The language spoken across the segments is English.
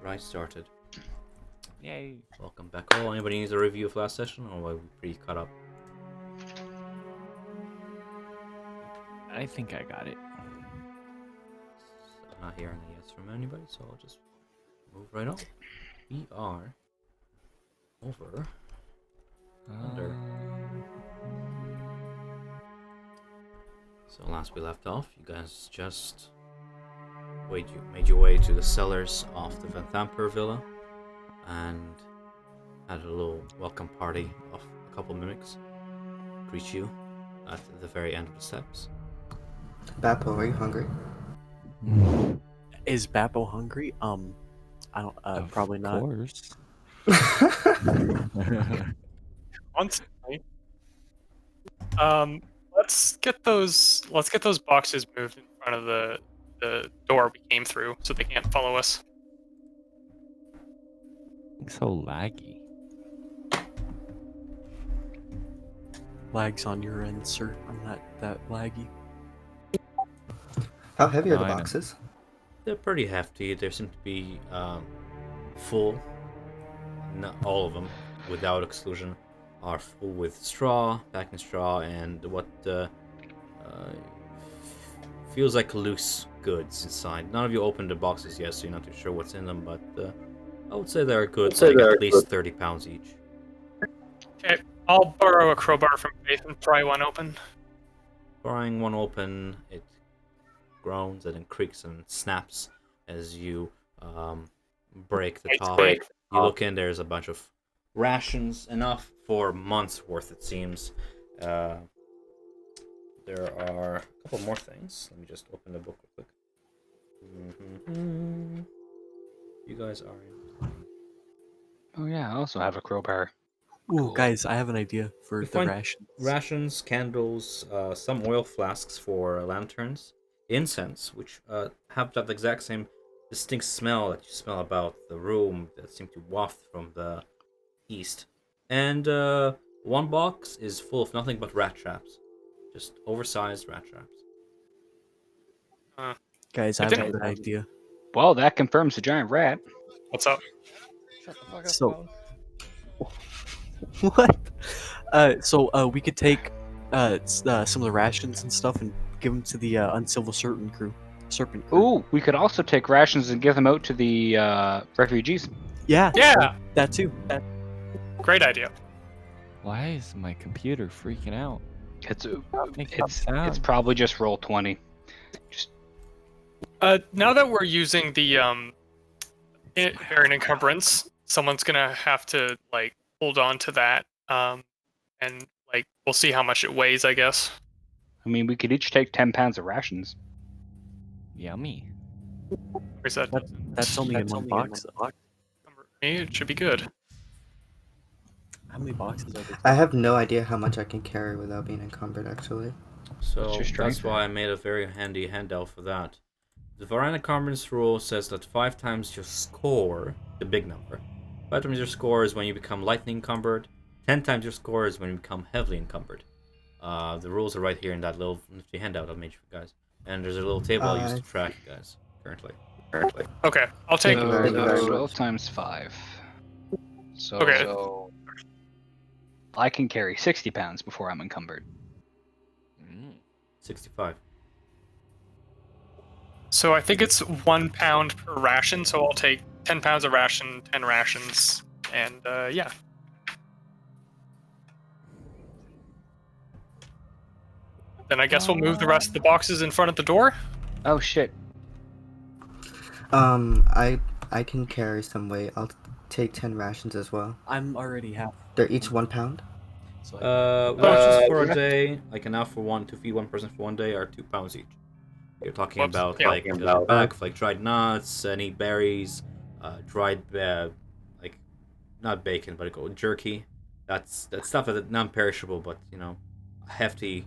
Right, started. Yay. Welcome back. Oh, anybody needs a review of last session, or are we pretty caught up? I think I got it. So I'm not hearing a yes from anybody, so I'll just move right on. We are over under. So last we left off, you guys just made your way to the cellars of the Vanthampur villa, and had a little welcome party of a couple mimics greet you at the very end of the steps. Bappo, are you hungry? Is Bappo hungry? I don't. Probably not. Of course. Constantly. Let's get those boxes moved in front of the door we came through, so they can't follow us. So laggy. Lags on your end, sir. I'm not that laggy. How heavy are No, the I know. boxes? They're pretty hefty. They seem to be full. Not all of them, without exclusion, are full with straw, packing straw, and what feels like loose goods inside. None of you opened the boxes yet, so you're not too sure what's in them, but I would say they're good, at least 30 pounds each. Okay, I'll borrow a crowbar from Faith and pry one open. Prying one open, it groans and then creaks and snaps as you break the top. You look in, there's a bunch of rations, enough for months worth, it seems. There are a couple more things. Let me just open the book real quick. You guys are in. Oh yeah, I also have a crowbar. Ooh, Cool. guys, I have an idea for You the find rations. Rations, candles, some oil flasks for lanterns, incense, which have that exact same distinct smell that you smell about the room that seem to waft from the east. And one box is full of nothing but rat traps. Just oversized rat traps. Guys, I have a good idea. Well, that confirms the giant rat. What's up? Shut the fuck up, So- Cloud. What? So we could take some of the rations and stuff and give them to the Uncivil Serpent crew. Ooh, we could also take rations and give them out to the refugees. Yeah. Yeah, That too. great idea. Why is my computer freaking out? It's probably just roll 20. Just Now that we're using the variant encumbrance, someone's gonna have to hold on to that, and we'll see how much it weighs, I guess. I mean, we could each take 10 pounds of rations. Yummy. Where's that? That's only in one box. It should be good. How many boxes are there? I have no idea how much I can carry without being encumbered, actually. So What's your that's strength? why I made a very handy handout for that. The Varana Encumbrance rule says that 5 times your score, the big number, 5 times your score is when you become lightly encumbered, 10 times your score is when you become heavily encumbered. The rules are right here in that little nifty handout I made for you guys. And there's a little table I use to track you guys currently. Okay, I'll take. Thank you very much. 12 times 5. So, Okay. so I can carry 60 pounds before I'm encumbered. 65. So I think it's 1 pound per ration. So I'll take 10 pounds of ration, 10 rations, and yeah. Then I guess we'll move the rest of the boxes in front of the door. Oh shit. I can carry some weight. I'll take 10 rations as well. I'm already half. They're each 1 pound. So Rations for a day, like enough for to feed one person for one day, are 2 pounds each. You're talking Whoops. about Yeah. like dried nuts, any berries, dried not bacon, but jerky. That's stuff that's non-perishable, but hefty,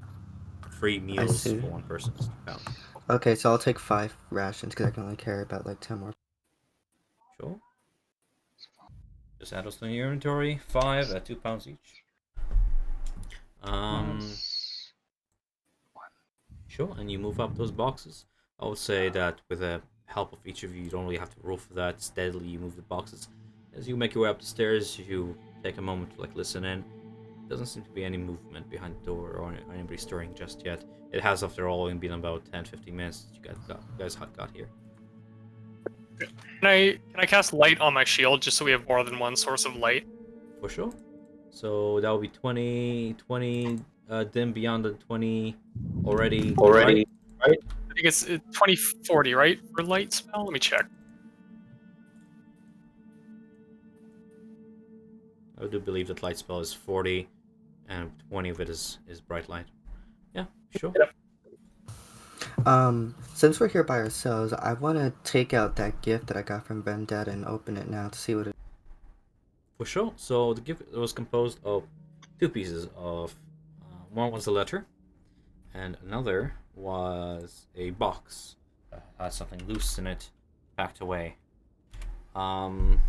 free meals see. for one person is 2 pounds. Okay, so I'll take 5 rations because I can only carry about 10 more. Sure. Just add those to your inventory. 5 at 2 pounds each. Sure, and you move up those boxes. I would say that with a help of each of you. You don't really have to roll for that. Steadily, you move the boxes. As you make your way up the stairs, you take a moment to listen in. Doesn't seem to be any movement behind the door or anybody stirring just yet. It has, after all, only been about 10-15 minutes since you guys got here. Can I cast light on my shield just so we have more than one source of light? For sure. So that will be 20 dim beyond the 20 already. Right? I think it's 2040, right, for light spell? Let me check. I do believe that light spell is 40, and 20 of it is bright light. Yeah, sure. Yep. Since we're here by ourselves, I want to take out that gift that I got from Vendetta and open it now to see what it. For sure. So the gift was composed of two pieces of. One was a letter, and another was a box that had something loose in it, packed away. Since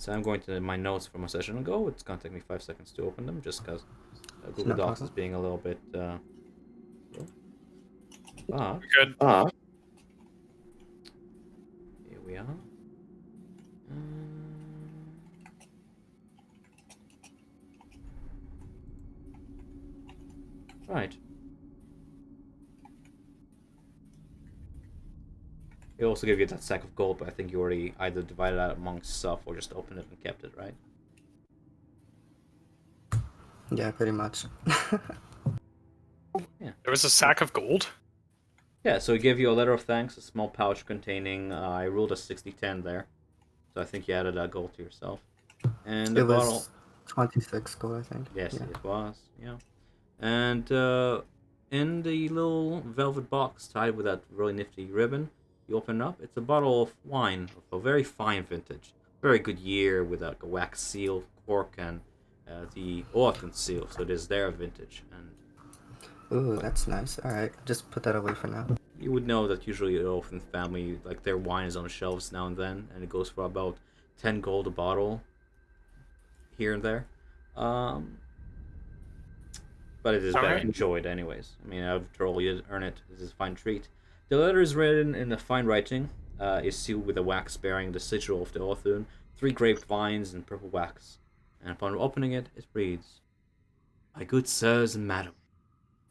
I'm going to my notes from a session ago, it's gonna take me 5 seconds to open them, just because Google No Docs problem. is being a little bit. Slow. But Good. here we are. Right. It also give you that sack of gold, but I think you already either divided that amongst stuff or just opened it and kept it, right? Yeah, pretty much. Yeah. There was a sack of gold? Yeah, so it gave you a letter of thanks, a small pouch containing, I ruled a 60-10 there. So I think you added that gold to yourself. And the It bottle. was 26 gold, I think. Yes, Yeah. it was, yeah. And in the little velvet box tied with that really nifty ribbon, you open it up, it's a bottle of wine of a very fine vintage. Very good year with a wax seal, cork, and the Orphan seal, so it is their vintage. And Ooh, that's nice. Alright, just put that away for now. you would know that usually the Orphan family, like their wine is on the shelves now and then, and it goes for about 10 gold a bottle here and there. But it is very Alright. enjoyed anyways. I mean, after all, you earn it. This is a fine treat. The letter is written in a fine writing, is sealed with a wax bearing the sigil of the Orthun, 3 grapevines and purple wax. And upon opening it, it reads, "My good sirs and madam,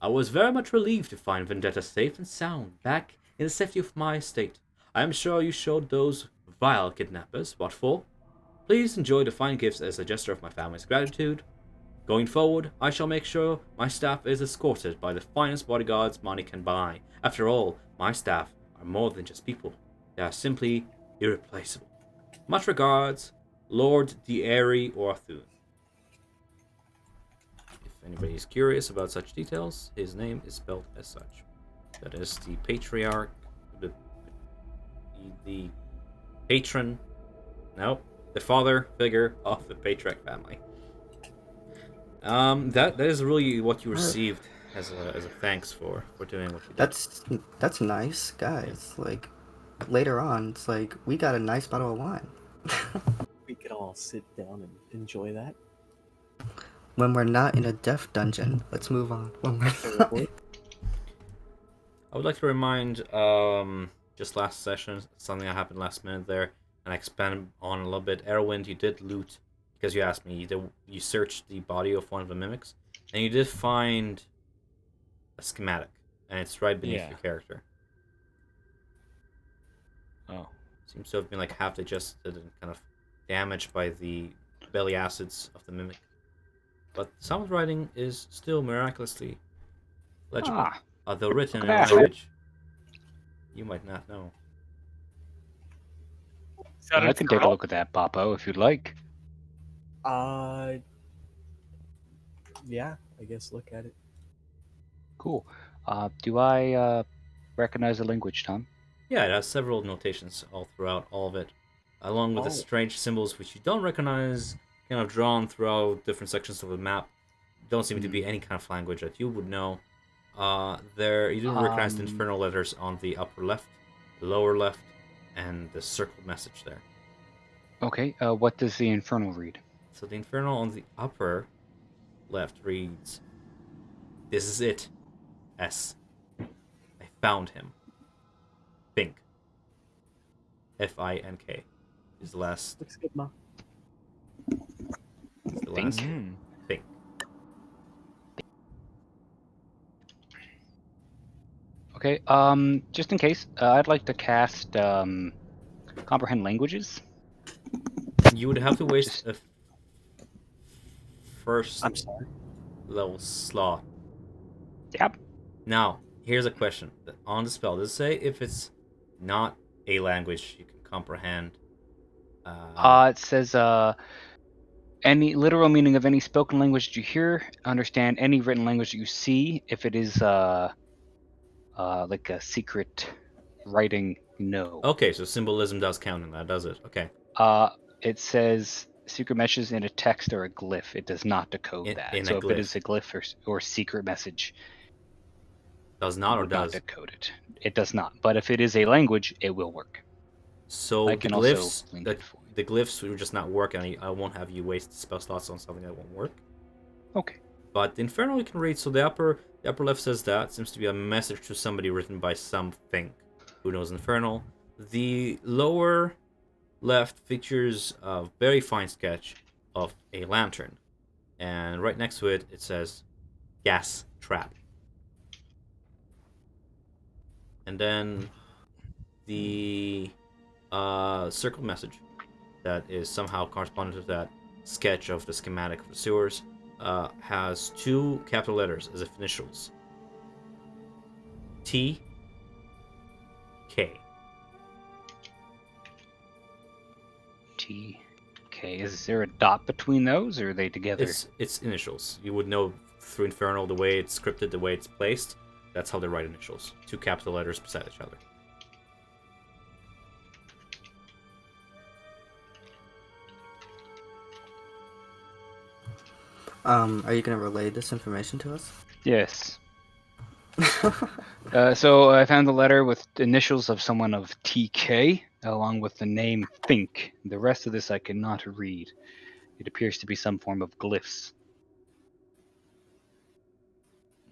I was very much relieved to find Vendetta safe and sound, back in the safety of my estate. I am sure you showed those vile kidnappers what for. Please enjoy the fine gifts as a gesture of my family's gratitude. Going forward, I shall make sure my staff is escorted by the finest bodyguards money can buy. After all, my staff are more than just people. They are simply irreplaceable. Much regards, Lord D'Airy Orthun." If anybody is curious about such details, his name is spelled as such. That is the patriarch, the patron, no, the father figure of the patriarch family. That is really what you received as a thanks for doing what you did. That's nice, guys. Like, later on, it's like, we got a nice bottle of wine. We could all sit down and enjoy that. When we're not in a death dungeon, let's move on. When we're not... I would like to remind, just last session, something that happened last minute there, and I expanded on a little bit. Erwind, you did loot, because you asked me, you searched the body of one of the mimics, and you did find a schematic, and it's right beneath your character. Oh. Seems to have been like half digested and kind of damaged by the belly acids of the mimic. But some of the writing is still miraculously legible, although written in a Look at that. language you might not know. Is that I can take a infernal? look at that, Popo, if you'd like. Yeah, I guess look at it. Cool. Do I recognize the language, Tom? Yeah, it has several notations all throughout all of it, along with the Oh. strange symbols which you don't recognize, kind of drawn throughout different sections of the map. Don't seem to be any kind of language that you would know. You do recognize the infernal letters on the upper left, the lower left, and the circled message there. Okay, what does the infernal read? So the infernal on the upper left reads, "This is it. S. I found him. Think. F-I-N-K. Is the last. Looks good, Ma. Is the Think? last Mm. thing. Okay. Just in case, I'd like to cast comprehend languages. You would have to waste Just a first I'm sorry. level slot. yep. Now, here's a question. On the spell, does it say if it's not a language you can comprehend? It says any literal meaning of any spoken language that you hear, understand any written language that you see. If it is like a secret writing, no. Okay, so symbolism does count in that, does it? Okay. It says secret messages in a text or a glyph. It does not decode that. In a So if it is glyph. a glyph or secret message, Does it not or would not does? decode it. It does not. But if it is a language, it will work. So I the can also glyphs link that it for you. the glyphs will just not work, and I won't have you waste spell slots on something that won't work. Okay. But the Infernal you can read. So the upper left says that seems to be a message to somebody written by something who knows Infernal. The lower left features a very fine sketch of a lantern, and right next to it it says gas trap. And then the circle message that is somehow corresponding to that sketch of the schematic of the sewers has two capital letters as if initials. T K. T. Okay. Is there a dot between those, or are they together? It's initials. You would know through Infernal the way it's scripted, the way it's placed. That's how they write initials. Two capital letters beside each other. Are you gonna relay this information to us? Yes. So I found the letter with initials of someone of TK, along with the name Think. The rest of this I cannot read. It appears to be some form of glyphs.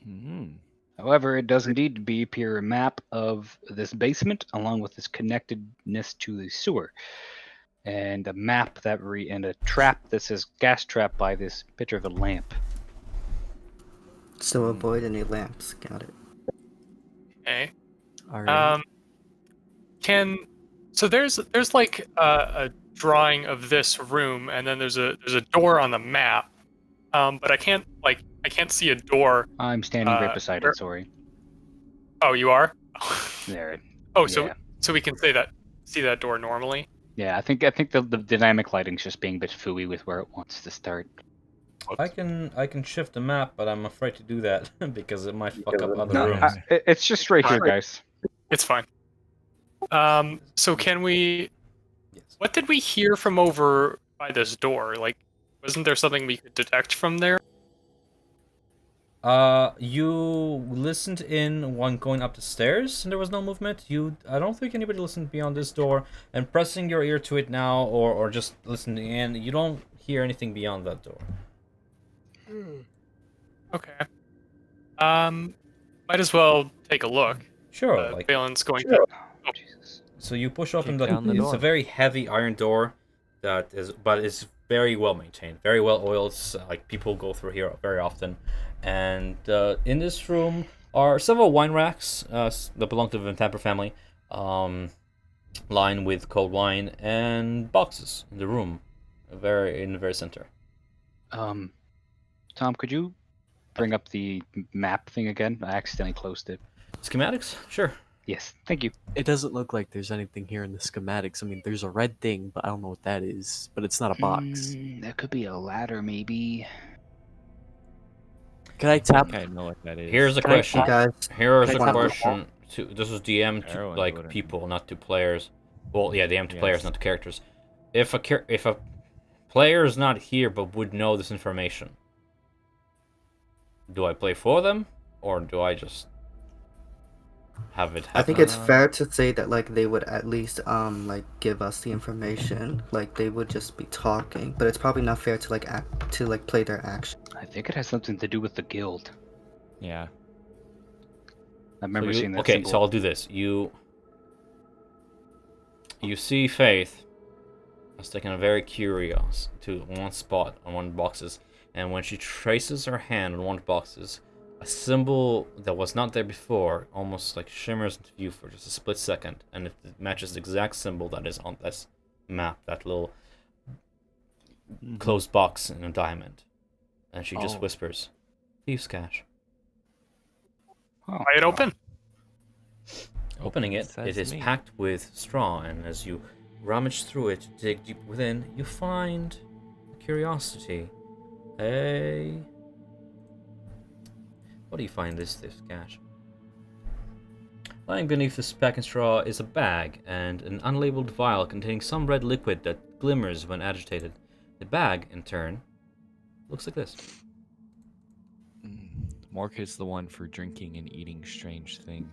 Mm. However, it does indeed appear a map of this basement, along with its connectedness to the sewer, and a map that and a trap that says gas trap by this picture of a lamp. So avoid any lamps. Got it. Okay. All right. So there's like a drawing of this room, and then there's a door on the map. But I can't see a door. I'm standing right beside where- it. Sorry. Oh, you are. There. Oh, Yeah. so we can see that door normally. Yeah, I think the dynamic lighting's just being a bit fooey with where it wants to start. I can shift the map, but I'm afraid to do that because it might fuck up other No, rooms. It's just right here, guys. It's fine. So can we? Yes. What did we hear from over by this door? Like, wasn't there something we could detect from there? You listened in when going up the stairs, and there was no movement. I don't think anybody listened beyond this door. And pressing your ear to it now, or just listening in, you don't hear anything beyond that door. Okay. Might as well take a look. Sure, like Balin's going to. Oh, Jesus. so you push open Kick down the it's door. a very heavy iron door that is, but it's very well maintained, very well oiled. Like people go through here very often, and in this room are several wine racks that belong to the Vanthampur family, lined with cold wine and boxes in the room, in the very center. Tom, could you bring up the map thing again? I accidentally closed it. Schematics, sure. Yes, thank you. It doesn't look like there's anything here in the schematics. I mean, there's a red thing, but I don't know what that is. But it's not a box. That could be a ladder, maybe. Can I tap? I know what that is. Here's a Can I- question. Guys, Here's Can a I- question. This is DM to Heroin like wouldn't- people, not to players. Well, yeah, DM to players, Yes. not to characters. If a player is not here but would know this information, do I play for them or do I just have it happen? I think it's fair to say that like they would at least like give us the information. Like they would just be talking, but it's probably not fair to like play their action. I think it has something to do with the guild. Yeah. I remember seeing that okay, symbol. so I'll do this. You see Faith is taking a very curious to one spot on one of the boxes, and when she traces her hand on one of the boxes, a symbol that was not there before almost like shimmers into view for just a split second, and it matches the exact symbol that is on this map, that little closed box in a diamond. And she just whispers, "Thieves' cache." Oh, Pry it open. Opening it, it is packed with straw, and as you rummage through it, dig deep within, you find a curiosity. What do you find this cache? Lying beneath this pack and straw is a bag and an unlabeled vial containing some red liquid that glimmers when agitated. The bag, in turn, looks like this. Mork is the one for drinking and eating strange things.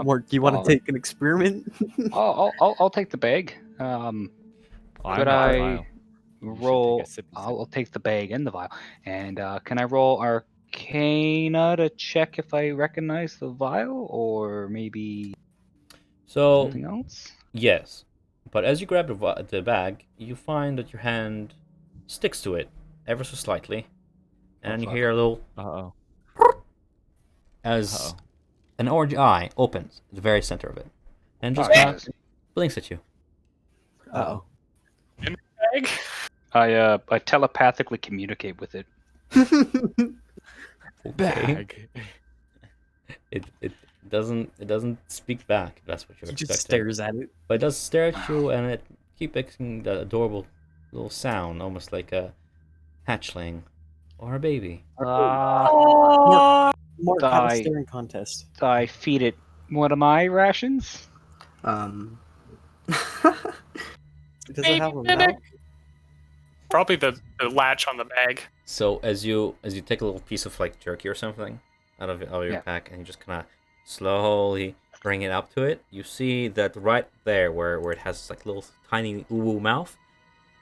Mark, do you want to take an experiment? I'll take the bag. Could I vial. roll? Sip. I'll take the bag and the vial. And can I roll Arcana to check if I recognize the vial, or maybe So, something else? yes. But as you grab the bag, you find that your hand sticks to it ever so slightly. And you hear a little Uh-oh. as an orange eye opens at the very center of it. And just blinks at you. Uh-oh. Bag. I telepathically communicate with it. Bag. It doesn't speak back, if that's what you're He expecting. just stares at it. But it does stare at you, and it keeps making the adorable little sound, almost like a hatchling or a baby. Mark, have a I- staring contest. I feed it one of my rations. Does it have a mouth? Probably the latch on the bag. So as you take a little piece of like jerky or something out of your Yeah. pack, and you just kind of slowly bring it up to it, you see that right there where it has like little tiny uwu mouth,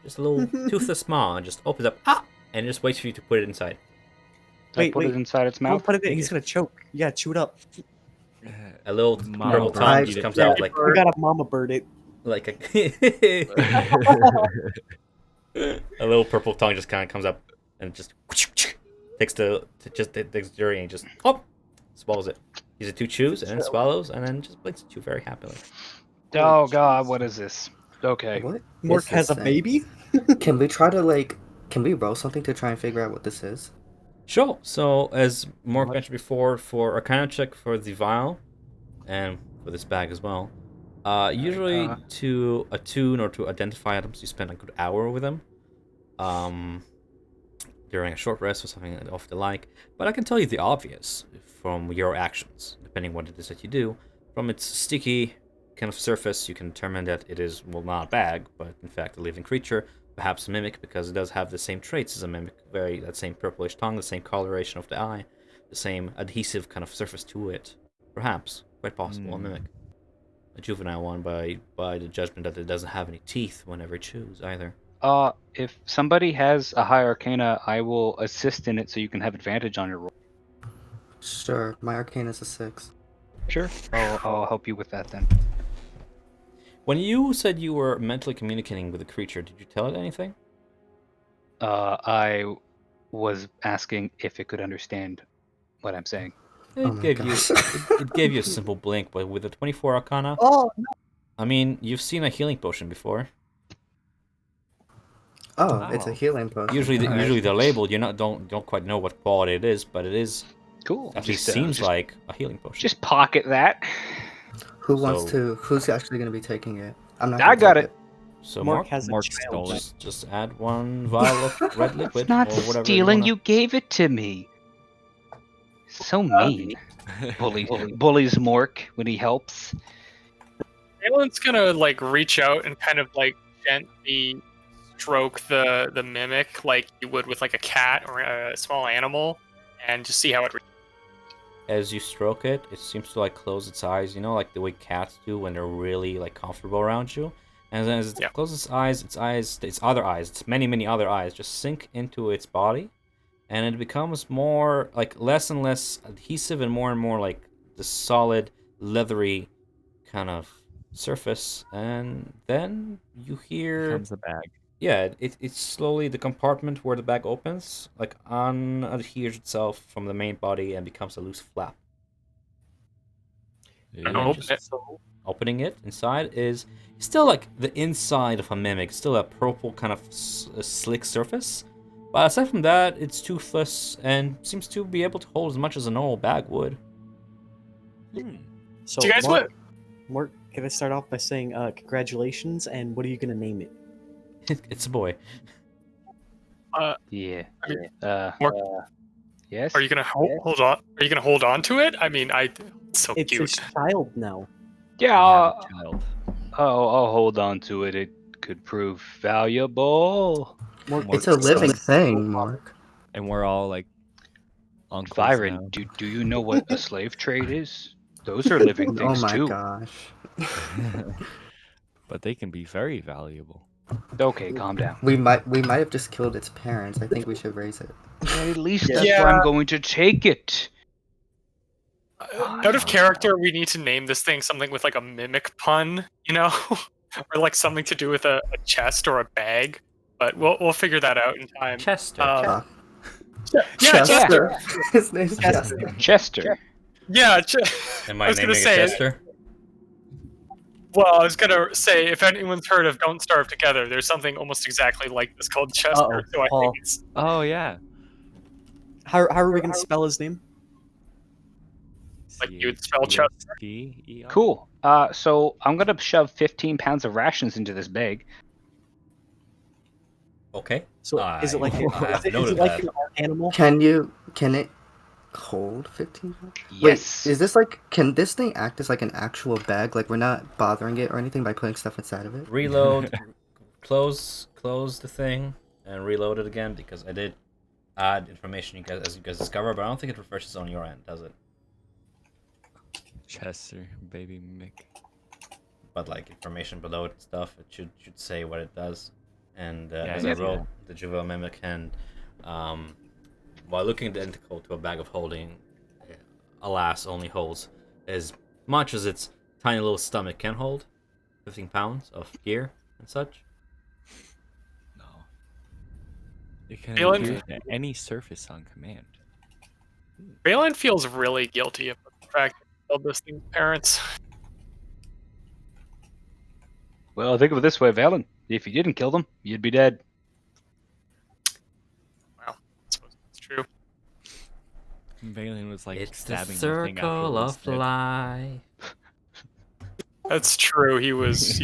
just a little toothless maw, and just opens up, and it just waits for you to put it inside. I put it inside its Don't mouth. put it in. He's gonna choke. Yeah, chew it up. A little Mama purple bird tongue eat just it. comes Yeah, out like we gotta mama bird it. a little purple tongue just kind of comes up and just takes the jerky and just swallows it. Uses 2 chews and then swallows and then just blinks at you very happily. Oh God, what is this? Okay. What? Mark is has this a thing? baby? Can we try to can we roll something to try and figure out what this is? Sure. So as Mark mentioned before, for a kind of check for the vial and for this bag as well, usually to attune or to identify items, you spend a good hour with them. During a short rest or something of the like. But I can tell you the obvious from your actions, depending what it is that you do. From its sticky kind of surface, you can determine that it is, well, not a bag, but in fact a living creature, perhaps a mimic, because it does have the same traits as a mimic, that same purplish tongue, the same coloration of the eye, the same adhesive kind of surface to it. Perhaps, quite possible, a mimic. A juvenile one by the judgment that it doesn't have any teeth whenever it chews either. If somebody has a high Arcana, I will assist in it so you can have advantage on your roll. Sure, my arcane is a 6. Sure. I'll help you with that then. When you said you were mentally communicating with the creature, did you tell it anything? I was asking if it could understand what I'm saying. Oh my gosh. It gave you a simple blink, but with the 24 Arcana, Oh no! I mean, you've seen a healing potion before. Oh, it's a healing potion. Usually Alright. they're labeled. You don't quite know what quality it is, but it is. Cool. At least seems like a healing potion. Just pocket that. Who's actually going to be taking it? I'm not. I gonna got take it. So Mark has a Mark child. stole it. just add 1 vial of red liquid It's not or whatever. stealing. You You gave it to me. So mean. Bullies Mork when he helps. Aelin's gonna reach out and kind of gently stroke the mimic like you would with a cat or a small animal, and just see how it. As you stroke it, it seems to close its eyes. You know, like the way cats do when they're really comfortable around you. And then as it closes its other eyes, its many other eyes, just sink into its body, and it becomes more less and less adhesive and more the solid, leathery kind of surface, and then you hear Becomes a bag. it's slowly the compartment where the bag opens, like unadheres itself from the main body and becomes a loose flap. And Yeah, open just it. opening it inside is still like the inside of a mimic, still a purple kind of slick surface. But aside from that, it's toothless and seems to be able to hold as much as a normal bag would. So, Do you guys Mark, can I start off by saying congratulations, and what are you gonna name it? It's a boy. Yeah. I mean, Mark, yes. Are you gonna hold on? Are you gonna hold on to it? I mean, it's so It's cute. his child now. Yeah. We have a child. I'll hold on to it. It could prove valuable. Mark, It's a living so- thing, Mark. And we're all like uncles Byron, now. do you know what a slave trade is? Those are living Oh things my too. gosh. But they can be very valuable. Okay, calm down. We might have just killed its parents. I think we should raise it. At least Yeah. that's where I'm going to take it. Out of character, we need to name this thing something with like a mimic pun, you know, or like something to do with a chest or a bag. But we'll figure that out in time. Chester. Yeah, Chester. His name's Chester. Chester. Yeah, Am I I was gonna naming it say- Chester? well, I was gonna say if anyone's heard of "Don't Starve Together," there's something almost exactly like this called Chester. Uh-oh, So I Paul. think it's Oh yeah. How are we gonna spell his name? Like you would spell Chester. C-H-E-S-T-E-R. Cool. So I'm gonna shove 15 pounds of rations into this bag. Okay. So is it like I have is noted it like that. an animal? Can it hold 15? Yes. Wait, is this like, can this thing act as like an actual bag? Like we're not bothering it or anything by putting stuff inside of it? Reload, close the thing, and reload it again because I did add information as you guys discover, but I don't think it refreshes on your end, does it? Chester, baby Mick. But like information below it and stuff, it should say what it does. And as yeah, I wrote, yeah. the juvenile mimic can, while looking identical to a bag of holding, alas, only holds as much as its tiny little stomach can hold, 15 pounds of gear and such. No. It can Feeling- adhere to any surface on command. Valen feels really guilty about the fact that he killed this thing's parents. Well, think of it this way, Valen. If you didn't kill them, you'd be dead. Well, I suppose that's true. Valen was like It's the stabbing the thing after it circle was of dead. life. That's true. He was.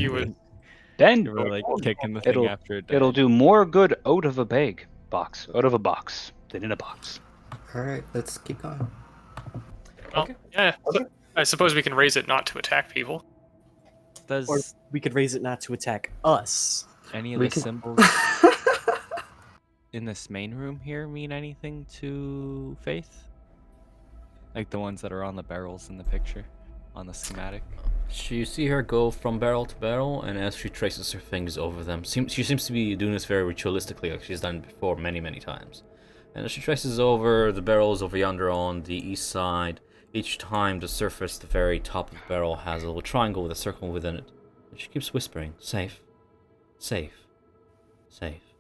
Then You were like kicking the thing it'll after it died. it'll do more good out of a box than in a box. Alright, let's keep going. Well, Okay. yeah. I suppose we can raise it not to attack people. Does Or we could raise it not to attack us. any of We the can- symbols in this main room here mean anything to Faith? Like the ones that are on the barrels in the picture, on the schematic. You see her go from barrel to barrel, and as she traces her fingers over them, she seems to be doing this very ritualistically, like she's done before many, many times. And as she traces over the barrels over yonder on the east side, each time the surface, the very top of the barrel, has a little triangle with a circle within it. And she keeps whispering, safe, safe, safe,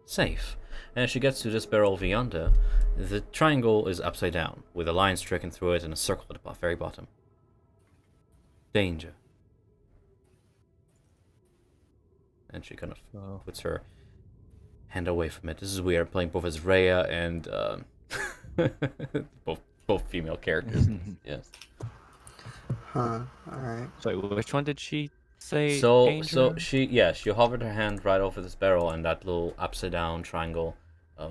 safe. And as she gets to this barrel over yonder, the triangle is upside down, with a line stricken through it and a circle at the very bottom. Danger. And she kind of Oh. puts her hand away from it. This is weird, playing both as Rhea and both female characters. Yes. Huh, alright. So which one did she say? So danger? she hovered her hand right over this barrel, and that little upside down triangle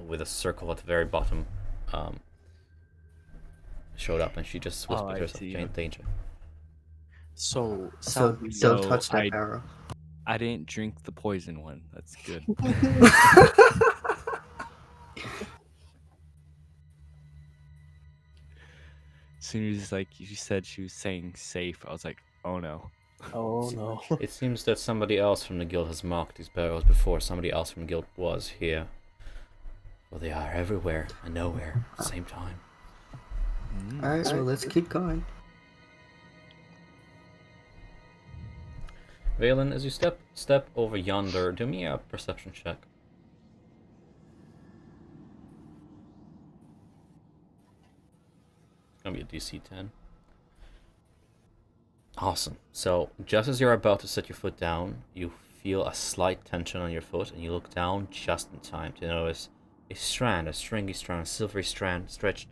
with a circle at the very bottom showed up, and she just whispered I to herself, see. "Giant danger." So So don't touch that I- barrel. I didn't drink the poison one. That's good. As soon as like you said she was saying safe, I was like, oh no. Oh no. It seems that somebody else from the guild has marked these barrels before. Somebody else from the guild was here. Well, they are everywhere and nowhere at the same time. Alright, well let's keep going. Valen, as you step over yonder, do me a perception check. It's gonna be a DC 10. Awesome. So, just as you're about to set your foot down, you feel a slight tension on your foot, and you look down just in time to notice a stringy strand, a silvery strand stretched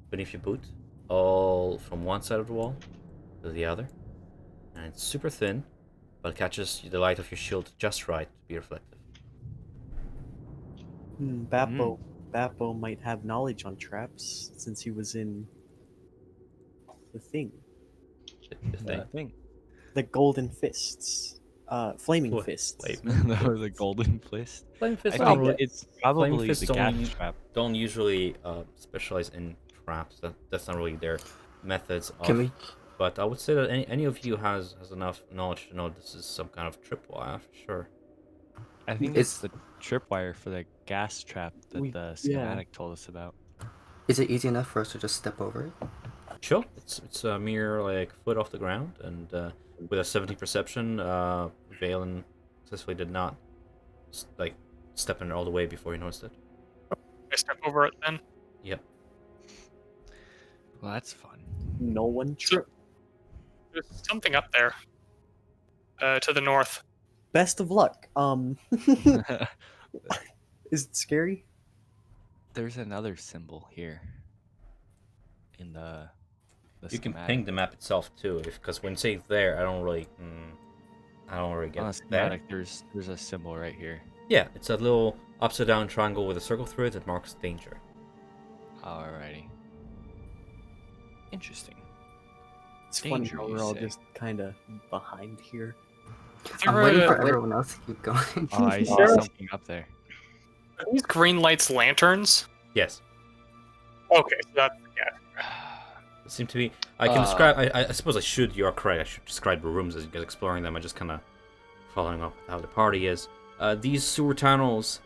beneath your boot, all from one side of the wall to the other. And it's super thin, but it catches the light of your shield just right to be reflective. Bappo might have knowledge on traps since he was in the thing. The thing. Thing. The golden fists. Flaming What? fists. That was a golden fist. Flame I fists think it's Flame probably fists the gas trap. don't usually specialize in traps. That's not really their methods of. Can we? But I would say that any of you has enough knowledge to know this is some kind of tripwire for sure. I think it's the tripwire for the gas trap that the schematic told us about. Is it easy enough for us to just step over it? Sure, it's a mere like foot off the ground, and with a 70 perception, Valen successfully did not step in it all the way before he noticed it. I step over it then. Yep. Well, that's fun. No one tripped. There's something up there. To the north. Best of luck. Is it scary? There's another symbol here. In the You can schematic. ping the map itself too, because when you say there, I don't really get On the there. schematic, there's a symbol right here. Yeah, it's a little upside down triangle with a circle through it that marks danger. Alrighty. Interesting. It's funny Danger, how you we're all say? just kind of behind here. I'm waiting for everyone else to keep going. Oh, I see There- something up there. Are these green lights lanterns? Yes, Okay, so that's it seemed to be. I can describe. I suppose I should. You're correct. I should describe the rooms as you guys exploring them. I just kind of following up with how the party is. These sewer tunnels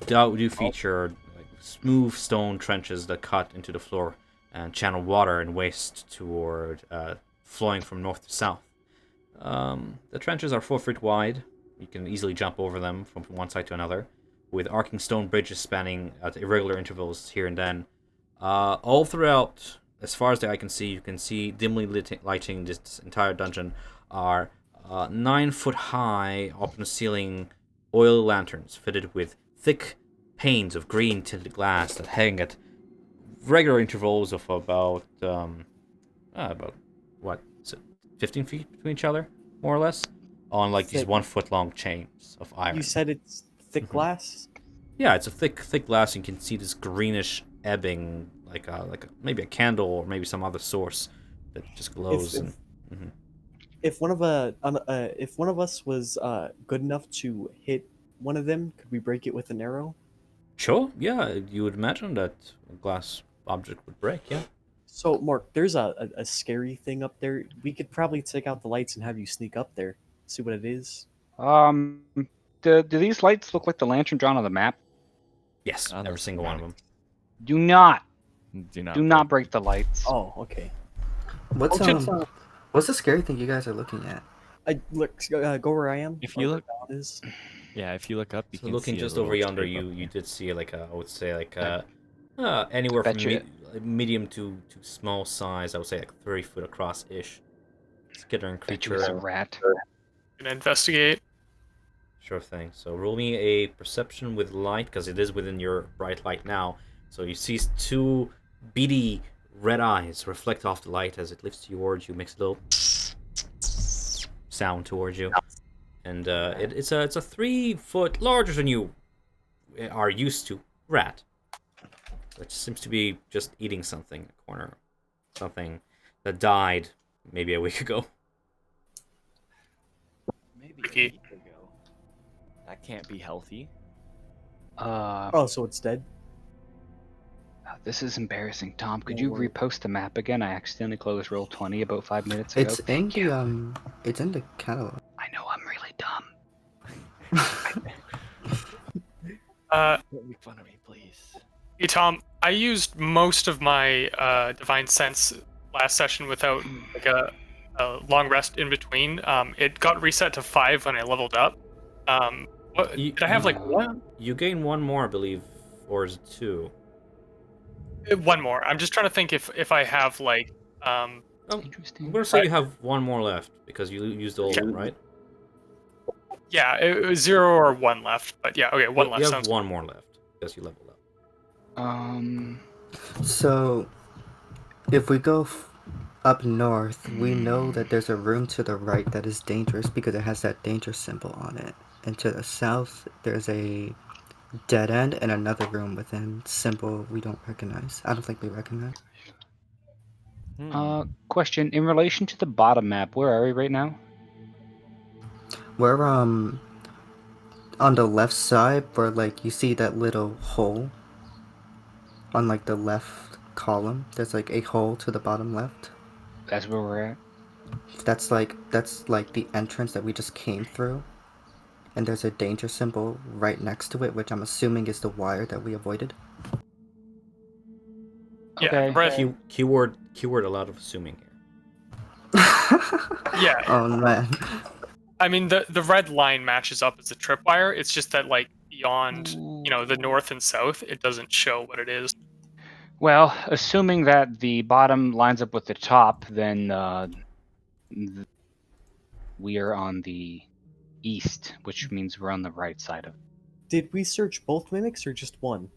do feature like, smooth stone trenches that cut into the floor and channel water and waste toward flowing from north to south. The trenches are 4 feet wide. You can easily jump over them from one side to another, with arcing stone bridges spanning at irregular intervals here and then. All throughout, as far as the eye can see, you can see dimly lighting this entire dungeon are 9 foot high, up in the ceiling, oil lanterns fitted with thick panes of green tinted glass that hang at regular intervals of about what is it, 15 feet between each other, more or less, on like these Thick. 1 foot long chains of iron. You said it's thick glass? Yeah, it's a thick glass. You can see this greenish ebbing, like maybe a candle or maybe some other source that just glows. If one of us was good enough to hit one of them, could we break it with an arrow? Sure, yeah, you would imagine that a glass object would break, yeah. So, Mark, there's a scary thing up there. We could probably take out the lights and have you sneak up there, see what it is. Do these lights look like the lantern drawn on the map? Yes, Oh, every that's single one of them. Do not Do not break the lights. Oh, okay. What's Okay. what's the scary thing you guys are looking at? I look. Go where I am. If or you where look- Dawn is. Yeah, if you look up, you So can looking see a just little over yonder, shape up you there. did see like I would say like anywhere from Bet you- medium to small size. I would say like 30 foot across ish. Skittering Bet you it's a creature. rat. gonna investigate. Sure thing. So roll me a perception with light, because it is within your bright light now. So you see 2 beady red eyes reflect off the light as it lifts towards you, makes a little sound towards you, and it's a 3 foot larger than you are used to rat, which seems to be just eating something in the corner, something that died maybe a week ago. Maybe a Ricky. week ago. That can't be healthy. Oh, so it's dead. This is embarrassing. Tom, could No you worries. repost the map again? I accidentally closed roll 20 about 5 minutes ago. It's in the it's in the catalog. I know I'm really dumb. Don't make fun of me, please. Hey Tom, I used most of my divine sense last session without like a long rest in between. It got reset to 5 when I leveled up. Did I have like one? You gain one more, I believe, or is it 2? One more. I'm just trying to think if I have like Interesting. I'm gonna say you have one more left because you used the old Yeah. one, right? it was 0 or 1 left. But yeah, okay, one left. You have Sounds one more left because you leveled up. So, if we go up north, we know that there's a room to the right that is dangerous because it has that danger symbol on it. And to the south, there's a dead end and another room with a symbol we don't recognize. I don't think we recognize. Question in relation to the bottom map. Where are we right now? We're on the left side where like you see that little hole on like the left column. There's like a hole to the bottom left. That's where we're at. That's like the entrance that we just came through. And there's a danger symbol right next to it, which I'm assuming is the wire that we avoided. Yeah, Okay. Brett, Keyword a lot of assuming here. yeah. Oh man. I mean, the red line matches up as a tripwire. It's just that like beyond, the north and south, it doesn't show what it is. Well, assuming that the bottom lines up with the top, then we are on the east, which means we're on the right side of. Did we search both mimics or just one?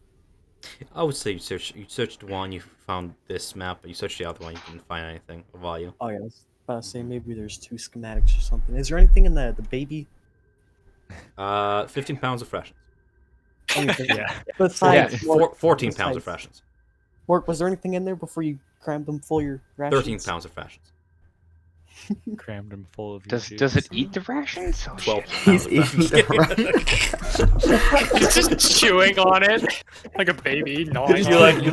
I would say you searched one, you found this map, but you searched the other one, you didn't find anything of value. Oh yeah, I was about to say maybe there's 2 schematics or something. Is there anything in the baby? 15 pounds of rations. Yeah. Besides, Yeah, 14 pounds of rations. Mark, was there anything in there before you crammed them full of your rations? 13 pounds of rations. Crammed him full of. Does juice. it eat the rations? Oh, 12 shit. pounds He's of eating rations. the It's just chewing on it like a baby. Gnawing You on like it. you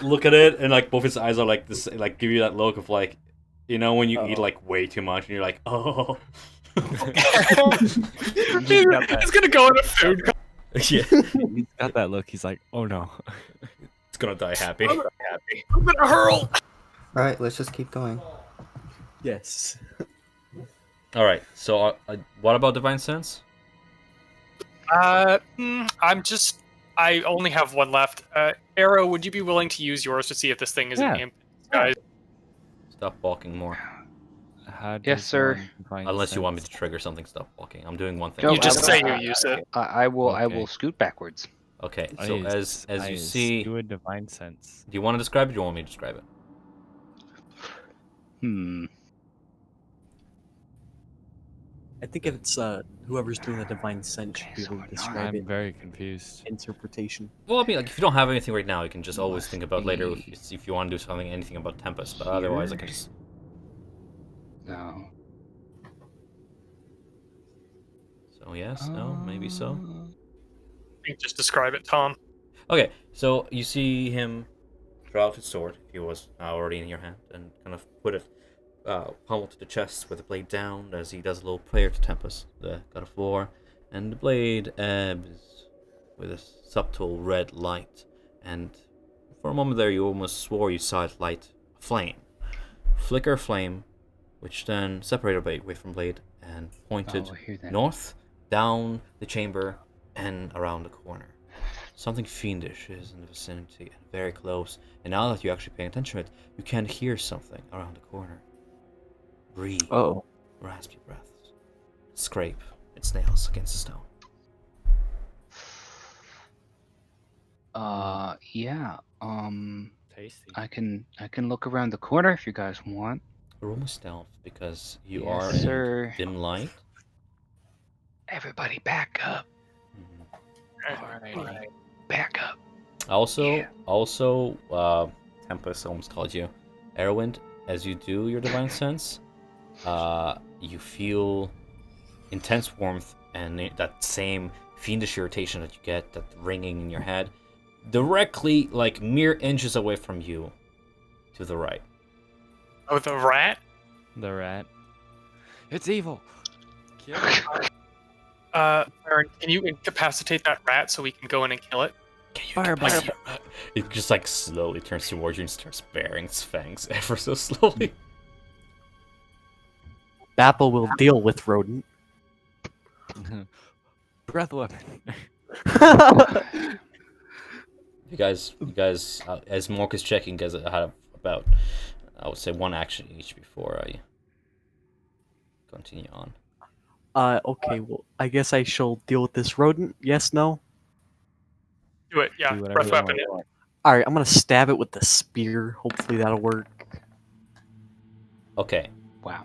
look at it and like both his eyes are like this, like give you that look of like, when you eat like way too much and you're like, oh. It's gonna go in a food. Yeah, He's got that look. He's like, oh no. it's gonna die happy. I'm gonna hurl. Alright, let's just keep going. Yes. All right. So, what about divine sense? I only have one left. Arrow, would you be willing to use yours to see if this thing is an imp? Guys, Stop walking more. How Yes, does sir. one find Unless you want me to sense? trigger something, stop walking. I'm doing one thing. Go, you just I- say you use it. I will. I Okay. will scoot backwards. Okay. So as you see, do a divine sense. do you want to describe it? Or do you want me to describe it? I think if it's whoever's doing the divine sense should be able to describe I'm it. very confused. Interpretation. Well, I mean, like if you don't have anything right now, you can just always think about later if you want to do something, anything about Tempest. But otherwise, I can just. No. So yes, no, maybe so. You can just describe it, Tom. Okay, so you see him draw out his sword, if he was already in your hand, and kind of put it pommel to the chest with the blade down as he does a little prayer to Tempest, the god of war, and the blade ebbs with a subtle red light, and for a moment there you almost swore you saw it light a flame. Flicker flame, which then separated away from blade and pointed Oh, I hear that. north, down the chamber, and around the corner. Something fiendish is in the vicinity and very close, and now that you're actually paying attention to it, you can hear something around the corner. Breathe, Oh. raspy breaths, scrape its nails against the stone. Yeah. Tasty. I can look around the corner if you guys want. Roll a stealth because you Yes, are sir. in dim light. Everybody, back up. Alright. Back up. Also, Yeah. Tempest almost called you. Erwind, as you do your divine sense, you feel intense warmth and that same fiendish irritation that you get, that ringing in your head, directly, like mere inches away from you, to the right. Oh, the rat? The rat. It's evil. Kill it. Aaron, can you incapacitate that rat so we can go in and kill it? Fireball. It just like slowly turns towards you and starts baring its fangs ever so slowly. Bappa will deal with rodent. Breath weapon. You guys, as Mork is checking, you guys have about, I would say, 1 action each before I continue on. Okay, well, I guess I shall deal with this rodent. Yes, no? Do it. Yeah. Do whatever Breath you weapon. want. Alright, I'm gonna stab it with the spear. Hopefully that'll work. Okay, Wow.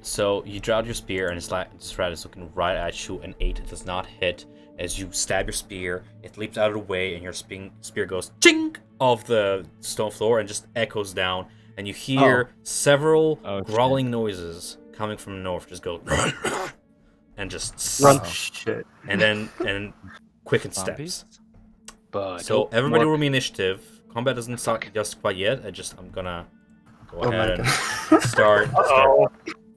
so you draw out your spear, and this rat is looking right at you, and 8 does not hit. As you stab your spear, it leaps out of the way, and your spear goes ching off the stone floor and just echoes down. And you hear several growling noises coming from the north. Just go and just Run. Shit. and then quicken Zombies? steps. But So everybody more- roll me initiative. Combat doesn't start just quite yet. I'm gonna go Oh my ahead and god. start. Oh,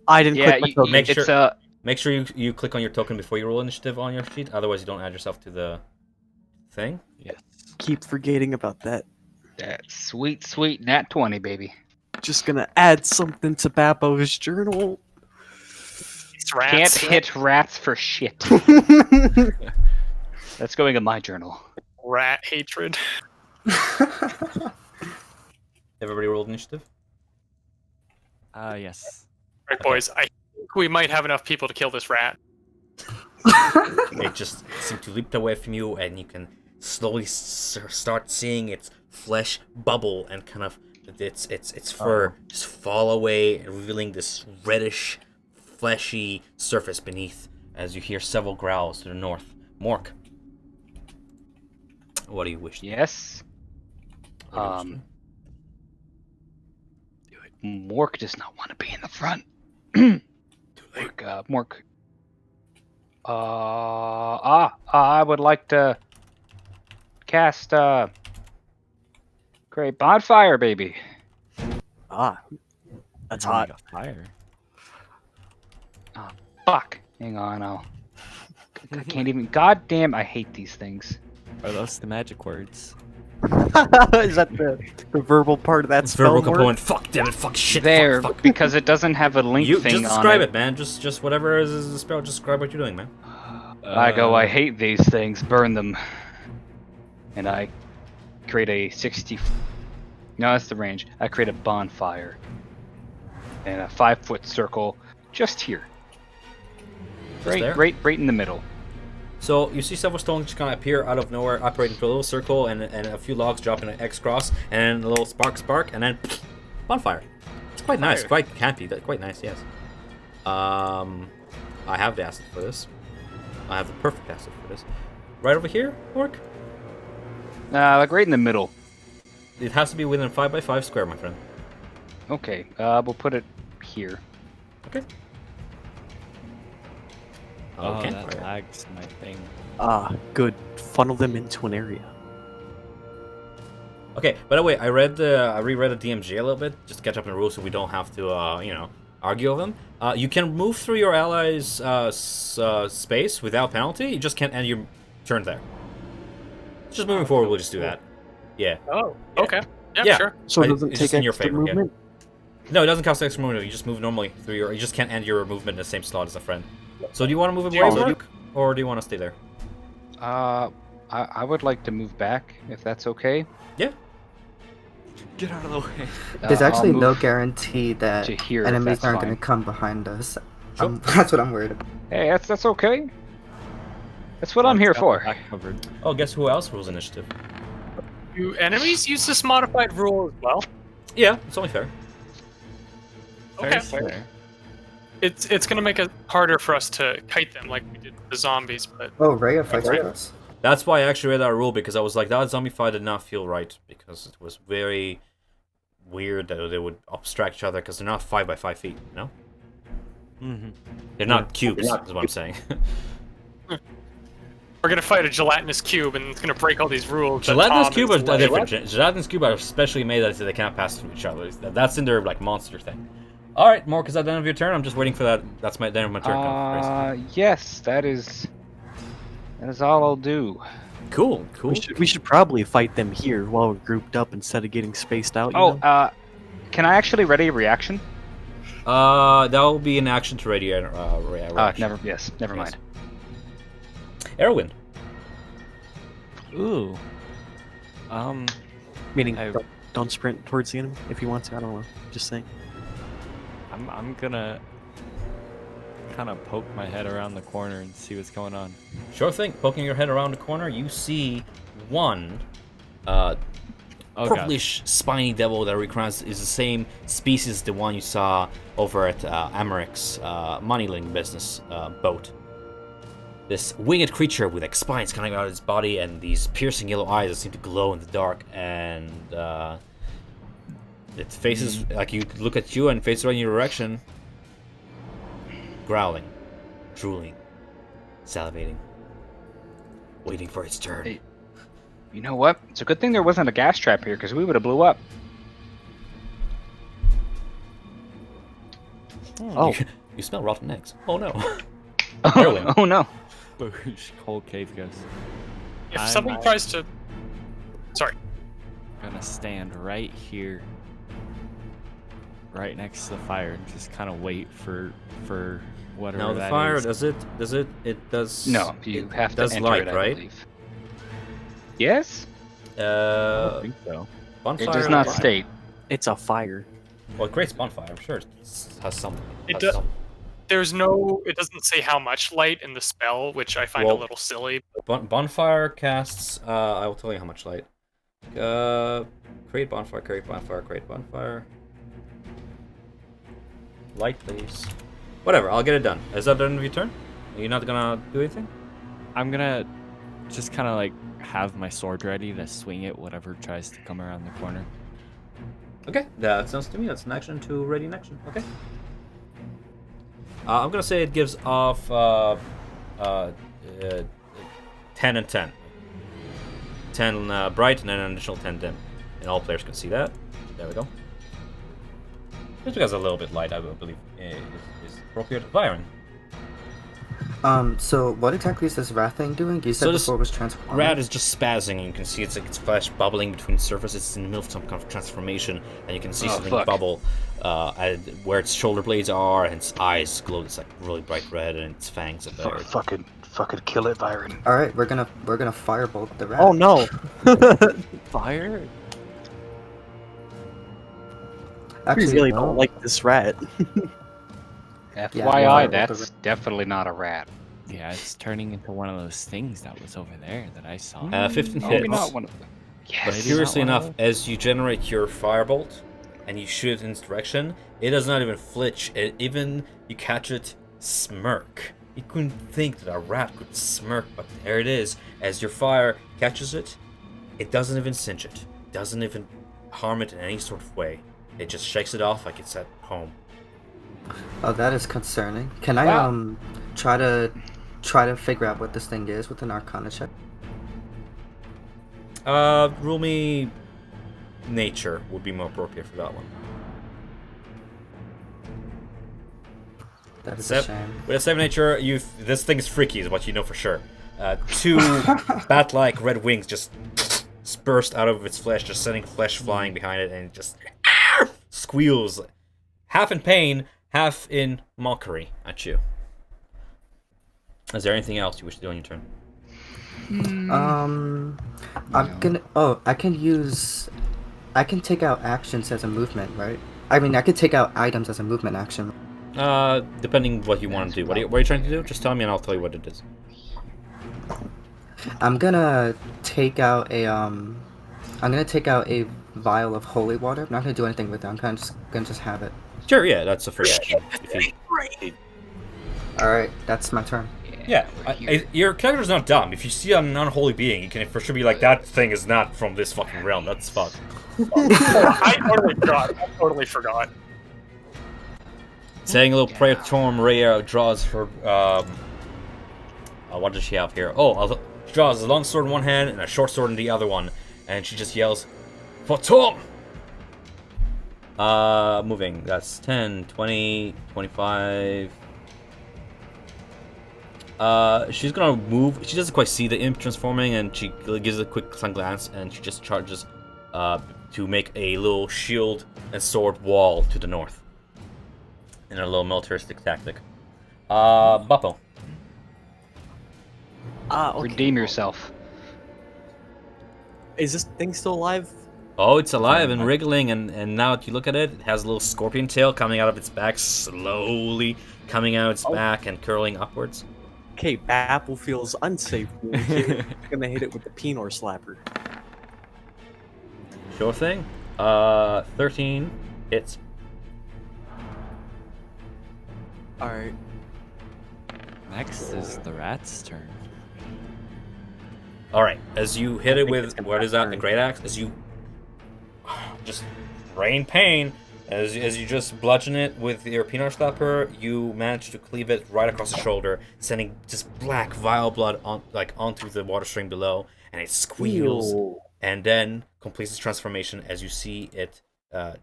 I didn't yeah, click my token. Make it's sure- Make sure you click on your token before you roll initiative on your sheet. Otherwise, you don't add yourself to the thing. Yes. Keep forgetting about that. that sweet, sweet nat 20, baby. Just gonna add something to Bappo's journal. it's rats. Can't hit rats for shit. That's going in my journal. Rat hatred. Everybody rolled initiative. Yes. Right, boys. I think we might have enough people to kill this rat. It just seems to leap away from you, and you can slowly start seeing its flesh bubble and kind of its fur just fall away, revealing this reddish, fleshy surface beneath. As you hear several growls to the north. Mork, what do you wish? Yes. What do you wish to Mork does not want to be in the front. Mork. I would like to cast great bonfire, baby. Ah, that's Oh, hot. like a fire. Fuck. Hang on, I can't even. God damn, I hate these things. Are those the magic words? Is that the verbal part of that It's spell? verbal Mork? component. Fuck, damn it, fuck, shit, There, fuck. because it doesn't have a link You thing just on describe it. it, man. Just whatever is the spell. Just describe what you're doing, man. I go, I hate these things, burn them. And I create a 60. No, that's the range. I create a bonfire. And a 5-foot circle just here. there? Right in the middle. So you see several stones just kind of appear out of nowhere, operate into a little circle, and a few logs drop in an X cross, and a little spark, and then bonfire. It's quite nice, quite campy, quite nice, yes. I have the acid for this. I have the perfect acid for this. Right over here, Orc? Like right in the middle. It has to be within a 5x5 square, my friend. Okay, we'll put it here. Okay. Oh, Okay. that lags my thing. Ah, good. Funnel them into an area. Okay, by the way, I reread the DMG a little bit, just to catch up on the rules so we don't have to, argue over them. You can move through your allies' space without penalty, you just can't end your turn there. Just moving forward, we'll just do that. Yeah. Oh, Yeah. okay. Yeah, Yeah. sure. So it I- doesn't it's take just in your extra favor, yeah. movement? No, it doesn't cost extra movement, you just move normally through your... You just can't end your movement in the same slot as a friend. So do you want to move away, Mark? Or do you want to stay there? I would like to move back, if that's okay. Yeah. Get out of the way. There's I'll actually no move guarantee that to here, if enemies that's aren't fine. going to come behind us. Sure. That's what I'm worried about. Hey, that's okay. That's what I'm here for. Back covered. Oh, guess who else rules initiative? Do enemies use this modified rule as well? Yeah, it's only fair. Okay. Fair. It's gonna make it harder for us to kite them like we did with the zombies, but Oh, Rhea fights with us. That's why I actually read that rule, because I was like, that zombie fight did not feel right, because it was very weird that they would obstruct each other, because they're not 5x5 feet, you know? Mm-hmm. They're not cubes, is what I'm saying. we're gonna fight a gelatinous cube and it's gonna break all these rules. that Gelatinous Tom cube is are like- different. Gelatinous cube are specially made that they cannot pass through each other. That's in their like monster thing. All right, Mark, is that the end of your turn? I'm just waiting for that. That's the end of my turn. Yes, that is all I'll do. Cool. We should probably fight them here while we're grouped up instead of getting spaced out. You know? Can I actually ready a reaction? That will be an action to ready. Never mind. Erwin. Ooh. Meaning, I- don't sprint towards the enemy if you want to. I don't know. Just saying. I'm gonna kind of poke my head around the corner and see what's going on. Sure thing. Poking your head around the corner, you see one Oh god. purplish spiny devil that recognize is the same species as the one you saw over at Americ's money-lending business boat. This winged creature with like spines coming out of its body and these piercing yellow eyes that seem to glow in the dark, and it faces like you look at you and faces right in your direction, growling, drooling, salivating, waiting for its turn. Hey. You know what? It's a good thing there wasn't a gas trap here, because we would have blew up. Oh, You smell rotten eggs. Oh no. Oh no. Cold cave goes. If I'm- something tries to, sorry, Gonna stand right here, right next to the fire, and just kind of wait for whatever Now the that fire is. it does No, you it have to does enter light, it, I right? believe. Yes? I don't think so. Bonfire It does not light. state. it's a fire. Well, it creates bonfire. I'm sure it has some. It has does- some. it doesn't say how much light in the spell, which I find Well- a little silly. Bonfire casts. I will tell you how much light. Create bonfire. Create bonfire. Create bonfire. Light, please. Whatever. I'll get it done. Is that the end of your turn? Are you not gonna do anything? I'm gonna just kind of like have my sword ready to swing it whatever tries to come around the corner. Okay, that sounds to me. That's an action to ready an action. Okay. I'm gonna say it gives off 10 and 10. 10 bright and then an additional 10 dim. And all players can see that. There we go. Just because a little bit light, I believe, is appropriate. Byron. So what exactly is this rat thing doing? You said So this before it was transforming. Rat is just spazzing, and you can see it's like its flesh bubbling between the surface. It's in the middle of some kind of transformation, and you can see Oh, something fuck. bubble where its shoulder blades are, and its eyes glow. It's like really bright red, and its fangs are there. Fucking kill it, Byron. All right, we're gonna firebolt the rat. Oh no! Fire? I Actually, really no. don't like this rat. FYI, well, that's definitely not a rat. Yeah, it's turning into one of those things that was over there that I saw. 15 Maybe hits. not one of them. But Yes. Maybe curiously not one of enough, as you generate your firebolt and you shoot it in its direction, it does not even flinch. Even you catch it smirk. You couldn't think that a rat could smirk, but there it is. As your fire catches it, it doesn't even cinch it. Doesn't even harm it in any sort of way. It just shakes it off like it's at home. Oh, that is concerning. Can I Wow. try to figure out what this thing is with an Arcana check? Rule me nature would be more appropriate for that one. That is Sep- a shame. With a 7 nature, this thing is freaky, is what you know for sure. Two bat-like red wings just burst out of its flesh, just sending flesh flying behind it, and it just squeals, half in pain, half in mockery at you. Is there anything else you wish to do on your turn? I'm gonna. Oh, I can take out actions as a movement, right? I mean, I could take out items as a movement action. Depending what you want to do. What are you trying to do? Just tell me and I'll tell you what it is. I'm gonna take out a vial of holy water. I'm not gonna do anything with it. I'm gonna just have it. Sure, yeah, that's the first action. If you, All right, that's my turn. yeah, we're here. your character's not dumb. If you see an unholy being, you can for sure be like, that thing is not from this fucking realm. That's fucked. I totally forgot. Saying a little prayer to Torm, Rhea draws her. What does she have here? Oh, she draws a long sword in one hand and a short sword in the other one, and she just yells, "For Torm!" Moving. That's 10, 20, 25. She's gonna move. She doesn't quite see the imp transforming, and she gives it a quick sun glance, and she just charges to make a little shield and sword wall to the north. in a little militaristic tactic. Buppo. Okay. Redeem yourself. Is this thing still alive? Oh, it's alive and wriggling, and now that you look at it, it has a little scorpion tail coming out of its back, slowly coming out its back and curling upwards. Okay, Apple feels unsafe. We're gonna hit it with the Pinor slapper. Sure thing. 13 hits. Alright. Next is the rat's turn. All right, as you hit I it think it's with gonna what is that? The turn. great axe. As you just rain pain, as you just bludgeon it with your Pinot slapper, you manage to cleave it right across the shoulder, sending just black vile blood onto the water stream below, and it squeals, Ew. and then completes its transformation as you see it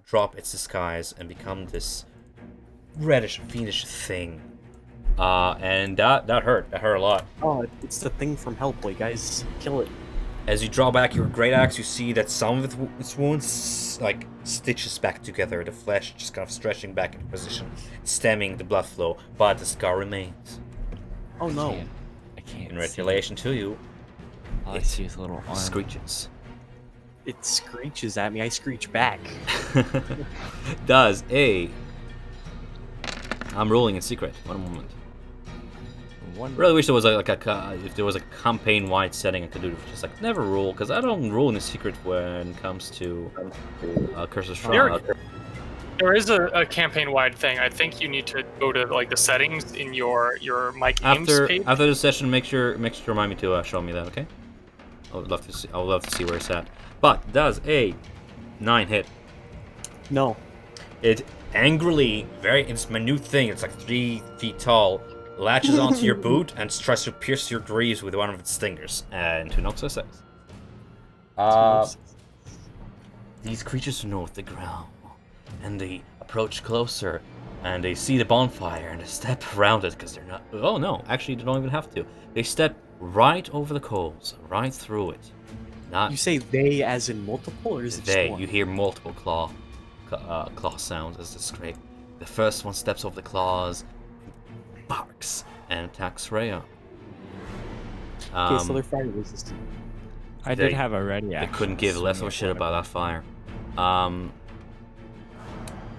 drop its disguise and become this reddish, fiendish thing. And that hurt. That hurt a lot. Oh, it's the thing from Hellboy, guys. Kill it. As you draw back your great axe, you see that some of its wounds like stitches back together. The flesh just kind of stretching back into position, stemming the blood flow, but the scar remains. Oh no. I can't. In see. retaliation to you, All I see is a little arm. screeches. It screeches at me. I screech back. Does a. I'm rolling in secret. One moment. Really wish there was if there was a campaign-wide setting I could do just like never rule, because I don't rule in secret when it comes to Curse of Shroud. There is a campaign-wide thing. I think you need to go to like the settings in your My Games page. After the session, make sure to remind me to show me that, okay? I would love to see where it's at. But does a 9 hit? No. It angrily, it's a minute thing. It's like 3 feet tall. Latches onto your boot and tries to pierce your greaves with one of its stingers. And 2 knocks success. These creatures know the ground, and they approach closer, and they see the bonfire, and they step around it because they're not. Oh no, actually, they don't even have to. They step right over the coals, right through it. Not You say they as in multiple, or is it they. just one? You hear multiple claw sounds as they scrape. The first one steps over the claws, barks, and attacks Rhea. Okay, so they're fire resistant. I They- did have a ready They action. couldn't give less of a swing shit at about one that fire.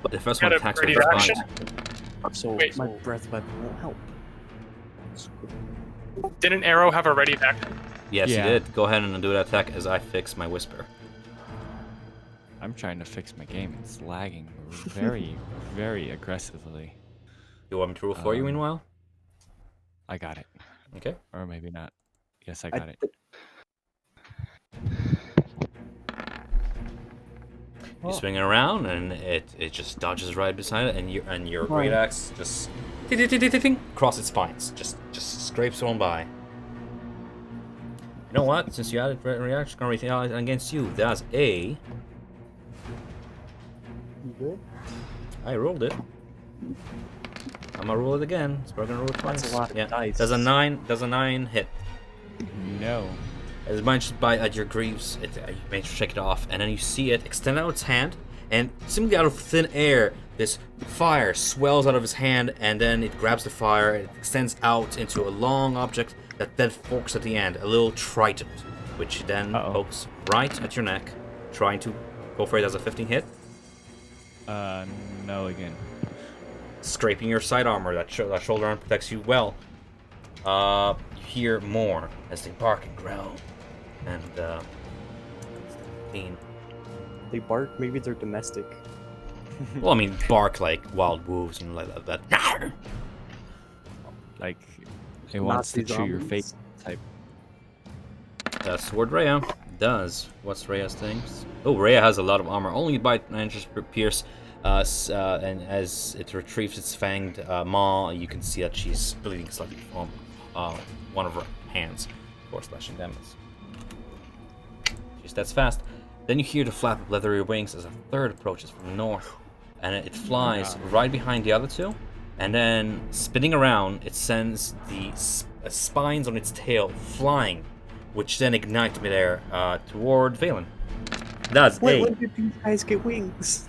But the first Got one a attacks ready with action? So Wait. my breath weapon won't help. Didn't Arrow have a ready action? Yes, Yeah. you did. Go ahead and do that attack as I fix my whisper. I'm trying to fix my game. It's lagging very, very aggressively. You want me to roll for you meanwhile? I got it. Okay. Or maybe not. Yes, I got it. You swing it around and it just dodges right beside it, and your great axe just across its spines, just scrapes on by. You know what? Since you added reaction, gonna retaliate against you. That's a. You good? I rolled it. I'm gonna roll it again. So we're gonna roll it twice. That's a lot of dice. Does a 9 hit? No. As it manages to bite at your greaves, you manage to shake it off, and then you see it extend out its hand, and simply out of thin air, this fire swells out of his hand, and then it grabs the fire, it extends out into a long object that then forks at the end, a little trident, which then pokes right at your neck, trying to go for it as a 15 hit, No again. scraping your side armor. That shoulder arm protects you well. You hear more as they bark and growl, and They bark. Maybe they're domestic. well, I mean, bark like wild wolves and like that. Like, it wants to Nazi chew your zombies. face type. That's what Rhea does. What's Rhea's things? Oh, Rhea has a lot of armor. Only bite manages to pierce. And as it retrieves its fanged maw, you can see that she's bleeding slightly from one of her hands before slashing damage. She steps fast. Then you hear the flap of leathery wings as a third approaches from the north, and it flies right behind the other two. And then, spinning around, it sends the spines on its tail flying, which then ignite midair toward Valen. That's Wait, a. when did these guys get wings?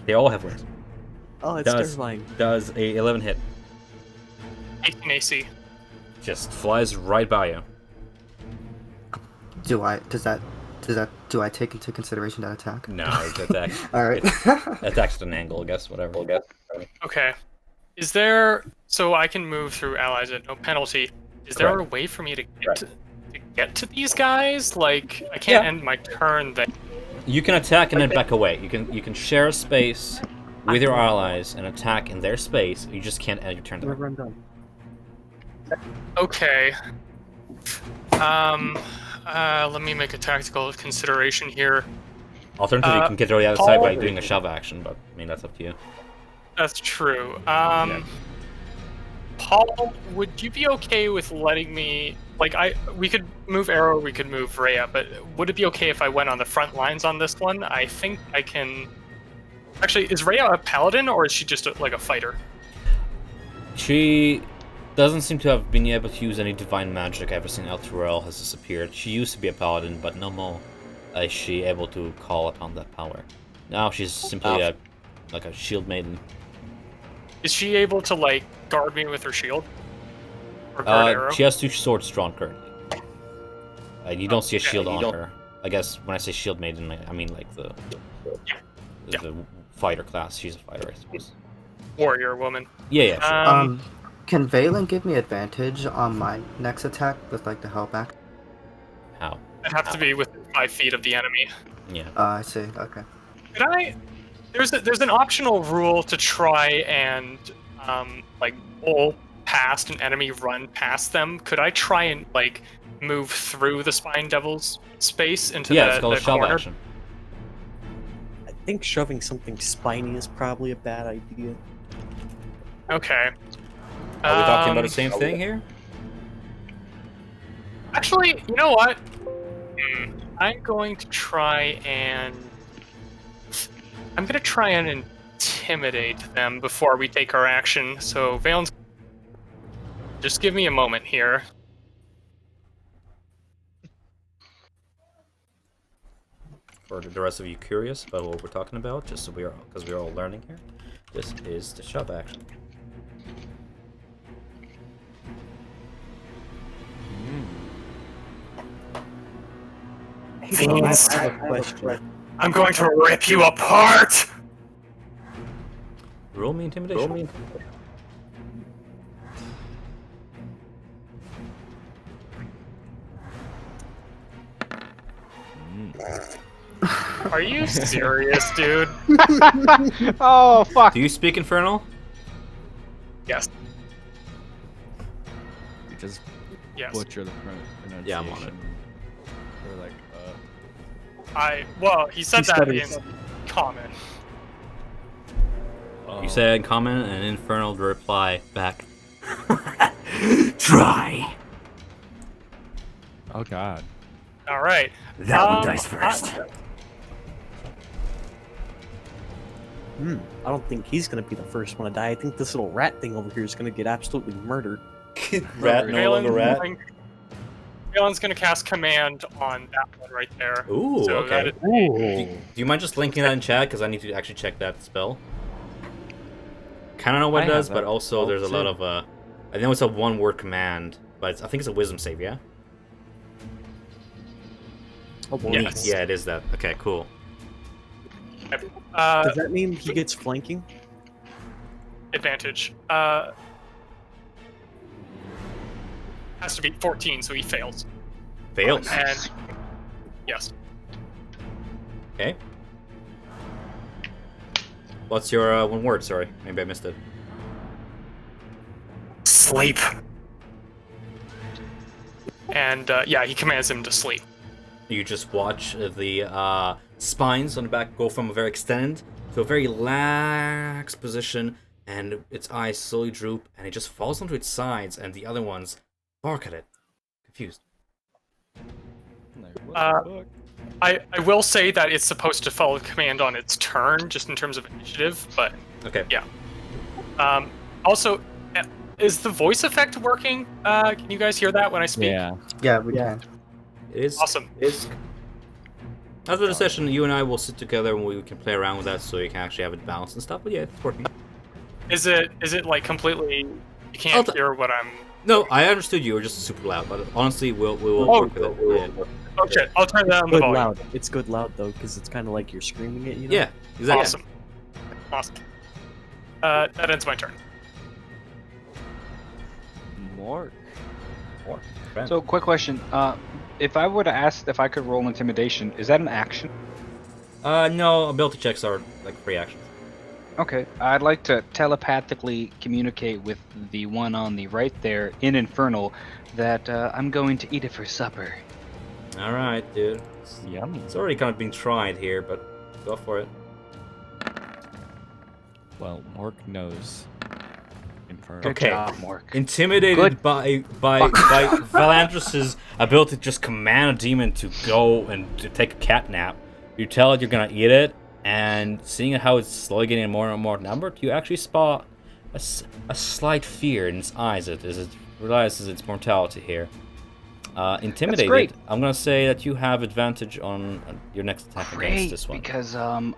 They all have wings. Oh, it's Does terrifying. does a 11 hit? 18 AC. Just flies right by you. Do I take into consideration that attack? No, it's attack. Alright. Attacks at an angle, I guess. Whatever. Okay. Is there so I can move through allies at no penalty? Is there Correct. a way for me to get to these guys? Like I can't end my turn there. You can attack and then back away. You can share a space with your allies and attack in their space. You just can't end your turn there. Whenever I'm done. Okay. Let me make a tactical consideration here. Alternatively, you can get to the other side by doing a shove action, but I mean that's up to you. That's true. Paul, would you be okay with letting me we could move Arrow, we could move Rhea, but would it be okay if I went on the front lines on this one? I think I can. Actually, is Rhea a paladin or is she just like a fighter? She doesn't seem to have been able to use any divine magic ever since Elturel has disappeared. She used to be a paladin, but no more is she able to call upon that power. Now she's simply a shield maiden. Is she able to like guard me with her shield? Or guard Arrow? She has 2 swords drawn currently. You don't see a shield on her. I guess when I say shield maiden, I mean like the fighter class. She's a fighter, I suppose. Warrior woman. Yeah, sure. Can Valen give me advantage on my next attack with like the help act? How? I'd have to be within 5 feet of the enemy. Yeah. I see. Okay. Could I? There's an optional rule to try and pull past an enemy, run past them. Could I try and like move through the Spine Devil's space into it's called the a shove corner? action. I think shoving something spiny is probably a bad idea. Okay. Are we talking about the same thing here? Actually, you know what? I'm going to try and intimidate them before we take our action. So Valen's, just give me a moment here. For the rest of you curious about what we're talking about, just so because we're all learning here, this is the shove action. I have a question. I'm going to rip you apart! Roll me intimidation. Are you serious, dude? Oh fuck! Do you speak Infernal? Yes. You just Yes. butcher the pronunciation. Yeah, I'm on it. Or like, He said He that studies. in common. You say in common, and Infernal to reply back. Try. oh god. All right. That one dies first. I don't think he's gonna be the first one to die. I think this little rat thing over here is gonna get absolutely murdered. Rat, no longer rat. Valen's gonna cast command on that one right there. Ooh, So okay. that is- Do you mind just linking that in chat? Because I need to actually check that spell. Kind of know what I it does, have but that also there's a spell lot of I know it's a one-word command, but I think it's a wisdom save, yeah? Oh boy. Yes. Yeah, it is that. Okay, cool. Does that mean he gets flanking? Advantage. Has to be 14, so he fails. Fails. And yes. Okay. What's your one word? Sorry, maybe I missed it. Sleep. And he commands him to sleep. You just watch the spines on the back go from a very extended to a very lax position, and its eyes slowly droop, and it just falls onto its sides, and the other ones bark at it, confused. Like, what the fuck? I will say that it's supposed to follow command on its turn, just in terms of initiative, but Okay. yeah. Also, is the voice effect working? Can you guys hear that when I speak? Yeah. Yeah, we can. It is. Awesome. After the session, you and I will sit together and we can play around with that, so you can actually have it balanced and stuff. But yeah, it's working. Is it like completely? You can't hear what I'm. No, I understood you were just super loud, but honestly, we will Oh, work with it. Yeah. Oh shit! I'll turn down the Good volume. loud. It's good loud though, because it's kind of like you're screaming it. You know. Yeah, exactly. Awesome. That ends my turn. More. So, quick question. If I were to ask if I could roll intimidation, is that an action? No, ability checks are like free actions. Okay. I'd like to telepathically communicate with the one on the right there in Infernal that I'm going to eat it for supper. All right, dude. Yummy. It's already kind of being tried here, but go for it. Well, Mork knows. Infernal. Good Okay. job, Mork. Intimidated Good. by Valantrus's ability to just command a demon to go and to take a cat nap, you tell it you're gonna eat it, and seeing how it's slowly getting more and more numbered, you actually spot a slight fear in its eyes as it realizes its mortality here. Intimidated. great. I'm gonna say that you have advantage on your next attack against Great, this one. because I'm.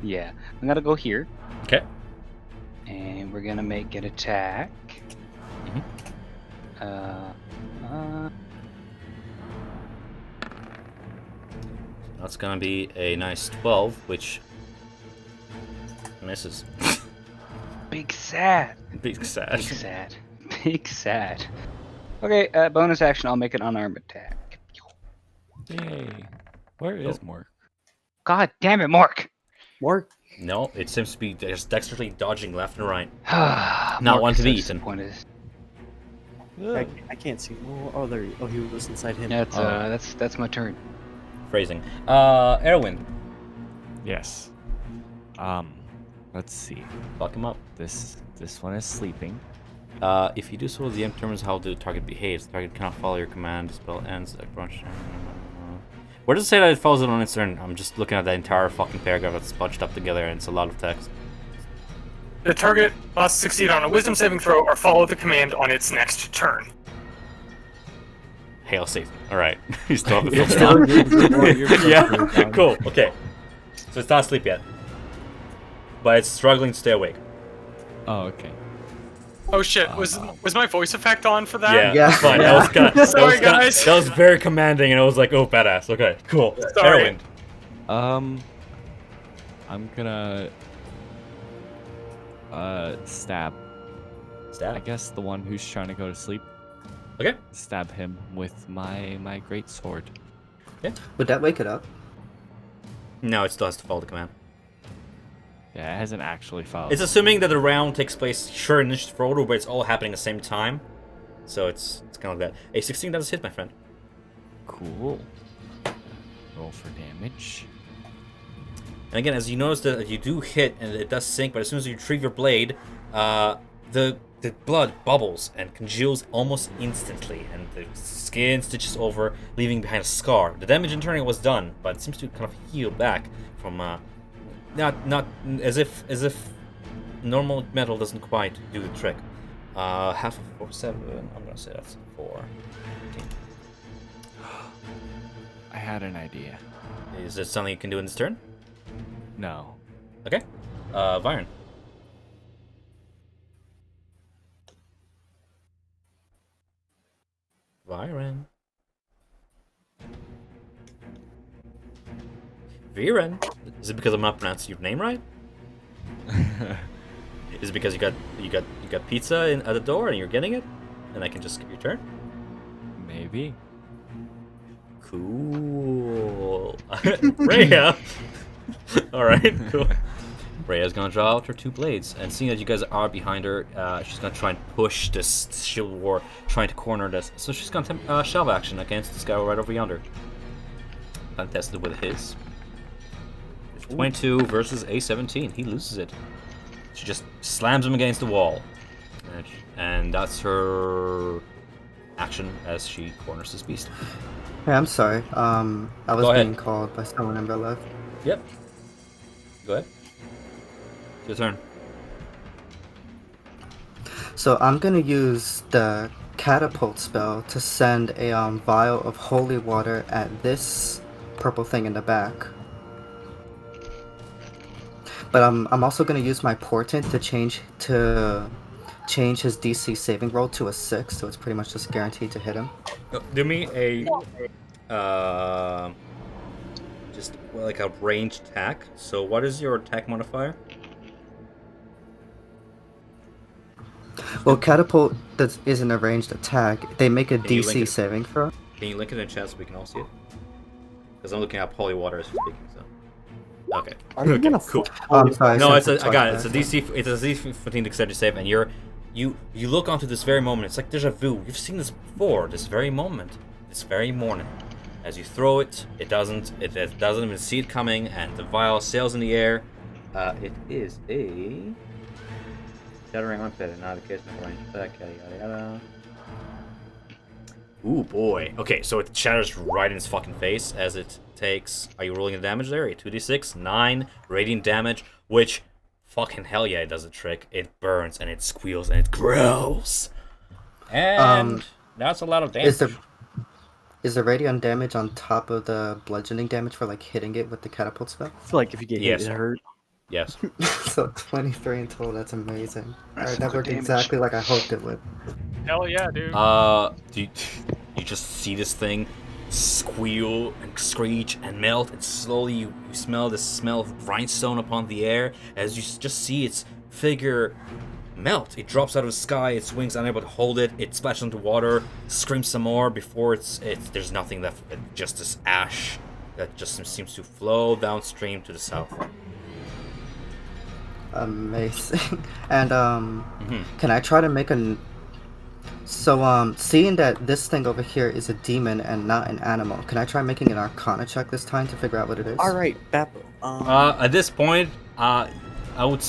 Yeah, I'm gonna go here, Okay. and we're gonna make an attack. That's gonna be a nice 12, which misses. Big sad. Big sad. Big sad. Big sad. Okay, bonus action. I'll make an unarmed attack. Yay. Where is Mork? God damn it, Mork! Mork. No, it seems to be just dexterously dodging left and right. Not Not one to be eaten. I can't see. Oh, there. Oh, he was inside him. That's my turn. Phrasing. Erwin, Yes. Let's see. fuck him up. This one is sleeping. If you do so, the DM determines how the target behaves. The target cannot follow your command. The spell ends. Where does it say that it follows it on its turn? I'm just looking at that entire fucking paragraph that's bunched up together, and it's a lot of text. The target must succeed on a Wisdom saving throw or follow the command on its next turn. Hail Satan. Alright. He's still on the You're film still- Yeah, cool. Okay. So it's not asleep yet. But it's struggling to stay awake. Oh, okay. Oh shit! Was my voice effect on for that? Yeah, Yeah. that's fine. Yeah. That was kinda, Sorry, guys. That was very commanding, and I was like, oh, badass. Okay, cool. Sorry. Erwin. I'm gonna stab. I Stab. guess the one who's trying to go to sleep. Okay. Stab him with my great sword. Would that wake it up? No, it still has to follow the command. Yeah, it hasn't actually followed. It's assuming that the round takes place, sure, initiative for order, but it's all happening at the same time. So it's kind of like that. A 16 does hit, my friend. Cool. Roll for damage. And again, as you notice that you do hit, and it does sink, but as soon as you retrieve your blade, the blood bubbles and congeals almost instantly, and the skin stitches over, leaving behind a scar. The damage in turning was done, but it seems to kind of heal back from not as if normal metal doesn't quite do the trick. Half of 4, 7. I'm gonna say that's 4. I had an idea. Is it something you can do in this turn? No. Okay. Byron. Viren. Viren? Is it because I'm not pronouncing your name right? Is it because you got pizza at the door and you're getting it, and I can just skip your turn? Maybe. Cool. Rhea. All right. Cool. Rhea's gonna draw out her 2 blades, and seeing that you guys are behind her, she's gonna try and push this shield war, trying to corner this. So she's gonna attempt shove action against this guy right over yonder. Untested with his. It's 22 versus a 17. He loses it. She just slams him against the wall, and that's her action as she corners this beast. Hey, I'm sorry. I was Go ahead. being called by someone in real life. Yep. Go ahead. Your turn. So I'm gonna use the catapult spell to send a vial of holy water at this purple thing in the back. But I'm also gonna use my portent to change his DC saving roll to a 6, so it's pretty much just guaranteed to hit him. Do me a just like a ranged attack. So what is your attack modifier? Well, catapult isn't a ranged attack. They make a Can you link DC it? saving throw. Can you link it in chat so we can all see it? Because I'm looking at holy water as we're speaking. So okay. Are you Okay, gonna cool. Oh, I'm sorry. No, I it's sent I got it. twice It's a there. DC. It's a DC 15 dexterity save, and you look onto this very moment. It's like deja vu. You've seen this before. This very moment, this very morning. As you throw it, it doesn't even see it coming, and the vial sails in the air. It is a shattering unfit, not a case of range attack. Yada yada yada. Ooh boy. Okay, so it shatters right in his fucking face as it takes. Are you rolling the damage there? A 2d6, 9 radiant damage, which fucking hell yeah, it does a trick. It burns and it squeals and it growls. And that's a lot of damage. Is the radiant damage on top of the bludgeoning damage for like hitting it with the catapult spell? I feel like if you get Yes. hit, it hurt. Yes. So 23 in total. That's amazing. That's Alright, that good worked damage. exactly like I hoped it would. Hell yeah, dude. You just see this thing squeal and screech and melt, and slowly you smell the smell of rhinestone upon the air as you just see its figure melt. It drops out of the sky, its wings unable to hold it, it splashes into water, screams some more before there's nothing left of it, just this ash that just seems to flow downstream to the south. Amazing. And can I try to make seeing that this thing over here is a demon and not an animal, can I try making an Arcana check this time to figure out what it is? All right, Bappo. At this point, I would.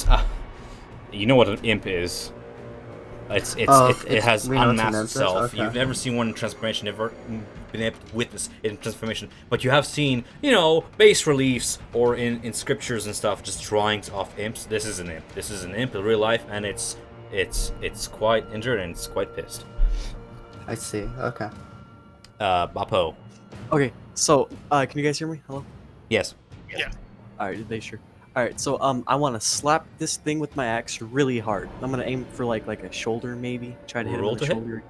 You know what an imp is? It has we know it's an unmasked imp, itself. okay. You've never seen one in transformation, never been able to witness it in transformation, but you have seen, bas reliefs or in scriptures and stuff, just drawings of imps. This is an imp. This is an imp in real life, and it's quite injured and it's quite pissed. I see. Okay. Bapo. Okay, so can you guys hear me? Hello. Yes. All right, they sure. All right, so I want to slap this thing with my axe really hard. I'm gonna aim for like a shoulder, maybe. Try to hit him Roll on the to hit? shoulder.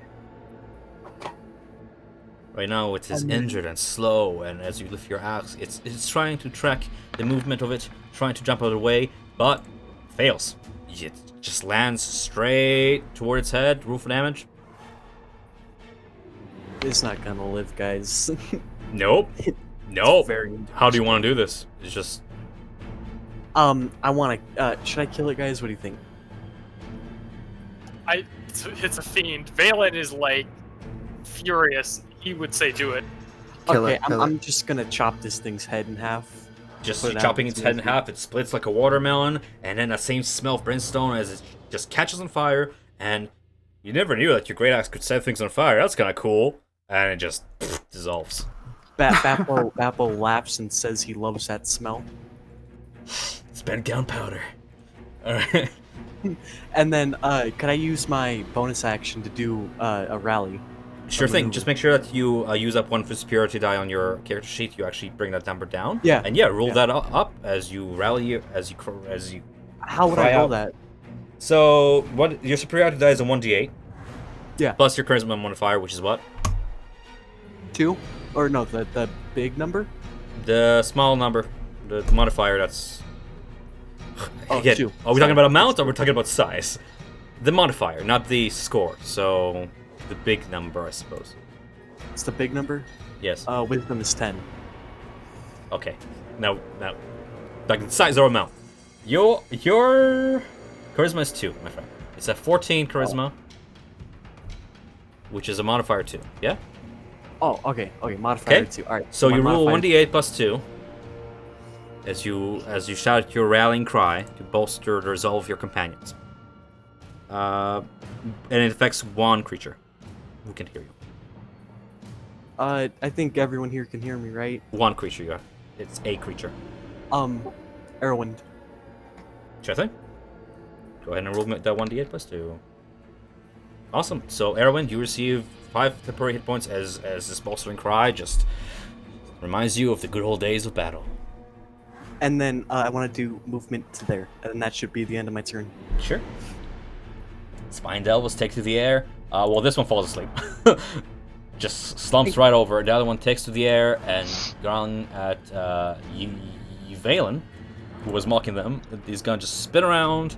Right now it is injured and slow, and as you lift your axe, it's trying to track the movement of it, trying to jump out of the way, but fails. It just lands straight toward its head, roof damage. It's not gonna live, guys. Nope. Nope. Very. How do you want to do this? It's just I want to. Should I kill it, guys? What do you think? It's a fiend. Valen is like furious. He would say do it. Kill Okay, it, kill I'm just gonna chop this thing's head in half. just Put it out chopping and its see head what in it half. It splits like a watermelon, and then that same smell of brimstone as it just catches on fire. And you never knew that your great axe could set things on fire. That's kind of cool. And it just dissolves. Bappo laughs and says he loves that smell. It's been gunpowder. All right. And then, could I use my bonus action to do a rally? Sure thing. maneuver. Just make sure that you use up one for superiority die on your character sheet. You actually bring that number down. Yeah. And roll Yeah. that up as you rally, as you. How would Try I roll out. that? So what? Your superiority die is a 1d8. Yeah. Plus your charisma modifier, which is what? 2? Or no, the big number? The small number, the modifier. That's. Oh, Again, 2. are we talking about amount or we're talking about size? The modifier, not the score. So the big number, I suppose. It's the big number? Yes. Wisdom is 10. Okay. Now, like the size or amount. Your charisma is 2, my friend. It's a 14 charisma, which is a modifier 2. Yeah. Oh, okay. Modifier Okay. 2. All right. So my you roll modifier- 1d8 plus 2. As you shout your rallying cry to bolster the resolve of your companions. And it affects one creature who can hear you. I think everyone here can hear me, right? One creature you have. It's a creature. Erwin. Sure thing. Go ahead and roll that 1d8 plus 2. Awesome. So, Erwin, you receive 5 temporary hit points as this bolstering cry just reminds you of the good old days of battle. And then I want to do movement to there, and that should be the end of my turn. Sure. Spine Devils take to the air. Well, this one falls asleep. Just slumps right over. The other one takes to the air and going at Valen, who was mocking them. He's gonna just spin around.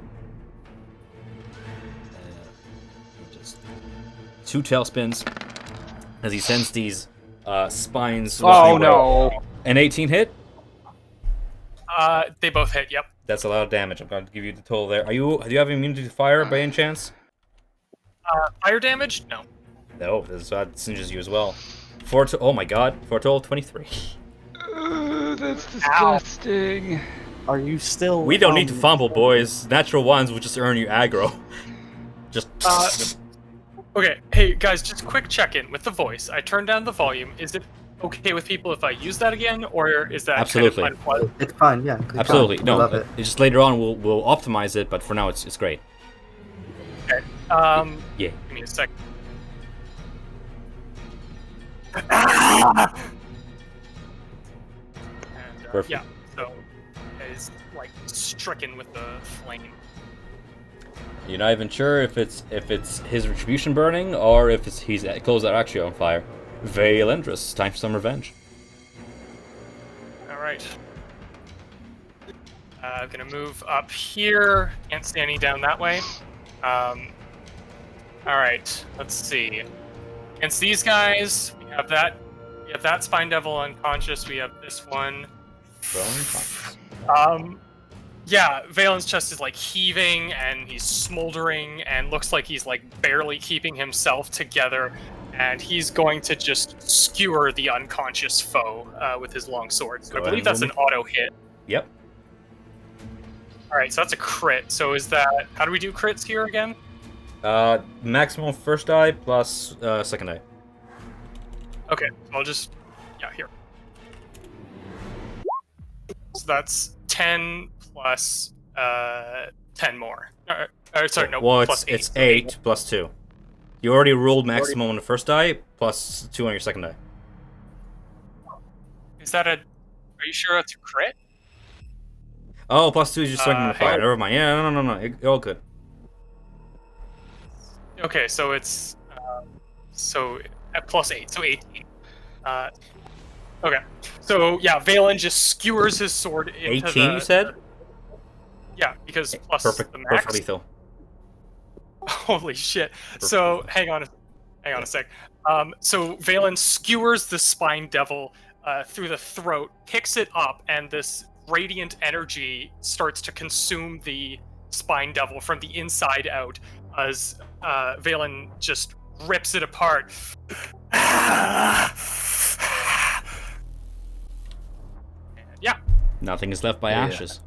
Just 2 tailspins as he sends these spines. Oh no! An 18 hit. They both hit. Yep. That's a lot of damage. I'm going to give you the total there. Do you have immunity to fire by any chance? Fire damage? No. No, that singes you as well. Oh my god, for a total of 23. That's disgusting. Are you still? We don't need to fumble, boys. Natural ones will just earn you aggro. Just. Okay, hey guys, just quick check-in with the voice. I turned down the volume. Is it okay with people if I use that again, or is that Absolutely. kind of fun? It's fine, yeah. Good Absolutely. job. No, I love it. it's just later on we'll optimize it, but for now it's great. Okay. Yeah. Give me a sec. And, Perfect. yeah, so is like stricken with the flame. You're not even sure if it's his retribution burning or if his clothes are actually on fire. Valendrus, time for some revenge. All right. I'm gonna move up here. Can't see any down that way. All right. Let's see. Against these guys, we have that. We have that Spine Devil unconscious. We have this one. Yeah, Valen's chest is like heaving and he's smoldering and looks like he's like barely keeping himself together. And he's going to just skewer the unconscious foe with his long sword. So I believe that's an auto hit. Yep. All right, so that's a crit. So is that, how do we do crits here again? Maximum first die plus second die. Okay, so I'll just, yeah, here. So that's 10 plus 10 more. Sorry, no, Well, plus 8. it's 8 plus 2. You already rolled maximum on the first die, plus 2 on your second die. Is that a, are you sure that's a crit? Oh, plus 2 is your second modifier. hey. Never mind. Yeah, no. You're all good. Okay, so it's, so at plus 8, so 18. Okay, so yeah, Valen just skewers his sword into 18, you said? Yeah, because plus Perfect. the max. Perfect lethal. Holy shit. So hang on a sec. So Valen skewers the Spine Devil through the throat, picks it up, and this radiant energy starts to consume the Spine Devil from the inside out as Valen just rips it apart. And yeah. Nothing is left by Yeah. ashes.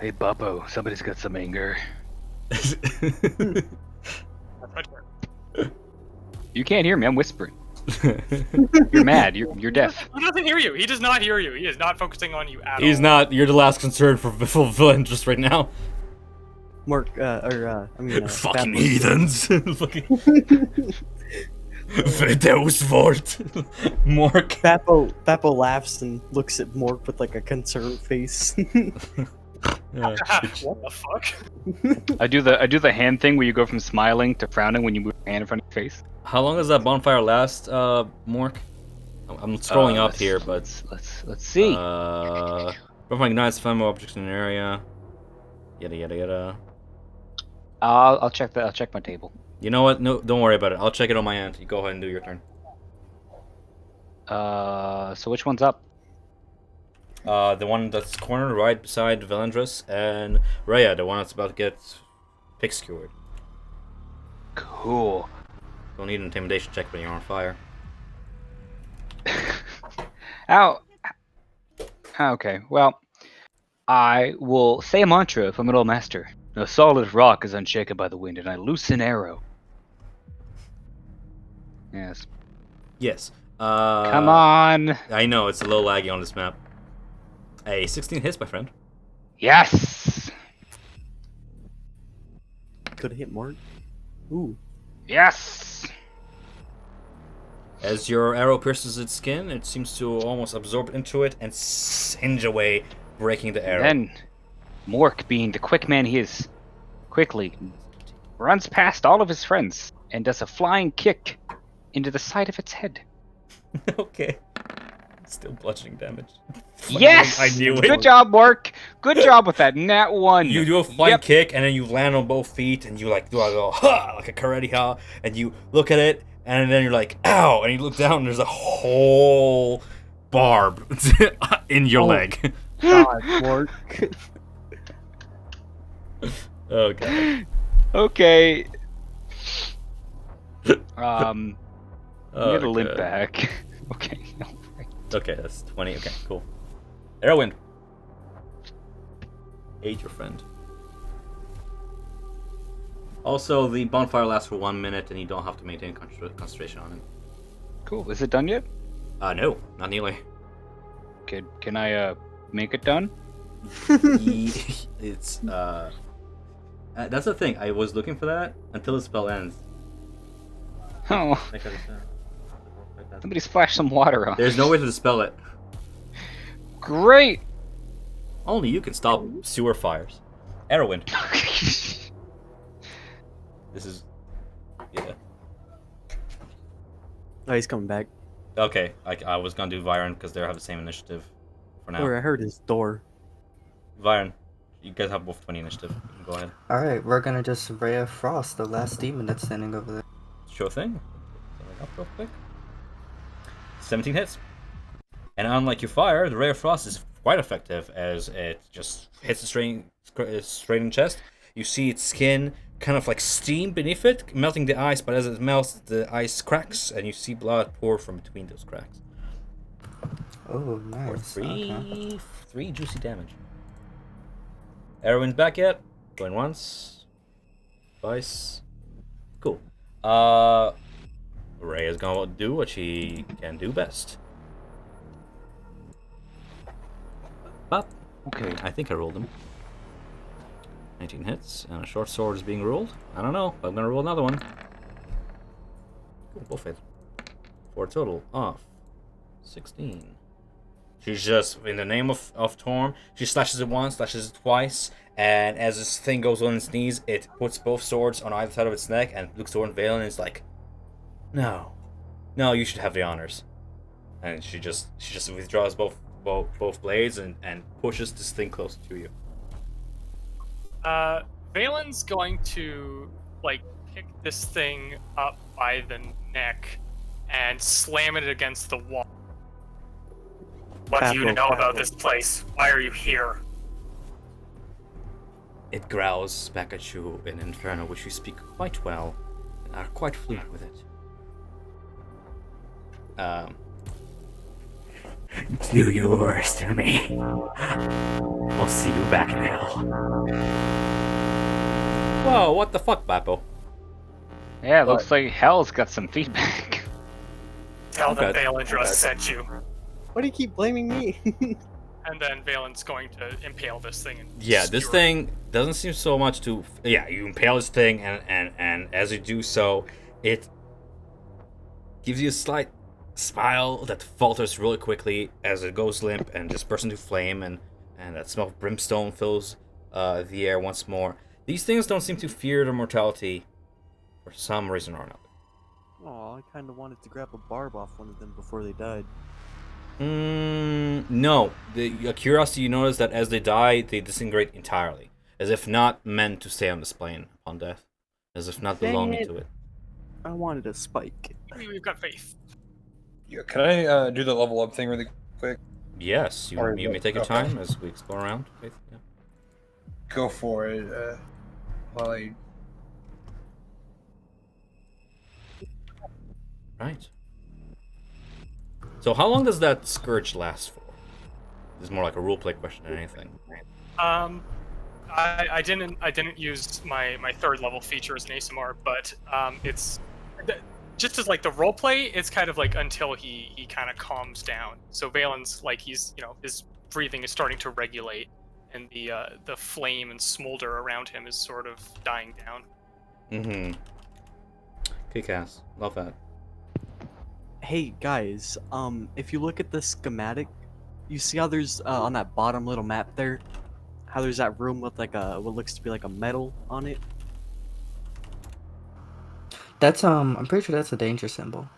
Hey, Bubbo, somebody's got some anger. That's my turn. You can't hear me. I'm whispering. You're mad. You're deaf. He doesn't hear you. He does not hear you. He is not focusing on you at all. He's not. You're the last concern for villain just right now. Mark, Fucking Bappo- heathens. Fucking. Verdelsvort. Mork. Bappo laughs and looks at Mork with like a concerned face. What the fuck? I do the hand thing where you go from smiling to frowning when you move your hand in front of your face. How long does that bonfire last, Mork? I'm scrolling up here, but let's see. bonfire ignites flammable objects in an area. Yada. I'll check that. I'll check my table. You know what? No, don't worry about it. I'll check it on my end. You go ahead and do your turn. So which one's up? The one that's cornered right beside Valendrus, and Rhea, the one that's about to get pick skewered. Cool. Don't need an intimidation check when you're on fire. Ow. Okay, well, I will say a mantra from an old master. A solid rock is unshaken by the wind, and I loose an arrow. Yes. Yes. Come on. I know, it's a little laggy on this map. Hey, 16 hits, my friend. Yes. Could hit Mark. Ooh. Yes. As your arrow pierces its skin, it seems to almost absorb into it and singe away breaking the arrow. Then, Mork, being the quick man he is, quickly runs past all of his friends and does a flying kick into the side of its head. Okay. Still bludgeoning damage. Yes! I knew it. Good job, Mork. Good job with that. Nat 1. You do a flying Yep. kick, and then you land on both feet, and you like do a little ha, like a karate ha, and you look at it, and then you're like, ow, and you look down, and there's a whole barb in your leg. God, Mork. Oh god. Okay. Oh, I'm gonna limp God. back. Okay. Alright. Okay, that's 20. Okay, cool. Erwin. Aid your friend. Also, the bonfire lasts for 1 minute, and you don't have to maintain concentration on it. Cool. Is it done yet? No, not nearly. Can I make it done? It's that's the thing. I was looking for that until the spell ends. Oh, somebody splashed some water on. There's no way to dispel it. Great. Only you can stop sewer fires. Erwin. This is... Yeah. Oh, he's coming back. Okay, I was gonna do Viren because they have the same initiative for now. Or I heard his door. Viren, you guys have both 20 initiative. You can go ahead. Alright, we're gonna just Ray of Frost, the last demon that's standing over there. Sure thing. Set it up real quick. 17 hits. And unlike your fire, the Ray of Frost is quite effective as it just hits the straining chest. You see its skin kind of like steam beneath it, melting the ice, but as it melts, the ice cracks, and you see blood pour from between those cracks. Oh, For nice. three, Okay. 3 juicy damage. Erwin's back yet? Going once. Twice. Cool. Ray is gonna do what she can do best. But Okay. I think I rolled them. 19 hits, and a short sword is being rolled. I don't know, but I'm gonna roll another one. Cool, both hit. For a total of 16. She's just, in the name of Torm, she slashes it once, slashes it twice, and as this thing goes on its knees, it puts both swords on either side of its neck and looks toward Valen and is like, no, you should have the honors. And she just withdraws both blades and pushes this thing closer to you. Valen's going to like pick this thing up by the neck and slam it against the wall. What do you know about this place? Why are you here? It growls back at you in Inferno, which you speak quite well and are quite fluent with it. Do yours to me. We'll see you back in hell. Whoa, what the fuck, Bappo? Yeah, it looks like Hell's got some feedback. Tell them Okay. Valandra sent you. Why do you keep blaming me? And then Valen's going to impale this thing. And Yeah, this skewer it. thing doesn't seem so much to... Yeah, you impale this thing, and as you do so, it gives you a slight smile that falters really quickly as it goes limp and just bursts into flame, and that smell of brimstone fills the air once more. These things don't seem to fear their mortality for some reason or another. Oh, I kind of wanted to grab a barb off one of them before they died. No. The curiosity, you notice that as they die, they disintegrate entirely, as if not meant to stay on this plane upon death, as if not Dang belonging it. to it. I wanted a spike. We've got faith. Yeah, can I do the level up thing really quick? Yes, you may take your Okay. time as we explore around. Yeah. Go for it. While I... Right. So how long does that scourge last for? This is more like a roleplay question than anything. I didn't use my third level feature as an ASMR, but it's just as like the roleplay, it's kind of like until he kind of calms down. So Valen's like his breathing is starting to regulate, and the flame and smolder around him is sort of dying down. Mm-hmm. Kick-ass. Love that. Hey guys, if you look at the schematic You see how there's on that bottom little map there, how there's that room with like a what looks to be like a medal on it? That's I'm pretty sure that's a danger symbol.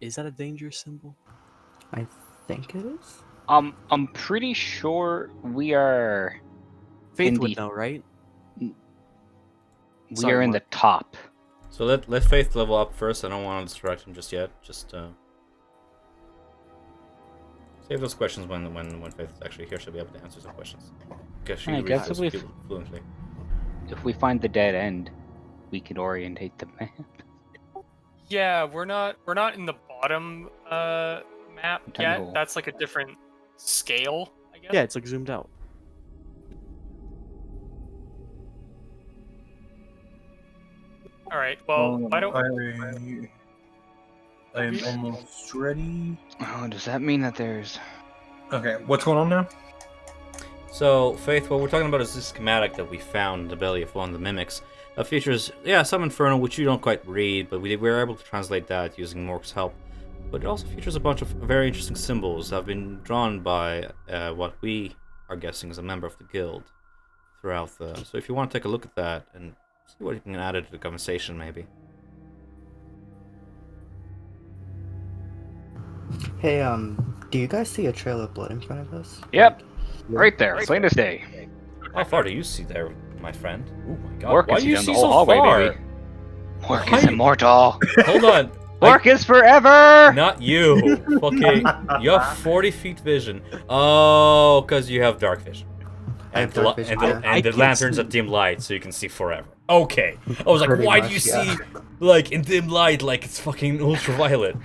Is that a danger symbol? I think it is. I'm pretty sure we are Faith in would the know, right? we Sorry, are in Mark. the top. So let Faith level up first. I don't want to distract him just yet. Just save those questions when Faith is actually here. She'll be able to answer some questions because she I reads guess those if people fluently. If we find the dead end, we can orientate the map. Yeah, we're not in the bottom map Tiny yet. hole. That's like a different scale, I guess. Yeah, it's like zoomed out. All right. Well, why don't I am almost ready. Oh, does that mean that there's... Okay, what's going on now? So, Faith, what we're talking about is this schematic that we found in the belly of one of the mimics. That features, some Inferno, which you don't quite read, but we were able to translate that using Mork's help. But it also features a bunch of very interesting symbols that have been drawn by what we are guessing is a member of the guild throughout the... So if you want to take a look at that and see what you can add it to the conversation, maybe. Hey, do you guys see a trail of blood in front of us? Yep, right there, plain as day. How far do you see there, my friend? Oh my god, Mork why can do you see see down the so whole hallway, far? baby. Mork Why? is immortal. Hold on. Mork is forever! Not you. Fucking, you have 40 feet vision. Oh, because you have dark vision. I have dark vision, yeah. And the can't lanterns see. are dim light, so you can see forever. Okay. I was like, Pretty why do much, you yeah. see, like, in dim light, like it's fucking ultraviolet?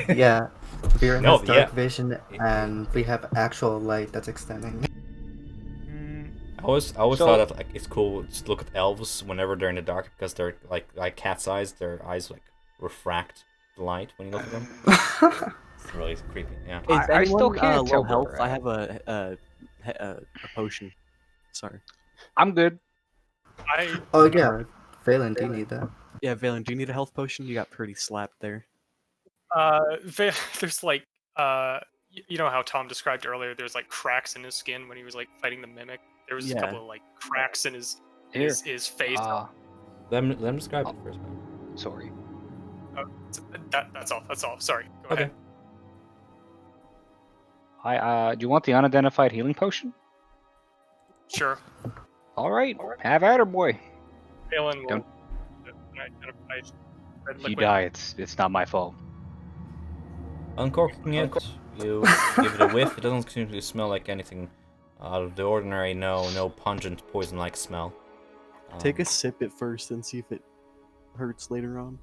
Yeah, Vera No, has dark yeah. vision, and we have actual light that's extending. I always So- thought that like it's cool just look at elves whenever they're in the dark because they're like cat's eyes. Their eyes like refract the light when you look at them. It's really creepy. Yeah. Is I still anyone, can't low tell where health? we're I at. have a potion. Sorry. I'm good. Oh yeah, Valen, do you need that? Yeah, Valen, do you need a health potion? You got pretty slapped there. There's like you know how Tom described earlier. There's like cracks in his skin when he was like fighting the mimic. There was a Yeah. couple of like cracks in his Here. his face. Let me describe it first, man. Sorry. That's all. That's all. Sorry. Go Okay. ahead. Do you want the unidentified healing potion? Sure. All right, have at her, boy. Phelan will Don't- identify red If you liquid. die, it's not my fault. Uncorking it, you give it a whiff. It doesn't seem to smell like anything out of the ordinary. No pungent poison-like smell. Take a sip at first and see if it hurts later on.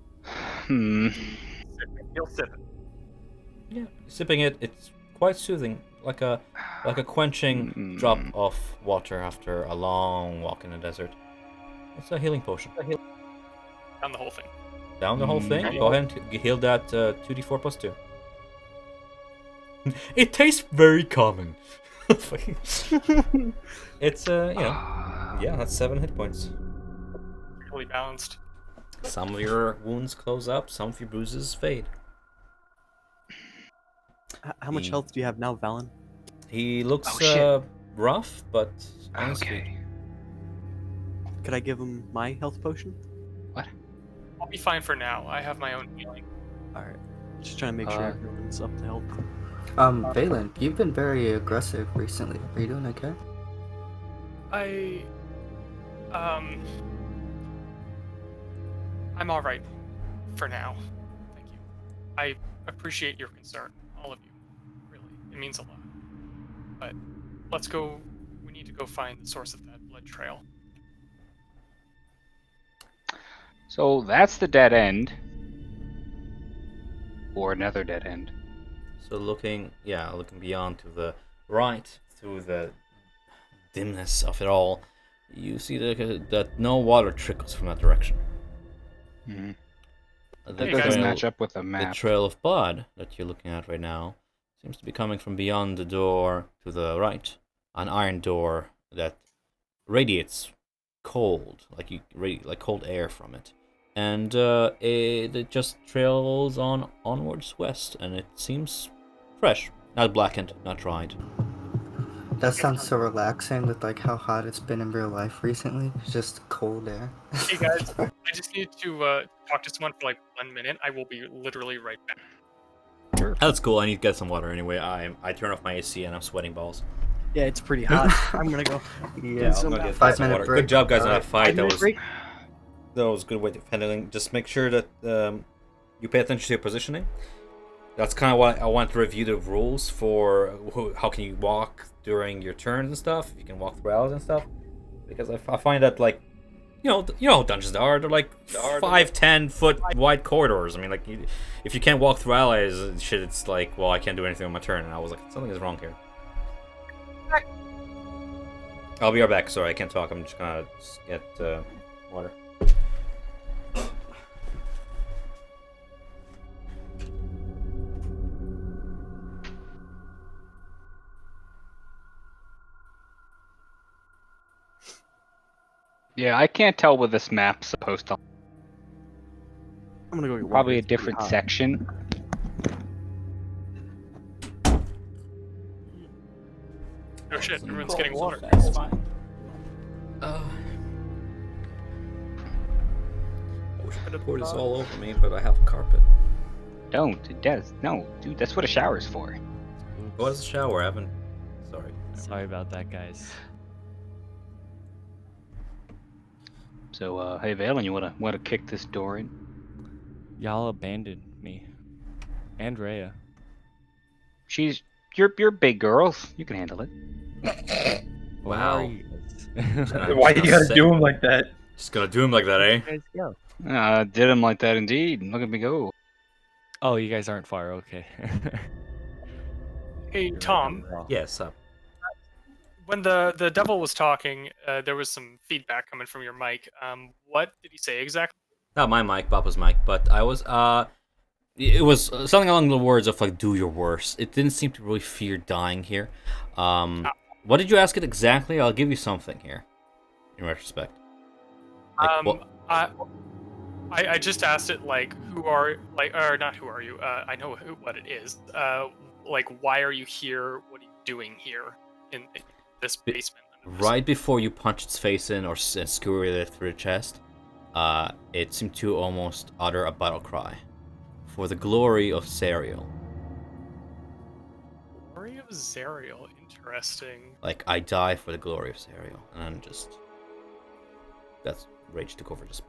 He'll sip it. Yeah, sipping it, it's quite soothing, like a quenching drop of water after a long walk in the desert. It's a healing potion. Down the whole thing. Down the whole thing. Go ahead and heal that 2d4 plus 2. It tastes very common. It's yeah, that's 7 hit points. Really balanced. Some of your wounds close up, some of your bruises fade. How much health do you have now, Valen? He looks Oh, shit. rough, but honestly, Okay. Could I give him my health potion? I'll be fine for now. I have my own healing. Alright. Just trying to make sure everyone's up to health. Valen, you've been very aggressive recently. Are you doing okay? I'm all right for now. Thank you. I appreciate your concern, all of you. Really, it means a lot. But let's go. We need to go find the source of that blood trail. So that's the dead end. Or another dead end. so looking beyond to the right through the dimness of it all, you see that no water trickles from that direction. Mm-hmm. The That Hey, doesn't guys. match up with the The map. trail of blood that you're looking at right now seems to be coming from beyond the door to the right. An iron door that radiates cold, like cold air from it, and it just trails on onwards west, and it seems fresh, not blackened, not dried. That sounds so relaxing with like how hot it's been in real life recently. It's just cold air. Hey guys, I just need to talk to someone for like 1 minute. I will be literally right back. Sure. That's cool. I need to get some water anyway. I turn off my AC and I'm sweating balls. Yeah, it's pretty hot. I'm gonna go. Yeah, some I'm gonna get 5 some minute water. break. Good job, guys, on that fight. 5 That minute was break? a good way of handling. Just make sure that you pay attention to your positioning. That's kind of why I want to review the rules for how can you walk during your turns and stuff. If you can walk through alleys and stuff, because I find that like, you know how dungeons are. They're like 5-10 foot wide corridors. I mean, like if you can't walk through alleys, shit, it's like, well, I can't do anything on my turn. And I was like, something is wrong here. I'll be right back. Sorry, I can't talk. I'm just gonna get water. Yeah, I can't tell what this map's supposed to. I'm gonna go get Probably water. a It's pretty different hot. section. Oh shit, everyone's getting water. It's fine. I wish I could have poured this all over me, but I have a carpet. Don't. No, dude, that's what a shower's for. What is a shower? I haven't. Sorry. Sorry about that, guys. So, hey, Valen, you wanna kick this door in? Y'all abandoned me. And Rhea. You're big girls. You can handle it. Where Wow. are you guys? Why you gotta do him like that? Just gonna do him like that, eh? Guys, go. Did him like that indeed. Look at me go. Oh, you guys aren't far. Okay. Hey Tom, Yes. when the devil was talking, there was some feedback coming from your mic. What did he say exactly? Not my mic, Papa's mic, but I was it was something along the words of like, do your worst. It didn't seem to really fear dying here. What did you ask it exactly? I'll give you something here. In retrospect. Like, what? I just asked it like, who are like, or not who are you? I know what it is. Like, why are you here? What are you doing here in this basement? Right before you punch its face in or skewer it through the chest, it seemed to almost utter a battle cry. For the glory of Serial. Glory of Zerial, interesting. Like, I die for the glory of Serial. And I'm just... That's... Rage took over, just...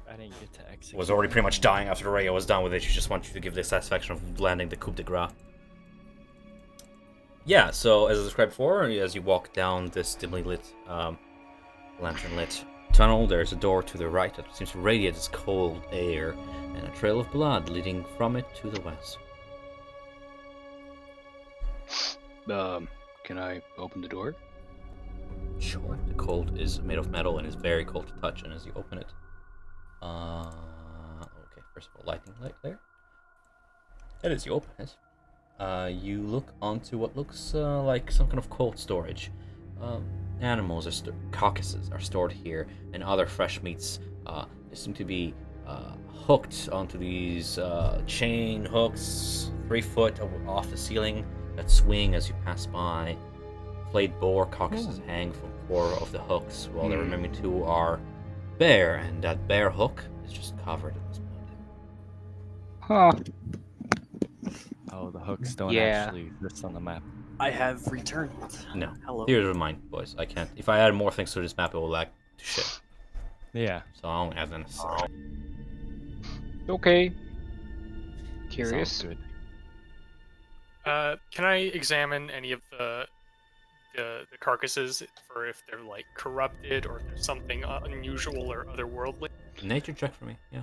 I didn't get to execute. Was already pretty much dying after Rhea was done with it. She just wants you to give the satisfaction of landing the coup de grace. Yeah, so as I described before, as you walk down this dimly lit, lantern-lit tunnel, there's a door to the right that seems to radiate this cold air, and a trail of blood leading from it to the west. Can I open the door? Sure. The cold is made of metal and is very cold to touch, and as you open it, okay, first of all, lightning light there. And as you open it, you look onto what looks like some kind of cold storage. Animals carcasses are stored here, and other fresh meats. They seem to be hooked onto these chain hooks, 3 foot off the ceiling, that swing as you pass by. Flayed boar carcasses hang from 4 of the hooks, while the remaining 2 are bare, and that bare hook is just covered in this blood. Huh. Oh, the hooks don't Yeah. actually exist on the map. I have returned. No. Hello. Theater of mind, boys. I can't. If I add more things to this map, it will lag to shit. Yeah. So I won't add them necessarily. Okay. Sounds Curious. good. Can I examine any of the carcasses for if they're like corrupted or if there's something unusual or otherworldly? Nature check for me, yeah.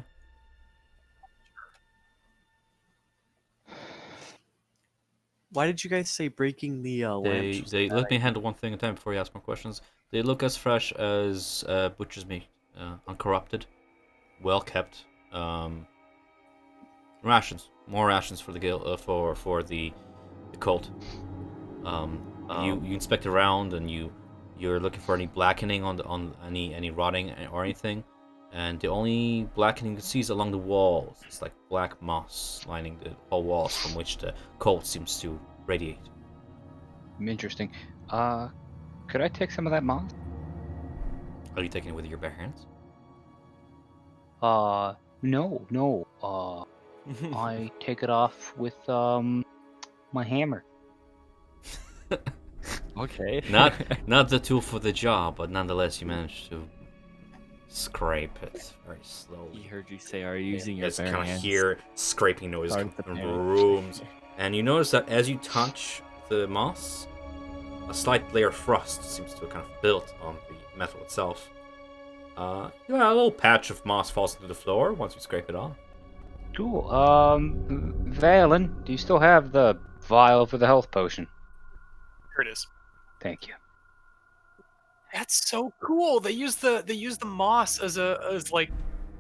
Why did you guys say breaking the lamps? was They a bad let me idea? handle one thing at a time before you ask more questions. They look as fresh as butcher's meat, uncorrupted, well kept. Rations, more rations for the for the cult. You inspect around and you're looking for any blackening on any rotting or anything, and the only blackening you can see is along the walls. It's like black moss lining the whole walls from which the cold seems to radiate. Interesting. Could I take some of that moss? Are you taking it with your bare hands? No. I take it off with my hammer. Okay. Not the tool for the job, but nonetheless you managed to scrape it very slowly. He heard you say, "Are you using your It's bare kind of hands?" hear scraping noise Start coming the from panic. rooms, and you notice that as you touch the moss, a slight layer of frost seems to have kind of built on the metal itself. A little patch of moss falls into the floor once you scrape it off. Cool. Valen, do you still have the vial for the health potion? Here it is. Thank you. That's so cool. They use the moss as like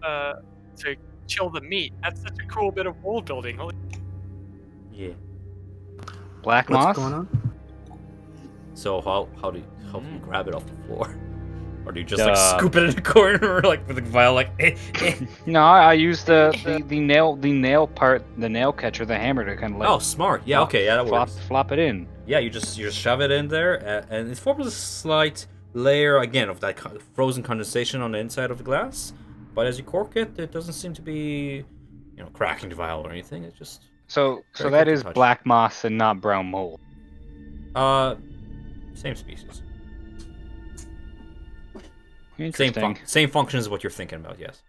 to chill the meat. That's such a cool bit of world building. Holy... Yeah. Black What's moss? going on? So how do you grab it off the floor? Or do you just Uh, scoop it in the corner like with a vial No, I use the nail part, the nail catcher, the hammer to kind of like. Oh, smart. Yeah, okay, yeah, that works. Flop it in. Yeah, you just shove it in there, and it forms a slight layer again of that frozen condensation on the inside of the glass. But as you cork it, it doesn't seem to be, cracking the vial or anything. It's just So very that quick to is touch. black moss and not brown mold. Same species. Interesting. Same function as what you're thinking about. Yes.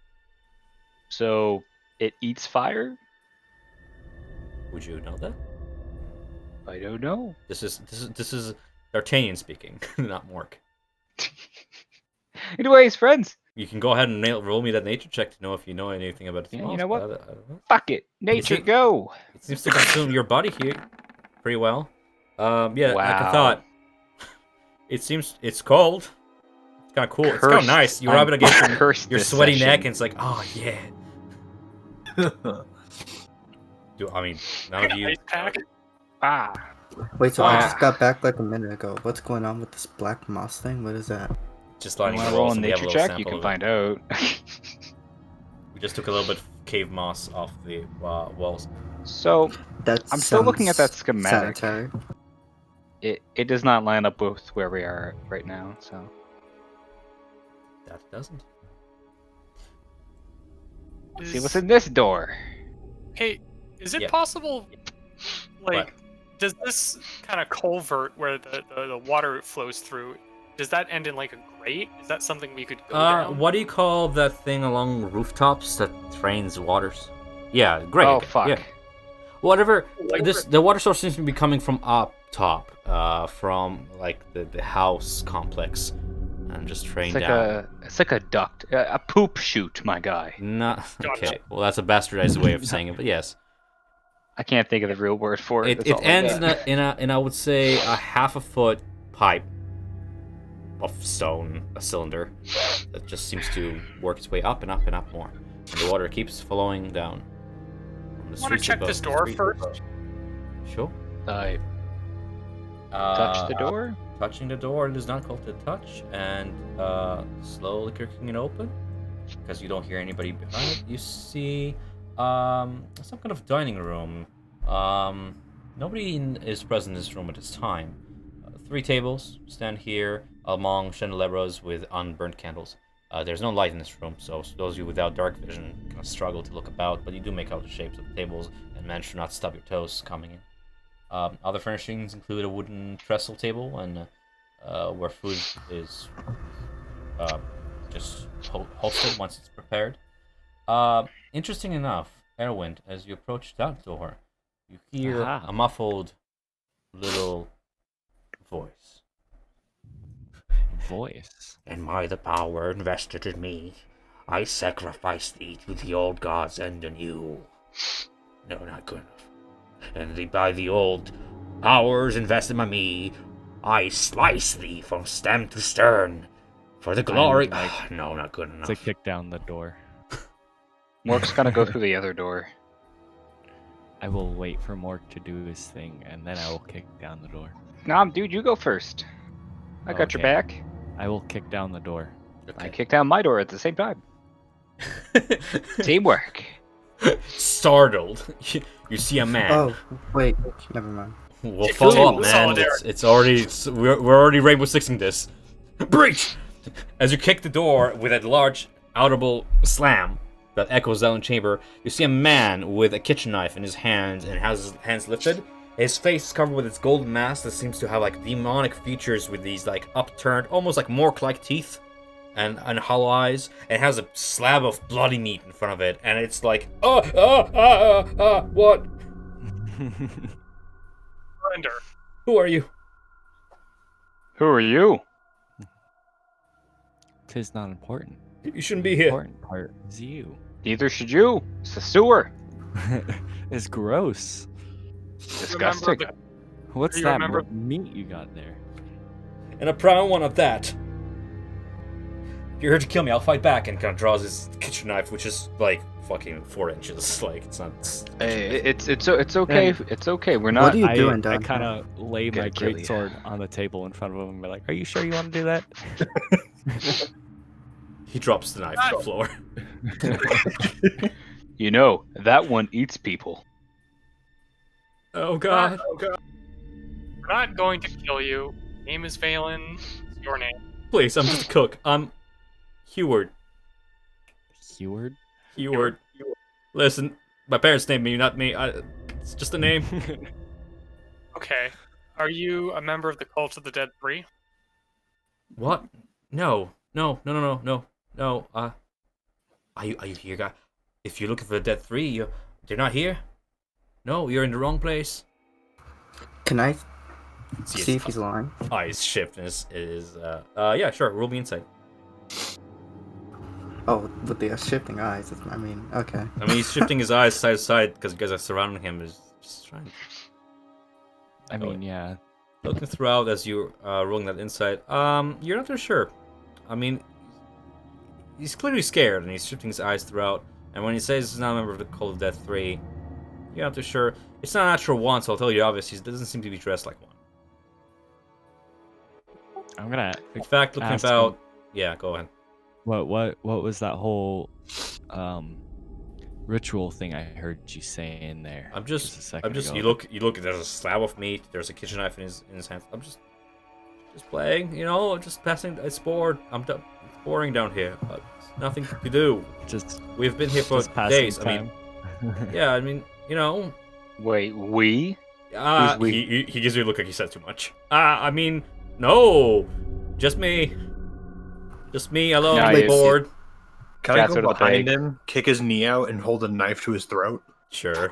So it eats fire? Would you know that? I don't know. This is D'Artagnan speaking, not Mork. Anyways, friends. You can go ahead and roll me that nature check to know if you know anything about its Yeah, moss, you know what? but I don't know. Fuck it. Nature, see- go. It seems to consume your body here pretty well. Yeah, like I Wow. thought. It's cold. It's kind of cool. It's kind of Cursed. nice. You rub it against Cursed your this sweaty session. neck, and it's like, oh yeah. None of you. Ice pack. Ah. Wait, so I Ah. just got back like a minute ago. What's going on with this black moss thing? What is that? Just You lining want the to roll walls, a and we have a nature little check? You sample can of it. find out. We just took a little bit of cave moss off the walls. So That I'm still looking at that sounds schematic. sanitary. it does not line up with where we are right now. So That doesn't. see what's in this door. Hey, is it Yeah. possible? Like, What? does this kind of culvert where the water flows through? Does that end in like a grate? Is that something we could go down? What do you call that thing along rooftops that drains waters? Yeah, great. Oh fuck. Yeah. Whatever. Like The water source seems to be coming from up top, from like the house complex, and just drain down. It's like a duct, a poop chute, my guy. Not Gotcha. okay. Well, that's a bastardized way of saying it, but yes. I can't think of the real word for it. It That's all I ends got. in I would say a half a foot pipe of stone, a cylinder that just seems to work its way up and up and up more, and the water keeps flowing down. From the I want to streets check above. this door first. Sure. I touch the Uh, door. Touching the door, it is not called to touch, and slowly kicking it open because you don't hear anybody behind it. You see some kind of dining room. Nobody is present in this room at this time. 3 tables stand here among candelabras with unburnt candles. There's no light in this room, so those of you without dark vision kind of struggle to look about, but you do make out the shapes of the tables and manage to not stub your toes coming in. Other furnishings include a wooden trestle table and where food is just hosted once it's prepared. Interesting enough, Erwin, as you approach that door, you hear Aha. a muffled little voice. Voice. And by the power invested in me, I sacrifice thee to the old gods and the new. No, not good enough. And by the old powers invested by me, I slice thee from stem to stern. For the glory. No, not good enough. To kick down the door. Mork's gonna go through the other door. I will wait for Mork to do his thing, and then I will kick down the door. Nah, dude, you go first. I got your Okay. back. I will kick down the door. I kicked down my door at the same time. Teamwork. Startled, you see a man. Oh, wait. Never mind. We'll follow up, man. Solidarity. It's already we're already Rainbow Sixing this. Breach! As you kick the door with a large audible slam that echoes down the chamber, you see a man with a kitchen knife in his hands and has his hands lifted. His face is covered with its golden mask that seems to have like demonic features with these like upturned, almost like mork-like teeth and hollow eyes. It has a slab of bloody meat in front of it, and it's like, what? Surrender. Who are you? Who are you? Tis not important. You shouldn't be The here. important part is you. Neither should you. It's the sewer. It's gross. Disgusting. Remember What's you that remember- meat you got there? And a proud one of that. If you're here to kill me, I'll fight back. And kind of draws his kitchen knife, which is like fucking 4 inches. Like it's not. Hey, it's okay. Man. It's okay. We're What not. are you I doing, Doug? kind of lay my Gonna kill great ya. sword on the table in front of him and be like, "Are you sure you want to do that?" He drops the knife to the floor. You know that one eats people. Oh god. We're not going to kill you. Name is Valen. It's your name. Please, I'm just a cook. I'm Heward. Heward? Heward. Listen, my parents named me, not me. It's just a name. Okay. Are you a member of the Cult of the Dead 3? What? No. No. Are you here, guy? If you're looking for the Dead 3, they're not here. No, you're in the wrong place. Can I See see his if he's lying? eyes shift and yeah, sure, roll me insight. Oh, with the shifting eyes. I mean, okay. I mean, he's shifting his eyes side to side because you guys are surrounding him. Is just trying. I mean, yeah. Looking throughout as you're rolling that insight. You're not too sure. I mean, he's clearly scared and he's shifting his eyes throughout. And when he says he's not a member of the Cult of Death 3, you're not too sure. It's not a natural one, so I'll tell you obvious. He doesn't seem to be dressed like one. I'm gonna. In fact, looking ask about. him, Yeah, go ahead. what was that whole ritual thing I heard you say in there? I'm a just. second ago? You look. There's a slab of meat. There's a kitchen knife in his hand. I'm just playing. You know, just passing. It's bored. It's boring down here. Nothing to do. just We've been here for just passing days. I mean, time. yeah. I mean, you know. Wait, we? Who's we? He gives you a look like he said too much. I mean, no, just me. Just me alone. Nah, I'm it's- bored. Can I Cats go out of the behind bag. him, kick his knee out, and hold a knife to his throat? Sure.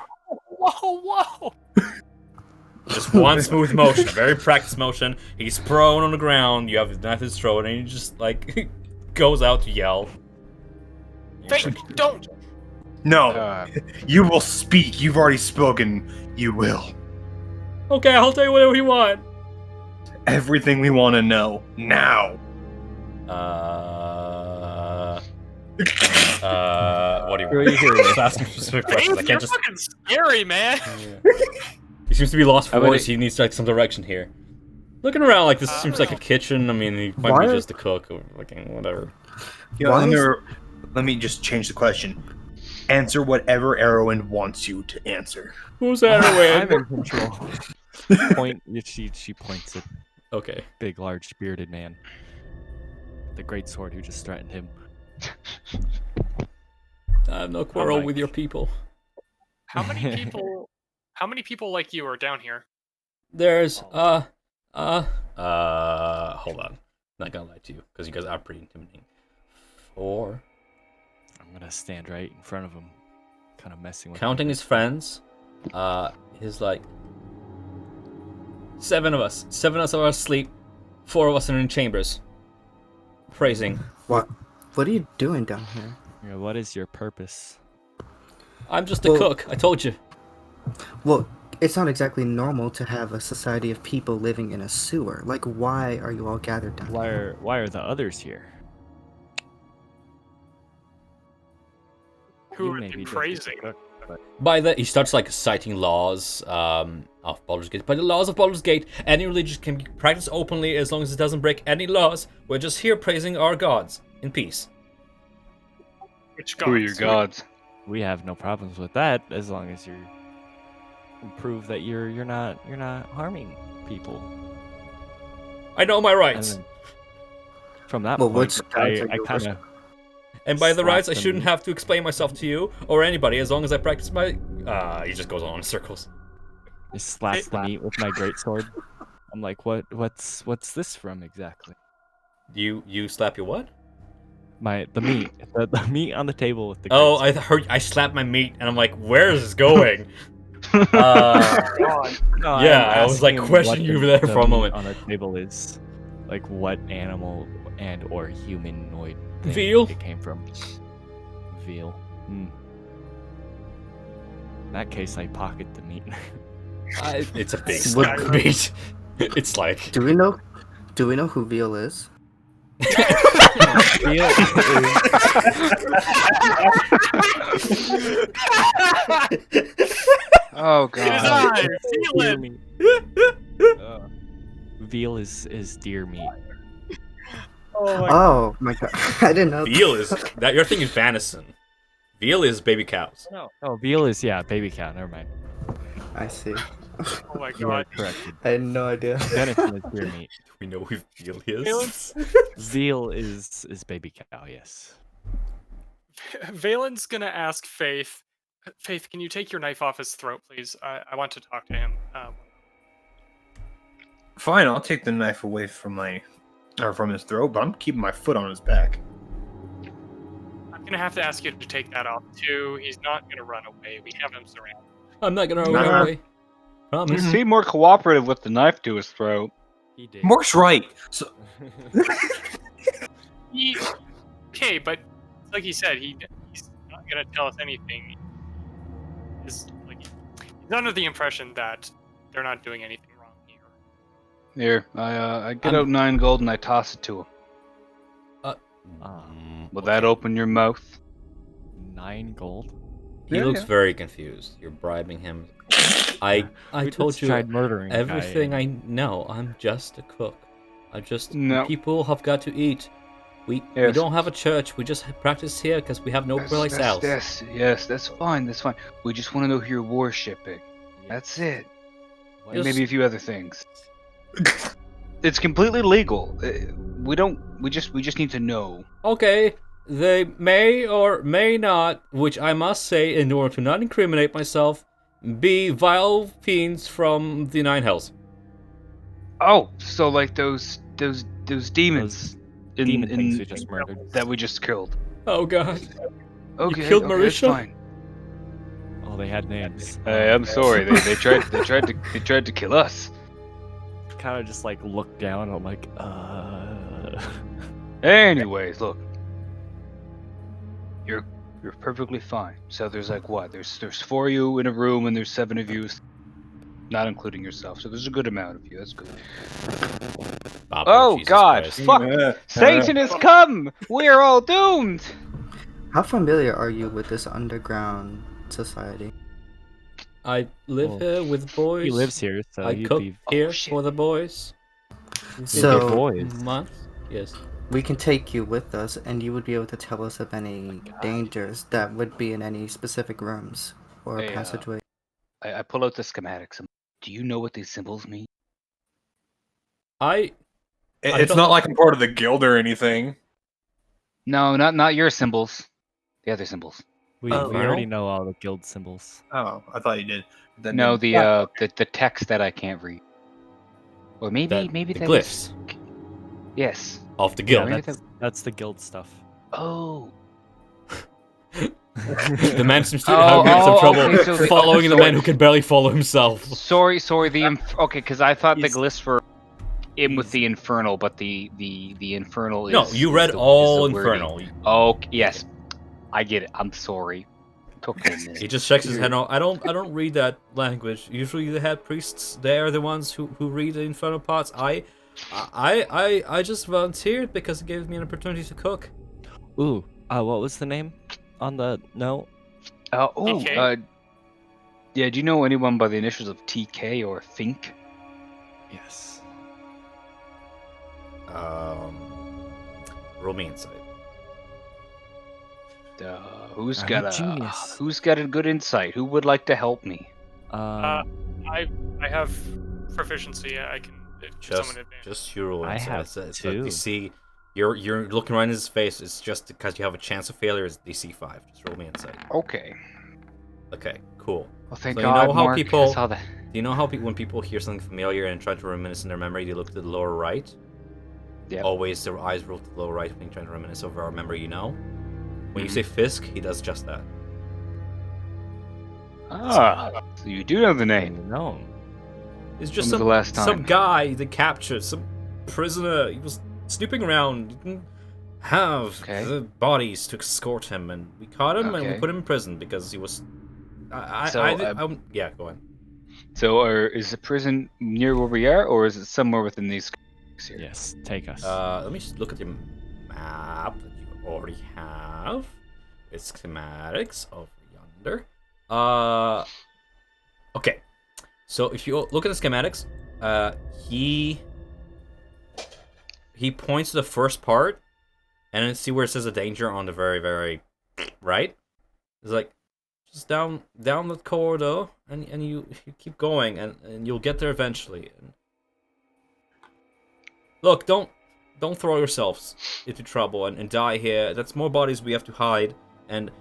Whoa! Just one smooth motion, a very practiced motion. He's prone on the ground. You have his knife in his throat, and he just like goes out to yell. Don't! No, you will speak. You've already spoken. You will. Okay, I'll tell you whatever you want. Everything we want to know now. What do you Really want? hear Just it. asking specific questions. I You're can't just. fucking scary, man! He seems to be lost for How many- words. He needs like some direction here. Looking around, like this seems like a kitchen. I mean, he might Why be are- just a cook or fucking whatever. Why is- Let me just change the question. Answer whatever Erwin wants you to answer. Who's that? I'm Anyway? in control. Point. She points at Okay. big, large, bearded man. The great sword who just threatened him. I have no quarrel Mike. with your people. How many people like you are down here? There's hold on. I'm not gonna lie to you because you guys are pretty intimidating. 4, I'm gonna stand right in front of him, kind of messing with. counting his friends. His like 7 of us. 7 of us are asleep. 4 of us are in chambers, praising. What are you doing down here? Yeah, what is your purpose? I'm just a Well- cook. I told you. Well, it's not exactly normal to have a society of people living in a sewer. Like, why are you all gathered down here? Why are the others here? Who You are may they be just a praising? cook, but He starts like citing laws of Baldur's Gate. By the laws of Baldur's Gate, any religion can be practiced openly as long as it doesn't break any laws. We're just here praising our gods in peace. Which Who are your gods? We have no problems with that as long as you prove that you're not harming people. I know my And rights. then from that Well, point, which gods are I you kind of And by the rights, I slapped shouldn't him. have to explain myself to you or anybody as long as I practice my. He just goes on in circles. just slapped the meat with my greatsword. I'm like, what's this from exactly? You slap your what? The meat, the meat on the table with the. Oh, greatsword. I heard I slapped my meat, and I'm like, where is this going? God. No, Yeah, I'm I was like asking him questioning what you there the for a meat moment. on the table is, like what animal and or humanoid thing Veal? it came from. Veal. Hmm. In that case, I pocket the meat. It's a big Would- stack of meat. It's like Do we know who Veal is? Veal Oh It is god. I, deer Phelan. meat. Veal is deer meat. Oh my Oh my god, I didn't know. veal is that you're thinking venison. Veal is baby cows. Oh, veal is baby cow. Never mind. I see. Oh my You are god. corrected. I had no idea. Venison is deer meat. Do we know who veal is? Valen's, Veal is baby cow. Yes. Valen's gonna ask Faith. Faith, can you take your knife off his throat, please? I want to talk to him. Fine, I'll take the knife away from his throat, but I'm keeping my foot on his back. I'm gonna have to ask you to take that off too. He's not gonna run away. We have him surrounded. I'm not gonna run Nah. away. Promise. You seem more cooperative with the knife to his throat. He did. Mork's right. So Okay, but like he said, he's not gonna tell us anything. He's under the impression that they're not doing anything wrong here. Here, I get out 9 gold and I toss it to him. Will that open your mouth? 9 gold. He Yeah, looks yeah. very confused. You're bribing him. I We told just you tried murdering a guy everything and- I know. I'm just a cook. No. People have got to eat. We Yes. don't have a church. We just practice here because we have no place else. Yes, that's fine. That's fine. We just want to know who you're worshipping. That's it. What? And maybe a few other things. It's completely legal. We just need to know. Okay, they may or may not, which I must say, in order to not incriminate myself, be vile fiends from the Nine Hells. Oh, so like those demons demon things we just murdered. that we just killed. Oh God! Okay, killed okay, that's Marisha? fine. Oh, they had names. I'm sorry. They tried to kill us. Kind of just like look down. I'm like, Anyways, look. You're perfectly fine. So there's like what? There's 4 of you in a room and there's 7 of you, not including yourself. So there's a good amount of you. That's good. Oh Jesus God! Christ. Fuck! Satan has come. We are all doomed. How familiar are you with this underground society? I live Well, here with boys. he lives here, so I he'd cook be here shit. for the boys. So- boys. Month? Yes. We can take you with us, and you would be able to tell us of any dangers that would be in any specific rooms or Hey, passageway. I pull out the schematics. Do you know what these symbols mean? I it's don't- not like I'm part of the guild or anything. No, not your symbols. The other symbols. We Oh, already well. know all the guild symbols. Oh, I thought you did. Then No, didn't. the text that I can't read. Or maybe the that glyphs is- Yes. of the Yeah, guild. maybe That's the guild stuff. Oh. The man seems to Oh, have some oh, trouble okay, so following the sorry. man who can barely follow himself. Sorry. Okay, because I thought the He's- glyphs were in with the infernal, but the infernal is. No, you is read the- all is the wording. infernal. Oh yes, I get it. I'm sorry. Took me a minute. He just shakes his head. No, I don't read that language. Usually they have priests. They are the ones who read the infernal parts. I just volunteered because it gave me an opportunity to cook. Ooh, what was the name on the note? TK? Yeah. Do you know anyone by the initials of TK or Think? Yes. Roll me insight. Who's I'm got a a genius. Who's got a good insight? Who would like to help me? I have proficiency. I can give someone advantage. Just your roll I insight. have It's like you two. see, you're looking right in his face. It's just because you have a chance of failure. It's DC 5. Just roll me insight. Okay. Okay, cool. Well, thank So God, you know how Mark. people. I saw that. Do you know how when people hear something familiar and try to reminisce in their memory, they look to the lower right? Yep. Always their eyes roll to the lower right when you're trying to reminisce over a memory you know. When you say Fisk, he does just that. Ah, so you do know the name. No. It's just When was the last some time? guy they captured, some prisoner. He was snooping around. He didn't have Okay. the bodies to escort him, and we caught him and we Okay. put him in prison because he was. Yeah, go on. So, is the prison near where we are, or is it somewhere within these here? Yes, take us. Let me just look at your map that you already have. It's schematics over yonder. Okay. So if you look at the schematics, he points to the first part, and then see where it says a danger on the very, very right. It's like just down the corridor, and you keep going, and you'll get there eventually. And look, don't throw yourselves into trouble and die here. That's more bodies we have to hide, and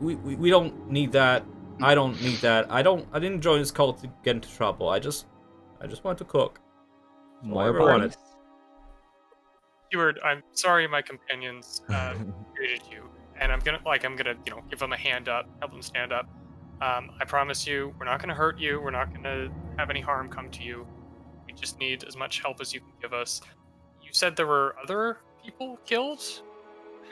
we don't need that. I don't need that. I didn't join this cult to get into trouble. I just want to cook. More I wanted. bodies. Steward, I'm sorry my companions treated you, and I'm gonna give them a hand up, help them stand up. I promise you, we're not gonna hurt you. We're not gonna have any harm come to you. We just need as much help as you can give us. You said there were other people killed.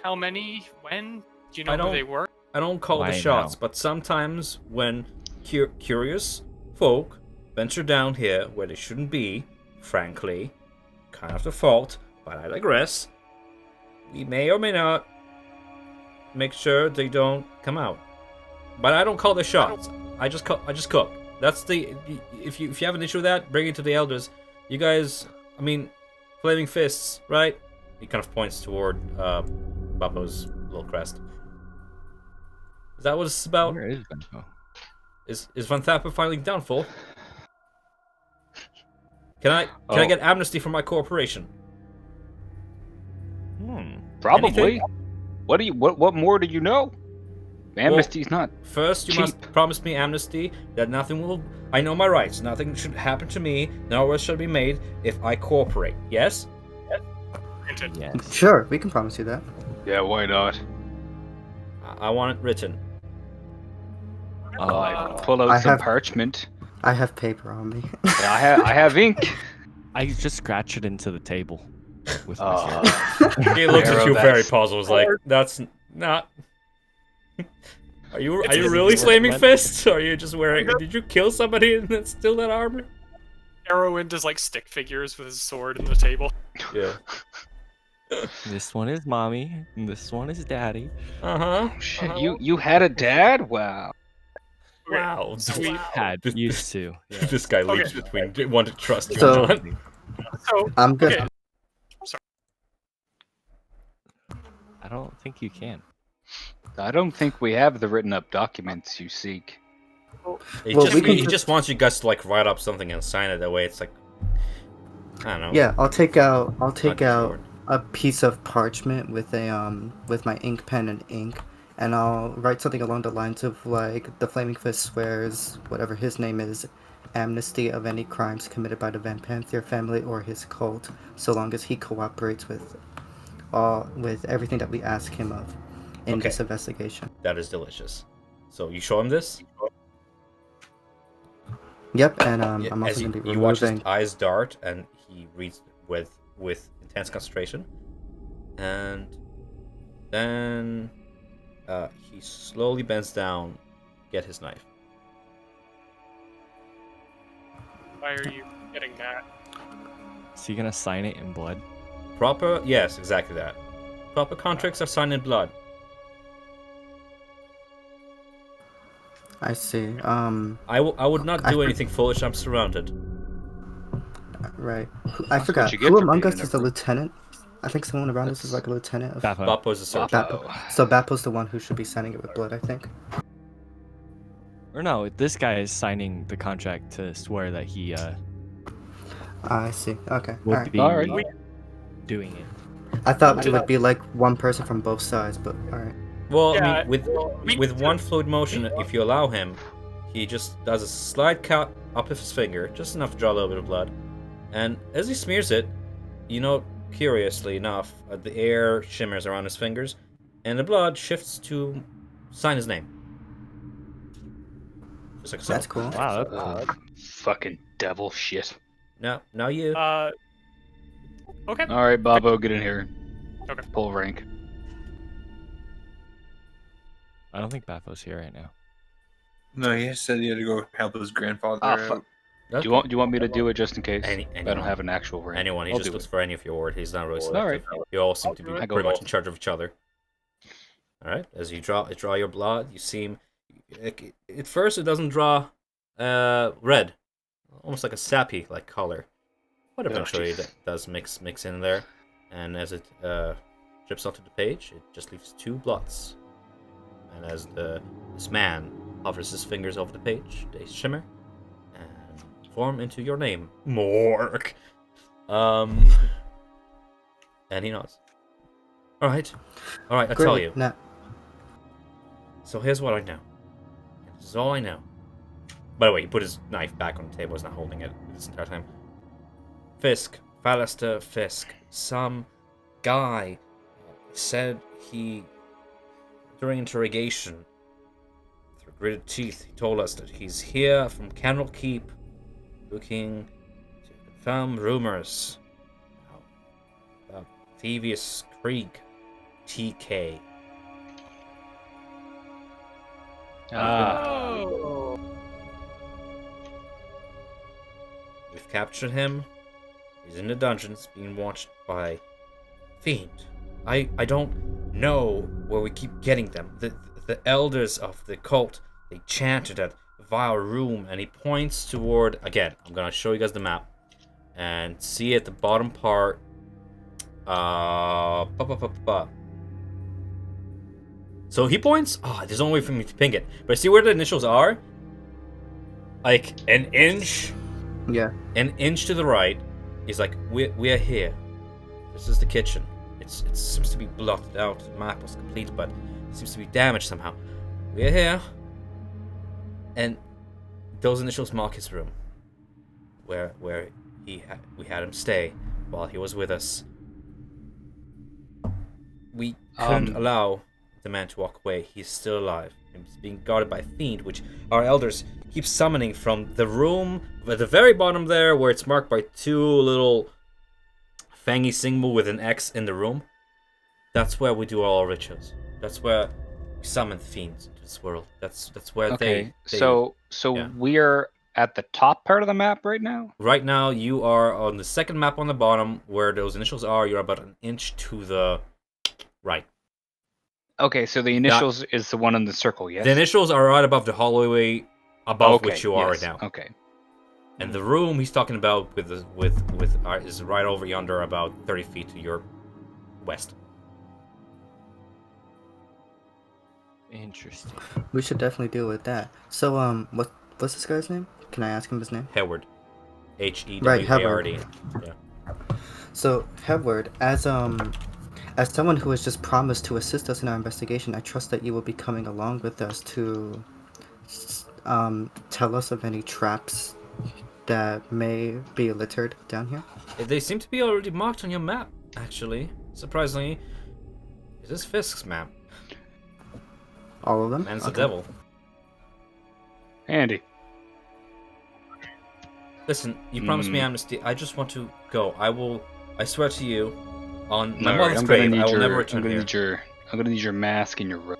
How many? When? Do you know who they were? I don't call the Why shots, now? but sometimes when curious folk venture down here where they shouldn't be, frankly, kind of their fault, but I digress, we may or may not make sure they don't come out. But I don't call the shots. I just cook. That's the if you have an issue with that, bring it to the elders. You guys, I mean, flaming fists, right? He kind of points toward Bubbo's little crest. Is that what it's about? Where is Vanthampur? Is Vanthampur finally downfall? Can I get amnesty from my corporation? Probably. Anything? What more do you know? Amnesty's not. First, you cheap. must promise me amnesty, that nothing will. I know my rights. Nothing should happen to me. No arrest shall be made if I cooperate. Yes? Granted. Yes. Sure, we can promise you that. Yeah, why not? I want it written. Pull out I some have- parchment. I have paper on me. Yeah, I have ink. I just scratch it into the table with my Uh, sword. He looks at Arrow, you very that's- puzzled. Was like, "That's not." Are you It's really flaming meant- fists? Or are you just wearing? Did you kill somebody and it's still that armor? Arrowwind does like stick figures with his sword in the table. Yeah. This one is mommy, and this one is daddy. Shit, you had a dad? Wow. Okay, Wow. so we- Had This- used to. Yeah. This guy leaps between want to trust you So- or not. So I'm good. okay. I don't think you can. I don't think we have the written up documents you seek. He Well, just, we can he just- just wants you guys to like write up something and sign it. That way, it's like, I don't know. Yeah, I'll take out not sure. a piece of parchment with a with my ink pen and ink, and I'll write something along the lines of like the Flaming Fist swears whatever his name is, amnesty of any crimes committed by the Vanthampur family or his cult, so long as he cooperates with everything that we ask him of in Okay. this investigation. That is delicious. So you show him this. Yep, and Yeah, I'm as also going to be you watch his removing. eyes dart, and he reads with intense concentration, and then he slowly bends down, get his knife. Why are you getting that? Is he gonna sign it in blood? Proper, yes, exactly that. Proper contracts are signed in blood. I see. I would not do anything foolish. I'm surrounded. Right. I That's forgot. what you get Who for among being us in is a the lieutenant? I think someone around us is like a lieutenant of Bappo. Bappo's a sergeant. Bappo. So Bappo's the one who should be signing it with blood, I think. Or no, this guy is signing the contract to swear that he I see. Okay. will Alright. be Alright. doing it. I thought it would be like one person from both sides, but alright. Well, Yeah, I mean, with one fluid motion, if you allow him, he just does a slight cut up his finger, just enough to draw a little bit of blood. And as he smears it, you know, curiously enough, the air shimmers around his fingers, and the blood shifts to sign his name. Just like so. That's cool. Wow, that's cool. Fucking devil shit. Now you. Okay. All right, Bobo, get in here. Okay. Pull rank. I don't think Bappo's here right now. No, he said he had to go help his grandfather Ah, out. fuck. Okay. Do you want me to do it just in case? I don't anyone. have an actual rank. Anyone. He I'll just do looks it. for any of your ward. He's not really selective. Alright. You all seem to be I go pretty much all. in charge of each other. Alright, as you draw your blood, you seem... At first it doesn't draw red. Almost like a sappy like color. But eventually jeez. it does mix in there. And as it drips onto the page, it just leaves 2 blots. And as this man hovers his fingers over the page, they shimmer and form into your name, Mork. And he nods. All right. I tell you. Now, So here's what I know. This is all I know. By the way, he put his knife back on the table. He's not holding it this entire time. Fisk, Fallister Fisk, some guy said he, during interrogation, through gritted teeth, he told us that he's here from Candle Keep, looking to confirm rumors about Thievius Creek, TK. We've captured him. He's in the dungeons, being watched by Fiend. I don't know where we keep getting them. The elders of the cult, they chanted at the vile room, and he points toward... Again, I'm gonna show you guys the map. And see at the bottom part... So he points... there's no way for me to ping it. But see where the initials are? Like, an inch... yeah. An inch to the right, he's like, we're here. This is the kitchen. It seems to be blotted out. The map was complete, but it seems to be damaged somehow. We're here. And those initials mark his room. Where we had him stay while he was with us. We couldn't allow the man to walk away. He's still alive. He's being guarded by a fiend, which our elders keep summoning from the room at the very bottom there, where it's marked by 2 little fangy symbol with an X in the room. That's where we do all our rituals. That's where we summon fiends into this world. That's where Okay, they so yeah. we're at the top part of the map right now? Right now, you are on the second map on the bottom, where those initials are. You're about an inch to the right. Okay, so the initials is the one in the circle, yes? The initials are right above the hallway above Okay, which you are yes, right now. Okay. And the room he's talking about is right over yonder, about 30 feet to your west. Interesting. We should definitely deal with that. So, what's this guy's name? Can I ask him his name? Heward. Heward. Heward. Yeah. So, Heward, as someone who has just promised to assist us in our investigation, I trust that you will be coming along with us to tell us of any traps that may be littered down here. They seem to be already marked on your map, actually. Surprisingly. Is this Fisk's map? All of them? Man's Okay. the devil. Andy. Listen, you promised me amnesty. I just want to go. I swear to you, on my Alright, mother's I'm gonna grave, need I will your, never I'm return gonna here. need your mask and your robe.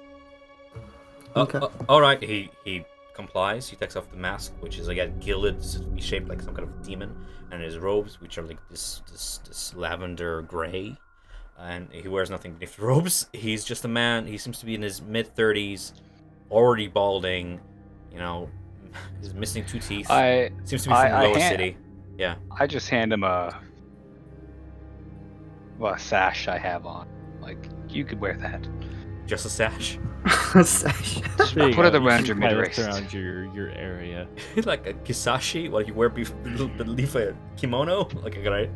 Okay. Alright, he complies. He takes off the mask, which is again gilded, shaped like some kind of demon, and his robes, which are like this lavender gray, and he wears nothing beneath the robes. He's just a man. He seems to be in his mid-30s, already balding. You know, he's missing 2 teeth. Seems to be from Lower City. Yeah. I just hand him a Well, a sash I have on. Like, you could wear that. Just a sash. Just There you put it go, you around can your tie mid-waist. this around your area. Like a kisashi, what you wear beneath a kimono, like a guy.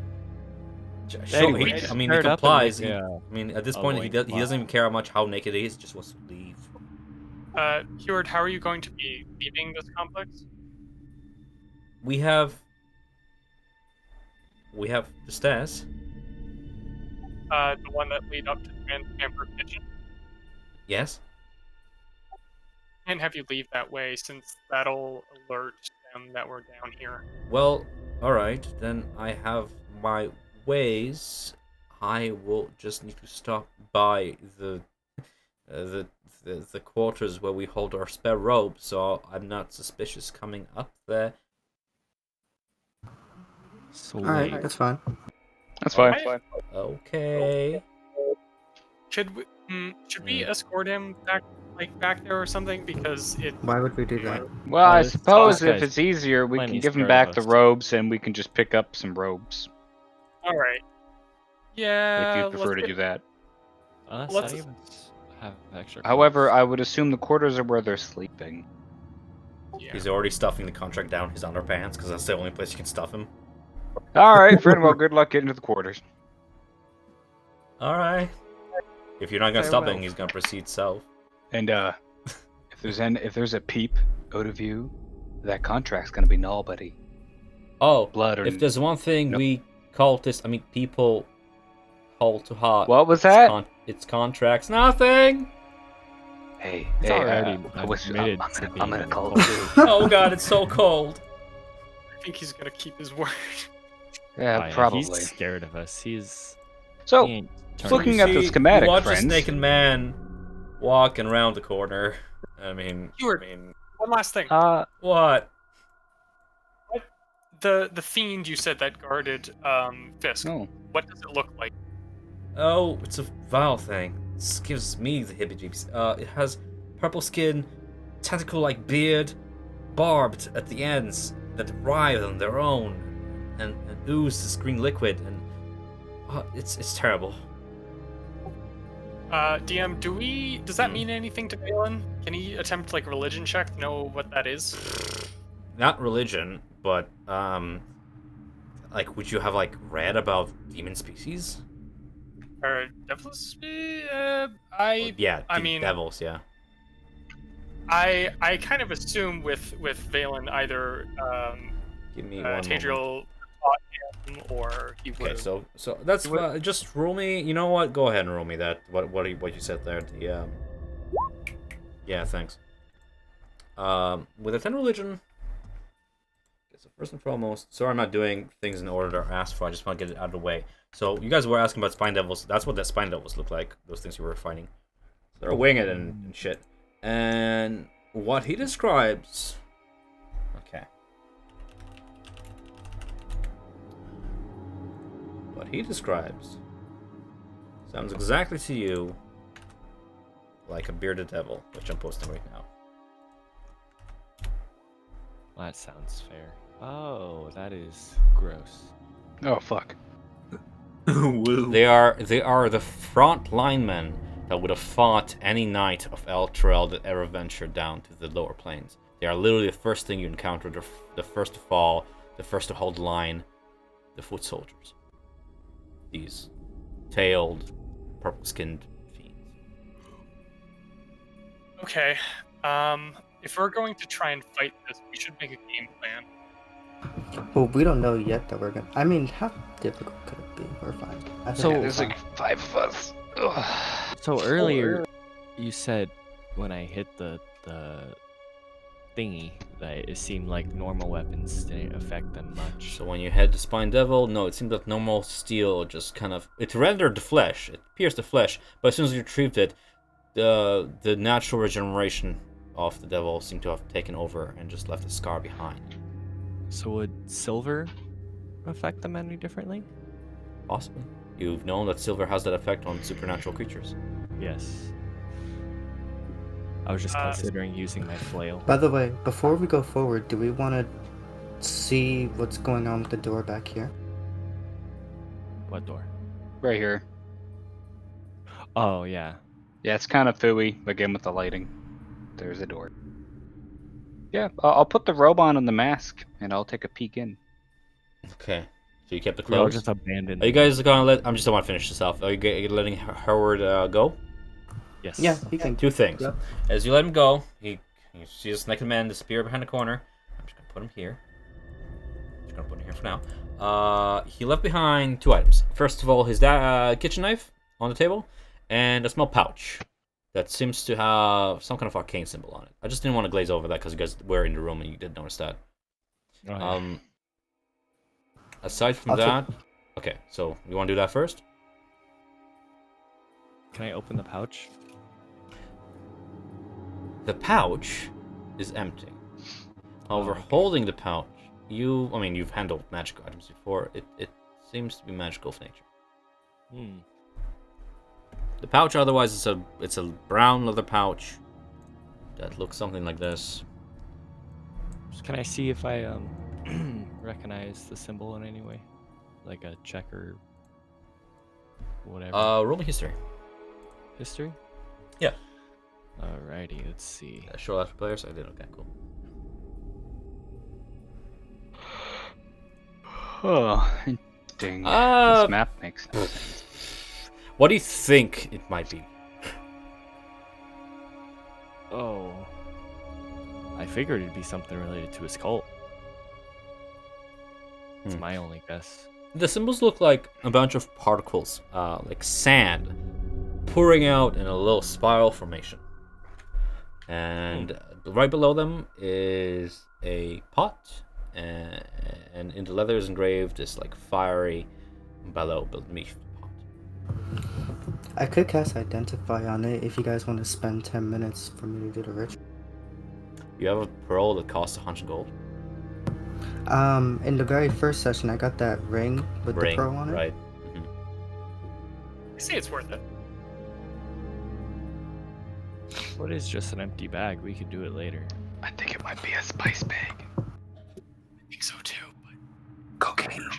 Show, Anyway, I mean, he paired up and complies. make I mean, at this a point, he doesn't loincloth. even care how much how naked he is. He just wants to leave. Heward, how are you going to be leaving this complex? We have the stairs. The one that lead up to the Vanthampur kitchen. Yes. Can't have you leave that way since that'll alert them that we're down here. Well, all right. Then I have my ways. I will just need to stop by the quarters where we hold our spare robe, so I'm not suspicious coming up there. So Alright, wait, that's fine. That's fine. Okay. Should we escort him back there or something? Because it. Why would we do that? Well, I this suppose guy's if it's easier, we can plenty give him scared back of the us. robes and we can just pick up some robes. All right. Yeah. If you'd prefer to do that. Let's let's- not even have extra. However, I would assume the quarters are where they're sleeping. Yeah. He's already stuffing the contract down his underpants because that's the only place you can stuff him. Alright, friend, well, good luck getting to the quarters. All right. If you're not gonna Farewell. stop him, he's gonna proceed south. And if there's a peep out of you, that contract's gonna be null, buddy. Oh, Blood or if there's one thing no. we people hold to heart. What was it's that? It's contracts. Nothing. Hey, It's already I was, admitted I'm, to gonna, I'm being gonna call cold. too. Oh God, it's so cold. I think he's gonna keep his word. Yeah, Fine, probably. He's scared of us. He So, ain't turning looking You at the see, schematic, you watch friends. this naked man walking around the corner. I mean, Heward. One last thing. what? The fiend you said that guarded Fisk. No. What does it look like? Oh, it's a vile thing. This gives me the heebie-jeebies. It has purple skin, tentacle-like beard, barbed at the ends that writhe on their own, and ooze this green liquid, and it's terrible. DM, does that mean anything to Balin? Can he attempt like a religion check to know what that is? Not religion, but would you have read about demon species? Or devils? Yeah, I mean, devils. Yeah. I kind of assume with Valen either Give me one moment. Tadriel taught him or he would. Okay, so that's just roll me. You know what? Go ahead and roll me that. What you said there? The yeah, thanks. With a 10 religion. Okay, so first and foremost, sorry I'm not doing things in order they're asked for. I just want to get it out of the way. So you guys were asking about spine devils. That's what the spine devils look like. Those things you were fighting. So they're winged and shit. And what he describes. Okay. What he describes sounds exactly to you like a bearded devil, which I'm posting right now. Well, that sounds fair. Oh, that is gross. Oh, fuck. Woo. They are the front linemen that would have fought any knight of Elturel that ever ventured down to the lower plains. They are literally the first thing you encounter, the first to fall, the first to hold the line, the foot soldiers. These tailed, purple-skinned fiends. Okay. If we're going to try and fight this, we should make a game plan. Well, we don't know yet that we're gonna. I mean, how difficult could it be? We're fine. I think So- we're There's fine. like 5 of us. Ugh. So earlier, you said when I hit the thingy that it seemed like normal weapons didn't affect them much. So when you hit the spine devil, no, it seemed that normal steel just kind of it rendered the flesh, it pierced the flesh, but as soon as you retrieved it, the natural regeneration of the devil seemed to have taken over and just left a scar behind. So would silver affect them any differently? Possibly. You've known that silver has that effect on supernatural creatures. Yes. I was just considering using my flail. By the way, before we go forward, do we want to see what's going on with the door back here? What door? Right here. Oh, yeah. Yeah, it's kind of fooey, again with the lighting. There's a door. Yeah, I'll put the robe on and the mask, and I'll take a peek in. Okay. So you kept the We all clothes. just abandoned. Are you guys gonna let? I'm just want to finish this off. Are you letting Howard go? Yes. Yeah, he can. Two things. Yep. As you let him go, you see this naked man disappear behind the corner. I'm just gonna put him here. Just gonna put him here for now. He left behind two items. First of all, his kitchen knife on the table, and a small pouch that seems to have some kind of arcane symbol on it. I just didn't want to glaze over that because you guys were in the room and you did notice that. Oh, yeah. Aside from I'll that, okay. So you want to do that first? Can I open the pouch? The pouch is empty. However, okay. holding the pouch, you've handled magical items before. It seems to be magical of nature. Hmm. The pouch, otherwise, it's a brown leather pouch that looks something like this. Can I see if I recognize the symbol in any way? Like a check or whatever. Roll me history. History? Yeah. Alrighty, let's see. Show that to players. I did. Okay, cool. Oh, interesting. Uh, This map makes no sense. What do you think it might be? Oh. I figured it'd be something related to his cult. It's Hmm. my only guess. The symbols look like a bunch of particles, like sand, pouring out in a little spiral formation. And right below them is a pot, and in the leather is engraved this like fiery bellow beneath the pot. I could cast Identify on it if you guys want to spend 10 minutes for me to do the ritual. You have a pearl that costs 100 gold. In the very first session, I got that ring with the pearl on it. Right. I say it's worth it. What is just an empty bag? We could do it later. I think it might be a spice bag. I think so too. Cocaine.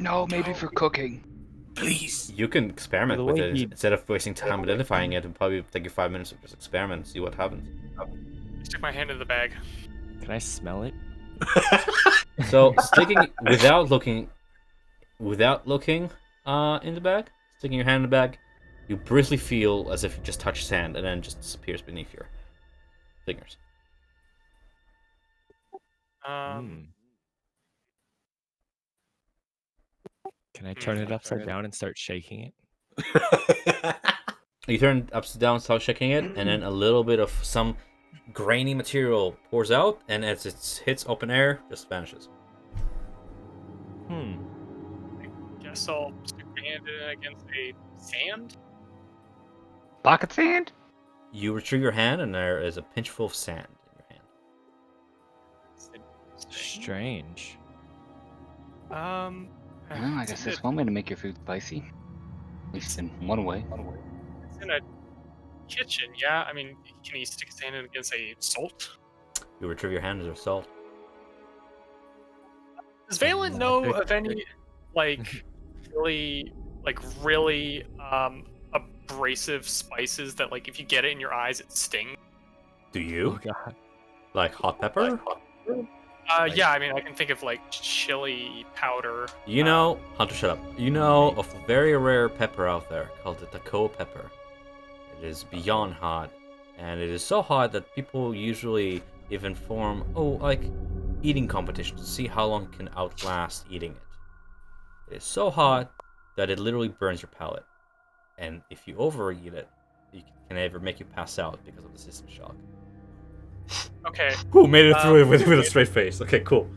No, maybe for cooking. Please. You can experiment The with way it he- instead of wasting time identifying it. It'll probably take you 5 minutes to just experiment and see what happens. I stick my hand in the bag. Can I smell it? So sticking without looking in the bag, sticking your hand in the bag, you briefly feel as if you just touched sand and then it just disappears beneath your fingers. Can I turn it upside down and start shaking it? You turn it upside down, start shaking it, and then a little bit of some grainy material pours out, and as it hits open air, just vanishes. Guess I'll stick my hand in it against a sand. Pocket sand? You retrieve your hand, and there is a pinch full of sand in your hand. Strange. Well, I guess that's one way to make your food spicy. At least in one way. It's in a kitchen, yeah? I mean, can he stick his hand in against a salt? You retrieve your hand as a salt. Does Valen know of any, really abrasive spices that, like, if you get it in your eyes, it stings? Do you? Oh god. Like hot pepper? Yeah, I mean, I can think of, like, chili powder. You know, Hunter, shut up. You know of a very rare pepper out there called the Taco pepper. It is beyond hot, and it is so hot that people usually even form, eating competitions to see how long it can outlast eating it. It is so hot that it literally burns your palate, and if you overeat it, it can either make you pass out because of the system shock. Okay. Who made it through it with a straight face? Okay, cool.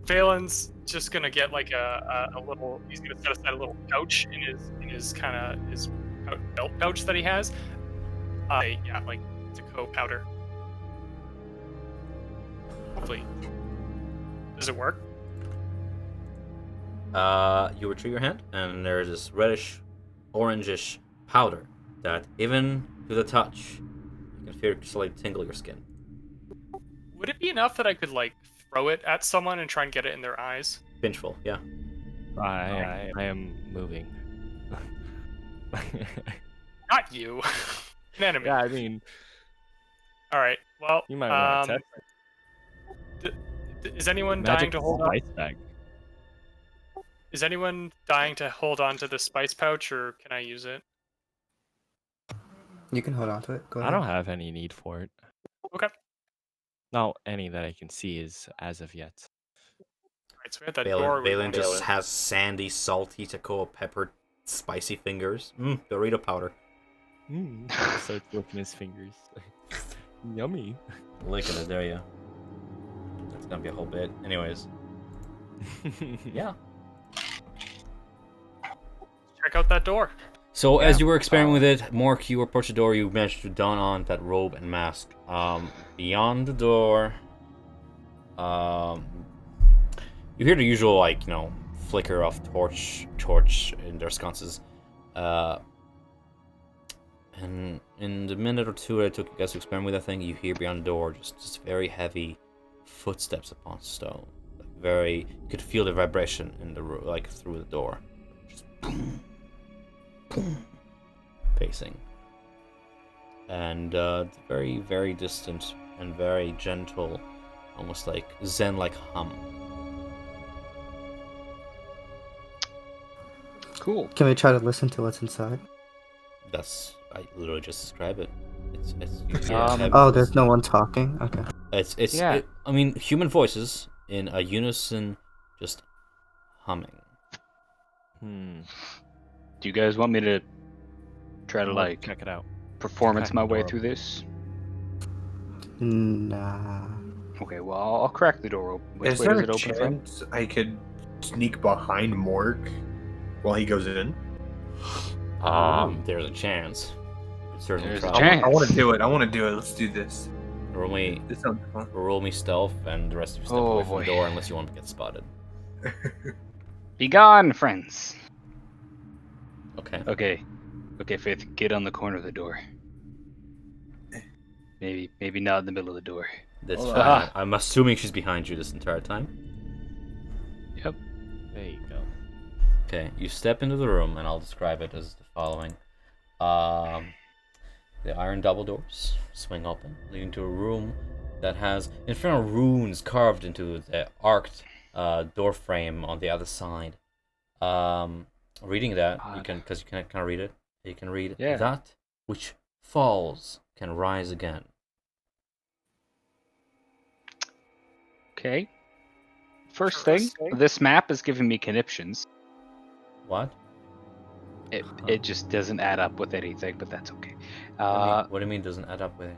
Valen's just gonna get like a little. He's gonna set aside a little pouch in his belt pouch that he has. Yeah, like Taco powder. Hopefully, does it work? You retrieve your hand, and there is this reddish, orangish powder that, even to the touch, you can feel slightly tingle your skin. Would it be enough that I could like throw it at someone and try and get it in their eyes? Pinchful, yeah. I am moving. Not you. An enemy. Yeah, I mean, All right. Well, you might want to test is anyone magic dying to hold on? spice bag. Is anyone dying to hold on to the spice pouch, or can I use it? You can hold on to it. Go I ahead. don't have any need for it. Okay. Not any that I can see is as of yet. All right. So we had that door. Valen just has sandy, salty, Tacoa peppered, spicy fingers. Dorito powder. Starts licking his fingers. Yummy. Licking it, there you. That's gonna be a whole bit. Anyways. Yeah. Check out that door. So as you were experimenting with it, Mork, you approach the door, you managed to don on that robe and mask. Beyond the door, you hear the usual, like, flicker of torch in their sconces. And in the minute or two that it took you guys to experiment with that thing, you hear beyond the door just very heavy footsteps upon stone. You could feel the vibration in the like through the door. Just boom, boom, pacing. And very, very distant and very gentle, almost like Zen-like hum. Cool. Can we try to listen to what's inside? I literally just describe it. There's no one talking? Okay. I mean, human voices in a unison, just humming. Do you guys want me to try to check it out? Performance my way through this? Nah. Okay, well I'll crack the door open. Which Is way there does it a open from? chance I could sneak behind Mork while he goes in? There's a chance. Certainly There's try. a chance. I want to do it. Let's do this. Roll me This sounds fun. stealth, and the rest of you step away from the door unless you want to get spotted. Be gone, friends. Okay. Okay, Faith, get on the corner of the door. Maybe not in the middle of the door. That's fine. I'm assuming she's behind you this entire time. Yep. There you go. Okay, you step into the room, and I'll describe it as the following. The iron double doors swing open, leading to a room that has infernal runes carved into the arced door frame on the other side. Reading that, because you can kind of read it. You can read that which falls can rise again. Okay. First thing, this map is giving me conniptions. What? It just doesn't add up with anything, but that's okay. What do you mean doesn't add up with it?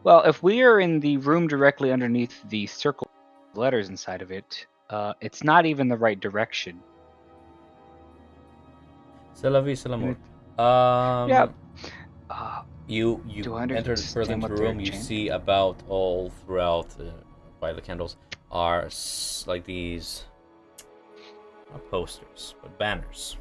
Well, if we are in the room directly underneath the circle letters inside of it, it's not even the right direction. C'est la vie, c'est l'amour. Yeah. You Do I enter further into the room. You see about all throughout by the candles are like these not posters, but banners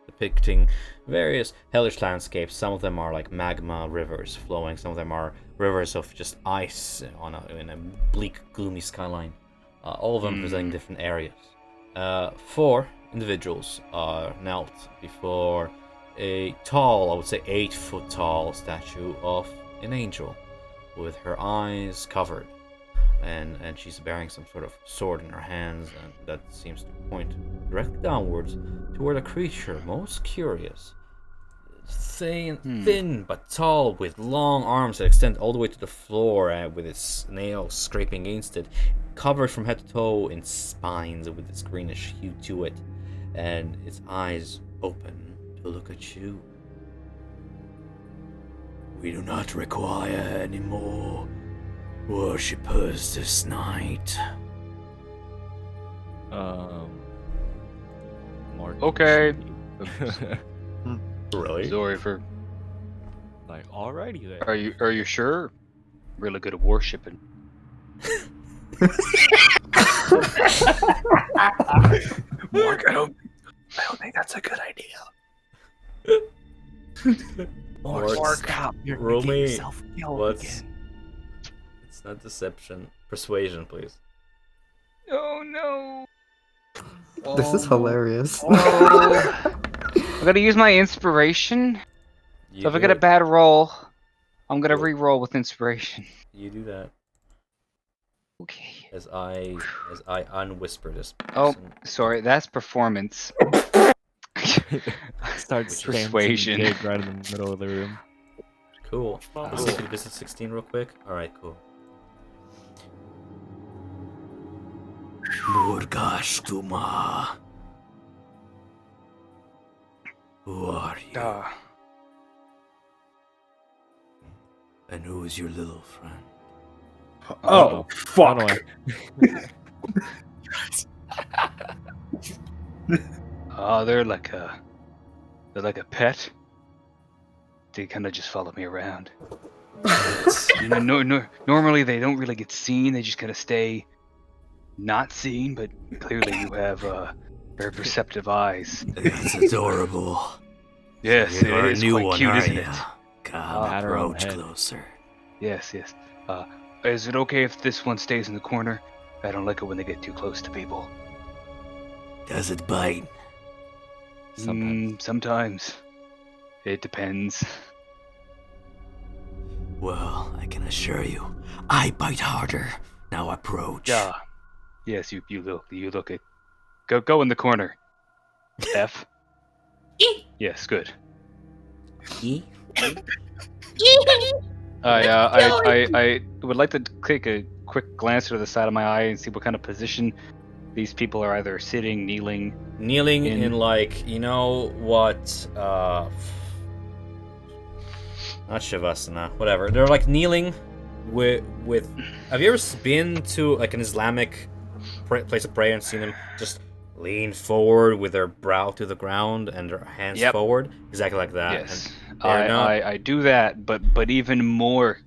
depicting various hellish landscapes. Some of them are like magma rivers flowing. Some of them are rivers of just ice in a bleak, gloomy skyline. All of them presenting different areas. 4 individuals are knelt before a tall, I would say 8-foot tall statue of an angel with her eyes covered. And she's bearing some sort of sword in her hands, and that seems to point directly downwards toward a creature most curious. Thin but tall, with long arms that extend all the way to the floor, with its nails scraping against it, covered from head to toe in spines with its greenish hue to it, and its eyes open to look at you. We do not require any more worshippers this night. More. Okay. Really? Sorry for. Like, alrighty then. Are you sure? Really good at worshipping. Mork, I don't think that's a good idea. Mork, stop. You're roll getting me. yourself killed again. It's not deception. Persuasion, please. Oh no. This is hilarious. Oh. I'm gonna use my inspiration. So if I get a bad roll, I'm gonna re-roll with inspiration. You do that. Okay. As I unwhisper this. Oh, person. sorry, that's performance. Starts Persuasion. dancing gig right in the middle of the room. Cool. Let's see if we visit 16 real quick. Alright, cool. Murgashtuma. Who are you? And who is your little friend? Oh, fuck. Run away. They're like a pet. They kind of just follow me around. You know, normally they don't really get seen. They just kind of stay not seen. But clearly you have very perceptive eyes. That's adorable. Yes, You're it a is new quite one, cute, are isn't ya? it? Come, Pat her on the approach head. closer. Yes. Is it okay if this one stays in the corner? I don't like it when they get too close to people. Does it bite? Sometimes. It depends. Well, I can assure you, I bite harder. Now approach. Yeah. Yes, you look it. Go in the corner. F. Yes, good. I would like to take a quick glance to the side of my eye and see what kind of position these people are either sitting, kneeling. Kneeling in like, you know what, not Shavasana, whatever. They're like kneeling with have you ever been to like an Islamic place of prayer and seen them just lean forward with their brow to the ground and their hands forward? Exactly like that. Yes. I do that, but even more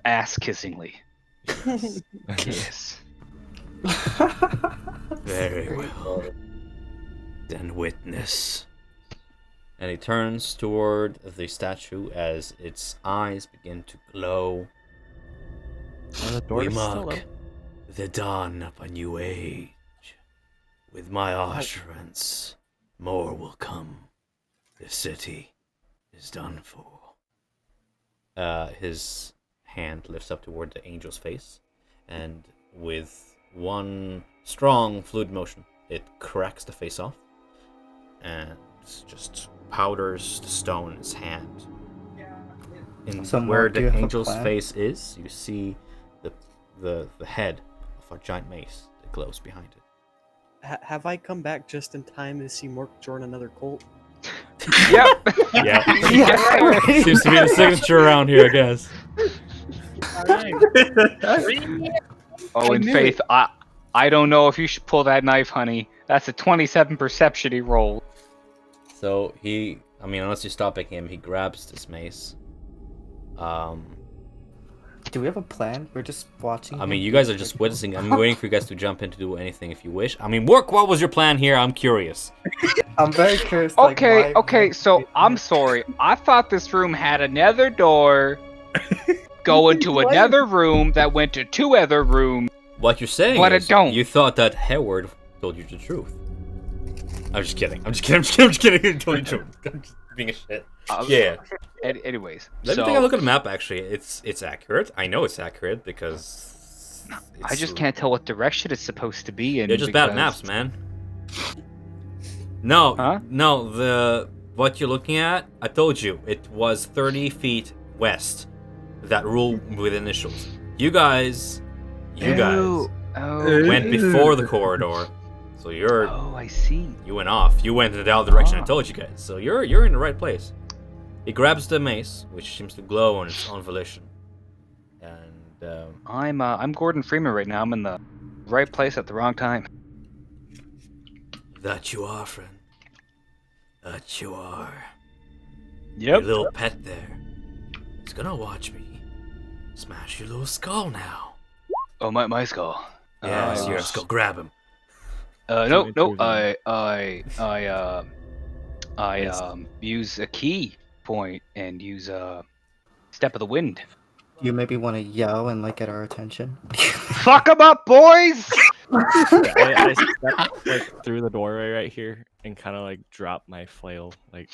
ass-kissingly. Yes. Very well. Then witness. And he turns toward the statue as its eyes begin to glow. The door We is still mark up. the dawn of a new age. With my utterance, more will come. The city is done for. His hand lifts up toward the angel's face, and with one strong fluid motion, it cracks the face off, and just powders the stone in his hand. In So where Mark, do the you have a angel's plan? face is, you see the head of a giant mace that glows behind it. Have I come back just in time to see Mork join another cult? Yep. Yeah. Seems to be the signature around here, I guess. Oh, in Faith, I don't know if you should pull that knife, honey. That's a 27 perception he rolled. So unless you're stopping him, he grabs this mace. Do we have a plan? We're just watching. I mean, him you do guys are the just ritual. witnessing. I'm waiting for you guys to jump in to do anything if you wish. I mean, what was your plan here? I'm curious. I'm very curious. Okay, so I'm sorry. I thought this room had another door going to another room that went to two other rooms. What you're saying But is it don't. you thought that Hayward told you the truth. I'm just kidding. He told you the truth. I'm just being a shit. Yeah. Anyways, Let me take a look at the map, actually. It's accurate. I know it's accurate because... I just can't tell what direction it's supposed to be in. They're just bad maps, man. No, what you're looking at, I told you, it was 30 feet west. That rule with initials. You guys went before the corridor. So you're... Oh, I see. You went off. You went in the other direction I told you guys. So you're in the right place. He grabs the mace, which seems to glow on its own volition. And I'm Gordon Freeman right now. I'm in the right place at the wrong time. that you are, friend. That you are. Yep. Your little pet there. It's gonna watch me smash your little skull now. Oh, my skull. Yes, your skull. Grab him. No. I use a key point and use step of the wind. You maybe want to yell and like get our attention. Fuck 'em up, boys! I step like through the doorway right here and kind of like drop my flail, like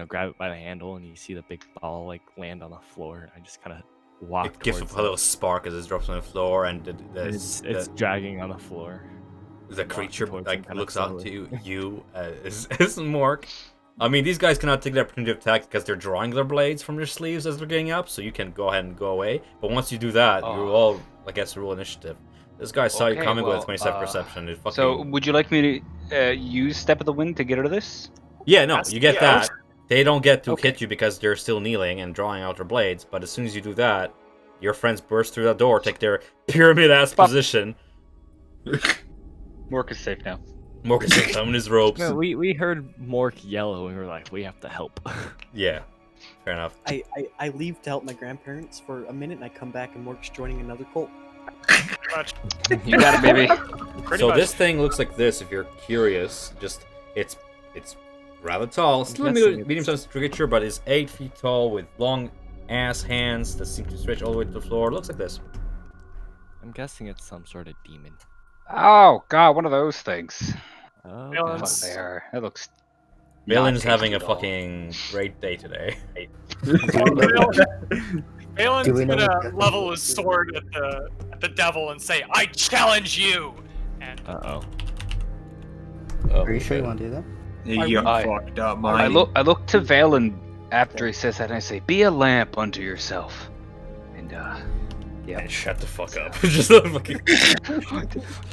grab it by the handle, and you see the big ball like land on the floor. I just kind of walk It gives towards a little spark as it drops on the floor, and it's dragging on the floor. the creature towards like him kinda looks up slowly. to you as Mork. I mean, these guys cannot take the opportunity to attack because they're drawing their blades from their sleeves as they're getting up, so you can go ahead and go away. But once you do that, you all, I guess, roll initiative. This guy saw you Okay, coming with well, 27 perception. It fucking... So, would you like me to use Step of the Wind to get out of this? Yeah, no, you get that. They don't get to Okay. hit you because they're still kneeling and drawing out their blades, but as soon as you do that, your friends burst through that door, take their pyramid-ass position. Mork is safe now. Mork is in his ropes. No, we heard Mork yell, and we were like, we have to help. Yeah, fair enough. I leave to help my grandparents for a minute, and I come back, and Mork's joining another cult. You got it, baby. So this thing looks like this. If you're curious, just it's rather tall. Still a medium-sized creature, but is 8 feet tall with long ass hands that seem to stretch all the way to the floor. It looks like this. I'm guessing it's some sort of demon. Oh god, one of those things. Oh, Balance. God. Fuck, they are. That looks. Balin's not having a tasty at all. fucking great day today. Balin's Do we know gonna what- level his sword at the devil and say, "I challenge you!" And Uh-oh. Are you sure you want to do that? You I- fucked up, I man. look to Valen after he says that, and I say, "Be a lamp unto yourself." And And shut the fuck up. Just fucking...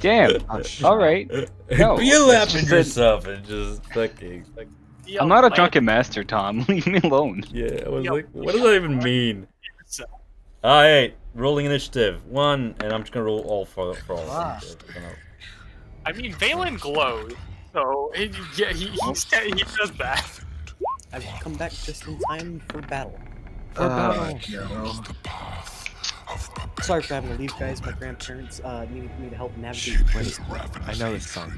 damn. All right. No, Be a it's lamp just in that- yourself and just fucking... Like, be I'm not a lamp drunken master, Tom. Leave me alone. yeah, I was Yo. like, what does that even mean? yourself. Alright, rolling initiative. 1, and I'm just gonna roll all for all of them. I mean, Valen glows, so he does that. I've come back just in time for battle. No. Sorry for having to leave, guys. My grandparents needed me to help navigate this. I know this song.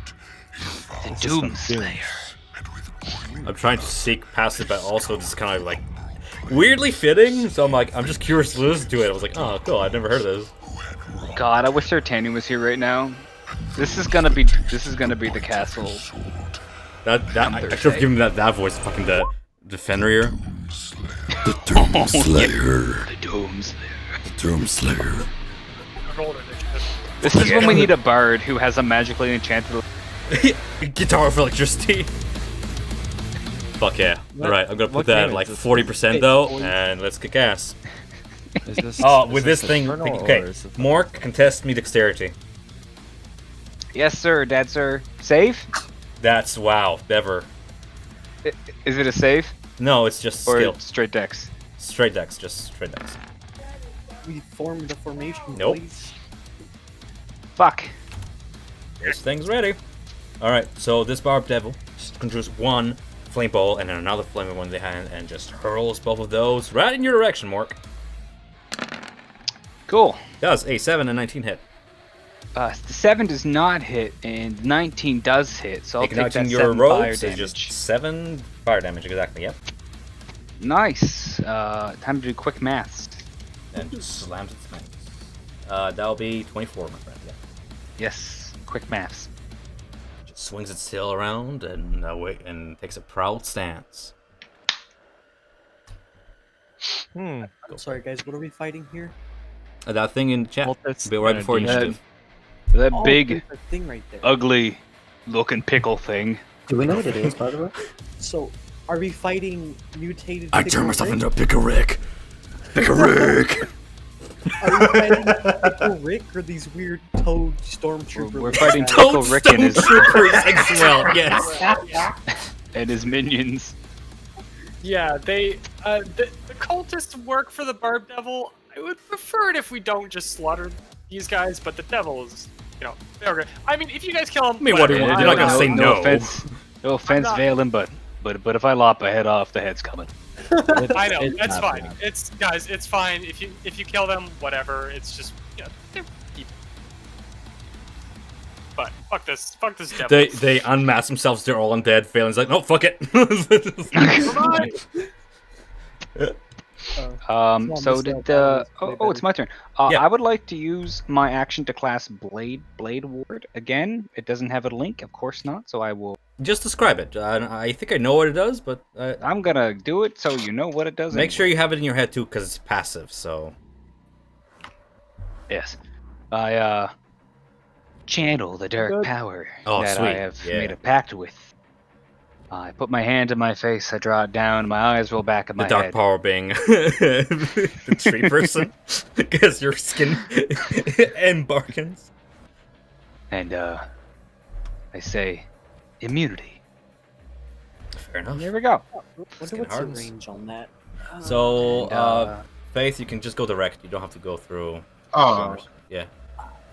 The This is from Doomslayer. I'm trying to seek past it, but also just kind of like weirdly fitting. So I'm just curious to listen to it. I was like, oh, cool. I've never heard of this. God, I wish D'Artagnan was here right now. This is gonna be the castle. I should have given that voice. Fucking the Fenrir. The Doomslayer. I rolled initiative. This is when we need a bard who has a magically enchanted. Guitar for electricity. Fuck yeah. Alright, I'm gonna put what that game at is like this? 40% though, and let's kick ass. Is this, Oh, is with this thing, Eternal, okay. or is it- Mork, contest me dexterity. Yes, sir, Dad, sir. Save? That's wow, never. Is it a save No, it's just or skill. straight dex? Straight dex, just straight dex. We formed the formation, Nope. please. Fuck. This thing's ready. Alright, so this barbed devil just conjures one flame ball and then another flame in one in the hand and just hurls both of those right in your direction, Mork. Cool. Does a 7 and 19 hit. The 7 does not hit, and 19 does hit, so I'll take that Igniting 7 your fire ropes is damage. just 7 fire damage, exactly, yep. Nice. Time to do quick maths. And just slams its fangs. That'll be 24, my friend, yeah. Yes, quick maths. Just swings its tail around and takes a proud stance. I'm sorry, guys. What are we fighting here? That thing in chat, Cultists right and a before demon. initiative. That Oh, big, there's a thing right there. ugly looking pickle thing. Do we know what it is, by the way? So, are we fighting mutated? I turn myself into a Pickle-Rick. Pickle-Rick! Are we fighting Pickle Rick or these weird toad stormtrooper? We're fighting guys? Pickle Rick and his, Stormtroopers as well, yes. and his minions. Yeah, the cultists work for the Barb Devil. I would prefer it if we don't just slaughter these guys, but the devil is, they're good. I mean, if you guys kill them, I mean, what do you want? You're not gonna say no. No offense, not- Valen, but if I lop a head off, the head's coming. I know, It's that's not fine. bad. It's guys, it's fine. If you kill them, whatever. It's just they're people. But fuck this devil. They unmask themselves, they're all undead. Phelan's like, no, fuck it. on, So Mr. did Alvarez, it's my turn. Yeah. I would like to use my action to class Blade Ward again. It doesn't have a link, of course not. So I will. Just describe it. I think I know what it does, but I'm gonna do it so you know what it does. make sure anyway. you have it in your head too, because it's passive. So Yes, I channel the dark Good. power Oh, that sweet. I have Yeah. made a pact with. I put my hand to my face. I draw it down. My eyes roll back in the my dark head. power being the tree person, because your skin embarkens. And I say, immunity. Fair enough. There we go. What's Skin the hardens. range on that? So, And, Faith, you can just go direct. You don't have to go through. Oh, Yeah.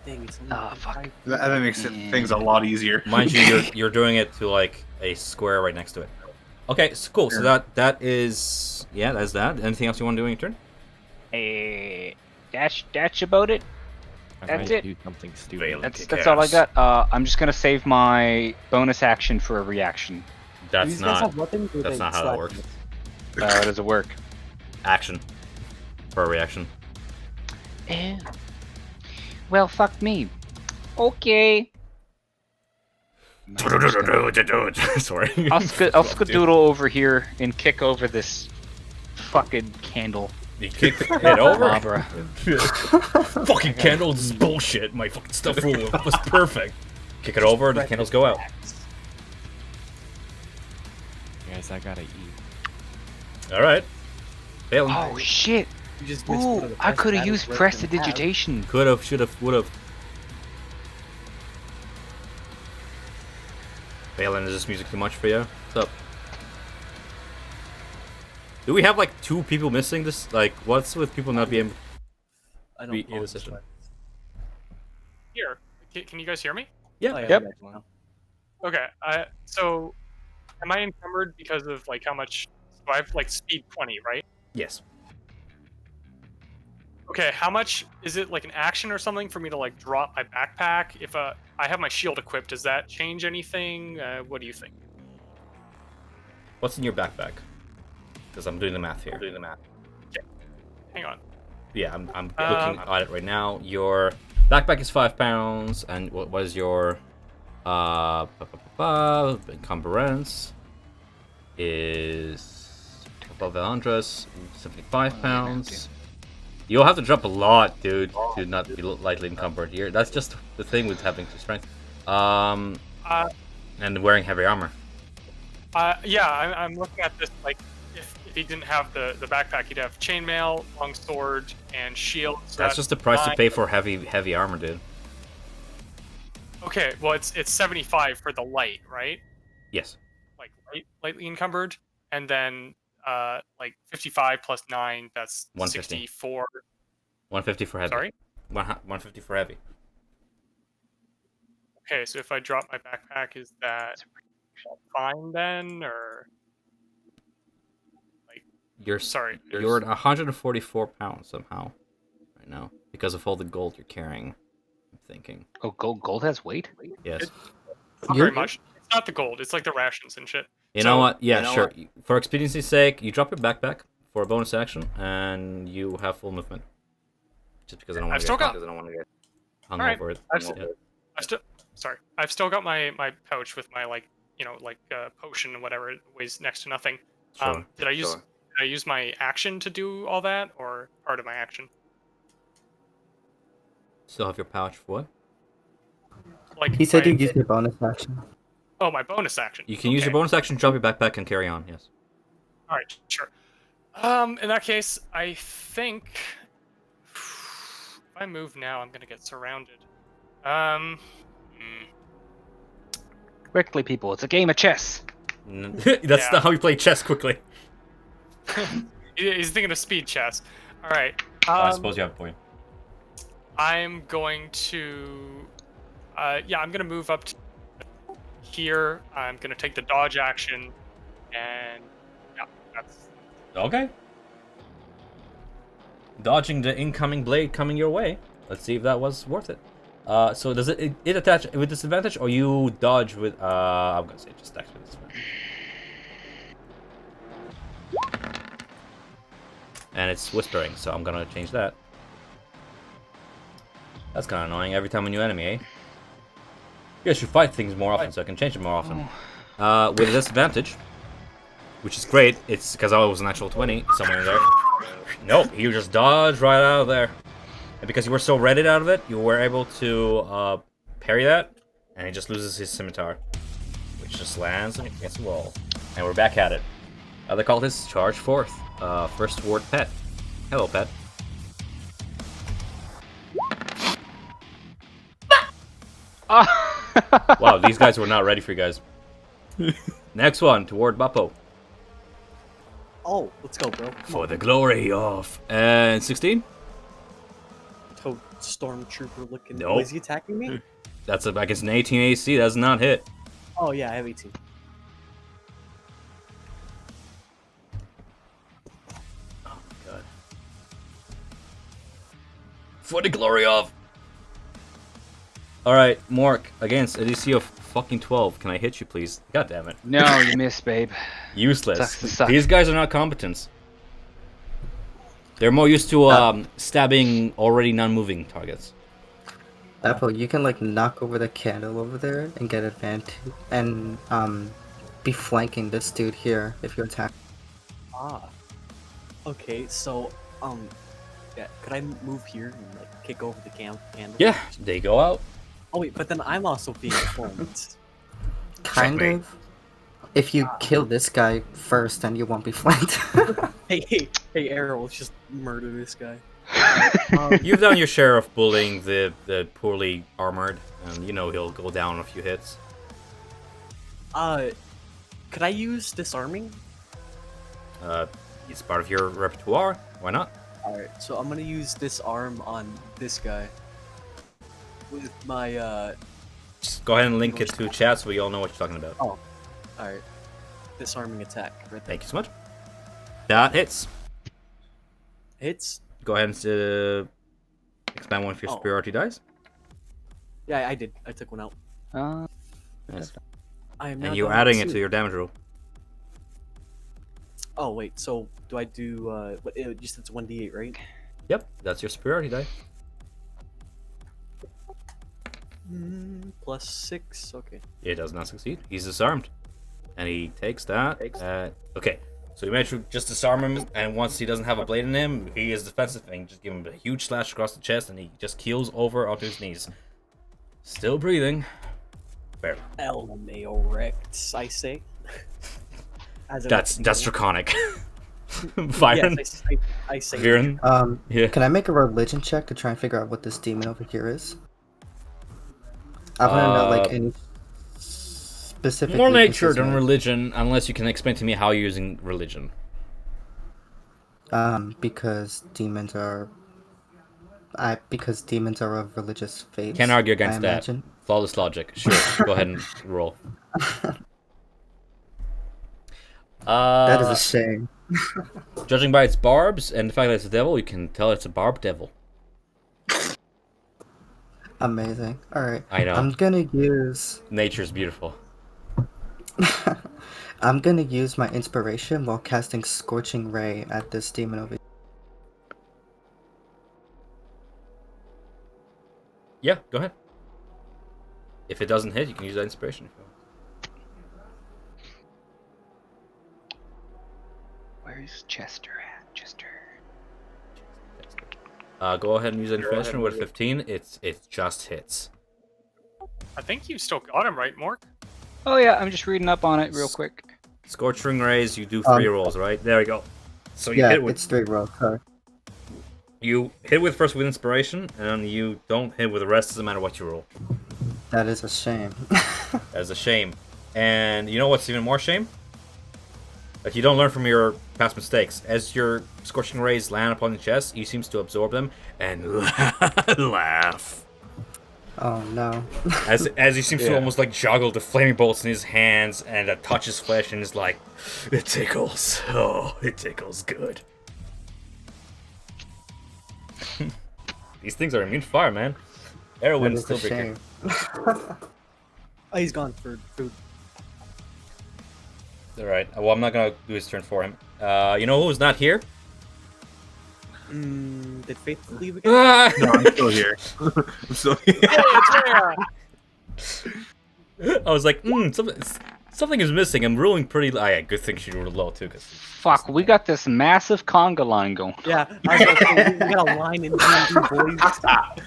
Dang, it's only fuck. 5. that makes things a lot easier. Mind you, you're doing it to like a square right next to it. Okay, so cool. So that is that's that. Anything else you want to do on your turn? That's about it. I That's might it. do something stupid. That's all I got. I'm just gonna save my bonus action for a reaction. That's These guys not have weapons or that's they not how that slap works. you? How does it work? Action for a reaction. Oh. Well, fuck me. Okay. Sorry. I'll skadoodle over here and kick over this fucking candle. You kick it over? Barbara. Fucking candles is bullshit. My fucking stuff was perfect. Kick it over, the candles go out. Guys, I gotta eat. Alright. Failing. Oh shit! You just missed one Ooh, of the I best could have battles used we're gonna have. prestidigitation. Could've, should've, would've. Phelan, is this music too much for you? What's up? Do we have like 2 people missing this? Like, what's with people not being I be don't in the session? Here, can you guys hear me? Yeah. Oh, yeah, Yep. I got you now. Okay. So, am I encumbered because of like how much? So I have like speed 20, right? Yes. Okay. How much is it like an action or something for me to like drop my backpack? If I have my shield equipped, does that change anything? What do you think? What's in your backpack? Because I'm doing the math here. Hang on. Yeah, I'm looking at it right now. Your backpack is 5 pounds, and what was your encumbrance is above Avernus, 75 pounds. You'll have to drop a lot, dude, to not be lightly encumbered here. That's just the thing with having 2 strength. And wearing heavy armor. Yeah, I'm looking at this like if he didn't have the backpack, he'd have chainmail, long sword, and shield. So That's just the price to 9. pay for heavy armor, dude. Okay, well it's 75 for the light, right? Yes. Like lightly encumbered, and then like 55 plus 9, that's 150. 64. 150 for heavy. Sorry? 150 for heavy. Okay, so if I drop my backpack, is that fine then, or You're sorry? You're at 144 pounds somehow right now because of all the gold you're carrying. I'm thinking. Oh, gold has weight. Yes. Not very much. It's not the gold. It's like the rations and shit. You know what? Yeah, sure. For expediency's sake, you drop your backpack for a bonus action, and you have full movement. Just because I don't want to get hung Alright. over it. I've still got my pouch with my potion and whatever. It weighs next to nothing. Sure. Did I use my action to do all that, or part of my action? Still have your pouch for what? Like He said my- you used your bonus action. Oh, my bonus action. You can use your bonus action, drop your backpack, and carry on. Yes. All right, sure. In that case, I think if I move now, I'm gonna get surrounded. Quickly, people. It's a game of chess. That's not how we play chess quickly. He's thinking of speed chess. All right. I suppose you have a point. I'm going to, I'm gonna move up to here. I'm gonna take the dodge action, and yeah, that's Okay. Dodging the incoming blade coming your way. Let's see if that was worth it. So does it attach with disadvantage, or you dodge with I'm gonna say just actually this one. And it's whispering, so I'm gonna change that. That's kind of annoying. Every time a new enemy, eh? You guys should fight things more often, so I can change them more often. With a disadvantage, which is great. It's because I was an actual 20 somewhere in there. Nope, you just dodged right out of there. And because you were so readied out of it, you were able to parry that, and he just loses his scimitar, which just lands against the wall. And we're back at it. Other cultists charge forth. First toward Pet. Hello, Pet. Wow, these guys were not ready for you guys. Next one, toward Bappo. Oh, let's go, bro. For the glory of... And 16? Toad stormtrooper looking. Nope. Oh, is he attacking me? That's against an 18 AC, that's not hit. Oh, yeah, I have 18. Oh my god. For the glory of... Alright, Mork, against a DC of fucking 12. Can I hit you, please? God damn it. No, you missed, babe. Useless. Sucks to suck. These guys are not competent. They're more used to stabbing already non-moving targets. Apple, you can like knock over the candle over there and get advantage and be flanking this dude here if you attack. Ah. Okay, so, yeah, could I move here and like kick over the candle? Yeah, they go out. Oh wait, but then I'm also being informed. Kind of. If you kill this guy first, then you won't be flanked. hey, Arrow, let's just murder this guy. You've done your share of bullying the poorly armored, and you know he'll go down a few hits. Could I use disarming? It's part of your repertoire. Why not? Alright, so I'm gonna use disarm on this guy. With my, Just go ahead and link it to chat so we all know what you're talking about. Oh. Alright. Disarming attack. Right there. Thank you so much. That hits. Hits? Go ahead and expand one of your superiority dice. Yeah, I did. I took one out. Nice. I am now And you're down adding it two. to your damage roll. Oh, wait, so do I do, what, just it's 1d8, right? Yep, that's your superiority die. Plus 6, okay. It does not succeed. He's disarmed. And he takes that. Okay, so you manage to just disarm him, and once he doesn't have a blade in him, he is defensive, and you just give him a huge slash across the chest, and he just keels over onto his knees. Still breathing. Barely. LMAO wrecked, I say. That's draconic. Byron? Yes, I say. Viren? Yeah. Can I make a religion check to try and figure out what this demon over here is? I want to know like any specific. More nature weaknesses, than right? religion, unless you can explain to me how you're using religion. Because demons are. Because demons are of religious faith. Can't argue against that. Imagine. Flawless logic. Sure, go ahead and roll. That is a shame. Judging by its barbs and the fact that it's a devil, you can tell it's a barb devil. Amazing. All right. I know. I'm gonna use. Nature's beautiful. I'm gonna use my inspiration while casting Scorching Ray at this demon over here. Yeah, go ahead. If it doesn't hit, you can use that inspiration. If you want. Where's Chester at? Chester. Go ahead and use that inspiration with 15. It just hits. I think you still got him, right, Mork? Oh yeah, I'm just reading up on it real quick. Scorching rays, you do 3 rolls, right? There we go. So you Yeah, hit with it's 3 rolls. Sorry. you hit with first with inspiration, and then you don't hit with the rest. Doesn't matter what you roll. That is a shame. That's a shame. And you know what's even more shame? That you don't learn from your past mistakes. As your scorching rays land upon the chest, he seems to absorb them and laugh. Oh no. As he seems to almost like juggle the flaming bolts in his hands and touch his flesh and is like, it tickles. Oh, it tickles good. These things are immune to fire, man. Erwin is That still is a drinking. shame. Oh, he's gone for food. Alright, well, I'm not gonna do his turn for him. You know who's not here? Did Faith leave again? Ah! No, I'm still here. I'm still here. Hey, it's Rhea! I was like, something is missing. I'm rolling pretty. Yeah, good thing she rolled low too. Cause Fuck, we got this massive conga line going. Yeah, I was about to say, we got a line in D&D, boys.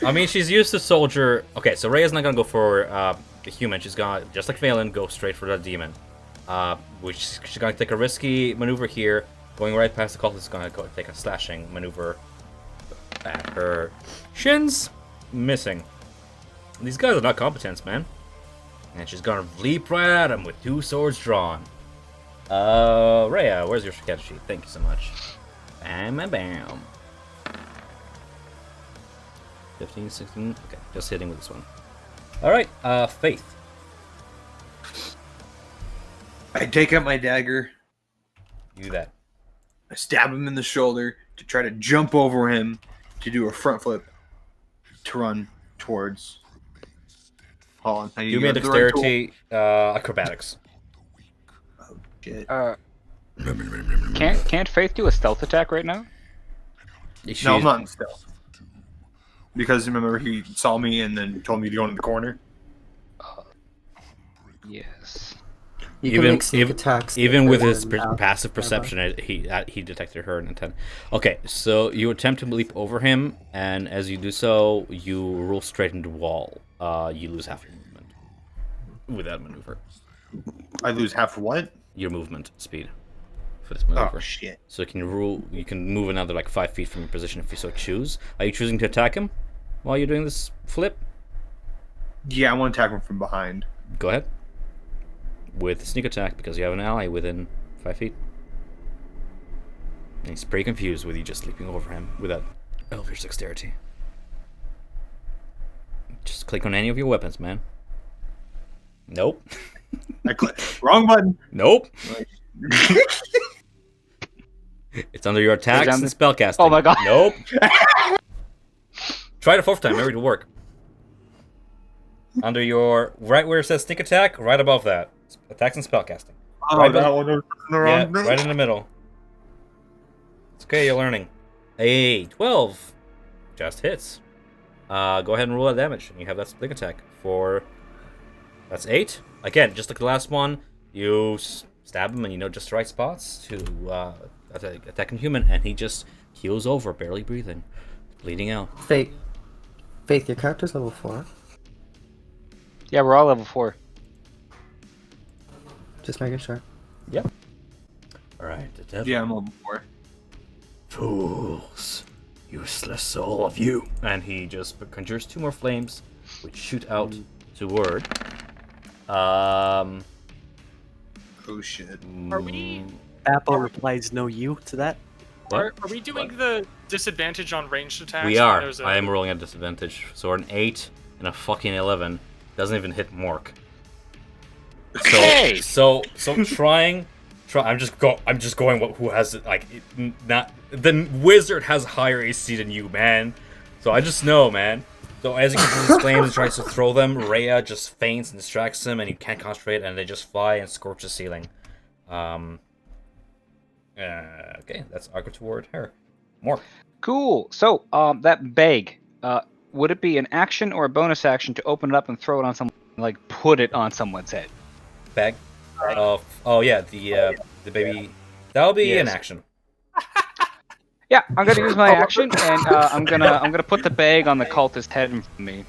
I mean, she's used to soldier. Okay, so Rhea's not gonna go for the human. She's gonna, just like Valen, go straight for the demon. Which she's gonna take a risky maneuver here, going right past the cultist. Is gonna go take a slashing maneuver at her shins, missing. These guys are not competent, man. And she's gonna leap right at him with 2 swords drawn. Rhea, where's your sketch sheet? Thank you so much. Bam, bam, bam. 15, 16. Okay, just hitting with this one. Alright, Faith. I take out my dagger. You do that. I stab him in the shoulder to try to jump over him to do a front flip to run towards. Hold on. Do me a dexterity, acrobatics. Oh, shit. Can't Faith do a stealth attack right now? No, I'm not in stealth. Because remember, he saw me and then told me to go into the corner. Yes. You can make sneak attacks. Even with his and, passive perception, he detected her intent. Okay, so you attempt to leap over him, and as you do so, you roll straight into the wall. You lose half your movement with that maneuver. I lose half what? Your movement speed for this maneuver. Oh shit! So you can move another like 5 feet from your position if you so choose. Are you choosing to attack him while you're doing this flip? Yeah, I want to attack him from behind. Go ahead. With sneak attack, because you have an ally within 5 feet. And he's pretty confused with you just leaping over him with that elvish dexterity. Just click on any of your weapons, man. Nope. I click. Wrong button. Nope. It's under your attacks and spellcasting. Oh my god. Nope. Try it a 4th time, maybe it'll work. Under your right where it says sneak attack, right above that. Attacks and spellcasting. Oh, right that one was the wrong thing. right in the middle. It's okay, you're learning. A 12 just hits. Go ahead and roll that damage, and you have that sneak attack for. That's 8. Again, just like the last one, you stab him, and you know just the right spots to attack a human, and he just keels over, barely breathing, bleeding out. Faith, your character's level 4. Yeah, we're all level 4. Just making sure. Yep. Alright, the devil. Yeah, I'm level 4. Fools. Useless soul of you. And he just conjures 2 more flames, which shoot out toward. Oh shit. Are we Apple replies no you to that. are we doing the disadvantage on ranged attacks? We are. There's I am rolling at disadvantage. So an 8 and a fucking 11 doesn't even hit Mork. So Hey! so trying. I'm just going. Who has it? Like not the wizard has higher AC than you, man. So I just know, man. So as he gets his flames and tries to throw them, Rhea just faints and distracts him, and he can't concentrate, and they just fly and scorch the ceiling. Okay, that's arc toward her. More. Cool. So, that bag, would it be an action or a bonus action to open it up and throw it on someone, like put it on someone's head? Bag. Oh yeah, the baby. That'll be an action. Yeah, I'm gonna use my action, and I'm gonna put the bag on the cultist head in front of me.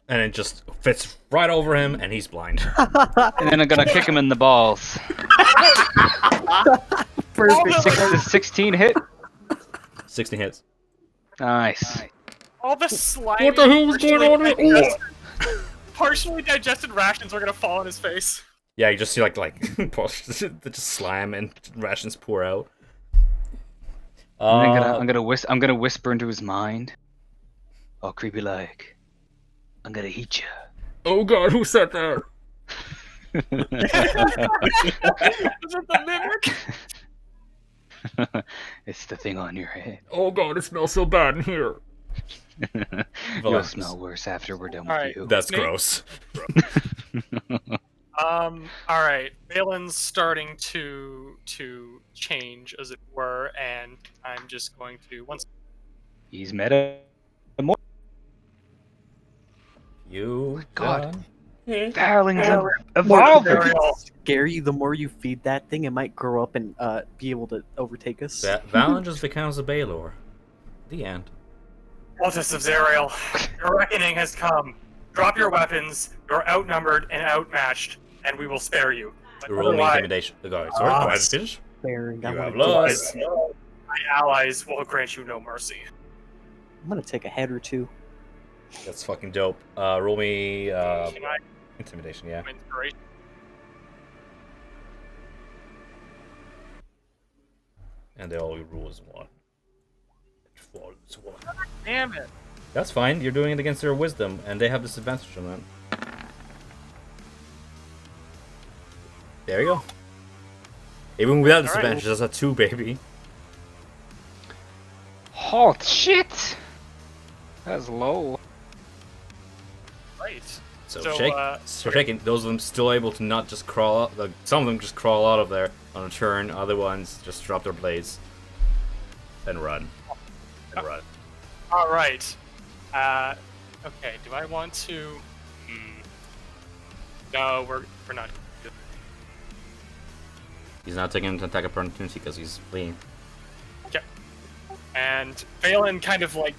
And it just fits right over him, and he's blind. And then I'm gonna kick him in the balls. Perfect. 16 hit. 16 hits. Nice. all the slimy. What the hell is going on here? Partially digested rations are gonna fall on his face. Yeah, you just see like just slam and rations pour out. I'm gonna whisper into his mind. Oh, creepy like. I'm gonna eat you. Oh god, who said that? Was it the mimic? It's the thing on your head. Oh god, it smells so bad in here. You'll smell worse after we're done with Alright. you. That's Snake. gross. All right. Balin's starting to change, as it were, and I'm just going to once. He's meta. You God. done? Darlings More evolving. scary. The more you feed that thing, it might grow up and be able to overtake us. Valen just becomes a Baylor. The end. Cultists of Zariel, your reckoning has come. Drop your weapons. You're outnumbered and outmatched, and we will spare you. But Roll me otherwise, intimidation. Sorry, go ahead, finish. Sparing. You have do lost. it. my allies will grant you no mercy. I'm gonna take a head or two. That's fucking dope. Roll me Can I intimidation, yeah. inspiration? And they all rule as one. Flawless one. Damn it. That's fine. You're doing it against their wisdom, and they have disadvantage on that. There you go. Even without disadvantage, that's a 2, baby. Oh, shit! That's low. Right. So, So, shaking. Those of them still able to not just crawl out. Like, some of them just crawl out of there on a turn. Other ones just drop their blades and run. And run. All right. Okay. Do I want to? No, we're not. He's not taking an attack of opportunity because he's fleeing. Okay. And Valen kind of like,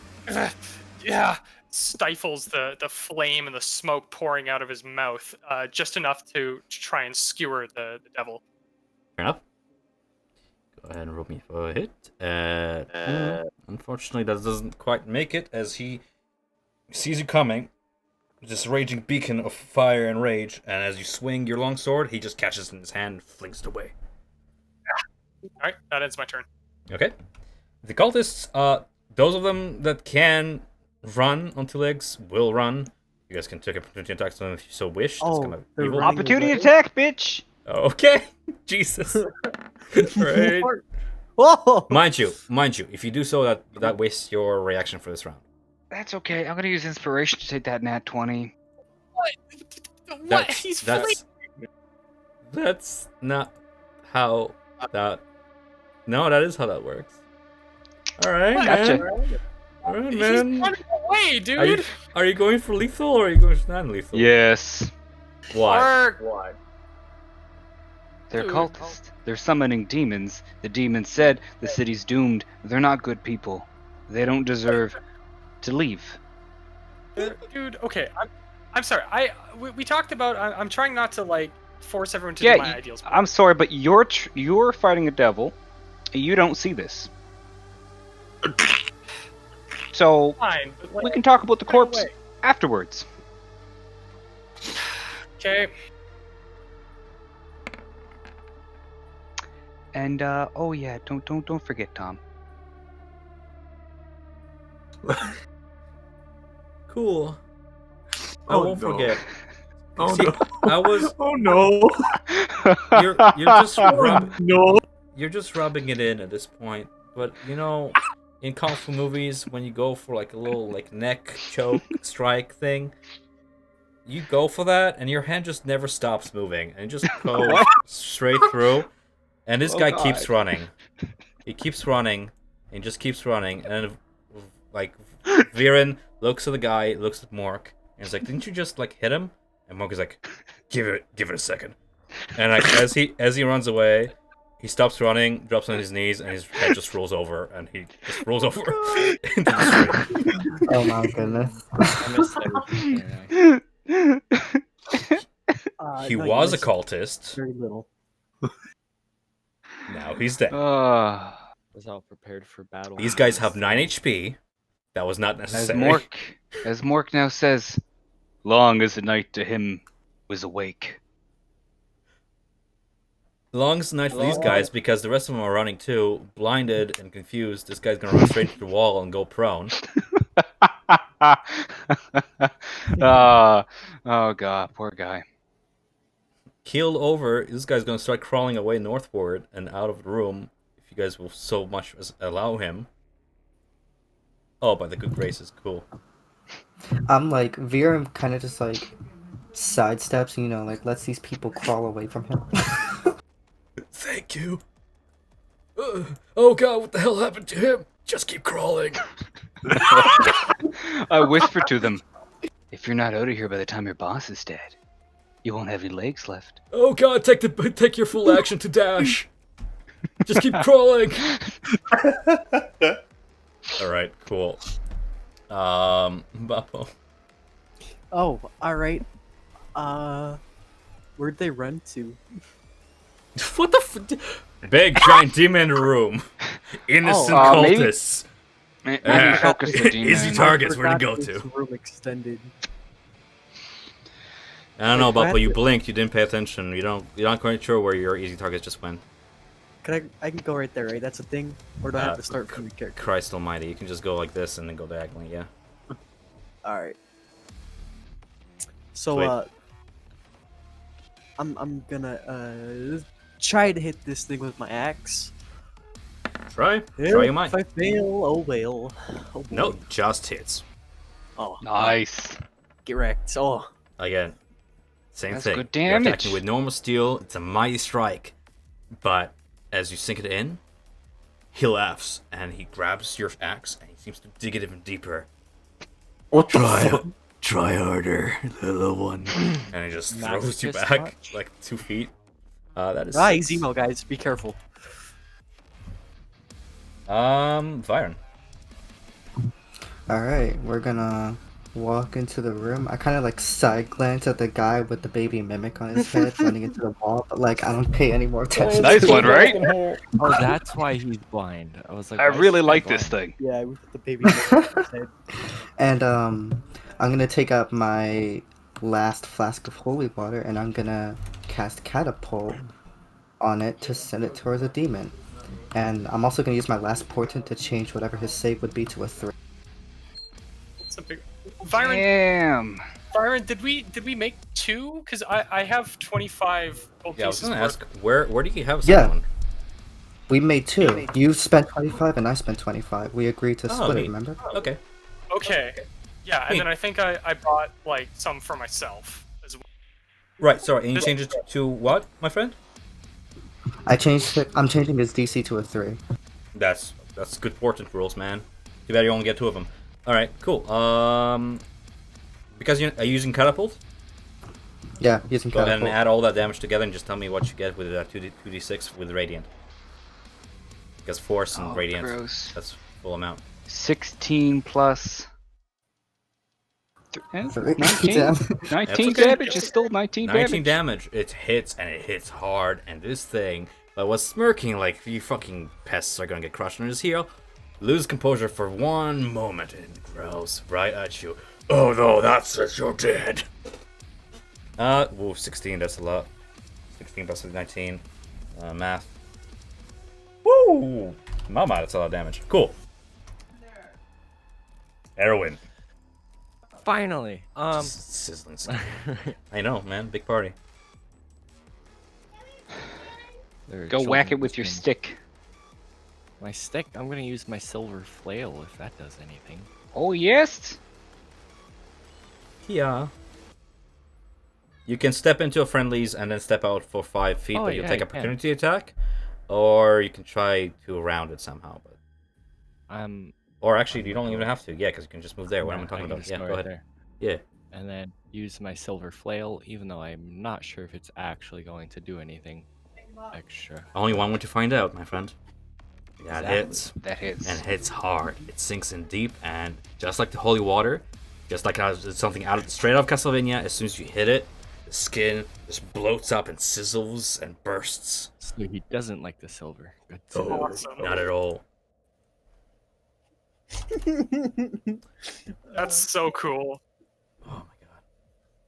stifles the flame and the smoke pouring out of his mouth, just enough to try and skewer the devil. Fair enough. Go ahead and roll me for a hit. Unfortunately, that doesn't quite make it as he sees you coming. This raging beacon of fire and rage, and as you swing your longsword, he just catches it in his hand and flings it away. Alright, that ends my turn. Okay. The cultists, those of them that can run on 2 legs will run. You guys can take opportunity attacks on them if you so wish. That's kind of they're evil. running Opportunity away? attack, bitch! Okay. Jesus. Right. Whoa! Mind you, if you do so, that wastes your reaction for this round. That's okay. I'm gonna use inspiration to take that nat 20. What? He's fleeing. That's not how that. No, that is how that works. All right, Gotcha. man. All right, He's man. running away, dude. Are you going for lethal or are you going for non-lethal? Yes. Why? Why? They're Dude. cultists. They're summoning demons. The demons said the city's doomed. They're not good people. They don't deserve to leave. Dude, okay. I'm sorry. We talked about. I'm trying not to like force everyone to do my ideals. I'm sorry, but you're fighting a devil. And you don't see this. So Fine, but, like, we can talk about the corpse away. afterwards. Okay. And oh yeah, don't forget Tom. Cool. I Oh, won't no. forget. Oh See, no! I was. Oh no! You're just No! you're just rubbing it in at this point. But you know, in kung fu movies, when you go for like a little like neck choke strike thing, you go for that, and your hand just never stops moving, and it just goes straight through. And this guy keeps running. He keeps running, and just keeps running, and then like Viren looks at the guy, looks at Mork, and he's like, "Didn't you just like hit him?" And Mork is like, "Give it a second." And like as he runs away, he stops running, drops on his knees, and his head just rolls over, and he just rolls over into the street. Oh my goodness. I missed everything. He No, you was a missed cultist. very little. Now he's dead. Was all prepared for battle. These guys have 9 HP. That was not as necessary. Mork now says, long as the night to him was awake. Long as the night for these guys, because the rest of them are running too, blinded and confused. This guy's gonna run straight into the wall and go prone. Oh god, poor guy. Keeled over, this guy's gonna start crawling away northward and out of the room, if you guys will so much as allow him. Oh, by the good graces, cool. I'm like, Vera kind of just like sidesteps, you know, like lets these people crawl away from him. Thank you. Oh god, what the hell happened to him? Just keep crawling. I whisper to them, if you're not out of here by the time your boss is dead, you won't have any legs left. Oh god, take your full action to dash. Just keep crawling. Alright, cool. Bappo. Oh, all right. Where'd they run to? What the big giant demon room. Innocent maybe- cultists. Maybe Yeah. focus the demon. Easy targets we're gonna Forgot go this to. room extended. I don't know, Wait, Bappo, you blinked, you didn't pay attention. You're not quite sure where your easy targets just went. I can go right there, right? That's a thing? Or do I have to start from the character? Christ almighty, you can just go like this and then go diagonally, yeah. Alright. So, Sweet. I'm gonna, try to hit this thing with my axe. Try you might. If I fail, oh well. Oh boy. No, just hits. Oh, Nice. get wrecked. Oh. Again, same That's thing. good You're damage. attacking with normal steel, it's a mighty strike. But as you sink it in, he laughs and he grabs your axe and he seems to dig it even deeper. What the fuck? Try harder, little one. And he just throws you Masochist back much? like 2 feet. That is He's emo, guys. Be careful. Viren. Alright, we're gonna walk into the room. I kind of like side glance at the guy with the baby mimic on his head running into the wall, but like I don't pay any more attention. Nice one, right? Oh, that's why he's blind. I was like, I why is really he like blind? this thing. Yeah, we put the baby on his head. And I'm gonna take out my last flask of holy water and I'm gonna cast catapult on it to send it towards a demon. And I'm also gonna use my last portent to change whatever his save would be to a 3. It's a big... Byron, Damn. Byron, did we make 2? Because I have 25 gold Yeah, I was pieces gonna worth. ask, where do you have Yeah. someone? We made 2. You spent 25 and I spent 25. We agreed to Oh, split it, neat. remember? Okay. Okay. Yeah, and Neat. then I think I bought like some for myself as well. Right, sorry, and you change it to what, my friend? I changed it. I'm changing his DC to a 3. That's good portent rules, man. Too bad you only get 2 of them. Alright, cool. Because are you using catapult? Yeah, using Go ahead and catapult. add all that damage together and just tell me what you get with 2d6 with radiant. Because force and Oh, radiant, gross. that's full amount. 16 plus... 19? Damn. 19 okay. damage is still 19 damage. 19 damage. It hits and it hits hard, and this thing that was smirking like you fucking pests are gonna get crushed on his heel, lose composure for one moment and growls right at you. Oh no, that's it, you're dead. Whoa, 16, that's a lot. 16 plus 19. Math. Woo! Mama, that's a lot of damage. Cool. Erwin. Finally. Sizzling skin. I know, man. Big party. There are Go whack it children with your listening. stick. My stick? I'm gonna use my silver flail if that does anything. Oh, yes? Yeah. You can step into a friendlies and then step out for 5 feet, Oh, but you'll yeah, take you can. opportunity attack. Or you can try to round it somehow. But or actually, you don't even have to. Yeah, because you can just move there. What am I talking about? Yeah, go ahead. There. Yeah. And then use my silver flail, even though I'm not sure if it's actually going to do anything extra. Only one way to find out, my friend. Yeah, it Exactly. hits. That hits. And it hits hard. It sinks in deep, and just like the holy water, just like something straight out of Castlevania, as soon as you hit it, the skin just bloats up and sizzles and bursts. So he doesn't like the silver. Good to Oh, know. Awesome. not at all. That's so cool. Oh my god.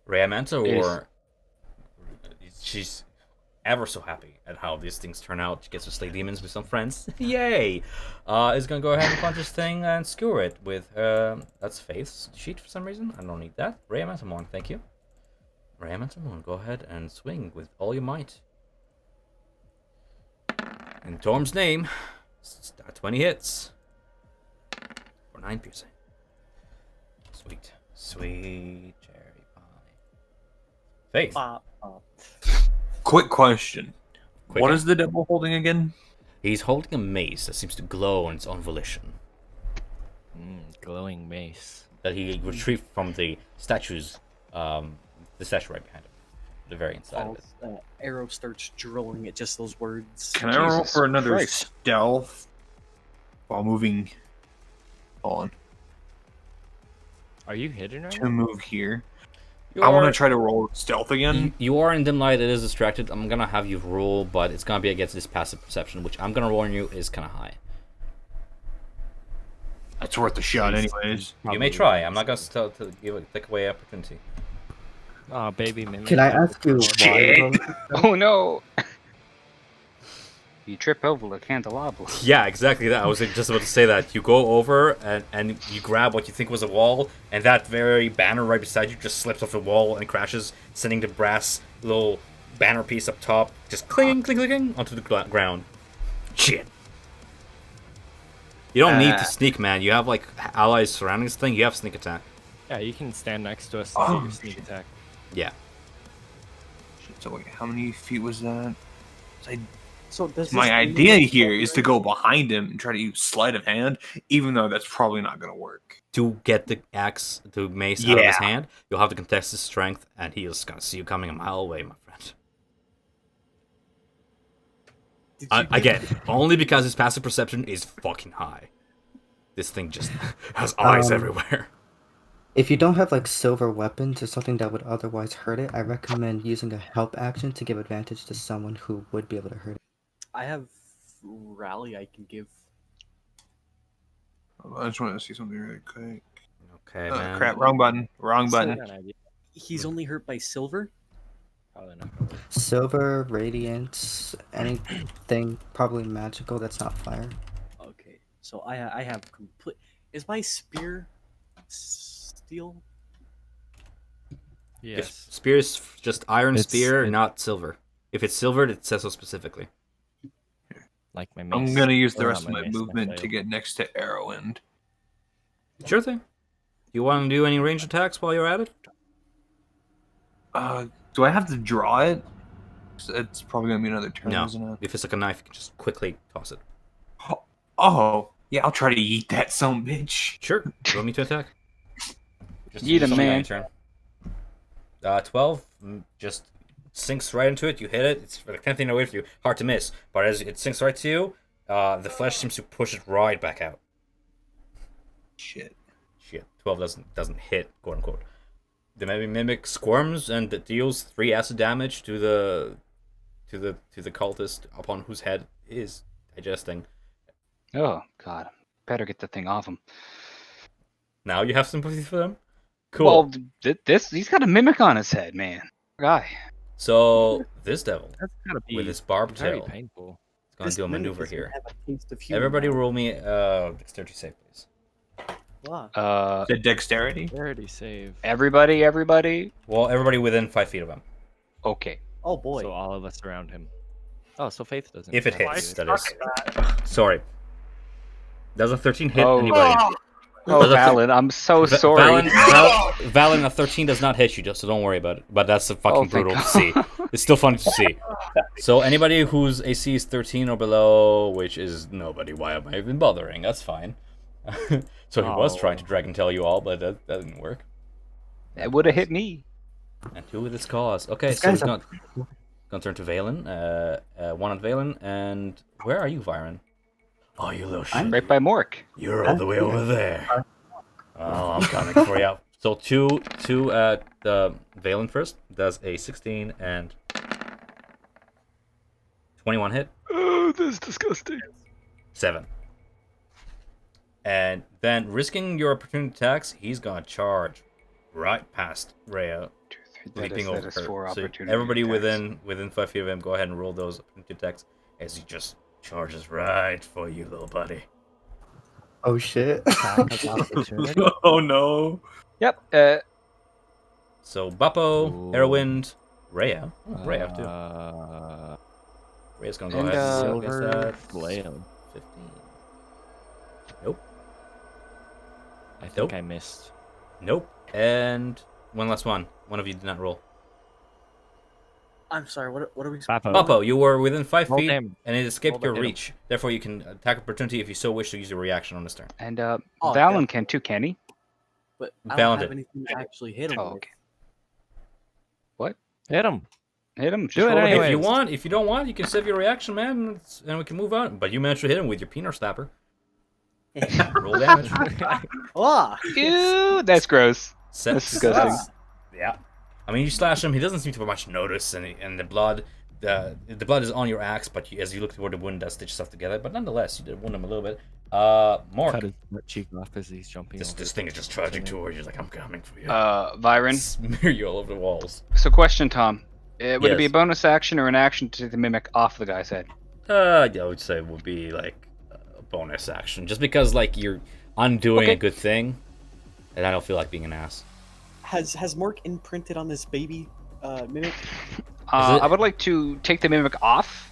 Rayamanta, or she's ever so happy at how these things turn out. She gets to slay demons with some friends. Yay! Is gonna go ahead and punch this thing and skewer it with that's Faith's sheet for some reason. I don't need that. Rayamantamon, thank you. Rayamantamon, go ahead and swing with all your might. In Torm's name, 20 hits. For 9 piercing. Sweet. Sweet cherry pie. Faith. Quick question. Quick What one. is the devil holding again? He's holding a mace that seems to glow on its own volition. Glowing mace. That he retrieved from the statues, the statue right behind him, the very inside of it. Arrow starts drilling at just those words. Can I roll Jesus for another Christ. stealth while moving on Are you hidden right to now? move here? You I want are- to try to roll stealth again. You are in dim light. It is distracted. I'm gonna have you roll, but it's gonna be against this passive perception, which I'm gonna warn you is kind of high. It's worth a shot, anyways. You may try. I'm not gonna take away opportunity. Oh, baby mimic. Can I ask you why? Shit. though? Oh no! You trip over the candelabra. Yeah, exactly that. I was just about to say that. You go over and you grab what you think was a wall, and that very banner right beside you just slips off the wall and crashes, sending the brass little banner piece up top just cling, cling onto the ground. Shit. You don't need to sneak, man. You have like allies surrounding this thing. You have sneak attack. Yeah, you can stand next to us and do your sneak attack. Yeah. So wait, how many feet was that? So does My this idea mean- here is to go behind him and try to use sleight of hand, even though that's probably not going to work. To get the axe, the mace out of his Yeah. hand, you'll have to contest his strength, and he is gonna see you coming a mile away, my friend. Did you Again, only because his passive perception is fucking high. This thing just has eyes everywhere. If you don't have like silver weapons or something that would otherwise hurt it, I recommend using a help action to give advantage to someone who would be able to hurt it. I have rally I can give. I just want to see something really quick. Okay, Oh, man. crap, wrong button. Wrong So- button. Got an idea. He's only hurt by silver. Probably not gonna work. Silver, radiance, anything probably magical that's not fire. Okay, so I have complete. Is my spear steel? Yes. Spear is just iron It's- spear, it- not silver. If it's silvered, it says so specifically. Like my mace. I'm going to use the Or rest not of my mace, movement to flail. get next to arrow end. Sure thing. You want to do any ranged attacks while you're at it? Do I have to draw it? It's probably going to be another turn, No. isn't it? If it's like a knife, you can just quickly toss it. Oh, yeah, I'll try to eat that some bitch. Sure. Roll me to attack. Just Eat 'em, something on man. your turn. 12 just sinks right into it. You hit it. It's like 10 feet away from you. Hard to miss. But as it sinks right to you, the flesh seems to push it right back out. Shit. 12 doesn't hit, quote unquote. The mimic squirms and it deals 3 acid damage to the cultist upon whose head is digesting. Oh God! Better get the thing off him. Now you have sympathy for them. Cool. Well, he's got a mimic on his head, man. Guy. So this devil That's gotta be with his barbed very tail painful. is going to do a mimic maneuver is gonna here. have a taste of human Everybody now. roll me dexterity save, please. Wow. The dexterity? Rarity save. Everybody. Well, everybody within 5 feet of him. Okay. Oh boy. So all of us around him. Oh, so Faith doesn't. If it have to hits, do it. that is. Sorry. Does a 13 hit Oh. anybody? Oh, Does a Valen, I'm so sorry. Valen, a 13 does not hit you, so don't worry about it. But that's fucking Oh, thank brutal to see. It's still funny to see. So anybody whose AC is 13 or below, which is nobody, why am I even bothering? That's fine. So he was trying to drag and tell you all, but that didn't work. It would have hit me. And who with its cause? Okay, This so guy's we're gonna turn to Valen. One on Valen, and where are you, Viren? Oh, you little shit. Right by Mork. You're all the way over there. Oh, I'm coming for you. So two at the Valen first does a 16 and 21 hit. Oh, that's disgusting. 7. And then risking your opportunity attacks, he's gonna charge right past Rhea, leaping over That is 4 her. So opportunity everybody attacks. within 5 feet of him, go ahead and roll those opportunity attacks as he just charges right for you, little buddy. Oh shit. Oh no. Yep. So Bappo, Ooh. Erwind, Rhea. Oh, Rhea too. Rhea's gonna go and, ahead and roll Silver against that. flail. 15. Nope. I think Nope. I missed. Nope. And one last one. One of you did not roll. I'm sorry. What are we? Bappo, you were within 5 Roll feet, damage. and it escaped Roll to your hit him. reach. Therefore, you can attack opportunity if you so wish to use your reaction on this turn. And Oh, Valen can too, can he? But I Valen don't have did. anything to actually hit him Oh, with. okay. What? Hit him. Hit him. Do it roll to hit. anyway. If you want, if you don't want, you can save your reaction, man, and we can move on. But you managed to hit him with your peanut snapper. Roll damage. Ah, Ew, that's gross. Set, That's disgusting. Yeah. I mean, you slash him. He doesn't seem to much notice, and the blood is on your axe. But as you look toward the wound, that stitches stuff together. But nonetheless, you did wound him a little bit. Mork. Cut his cheek off as he's jumping. This over. thing is just tragic toward you. Like, I'm coming for you. Byron. Smear you all over the walls. So, question, Tom. Would it be a Yes. bonus action or an action to take the mimic off the guy's head? Yeah, I would say it would be like a bonus action, just because like you're undoing a good thing, and I don't feel like being an ass. has Mork imprinted on this baby mimic? I would like to take the mimic off.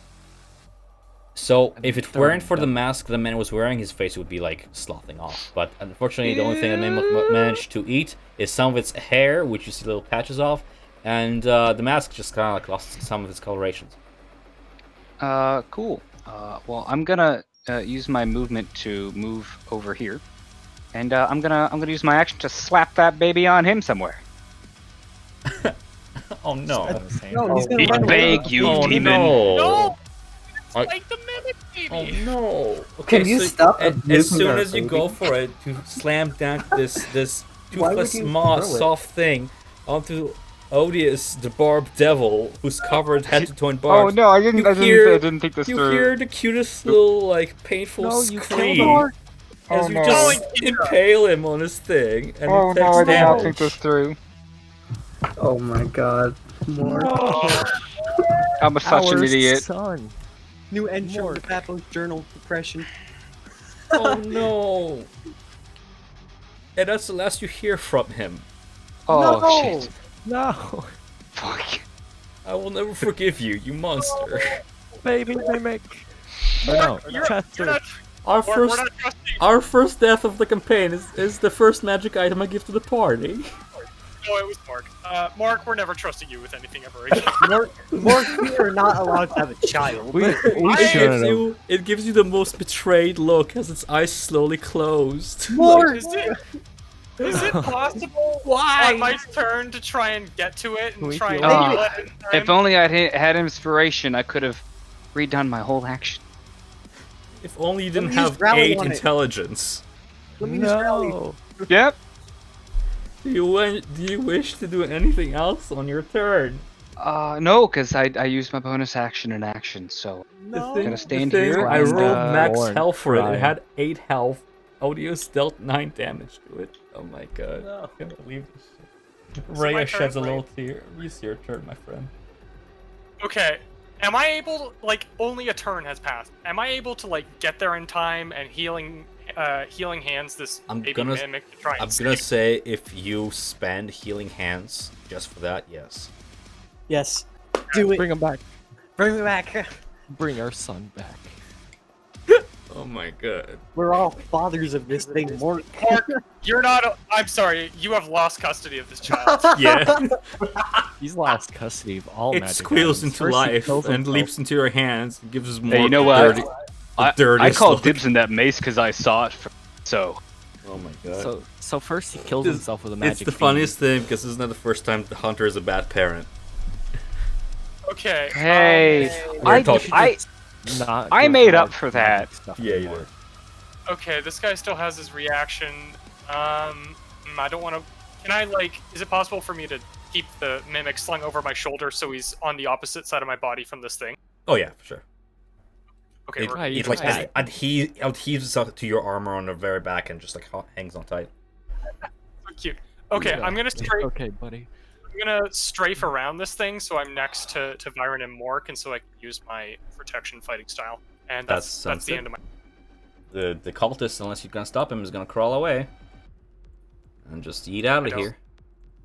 So if it weren't for the mask the man was wearing, his face would be like sloughing off. But unfortunately, the only thing the man managed to eat is some of its hair, which you see little patches of, and the mask just kind of like lost some of its colorations. Cool. Well, I'm gonna use my movement to move over here, and I'm gonna use my action to slap that baby on him somewhere. Oh no! No, he's gonna Be run away. big, you Oh demon. no! No! I- Like the mimic Oh baby! no! Okay, Can you so stop as abusing soon our as you baby? go for it to slam down this Why would toothless, you small, throw it? soft thing onto Odious, the barbed devil, who's covered head to toe in Oh barbs. no, I didn't. You I didn't. hear- I didn't think this You through. hear the cutest little like painful No, you killed scream him. as Oh, you no. just impale him on his thing, and Oh he no, takes I did not damage. think this through. Oh my god. More. I'm such an Our idiot. son. New entry Mork. to Papo's journal: depression. Oh no! And that's the last you hear from him. Oh No! shit! No. Fuck. I will never forgive you, you monster. Baby mimic. Or no, You're Chester. not, Our we're not trusting. Our first death of the campaign is the first magic item I give to the party. No, it was Mark. Mark, we're never trusting you with anything ever again. Mork, we are not allowed to have a child. We It should have. it gives you the most betrayed look as its eyes slowly closed. Mork! Is it possible on my turn to try and get to it and We try and feel- kill it in time? If only I'd had inspiration, I could have redone my whole action. If only you didn't me use have rally 8 on it. intelligence. Let me just rally. No. Yep. Do you wish to do anything else on your turn? No, because I used my bonus action in action, so No. Gonna stand The thing, here I and, rolled max Lord, health for it. It crying. had 8 health. Odious dealt 9 damage to it. Oh my god. No. I can't believe this shit. Is it my Rhea turn? sheds a Wait. little tear. It's your turn, my friend. Okay. Am I able, like, only a turn has passed. Am I able to, like, get there in time and healing hands this I'm baby gonna- mimic to try and I'm gonna save? say if you spend healing hands just for that, yes. Yes. Do it. Bring him back. Bring me back. Bring our son back. Oh my god. We're all fathers of this thing, Mork. Mark, you're not. I'm sorry. You have lost custody of this child. Yeah. He's lost custody of all It magic squeals items. into First he life kills and himself. leaps into your hands and gives us more Hey, you know what? dirty. I dirtiest called look. dibs in that mace because I saw it. So Oh my god. So first he kills This- himself with a magic It's the beam. funniest thing because this is not the first time the hunter is a bad parent. Okay. hey, We're I talking- Not I doing made hard up for magic that. stuff Yeah, you anymore. did. Okay, this guy still has his reaction. I don't want to. Can I, like, is it possible for me to keep the mimic slung over my shoulder so he's on the opposite side of my body from this thing? Oh yeah, for sure. Okay, It, we're, you it can like tag. adheres itself to your armor on the very back and just like hangs on tight. so cute. Okay, Yeah. I'm gonna strafe. Okay, buddy. I'm gonna strafe around this thing so I'm next to Viren and Mork, and so I can use my protection fighting style. And That that's sounds the good. end of my. The cultist, unless you can stop him, is gonna crawl away and just eat out I of know. here.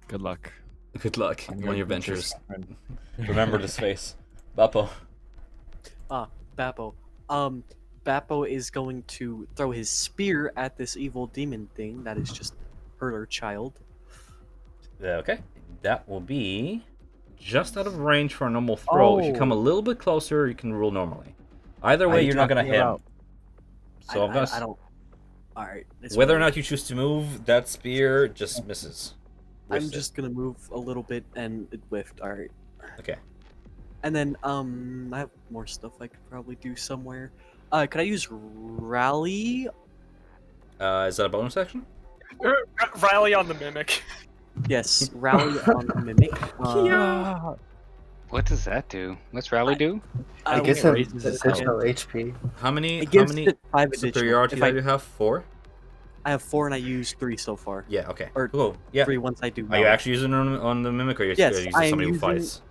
Good luck. Good luck on on your ventures. friend. Remember this face, Bappo. Bappo. Bappo is going to throw his spear at this evil demon thing that is just hurt our child. Okay, that will be just out of range for a normal throw. If you come a little bit closer, you can roll normally. Either way, you're not gonna hit him. So I'm gonna. I don't. All right. Whether or not you choose to move, that spear just misses. I'm just gonna move a little bit and it whiffed. All right. Okay. And then I have more stuff I could probably do somewhere. Could I use rally? Is that a bonus action? Rally on the mimic. Yes, rally on the mimic. What does that do? What's rally do? I guess it raises additional HP. How many? It How gives many it 5 additional. superiority If do you have? 4. I have 4 and I used 3 so far. Yeah. Okay. Or cool. Yeah. 3 once I do. Are you rally. actually using it on the mimic, or are you Yes, using I am somebody who using- fights?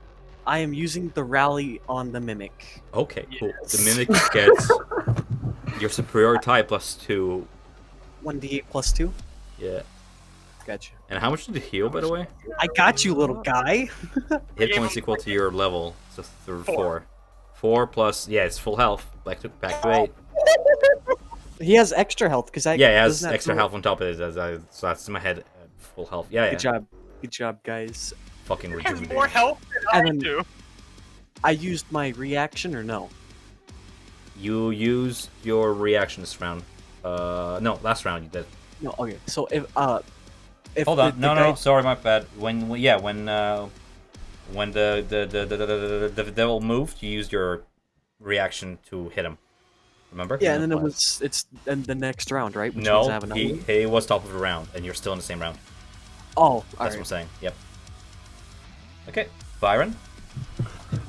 I am using the rally on the mimic. Okay. Cool. Yes. The mimic gets your superiority type +2. 1d8 plus 2. Yeah. Gotcha. And how much did it heal, by the way? I got you, little guy. Hit points equal to your level, so 4. 4 plus, yeah, it's full health. Back to 8. He has extra health because I. Yeah, it has doesn't that extra throw- health on top of it. So that's in my head, full health. Yeah, Good job. Good job, guys. Fucking He has rejuvenate. more health than I And then- do. I used my reaction or no? You used your reaction this round. No, last round you did. No. Okay. So if Hold the- on, the no, guy- sorry, my bad. When the devil moved, you used your reaction to hit him. Remember? Yeah, and then it's in the next round, right? Which means I No, have another one? he was top of the round, and you're still in the same round. Oh, That's what I'm saying. Yep. Okay, Byron.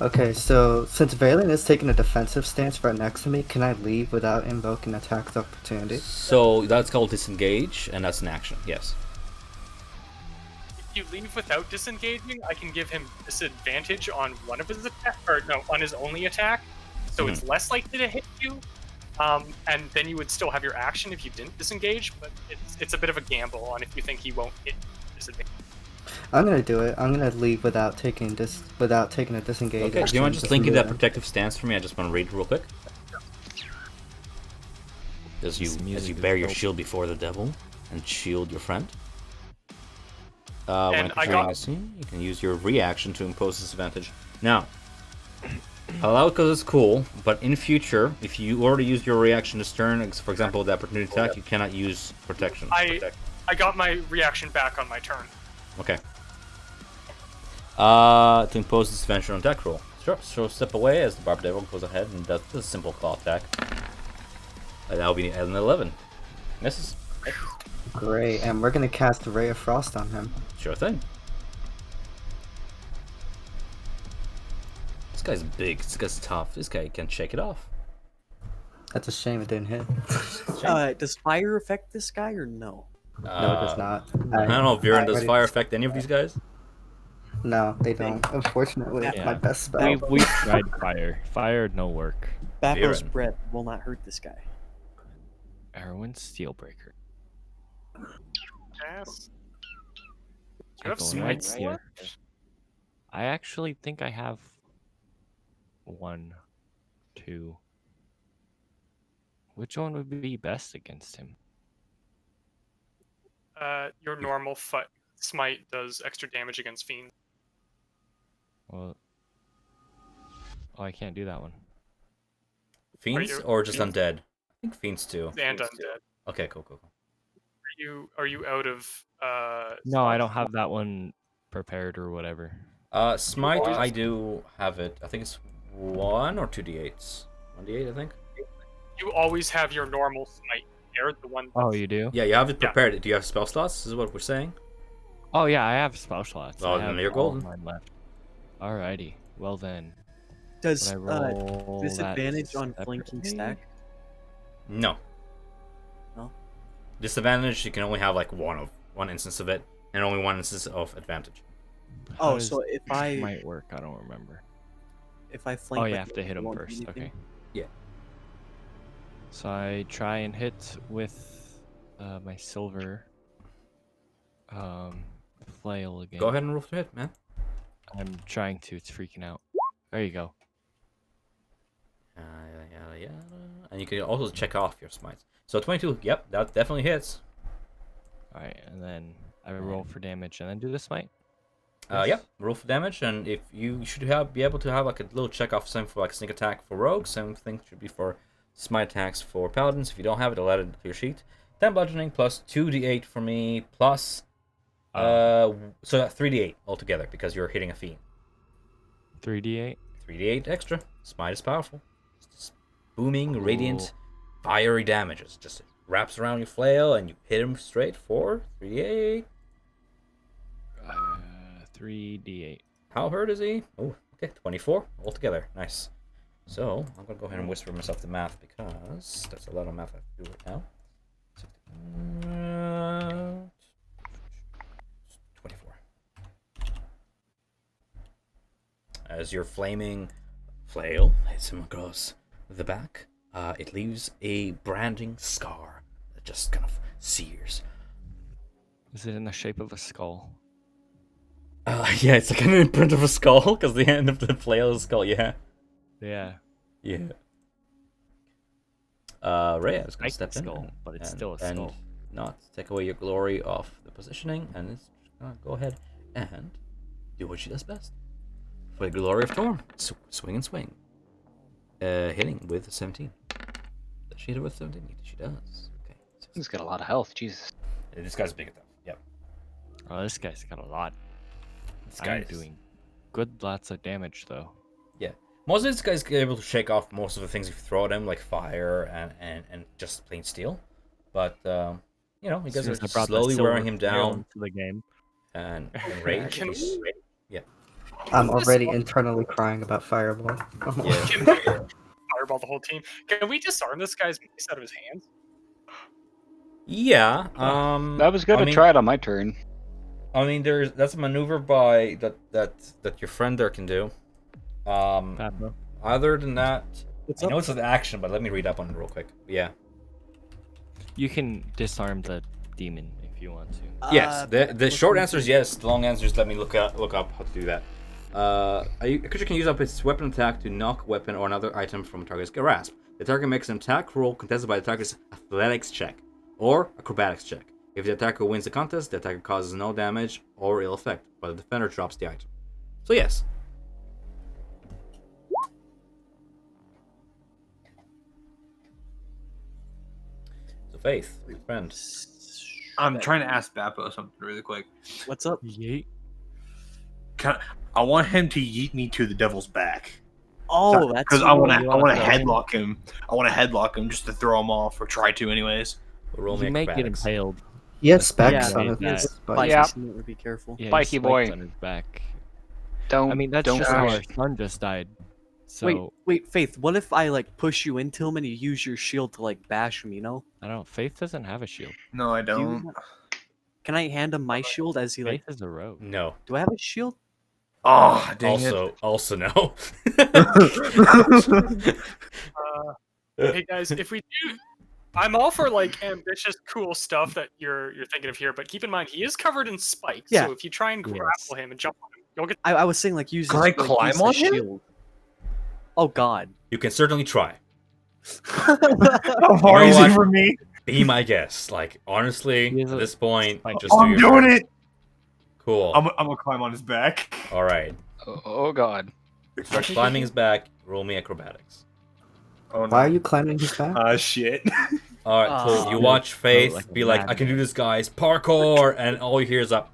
Okay, so since Valen is taking a defensive stance right next to me, can I leave without invoking attack of opportunity? So that's called disengage, and that's an action. Yes. If you leave without disengaging, I can give him disadvantage on one of his attack, or no, on his only attack, so it's less likely to hit you. And then you would still have your action if you didn't disengage, but it's a bit of a gamble on if you think he won't hit disadvantage. I'm gonna do it. I'm gonna leave without taking a disengage. Okay. Do you mind just linking that protective stance for me? I just want to read it real quick. As you bear your shield before the devil and shield your friend. When And I controlling got- a scene, you can use your reaction to impose disadvantage. Now, allow it because it's cool, but in future, if you already used your reaction this turn, for example, with the opportunity attack, you cannot use protection. I got my reaction back on my turn. Okay. To impose disadvantage on attack roll. Sure. So step away as the Barb Devil goes ahead and does a simple claw attack. And that'll be an 11. Misses. Great, and we're gonna cast Ray of Frost on him. Sure thing. This guy's big. This guy's tough. This guy can shake it off. That's a shame it didn't hit. Does fire affect this guy or no? No, it does not. I don't know if Viren does already- fire affect any of these guys. No, they don't. Unfortunately, it's my Yeah. best spell. We tried fire. Fire no work. Babo's Viren. breath will not hurt this guy. Erwin Steelbreaker. Yes. Do I you have go smite right still? here. I actually think I have 1, 2. Which one would be best against him? Your normal smite does extra damage against fiends. Well, oh, I can't do that one. Fiends you- or just undead? I think fiends too. And undead. Okay, cool. Are you out of No, I don't have that one prepared or whatever. Smite, I do have it. I think it's 1 or 2d8s. 1d8, I think. You always have your normal smite there, the one Oh, you do? Yeah, you have it Yeah. prepared. Do you have spell slots? Is what we're saying. Oh, yeah, I have spell slots. Oh, I then have you're all of golden. mine left. Alrighty. Well then, Does would I roll that disadvantage on flanking separately? stack? No. No? Disadvantage, you can only have like one instance of it, and only one instance of advantage. How Oh, does so if I might work. I don't remember. flank, Oh, you like, have to hit him won't do first. anything? Okay. Yeah. So I try and hit with my silver flail again. Go ahead and roll to hit, man. I'm trying to. It's freaking out. There you go. And you can also check off your smites. So 22, yep, that definitely hits. All right, and then I roll for damage and then do the smite. Yep. Roll for damage, and if you should be able to have like a little check off, same for like sneak attack for rogues, same thing should be for smite attacks for paladins. If you don't have it, I'll add it to your sheet. 10 bludgeoning plus 2d8 for me plus so 3d8 altogether because you're hitting a fiend. 3d8. 3d8 extra. Smite is powerful. It's just booming, radiant, fiery damages. Just wraps around your flail and you hit him straight for 3d8. 3d8. How hurt is he? Oh, okay, 24 altogether. Nice. So, I'm going to go ahead and whisper myself the math because that's a lot of math I have to do right now. 24. As your flaming flail hits him across the back, it leaves a branding scar that just kind of sears. Is it in the shape of a skull? Yeah, it's like an imprint of a skull because the end of the flail is a skull. Yeah. Yeah. Yeah. Rhea is going to step in, skull, but it's still a skull. Not take away your glory off the positioning, and it's gonna go ahead and do what she does best. For the glory of Torm, swing and swing. Hitting with 17. Does she hit it with 17? She does. Okay. He's got a lot of health. Jesus. Yeah, this guy's big enough. Yep. Oh, this guy's got a lot. This I'm guy's doing lots of damage though. Yeah. Most of these guys are able to shake off most of the things if you throw at them, like fire and just plain steel. But you know, you guys are slowly wearing him down to the game. and rage. Yeah. I'm already internally crying about Fireball. Yeah. Can we fireball the whole team? Can we disarm this guy's mace out of his hands? Yeah. That was good to try it on my turn. I mean, that's a maneuver by that your friend there can do. Other than that, I know it's an action, but let me read up on it real quick. Yeah. You can disarm the demon if you want to. Yes. The short answer is yes. The long answer is let me look up how to do that. A creature can use up its weapon attack to knock a weapon or another item from a target's grasp. The target makes an attack roll contested by the target's athletics check or acrobatics check. If the attacker wins the contest, the attacker causes no damage or ill effect, but the defender drops the item. So yes. So Faith, your friend. I'm trying to ask Bappo something really quick. What's up? Yeet. I want him to yeet me to the devil's back. Oh, that's because I want to want to headlock him. I want to headlock him just to throw him off, or try to, anyways. Roll You me might get acrobatics. impaled. He has specs Yeah, on yeah. his Spikes, body. Yeah. so be careful. Yeah, Spiky boy. on his back. Don't. I mean, that's don't just how our push. son just died. So Wait, Faith. What if I like push you into him and you use your shield to like bash him? You know? I don't. Faith doesn't have a shield. No, I Do you- don't. Can I hand him my shield as he like? Faith is a rogue. No. Do I have a shield? Oh, dang it. Also no. Hey guys, if we do, I'm all for like ambitious, cool stuff that you're thinking of here, but keep in mind he is covered in spikes. Yeah. So if you try and grapple him and jump on him, you'll get. I was saying like use. Can I climb on him? Shield. Oh God. You can certainly try. How far You know is what? it from me? Be my guest. Like honestly, He is at a this point, spike. just do I'm your doing thing. it. Cool. I'm gonna climb on his back. All right. Oh God. Start climbing his back. Roll me acrobatics. Oh no. Why are you climbing his back? Shit. All right. Cool. Oh. You watch Faith like a be like, mad "I can do this, guys! Parkour!" And all you hear is a.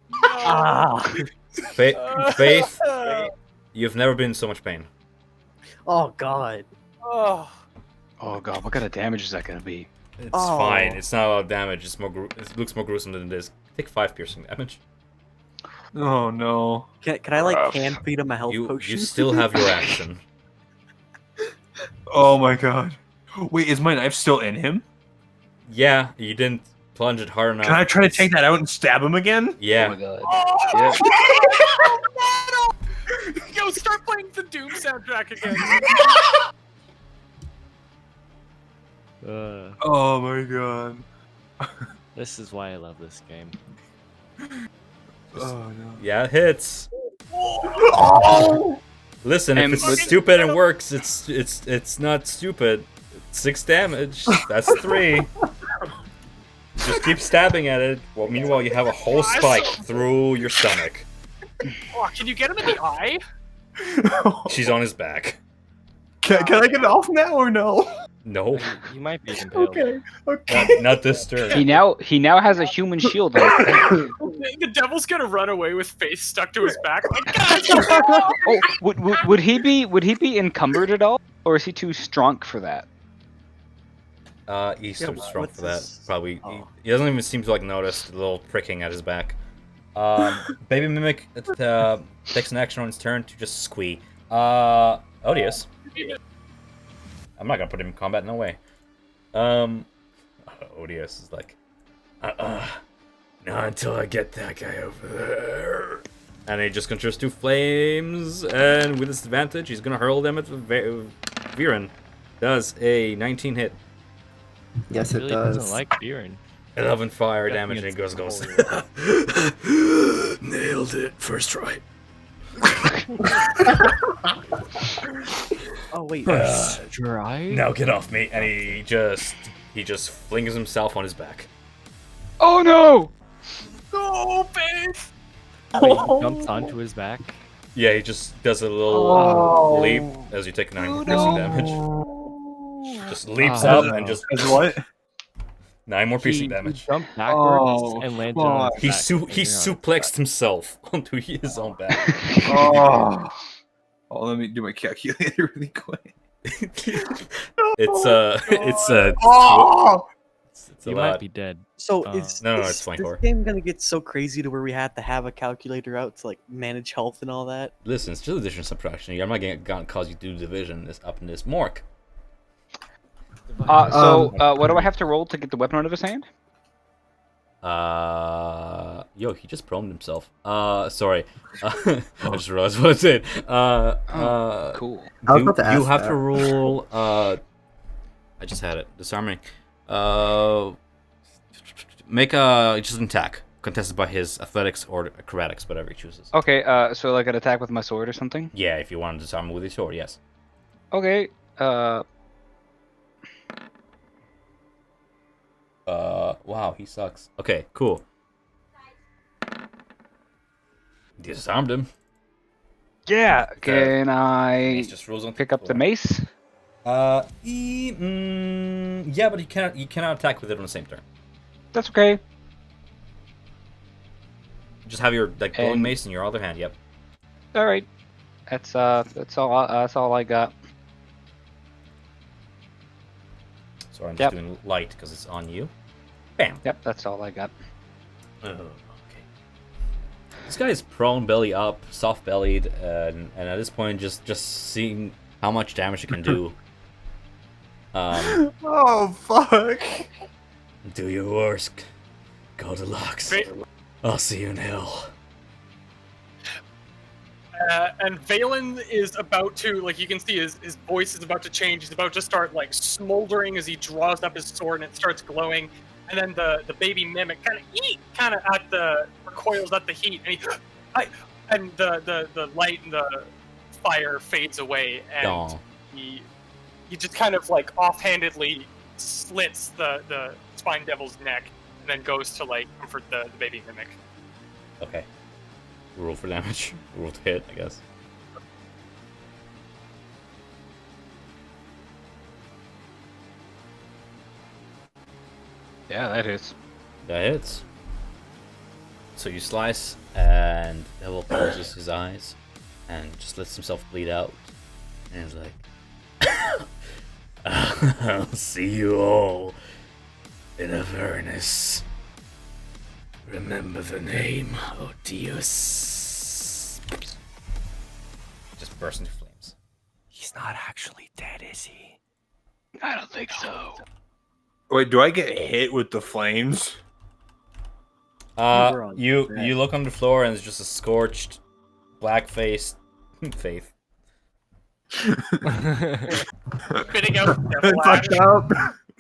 Oh Faith, you've never been in so much pain. Oh God. Oh, Oh God. What kind of damage is that gonna be? It's Oh. fine. It's not a lot of damage. It's more. It looks more gruesome than it is. Take 5 piercing damage. Oh no. Can I like Rough. hand feed him a health You potion? still have your action. Oh my god. Wait, is my knife still in him? Yeah, you didn't plunge it hard enough. Can I try to take that out and stab him again? Oh Yeah. my God. Oh, Yo, start playing the Doom soundtrack again. Oh my god. This is why I love this game. Oh no. Yeah, it hits. Oh! Listen, if And- it's stupid and works, it's not stupid. 6 damage. That's 3. Just keep stabbing at it. Well, meanwhile, you have a whole spike through your stomach. Oh, can you get him in the eye? She's on his back. Can I get it off now or no? No, You might be impaled. Okay. not this turn. He now has a human shield on. The devil's gonna run away with face stuck to his back. Like, guys, Oh, would he be encumbered at all, or is he too strong for that? He's Yeah, too strong what's for that. this? Probably. Oh. He doesn't even seem to like notice the little pricking at his back. Baby Mimic takes an action on his turn to just squee. Odious. I'm not gonna put him in combat, no way. Odious is like, not until I get that guy over there. And he just conjures 2 flames, and with disadvantage, he's gonna hurl them at Viren. Does a 19 hit. Yes, He it really does. doesn't like Beerin. 11 fire Yeah, damage, and he it's goes. cold. Nailed it. First try. Oh wait. Try. Now get off me. And he just flings himself on his back. Oh no! no, Faith. Wait, he jumps onto his back. Yeah, he just does a little leap as you take 9 more piercing damage. Just leaps Oh, up no. and just As what? 9 more piercing He damage. jumped backwards Oh, and landed on fuck. his back. He suplexed himself onto his own back. Oh. Oh, let me do my calculator really quick. It's a Oh! it's a You lot. might be dead. So Uh, is no, is it's 24. this game gonna get so crazy to where we have to have a calculator out to like manage health and all that? Listen, it's just addition and subtraction. I'm not gonna cause you to do division this up in this mork. What do I have to roll to get the weapon out of his hand? Yo, he just proned himself. Sorry. I just realized what I said. Cool. I was about to You ask have that. to roll. I just had it. Disarming. Make just an attack contested by his athletics or acrobatics, whatever he chooses. Okay, so like an attack with my sword or something? Yeah, if you want to disarm with your sword, yes. Okay, Wow, he sucks. Okay, cool. Disarmed him. yeah, can Mace I just rolls on pick up the mace? yeah, but you cannot attack with it on the same turn. That's okay. Just have your glowing And- mace in your other hand. Yep. Alright. That's all I got. Sorry, I'm Yep. just doing light because it's on you. Bam. Yep, that's all I got. Oh, okay. This guy is prone, belly up, soft-bellied, and at this point, just seeing how much damage it can do. Oh, fuck. Do your worst, Goldilocks. I'll see you in hell. And Valen is about to, like, you can see his voice is about to change. He's about to start, like, smoldering as he draws up his sword and it starts glowing. And then the baby mimic kind of recoils at the heat, and the light and the fire fades away, and Aw. he just kind of like offhandedly slits the spine devil's neck, and then goes to like comfort the baby mimic. Okay. Roll for damage. Roll to hit, I guess. Yeah, that is. That hits. So you slice, and Devil closes his eyes, and just lets himself bleed out. And he's like, I'll see you all in Avernus. Remember the name, Odious. Just burst into flames. He's not actually dead, is he? I don't think so. Wait, do I get hit with the flames? We're on You that. look on the floor, and it's just a scorched, black-faced Faith. Spitting out devil ash. Fucked up.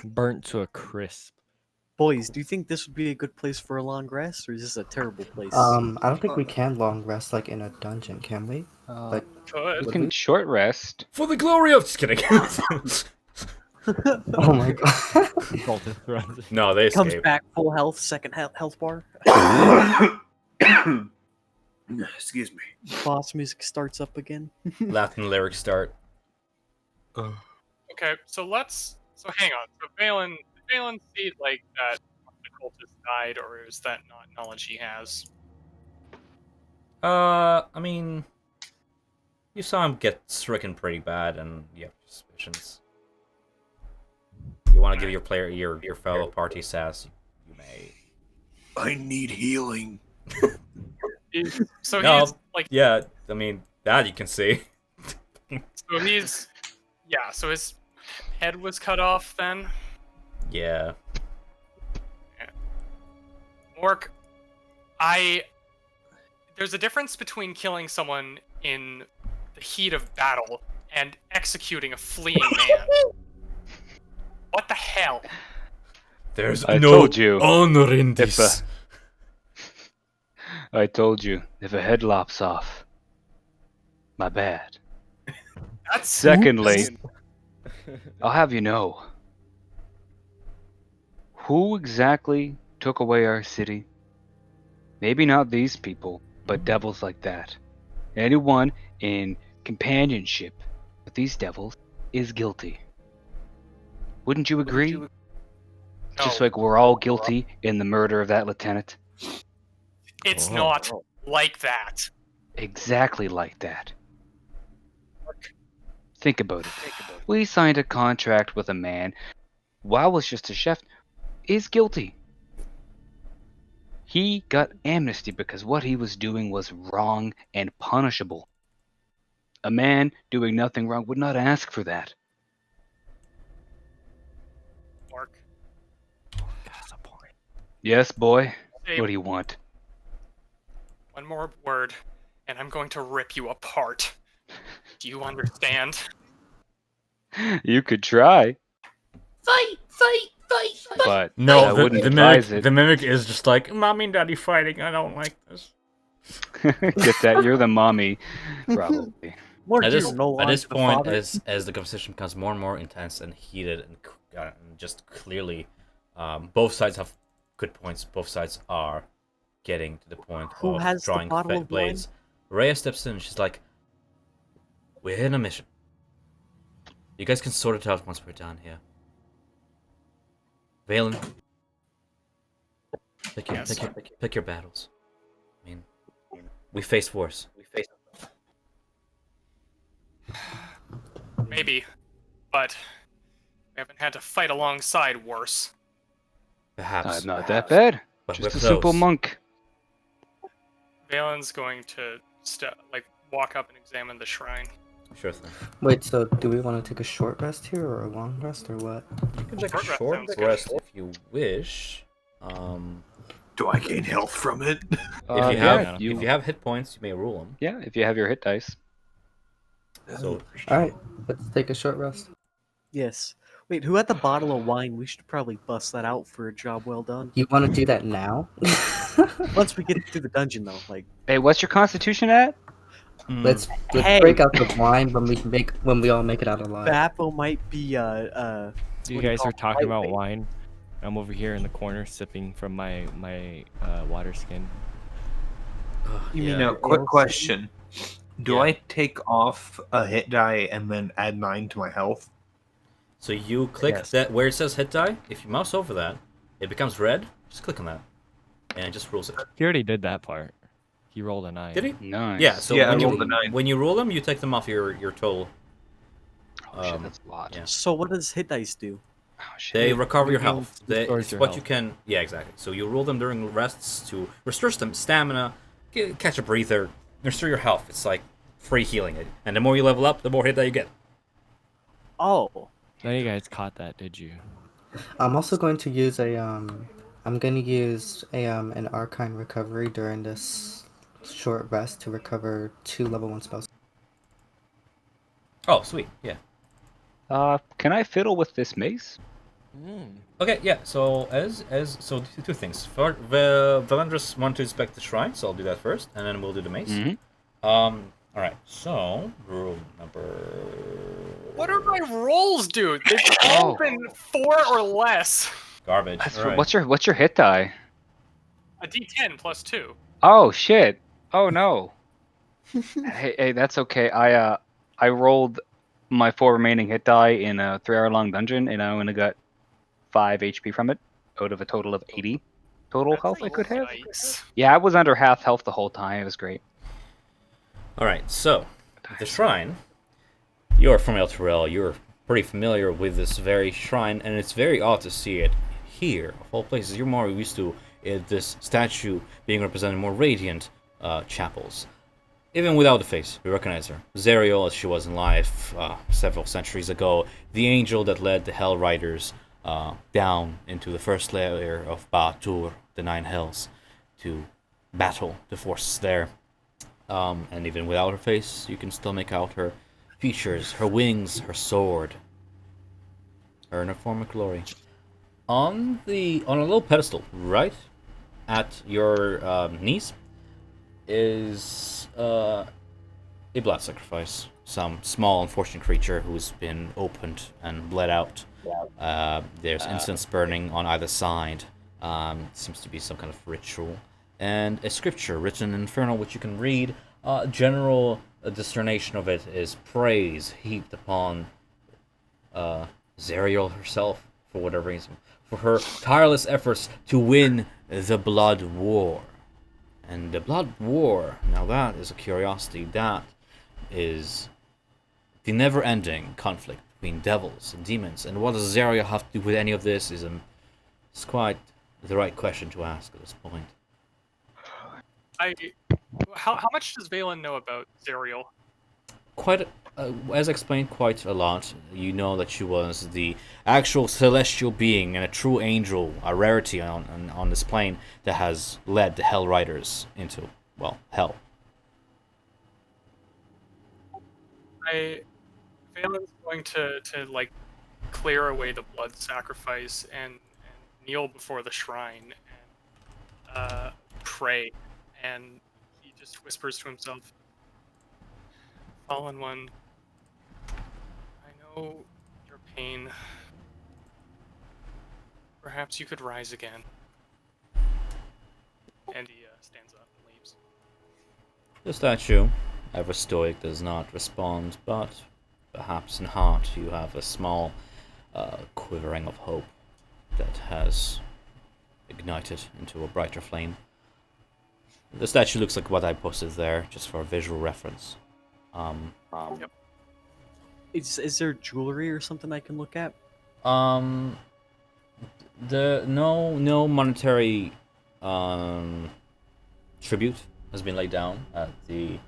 Burnt to a crisp. Boys, do you think this would be a good place for a long rest, or is this a terrible place? I don't think we can long rest like in a dungeon, can we? Uh, Like, Good. we can short rest. For the glory of... Just kidding. Oh my god. Cultist runs. No, they Comes escape. back full health, second health bar. Excuse me. Boss music starts up again. Latin lyrics start. Okay, so hang on. So Valen see like that the cultist died, or is that not knowledge he has? I mean, you saw him get stricken pretty bad, and you have suspicions. You want to give your fellow party sass, you may. I need healing. So No, he's like, yeah, I mean, that you can see. so he's, yeah, so his head was cut off then. Yeah. Mork, there's a difference between killing someone in the heat of battle and executing a fleeing man. What the hell? There's I no told you. honor in If, this. I told you, if a head lops off, my bad. That's Secondly, I'll have you know, who exactly took away our city? Maybe not these people, but devils like that. Anyone in companionship with these devils is guilty. Wouldn't you agree? Just No. like we're all guilty in the murder of that lieutenant. It's not like that. Exactly like that. Think about it. We signed a contract with a man, while was just a chef, is guilty. He got amnesty because what he was doing was wrong and punishable. A man doing nothing wrong would not ask for that. Mark. Yes, boy? Hey, What do you want? one more word, and I'm going to rip you apart. Do you understand? You could try, Fight! but No, I wouldn't the advise mimic, it. the mimic is just like, Mommy and Daddy fighting, I don't like this. Get that? You're the mommy, probably. More At dear, no this lines to the point, father. as the conversation becomes more and more intense and heated, and just clearly, both sides have good points. Both sides are getting to the point Who of has the drawing bottle of blades. Rhea steps in. And she's like, "We're in a mission. You guys can sort it out once we're done here." Valen, pick your battles. I mean, we faced worse. Maybe, but we haven't had to fight alongside worse. Perhaps. I'm not that bad. But Just we're a simple close. monk. Valen's going to walk up and examine the shrine. Sure thing. Wait, so do we want to take a short rest here or a long rest or what? You can take a Short rest short sounds good. rest if you wish. Do I gain health from it? If you have hit points, you may rule them. Yeah, if you have your hit dice. So Alright, let's take a short rest. Yes. Wait, who had the bottle of wine? We should probably bust that out for a job well done. You want to do that now? Once we get through the dungeon, though, like Hey, what's your constitution at? let's Hey. break out the wine when we all make it out alive. Bappo might be You what do you guys call are it, talking about lightweight. wine. I'm over here in the corner sipping from my water skin. You mean Now, your quick ale? question. Do Yeah. I take off a hit die and then add 9 to my health? So you click Yes. that where it says hit die. If you mouse over that, it becomes red. Just click on that, and it just rules it. He already did that part. He rolled a 9. Did he? Nice. Yeah. So Yeah, when I you rolled a 9. when you roll them, you take them off your total. Oh shit, that's a lot. yeah. So what does hit dice do? Oh shit. They recover your Regain- health. restores It's your what health. you can. Yeah, exactly. So you roll them during rests to restore stamina, catch a breather, restore your health. It's like free healing. And the more you level up, the more hit that you get. Oh, None of you guys caught that, did you? I'm also going to use I'm going to use an arcane recovery during this short rest to recover 2 level 1 spells. Oh, sweet. Yeah. Can I fiddle with this mace? Okay, yeah. So so two things. For Valandris want to inspect the shrine, so I'll do that first, and then we'll do the mace. Mhm. All right. So rule number What are my rolls, dude? They've all been 4 or less. Garbage. That's All right. what's your hit die? A D10 plus 2. Oh shit! Oh no. Hey, that's okay. I rolled my 4 remaining hit die in a 3-hour-long dungeon, and I only got 5 HP from it, out of a total of 80 total health I could have. Yikes. Yeah, I was under half health the whole time. It was great. All right. So the shrine. You're from El Terrell. You're pretty familiar with this very shrine, and it's very odd to see it here, of all places. You're more used to this statue being represented in more radiant chapels. Even without the face, you recognize her. Zerial, as she was in life several centuries ago, the angel that led the Hell Riders down into the first layer of Ba'atur, the Nine Hells, to battle the forces there. And even without her face, you can still make out her features, her wings, her sword, her in her form of glory. On a little pedestal, right at your knees, is a blood sacrifice. Some small unfortunate creature who's been opened and bled out. There's incense burning on either side. Seems to be some kind of ritual. And a scripture written in Infernal, which you can read. General discernation of it is praise heaped upon Zerial herself, for whatever reason, for her tireless efforts to win the Blood War. And the Blood War, now that is a curiosity. That is the never-ending conflict between devils and demons. And what does Zerial have to do with any of this is quite the right question to ask at this point. How much does Valen know about Zerial? Quite, as explained, quite a lot. You know that she was the actual celestial being and a true angel, a rarity on this plane that has led the Hell Riders into, well, hell. Valen's going to like clear away the blood sacrifice and kneel before the shrine and pray. And he just whispers to himself, "Fallen One, I know your pain. Perhaps you could rise again." And he stands up and leaves. The statue, ever stoic, does not respond, but perhaps in heart you have a small quivering of hope that has ignited into a brighter flame. The statue looks like what I posted there, just for visual reference. Yep. Is there jewelry or something I can look at? No monetary tribute has been laid down at the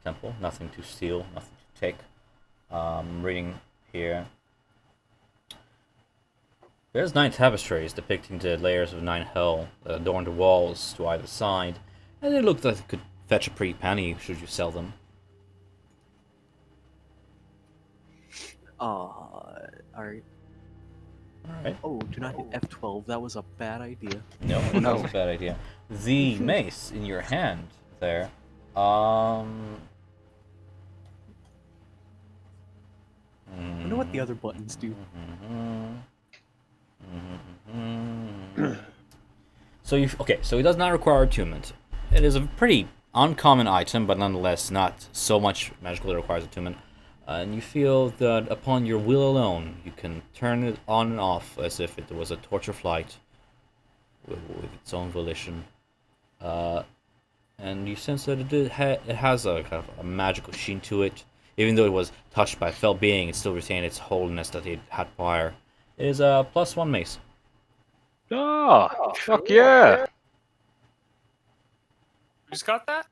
temple. Nothing to steal, nothing to take. Reading here. There's 9 tapestries depicting the layers of 9 hell that adorn the walls to either side, and they look like they could fetch a pretty penny should you sell them. Alright. Alright. Oh, do not hit F12. That was a bad idea. No, that was a bad idea. The mace in your hand there, I wonder what the other buttons do. So so it does not require attunement. It is a pretty uncommon item, but nonetheless not so much magical that requires attunement. And you feel that upon your will alone, you can turn it on and off as if it was a torch of light with its own volition. And you sense that it has a kind of a magical sheen to it. Even though it was touched by a fell being, it still retained its holiness that it had prior. It is a +1 mace. Oh, fuck yeah! Who's got that?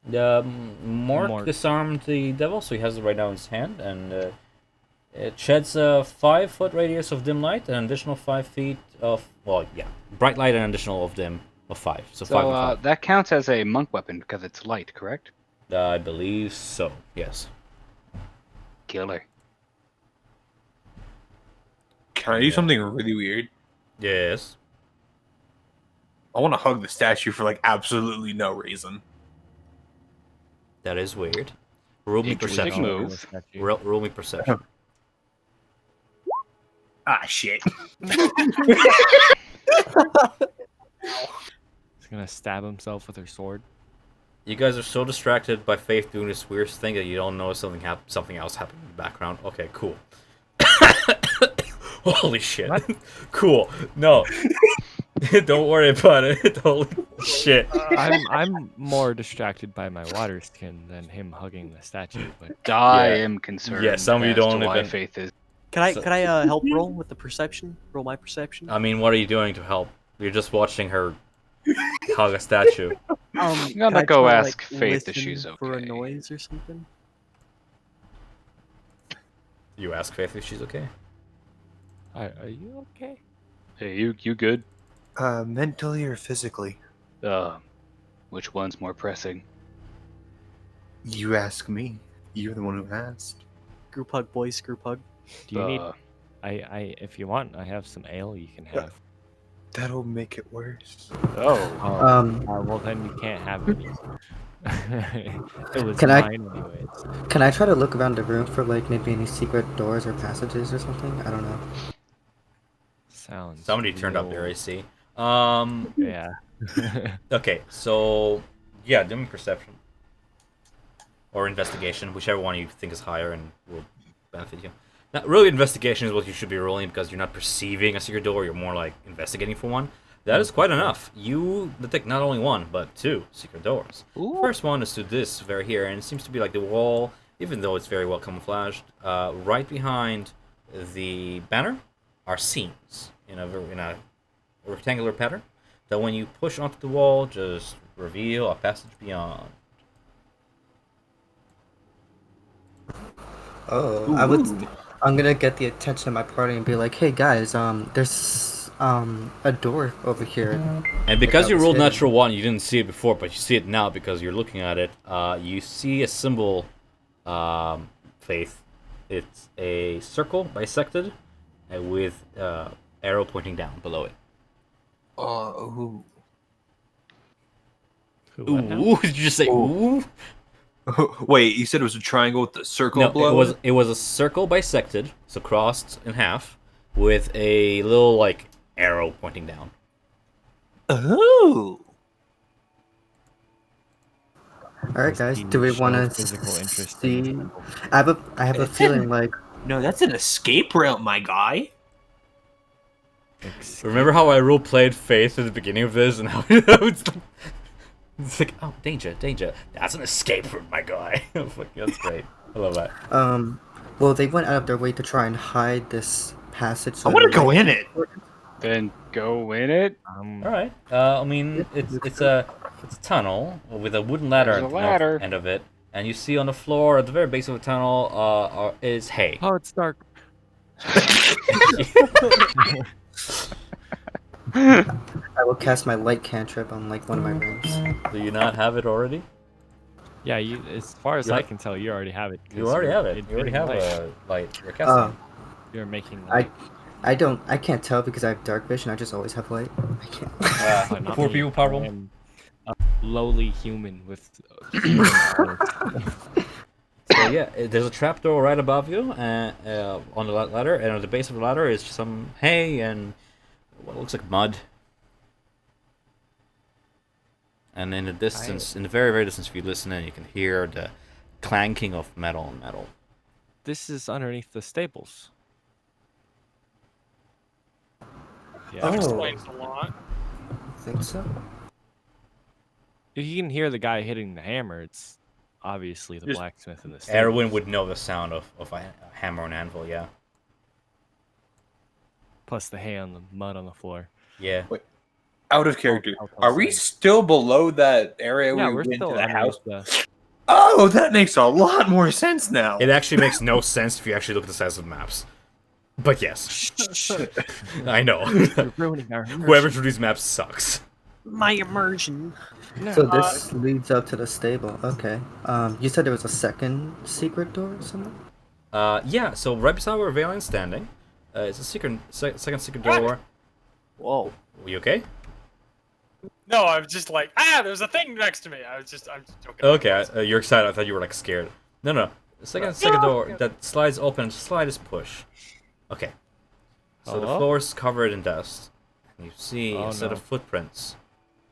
Mork disarmed the devil, so he has it right now in his hand, and it sheds a 5-foot radius of dim light, and an additional 5 feet of, bright light, and an additional of dim of 5. So 5 and 5. That counts as a monk weapon because it's light, correct? I believe so, yes. Killer. Can I do something really weird? Yes. I want to hug the statue for like absolutely no reason. That is weird. Roll me Interesting perception. move. Roll me perception. Ah, shit. He's gonna stab himself with her sword. You guys are so distracted by Faith doing this weird thing that you don't know something else happening in the background. Okay, cool. Holy shit. Cool. No. Don't worry about it. Holy shit. I'm more distracted by my water skin than him hugging the statue. But I Yeah. am concerned. Yeah, some of you as to don't why even- Faith is. Can I So- help roll with the perception? Roll my perception. I mean, what are you doing to help? You're just watching her hug a statue. I'm Can gonna I go try to, ask Faith if listen she's for a okay. noise or something. You ask Faith if she's okay. are you okay? Hey, you good? Mentally or physically? Which one's more pressing? You ask me. You're the one who asked. Group hug, boys. Group hug. Do you need? Uh, If you want, I have some ale you can have. That'll make it worse. oh, Well, then you can't have any. It was Can I- mine anyways. Can I try to look around the room for like maybe any secret doors or passages or something? I don't know. Sounds. Somebody turned up real- their AC. Yeah. Okay, so yeah, do me perception or investigation, whichever one you think is higher and will benefit you. Now, really, investigation is what you should be rolling because you're not perceiving a secret door; you're more like investigating for one. That is quite enough. You detect not only one but two secret doors. The first one is to this very here, and it seems to be like the wall, even though it's very well camouflaged. Right behind the banner are seams in a rectangular pattern that when you push onto the wall, just reveal a passage beyond. Oh, I'm gonna get the attention of my party and be like, "Hey guys, there's a door over here." And because that you was rolled hidden. natural one, you didn't see it before, but you see it now because you're looking at it. You see a symbol, Faith. It's a circle bisected, with arrow pointing down below it. Ooh. What now? Ooh, did you just say ooh? Wait, you said it was a triangle with the circle No, below it was a circle bisected, so crossed in half, with a little like arrow pointing down. Oh. All right, guys, do we Show want to physical interest in see? the symbol. I have a feeling like No, that's an escape route, my guy. Remember how I role played Faith at the beginning of this, and how it's like, oh, danger, danger. That's an escape route, my guy. I was like, that's great. I love that. well, they went out of their way to try and hide this passage. I want to go in it. then go in it. All right. I mean, it's a tunnel with a wooden ladder There's at a the ladder. end of it, and you see on the floor at the very base of the tunnel is hay. Oh, it's dark. I will cast my light cantrip on like one of my rooms. Do you not have it already? Yeah, you. As far as You I have- can tell, you already have it. 'cause You already you're have it. You already emitting have light. a light. You're casting. You're making. I Light. I can't tell because I have dark vision. I just always have light. I can't. But not Poor me. people I problem. am a lowly human with. human powers. So yeah, there's a trapdoor right above you, on the ladder, and at the base of the ladder is some hay and what looks like mud. And in the distance, in the very, very distance, if you listen in, you can hear the clanking of metal on metal. This is underneath the stables. Yeah. Oh. Explains a lot. think so. If you can hear the guy hitting the hammer, it's obviously the Just- blacksmith in the stables. Erwin would know the sound of a hammer and anvil, yeah. Plus the hay on the mud on the floor. Yeah. Out of character. I'll Are we say. still below that area Yeah, we we're went still to the underneath house? the. Oh, that makes a lot more sense now. It actually makes no sense if you actually look at the size of the maps. But yes. I know. You're ruining our Whoever drew these maps sucks. My immersion. So this leads up to the stable. Okay. You said there was a second secret door or something? Yeah, so right beside where Valiant's standing, it's a second secret door. Whoa. Are you okay? No, I was just like, there's a thing next to me. I'm just joking. Okay, you're excited. I thought you were like scared. No. The second door that slides open, slide is push. Okay. So the Hello? floor is covered in dust. And you see Oh, a set no. of footprints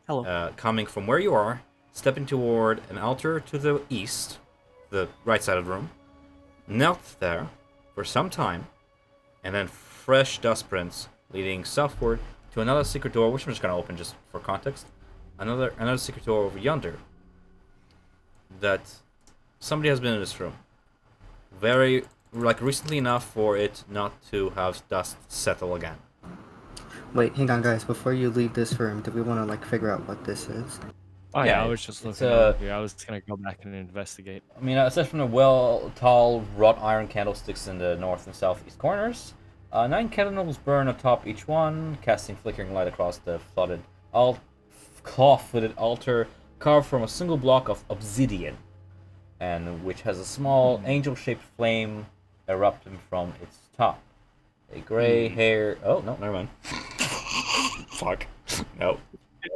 Hello. coming from where you are, stepping toward an altar to the east, the right side of the room, knelt there for some time, and then fresh dust prints leading southward to another secret door, which I'm just going to open just for context. Another secret door over yonder. That somebody has been in this room. Very, recently enough for it not to have dust settle again. Wait, hang on, guys. Before you leave this room, do we want to figure out what this is? Oh Yeah, yeah, I was just it's, looking over here. I was gonna go back and investigate. I mean, aside from the tall wrought iron candlesticks in the north and southeast corners, 9 candles burn atop each one, casting flickering light across the flooded, cloth-footed altar carved from a single block of obsidian, and which has a small angel-shaped flame erupting from its top. A gray hair. Oh no, never mind. Fuck. No.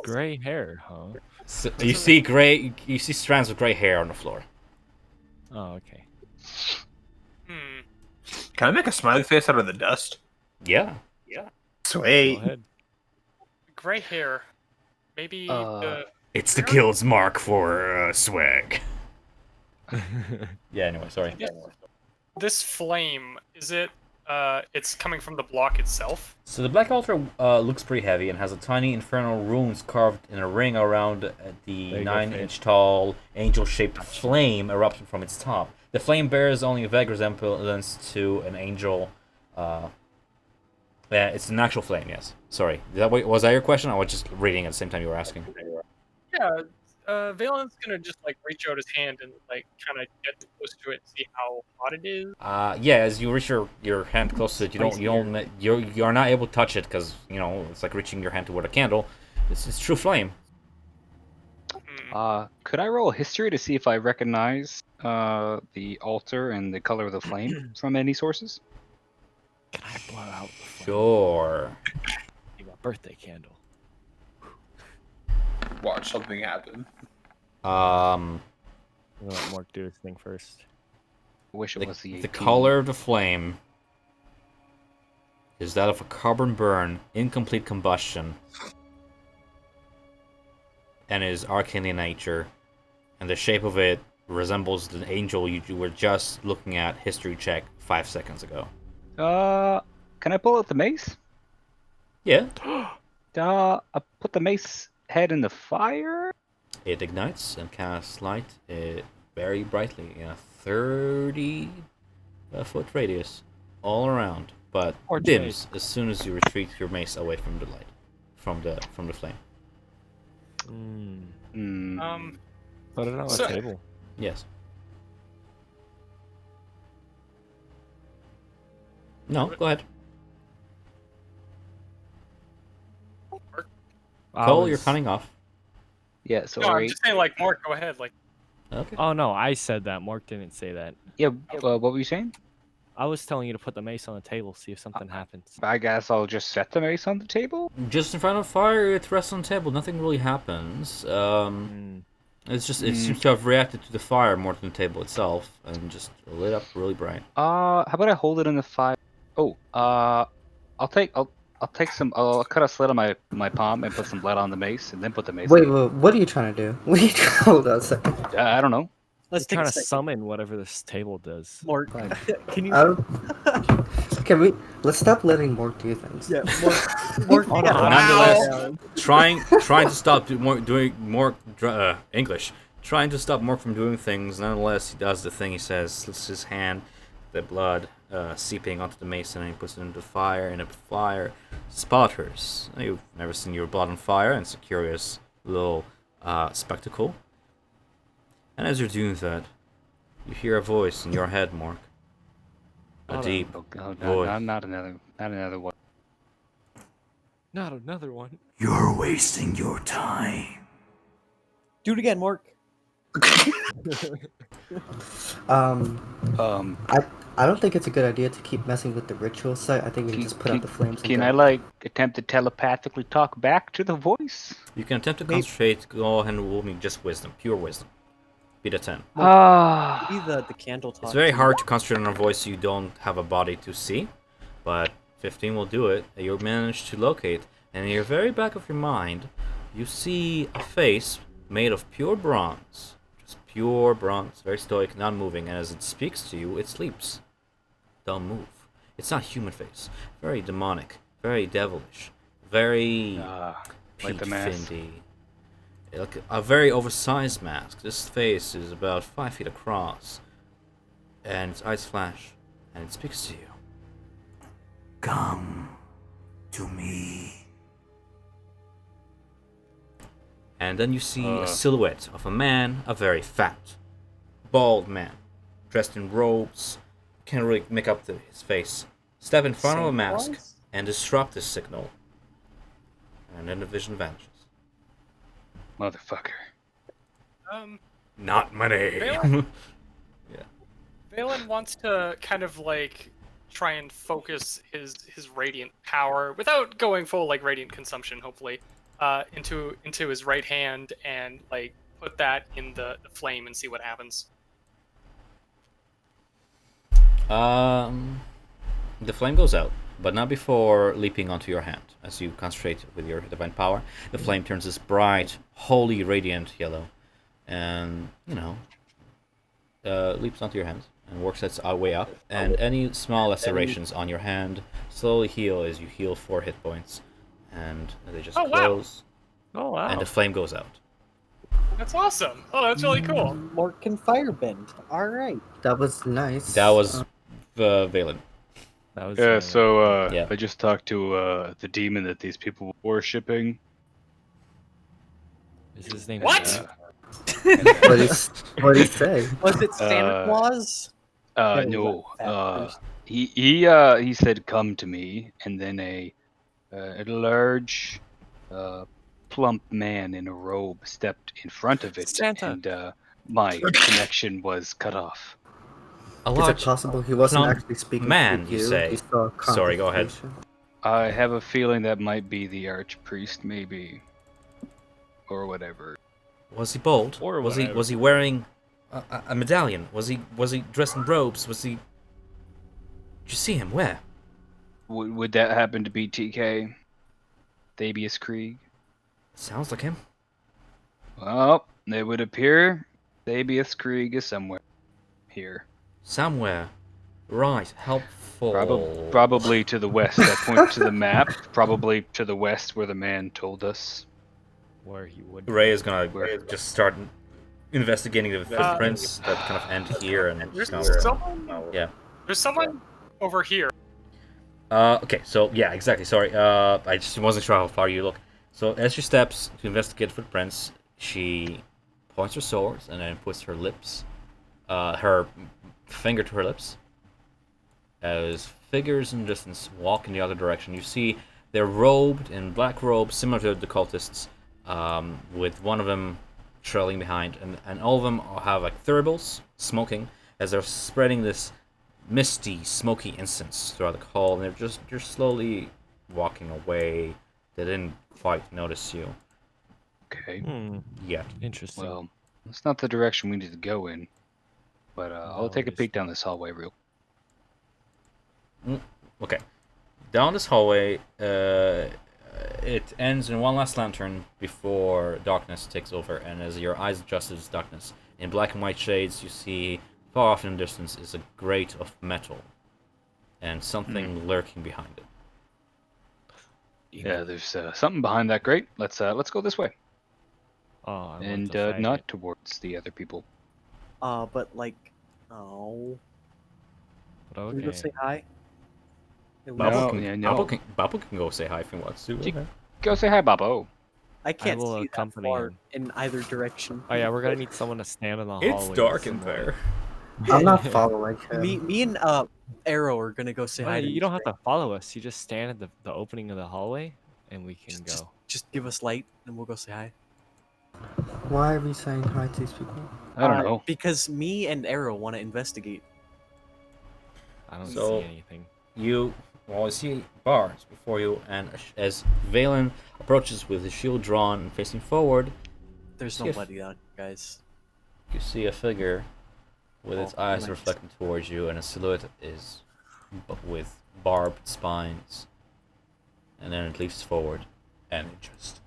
Gray hair, huh? So, you see strands of gray hair on the floor. Oh, okay. Hmm. Can I make a smiley face out of the dust? Yeah. Go Sweet. ahead. Gray hair. Maybe the. It's the guild's mark for swag. Yeah. Anyway, sorry. This flame, is it? It's coming from the block itself. So the black altar looks pretty heavy and has a tiny infernal runes carved in a ring around the There you go, 9-inch tall angel-shaped flame erupting from its top. The flame bears only a vague resemblance to an angel. Yeah, it's an actual flame. Yes. Sorry. Was that your question? I was just reading at the same time you were asking. Yeah. Valen's gonna just reach out his hand and kind of get close to it and see how hot it is. Yeah. As you reach your hand close to it, you're not able to touch it because it's like reaching your hand toward a candle. It's true flame. Could I roll a history to see if I recognize the altar and the color of the flame from any sources? Can I blow out the flame? Sure. Like a birthday candle. Watch something happen. Um. I'm gonna let Mark do his thing first. I wish it was the The 18. color of the flame is that of a carbon burn, incomplete combustion, and is arcane in nature, and the shape of it resembles the angel you were just looking at history check 5 seconds ago. Can I pull out the mace? Yeah. I put the mace head in the fire? It ignites and casts light very brightly in a 30-foot radius all around, but Or dims as soon as you retreat your mace away from the light, from the flame. Put it on So- the table. Yes. No, go ahead. Cole, you're cutting off. Yeah, No, sorry. I'm just saying, Mark, go ahead. Okay. Oh no, I said that. Mark didn't say that. Yeah, what were you saying? I was telling you to put the mace on the table, see if something happens. I guess I'll just set the mace on the table? Just in front of fire, it rests on the table. Nothing really happens. It's just it seems to have reacted to the fire more than the table itself, and just lit up really bright. How about I hold it in the fire? Oh, I'll cut a slit on my palm and put some blood on the mace, and then put the mace. Wait, what are you trying to do? Hold on a second. I don't know. Let's take Trying a to second. summon whatever this table does. Mark, can you? I don't... Let's stop letting Mork do things. Yeah, Mark. Oh, no, Nonetheless, trying to stop doing more English. Trying to stop Mork from doing things. Nonetheless, he does the thing he says. Slits his hand, the blood seeping onto the mason, and he puts it into the fire. And the fire sputters. You've never seen your blood on fire, and it's a curious little spectacle. And as you're doing that, you hear a voice in your head, Mork. A deep voice. Not another one. Not another one. You're wasting your time. Do it again, Mark. I don't think it's a good idea to keep messing with the ritual site. I think we can just put out the flames. Can I attempt to telepathically talk back to the voice? You can attempt to concentrate. Go ahead and roll me just wisdom, pure wisdom. Beat a 10. Ah. Maybe the candle talk. It's very to- hard to concentrate on a voice you don't have a body to see, but 15 will do it. You manage to locate, and in your very back of your mind, you see a face made of pure bronze. Just pure bronze, very stoic, not moving, and as it speaks to you, it sleeps. Don't move. It's not human face. Very demonic, very devilish, very like the Pete mask. Findy. Like a very oversized mask. This face is about 5 feet across, and its eyes flash, and it speaks to you. Come to me. And then you see a silhouette of a man, a very fat, bald man, dressed in robes. Can't really make up his face. Step in front of a Santa mask Claus? and disrupt this signal. And then the vision vanishes. Motherfucker. Not my name. Valen, Valen wants to kind of like try and focus his radiant power without going full like radiant consumption, hopefully, into his right hand and like put that in the flame and see what happens. The flame goes out, but not before leaping onto your hand. As you concentrate with your divine power, the flame turns this bright, holy, radiant yellow, and leaps onto your hand and works its way up. And any small lacerations on your hand slowly heal as you heal 4 hit points, and they just close. Oh wow! And the flame goes out. That's awesome. Oh, that's really cool. Mark can firebend. All right. That was nice. That was Valen. That was Yeah, so Yeah. I just talked to the demon that these people were worshipping. Is his name? What? What did he say? Was it Santa Claus? No. Fat He said, "Come to me," and then a large, plump man in a robe stepped in front of it, Santa. and my connection was cut off. A Is large it possible he wasn't plump actually speaking man, to you you? say? He saw a Sorry, go ahead. conversation? I have a feeling that might be the archpriest, maybe, or whatever. Was he bold? Or was whatever. he wearing a medallion? Was he dressed in robes? Was he? Did you see him? Where? Would that happen to be TK? Thabius Krieg? Sounds like him. Well, it would appear Thabius Krieg is somewhere here. Somewhere. Right. Helpful. Probably to the west. I point to the map. Probably to the west where the man told us. Where he would. Ray is gonna Where? just start investigating the footprints that kind of end here and There's now- someone. Yeah. There's someone over here. Okay, so yeah, exactly. Sorry, I just wasn't sure how far you look. So as she steps to investigate footprints, she points her sword and then puts her finger to her lips. As figures in the distance walk in the other direction, you see they're robed in black robes, similar to the cultists, with one of them trailing behind, and all of them have like thuribles smoking as they're spreading this misty, smoky incense throughout the hall, and they're slowly walking away. They didn't quite notice you Okay. yet. Interesting. Well, it's not the direction we need to go in. But I'll take a peek down this hallway real. Okay, down this hallway, it ends in one last lantern before darkness takes over, and as your eyes adjust to this darkness, in black and white shades, you see far off in the distance is a grate of metal, and something lurking behind it. Yeah, there's something behind that grate. Let's go this way, Oh, I want and to fight not it. towards the other people. But like, oh, But can we go okay. say hi? At Bubble least- can, yeah, no. Bubble can go say hi if he wants to. You- Go say hi, Babo. I can't will see that accompany far him. in either direction. Oh yeah, we're gonna need someone to stand in the hallway. It's with dark in some there. I'm not following him. Me and Arrow are gonna go say light. hi. Well, to you don't these have to follow us. You just stand at the opening of the hallway, and we can things. go. Just give us light, and we'll go say hi. Why are we saying hi to these people? I don't know. Because me and Arrow want to investigate. I don't So- see anything. You see bars before you, and as Valen approaches with his shield drawn and facing forward, There's See if- nobody out, guys. You see a figure with its eyes nice. reflecting towards you, and a silhouette is with barbed spines. And then it leaps forward, and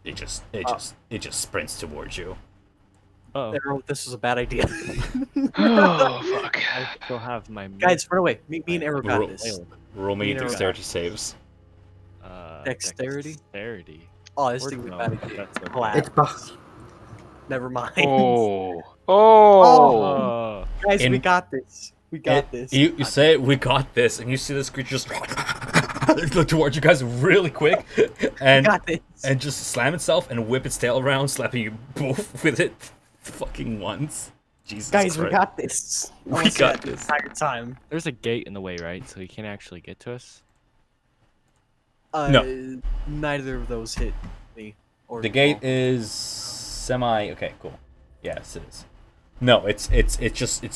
it just sprints towards you. Oh, Arrow, this is a bad idea. Oh fuck! I still have my Guys, run away. Me and Arrow got Roll- this. Roll me You know dexterity saves. Dexterity? Dexterity. Oh, this Or thing's a no, bad idea. that's okay. Collapse. It's behind. Never mind. Oh, oh! Oh, Guys, we In- got this. We got this. You say we got this, and you see this creature just look towards you guys really quick, We and got this. and just slam itself and whip its tail around, slapping you both with it, fucking once. Jesus Guys, we Christ. got this. I We wanna say got that the this. entire time. there's a gate in the way, right? So he can't actually get to us. No. Neither of those hit me. Or The gate is semi. Okay, cool. Yes, it is. No, it's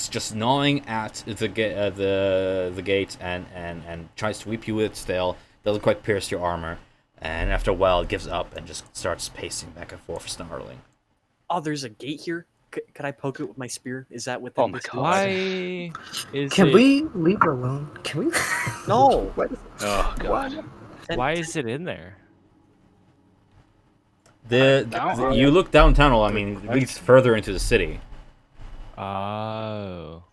just gnawing at the gate and tries to whip you with its tail. Doesn't quite pierce your armor, and after a while, it gives up and just starts pacing back and forth, snarling. Oh, there's a gate here. Could I poke it with my spear? Is that within Oh my this God. Why is Can it? we leave it alone? Can we? No. What? Oh god! Why is it in there? You look down tunnel. I mean, it leads further into the city. Oh.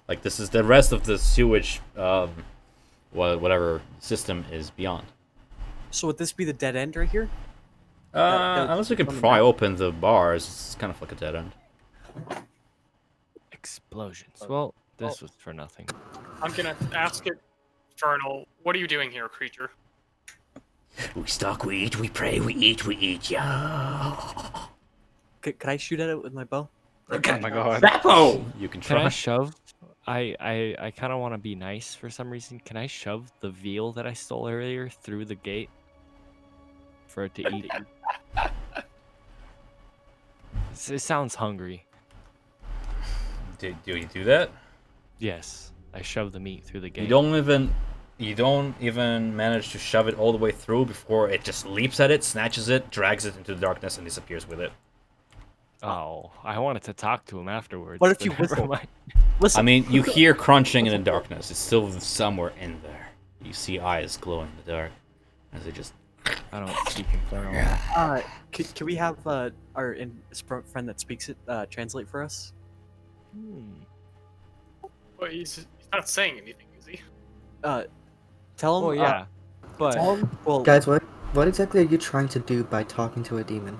Like this is the rest of the sewage, whatever system is beyond. So would this be the dead end right here? that- Unless we could on the pry map. open the bars, it's kind of like a dead end. Explosions. Well, this was for nothing. I'm gonna ask it, Infernal. What are you doing here, creature? We stalk, we eat, we pray, we eat, yeah. Could I shoot at it with my bow? Oh my god! Beppo! You can Can try. I shove? I kind of want to be nice for some reason. Can I shove the veal that I stole earlier through the gate for it to eat? It sounds hungry. Do you do that? Yes, I shove the meat through the gate. You don't even manage to shove it all the way through before it just leaps at it, snatches it, drags it into the darkness, and disappears with it. Oh, I wanted to talk to him afterwards. What if but you never whistle? mind. Listen. I mean, you hear crunching in the darkness. It's still somewhere in there. You see eyes glow in the dark as they just. I don't speak infernal. Can we have our friend that speaks it translate for us? Well, he's not saying anything, is he? Tell him. Well, yeah, but Tell him. Well, Guys, what exactly are you trying to do by talking to a demon?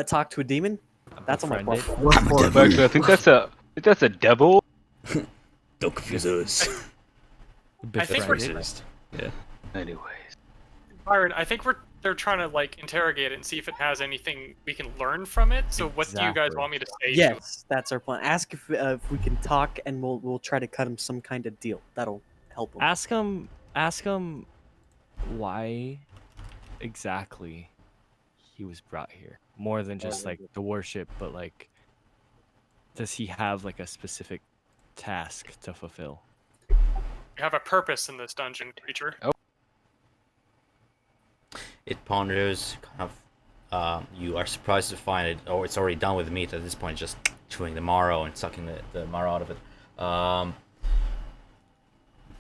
talk to a demon. That's on my befriend it. profile. What for? Actually, I think that's a devil. Don't confuse us. I think we're Befriend it. Anyways, Byron, I think they're trying to like interrogate it and see if it has anything we can learn from it. So what do you guys Exactly. want me to say? to Yes, that's our plan. Ask if we can talk, and we'll try to cut him some kind of deal. That'll help him. Ask him why exactly he was brought here. More than just like the worship, but like, does he have like a specific task to fulfill? We have a purpose in this dungeon, creature. It ponders, kind of. You are surprised to find it. Oh, it's already done with meat at this point, just chewing the marrow and sucking the marrow out of it.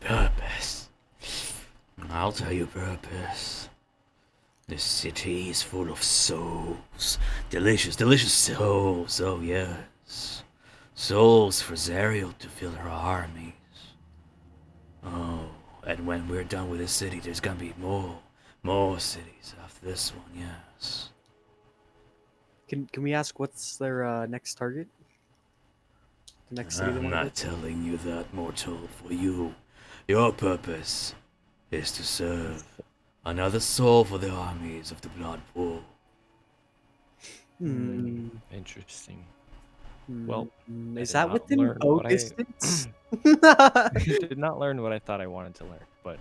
Purpose. I'll tell you purpose. This city is full of souls. Delicious, delicious souls. Oh, yes. Souls for Zariel to fill her armies. Oh, and when we're done with this city, there's gonna be more cities after this one, yes. Can we ask what's their next target? The next city they I'm want to not telling you that, mortal, for you. Your purpose is to serve another soul for the armies of the Blood Pool. Interesting. Well, is I did that not within learn bow what I- distance? Did not learn what I thought I wanted to learn, but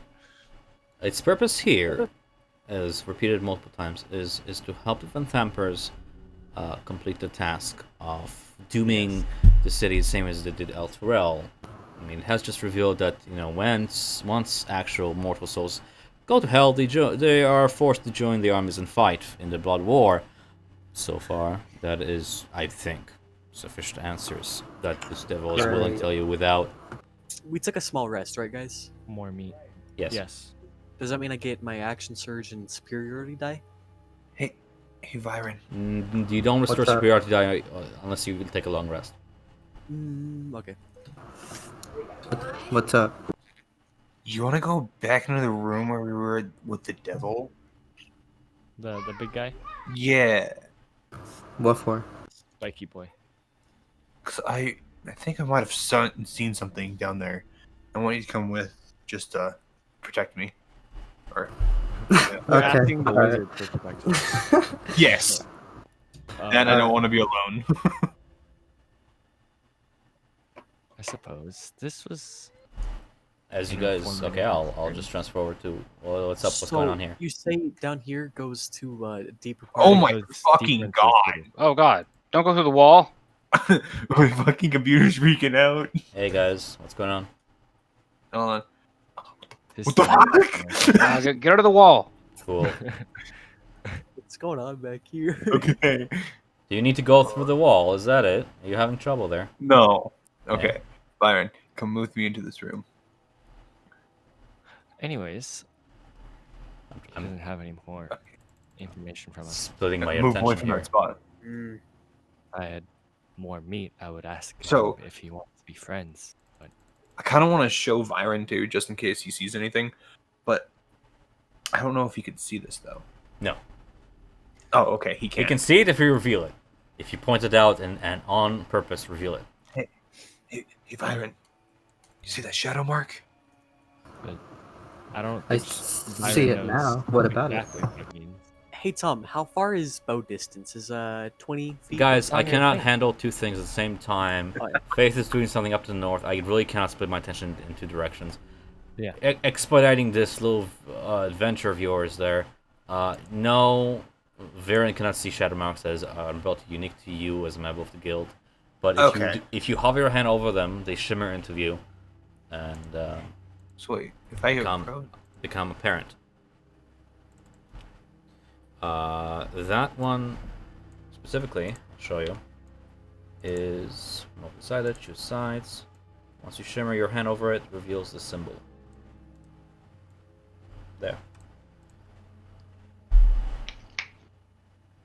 Its purpose here, as repeated multiple times, is to help the Vanthampurs complete the task of dooming the city the same as they did El Turel. I mean, it has just revealed that, once actual mortal souls go to hell, they are forced to join the armies and fight in the Blood War. So far, that is, I think, sufficient answers that this devil is willing to Right. tell you without. We took a small rest, right, guys? More meat. Yes. Yes. Does that mean I get my action surge and superiority die? Hey, Byron. You don't restore What's up? superiority die unless you take a long rest. Okay. What's up? You want to go back into the room where we were with the devil? The big guy, Yeah, What for? spiky boy. because I think I might have seen something down there. I want you to come with, just to protect me. Or We're Okay, asking the alright. wizard for protection. yes, and I don't want to be alone. I suppose this was. As you An guys, informative okay, I'll experience. just transfer over to. Well, what's up? What's going on here? You say down here goes to a deeper part. Oh of my goes deeper fucking into the god! city. Oh God! Don't go through the wall. My fucking computer's freaking out. Hey guys, what's going on? Hold on. His What the stomach- Get out of the wall. Cool. What's going on back here? Okay. Do you need to go through the wall? Is that it? Are you having trouble there? No. Okay. Byron, come with me into this room. Anyways, he I'm doesn't have any more information from us. splitting my Move away attention from here. that spot. Mm, If I had more meat, I would ask him So- if he wants to be friends. But I kind of want to show Byron too, just in case he sees anything. But I don't know if he could see this though. No. Oh, okay. He You can. can see it if you reveal it. If you point it out and on purpose reveal it. Hey, Byron. You see that shadow mark? I don't. I think see Byron it knows now. What about it? exactly what it means. Hey Tom, how far is bow distance? Is 20 feet? Guys, I on your cannot thing? handle two things at the same time. Oh, yeah. Faith is doing something up to the north. I really cannot split my attention in two directions. Yeah. Expediting this little adventure of yours there. No, Varian cannot see shadow marks as an ability unique to you as a member of the guild. But if you hover your hand over them, they shimmer into view, and So wait, if I become apparent. That one specifically, I'll show you, is multi-sided. Choose sides. Once you shimmer your hand over it, reveals the symbol. There.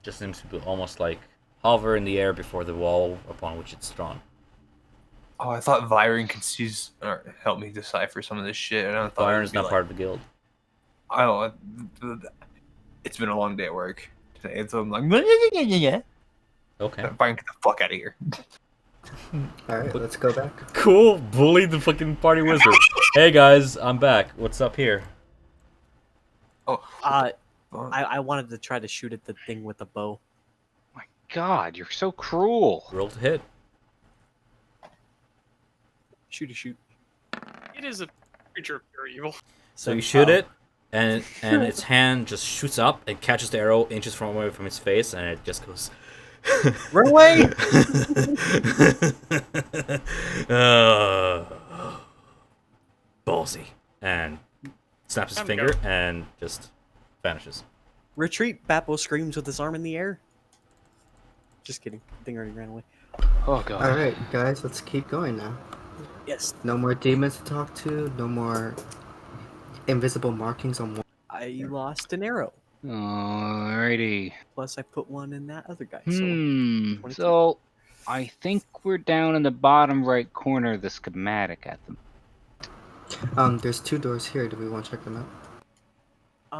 Just seems to be almost like hover in the air before the wall upon which it's drawn. Oh, I thought Byron could see or help me decipher some of this shit. And I thought Byron is not part of the guild. I don't. It's been a long day at work today, so I'm like, yeah. Okay. Byron, get the fuck out of here. Alright, let's go back. Cool. Bully the fucking party wizard. Hey guys, I'm back. What's up here? Oh, I wanted to try to shoot at the thing with the bow. God, you're so cruel. Roll to hit. Shoot. It is a creature of pure evil. So you shoot it, and its hand just shoots up and catches the arrow inches from away from its face, and it just goes. Run away! Ballsy, and snaps his Time to finger go. and just vanishes. Retreat! Bappo screams with his arm in the air. Just kidding. Thing already ran away. Oh God. Alright, guys, let's keep going now. Yes, No more demons to talk to, no more invisible markings on wall. I lost an arrow. Alrighty. Plus, I put one in that other guy. Hmm. 22. So, I think we're down in the bottom right corner of the schematic at the. There's 2 doors here. Do we want to check them out?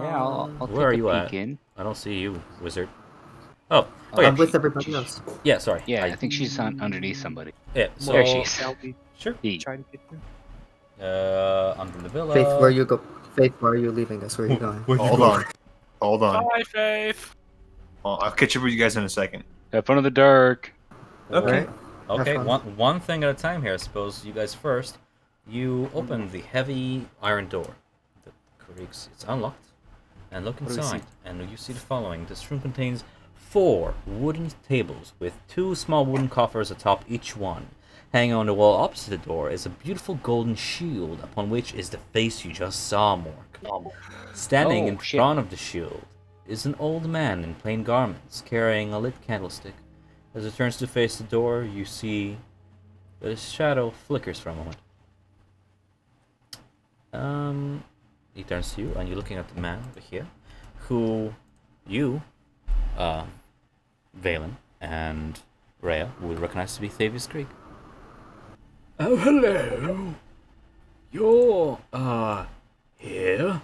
Yeah, I'll Where are take a you peek at? in. I don't see you, wizard. Oh, I'm yeah. with everybody else. Yeah, sorry. Yeah, I think she's underneath somebody. Yeah, so, There she is. Shall we Sure. try to get through? Under the villa. Faith, where you go? Faith, where are you leaving us? Where are you going? Hold on. Bye, Faith. I'll catch up with you guys in a second. Have fun in the dark. Okay. Okay, Have fun. one thing at a time here. I suppose you guys first. You open the heavy iron door that creaks. It's unlocked, and look What do we inside, and you see the following. This room contains 4 wooden tables with 2 small wooden coffers atop each one. Hanging on the wall opposite the door is a beautiful golden shield, upon which is the face you just saw, Mork. Standing Oh, in shit. front of the shield is an old man in plain garments, carrying a lit candlestick. As it turns to face the door, you see that his shadow flickers for a moment. He turns to you, and you're looking at the man over here, who you, Valen and Rhea, would recognize to be Thavius Creek. Oh, hello. You're, here?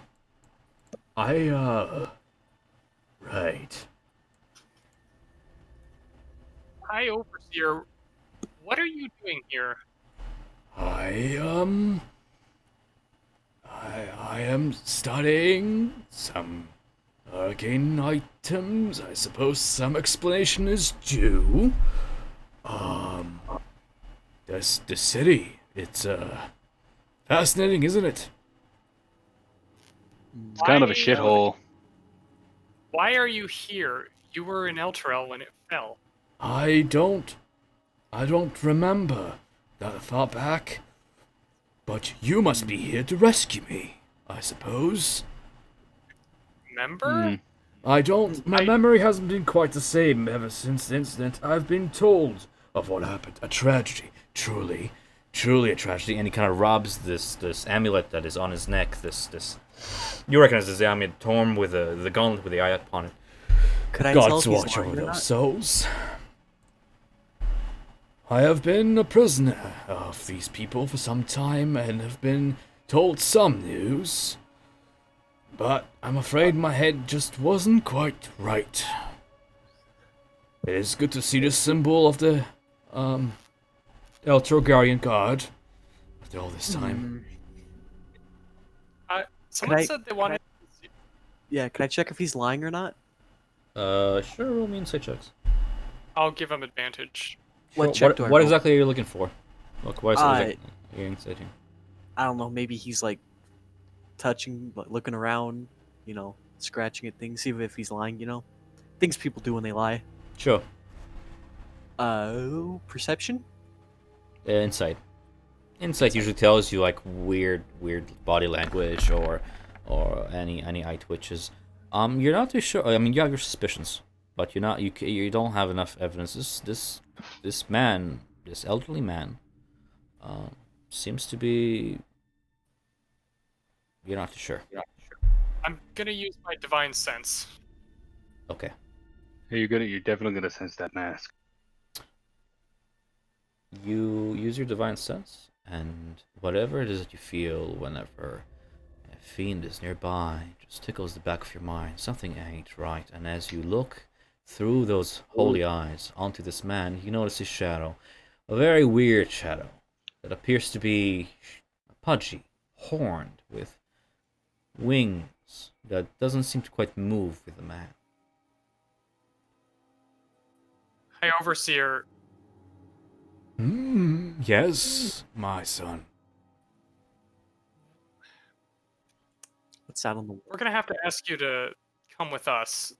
Right. Hi, Overseer. What are you doing here? I am studying some arcane items. I suppose some explanation is due. The city. It's, fascinating, isn't it? It's kind of a Why, shithole. Why are you here? You were in Elturel when it fell. I don't remember that far back. But you must be here to rescue me, I suppose. Remember? My memory hasn't been quite the same ever since the incident. I've been told of what happened. A tragedy. Truly A tragedy, and he kind of robs this amulet that is on his neck. This you recognize this amulet, torn with the gauntlet with the eye upon it. Could I tell God's if he's watch lying over or those not? souls. I have been a prisoner of these people for some time and have been told some news. But I'm afraid my head just wasn't quite right. It is good to see the symbol of the, Eltrogarian Guard after all this time. Someone I- said they wanted. Yeah, can I check if he's lying or not? Sure, roll me insight checks. I'll give him advantage. What Sure, check do I what roll? exactly are you looking for? Look, what is it you're insighting? I don't know, maybe he's like touching, like, looking around, scratching at things, see if he's lying, Things people do when they lie. Sure. Perception? Insight. Insight usually tells you like weird body language or any eye twitches. You're not too sure. I mean, you have your suspicions, but you don't have enough evidence. This man, this elderly man, seems to be. You're not too sure. I'm gonna use my divine sense. Okay. You're definitely gonna sense that mask. You use your divine sense, and whatever it is that you feel whenever a fiend is nearby just tickles the back of your mind. Something ain't right, and as you look through those holy eyes onto this man, you notice his shadow, a very weird shadow that appears to be pudgy, horned, with wings that doesn't seem to quite move with the man. Hi, Overseer. Yes, my son. What's that on the We're gonna have to ask you to come with us.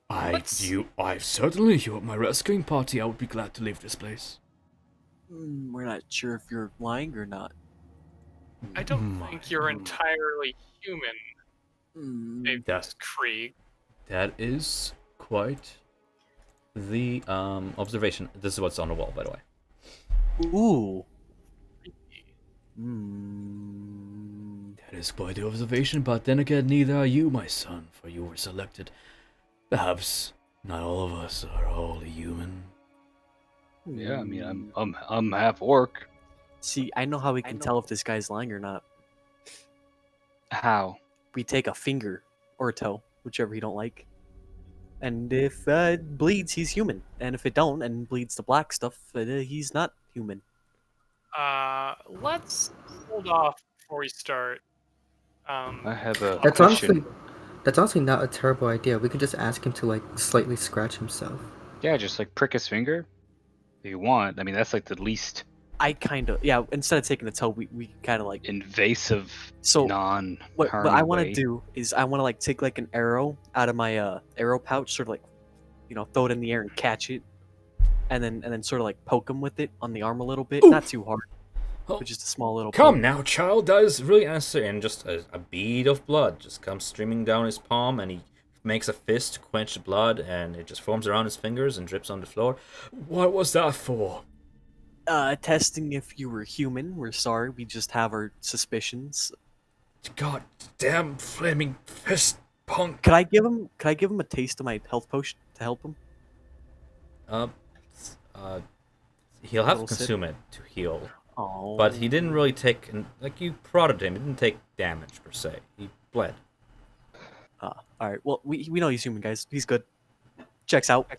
I've certainly, you're at my rescuing party. I would be glad to leave this place. We're not sure if you're lying or not. I don't think you're entirely human, David That's- Krieg. That is quite the observation. This is what's on the wall, by the way. Ooh. That is quite the observation, but then again, neither are you, my son, for you were selected. Perhaps not all of us are wholly human. Yeah, I mean, I'm half orc. See, I know how we can tell if this guy's lying or not. How? We take a finger or a toe, whichever you don't like. And if it bleeds, he's human. And if it don't and bleeds the black stuff, he's not human. Let's hold off before we start. I have a That's question. honestly not a terrible idea. We could just ask him to like slightly scratch himself. Yeah, just like prick his finger. If you want. I mean, that's like the least I kind of, yeah, instead of taking the toe, we kind of like. invasive, So, non. What I want to do is I want to like take like an arrow out of my arrow pouch, sort of like, throw it in the air and catch it, and then sort of like poke him with it on the arm a little bit, not too hard, but just a small little. Come poke. now, child. That is really unnecessary. And just a bead of blood just comes streaming down his palm, and he makes a fist to quench the blood, and it just forms around his fingers and drips on the floor. What was that for? Testing if you were human. We're sorry, we just have our suspicions. God damn flaming fist punk. Could I give him a taste of my health potion to help him? Uh, he'll have to Little sip. consume it to heal. Oh. But he didn't really take, like, you prodded him. He didn't take damage, per se. He bled. Alright, well, we know he's human, guys. He's good. Checks out.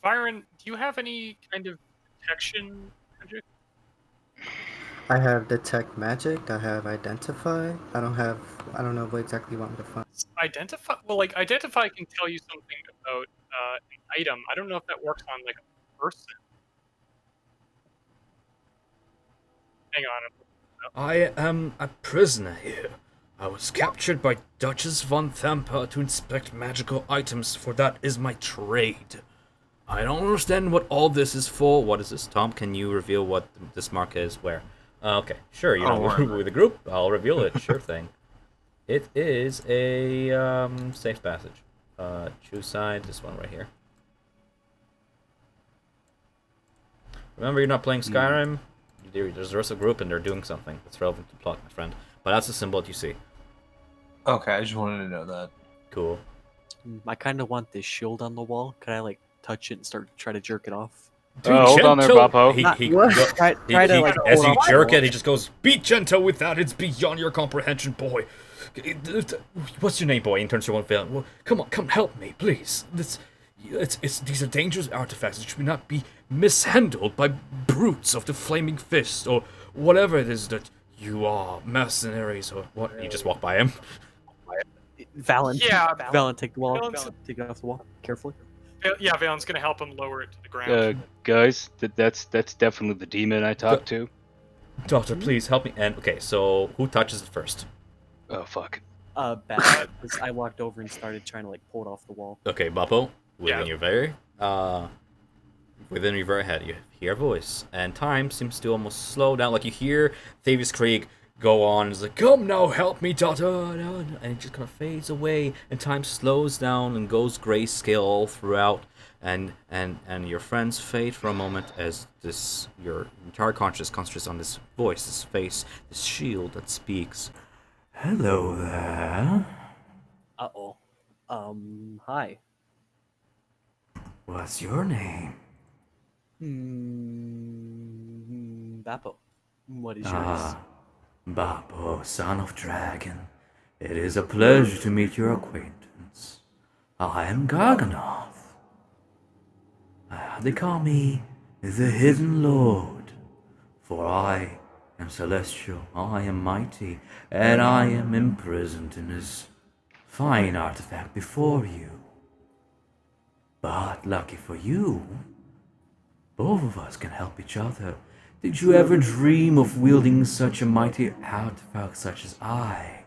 Byron, do you have any kind of detection magic? I have detect magic. I have identify. I don't know what exactly you want me to find. Identify? Well, like, identify can tell you something about an item. I don't know if that works on, like, a person. Hang on. I am a prisoner here. I was captured by Duchess Vanthampur to inspect magical items, for that is my trade. I don't understand what all this is for. What is this, Tom? Can you reveal what this mark is? Where? Okay, sure. You know, with the group, I'll reveal it. Sure thing. It is a safe passage. Choose side. This one right here. Remember, you're not playing Skyrim. There's the rest of the group, and they're doing something that's relevant to the plot, my friend. But that's the symbol that you see. Okay, I just wanted to know that. Cool. I kind of want this shield on the wall. Could I, like, touch it and try to jerk it off? Hold on there, Boppo. Try to, like, as hold you on. jerk it, he just goes, "Be gentle with that. It's beyond your comprehension, boy. What's your name, boy?" And turns to one villain. Well, come, help me, please. These are dangerous artifacts. It should not be mishandled by brutes of the Flaming Fist or whatever it is that you are, mercenaries or what. You just walk by him. Valen, Yeah, Valen, take the wall. Valen's- Take it off the wall, carefully. Yeah, Valen's gonna help him lower it to the ground. Guys, that's definitely the demon I talked to. Doctor, please help me. And okay, so who touches it first? Oh fuck. Bad. Because I walked over and started trying to, like, pull it off the wall. Okay, Boppo, within Yeah. your very head, you hear a voice, and time seems to almost slow down. Like you hear Thavius Krieg go on, and it's like, "Come now, help me, daughter," and it just kind of fades away, and time slows down and goes grayscale all throughout, and your friends fade for a moment as your entire consciousness concentrates on this voice, this face, this shield that speaks. Hello there. Uh-oh. Hi. What's your name? Bappo. What is yours? Bappo, son of dragon. It is a pleasure to meet your acquaintance. I am Garganoth. They call me the Hidden Lord, for I am celestial, I am mighty, and I am imprisoned in this fine artifact before you. But lucky for you, both of us can help each other. Did you ever dream of wielding such a mighty artifact such as I?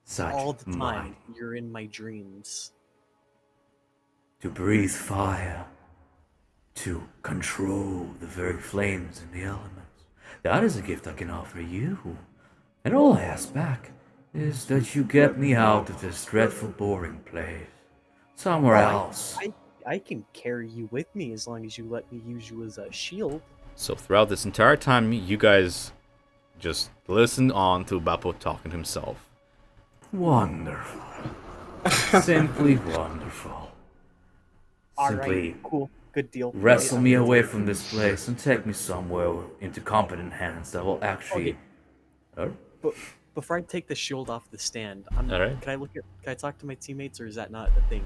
Such All the time. might. You're in my dreams. To breathe fire. To control the very flames and the elements. That is a gift I can offer you. And all I ask back is that you get me out of this dreadful, boring place. Somewhere else. I can carry you with me as long as you let me use you as a shield. So throughout this entire time, you guys just listen on to Bappo talking to himself. Wonderful. Simply wonderful. Simply Alright, cool. Good deal. wrestle me away from this place and take me somewhere into competent hands that will actually... Okay. But before I take the shield off the stand, Alright. Can I talk to my teammates, or is that not a thing?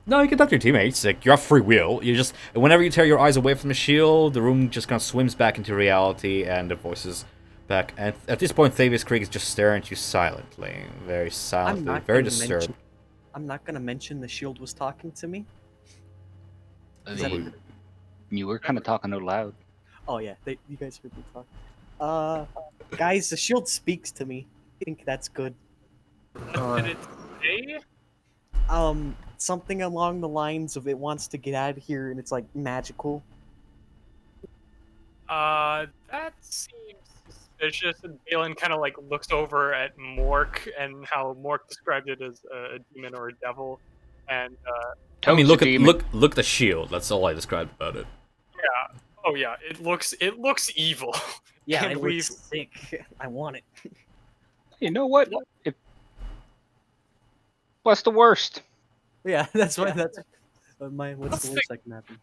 No, you can talk to your teammates. Like, you have free will. You just... Whenever you tear your eyes away from the shield, the room just kind of swims back into reality and the voices back. And at this point, Thavius Krieg is just staring at you silently. Very silently. Very disturbed. I'm not gonna mention the shield was talking to me. I mean, you were kind of talking out loud. Oh yeah, you guys heard me talk. Guys, the shield speaks to me. I think that's good. Did it say? Something along the lines of it wants to get out of here, and it's like magical. That seems suspicious, and Balin kind of like looks over at Mork and how Mork described it as a demon or a devil, and I mean, Toad's a demon. look at the shield. That's all I described about it. yeah, oh yeah, it looks evil. Yeah, and it we've looks sick. I want it. You know what? What's the worst? Yeah, that's why. That's my. What's Let's the think- worst that can happen?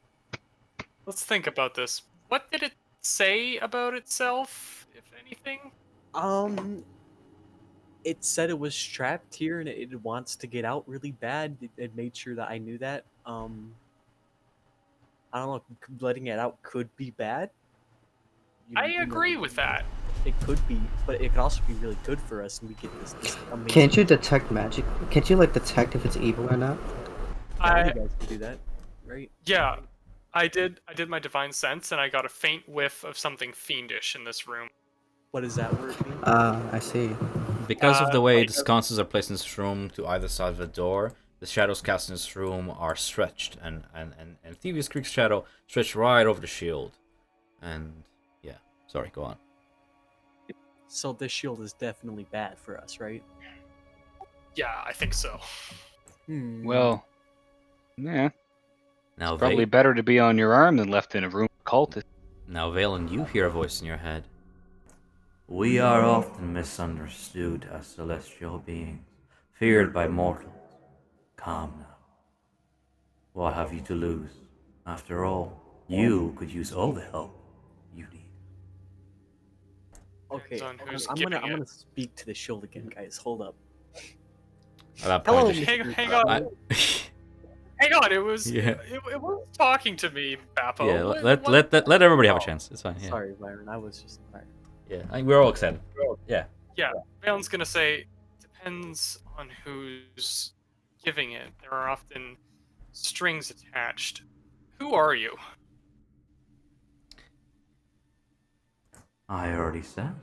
let's think about this. What did it say about itself, if anything? It said it was trapped here and it wants to get out really bad. It made sure that I knew that. I don't know. Letting it out could be bad. I agree with that. It could be, but it could also be really good for us, and we get this amazing. Can't you detect magic? Can't you like detect if it's evil or not? Yeah, you guys can do that, right? Yeah, I did my divine sense, and I got a faint whiff of something fiendish in this room. What does that word mean? I see. Because of the way like- the sconces are placed in this room to either side of the door, the shadows cast in this room are stretched, and Thievius Creek's shadow stretched right over the shield. And yeah, sorry, go on. So this shield is definitely bad for us, right? Yeah, I think so. Well, yeah. Now, Probably better to be on your arm than left in a room with cultists. Now, Valen, you hear a voice in your head. We are often misunderstood as celestial beings, feared by mortals. Calm now. What have you to lose? After all, you could use all the help you need. Okay, Depends on who's I'm giving gonna it. speak to the shield again, guys. Hold up. At that Hello, point, Hang on, I- hang on. It was Yeah. it was talking to me, Bappo. yeah, What- let everybody have a Oh, chance. It's fine. Yeah, Sorry, Byron. I was just. All right. yeah. We're all excited. Yeah. Yeah, Valen's gonna say depends on who's giving it. There are often strings attached. Who are you? I already said.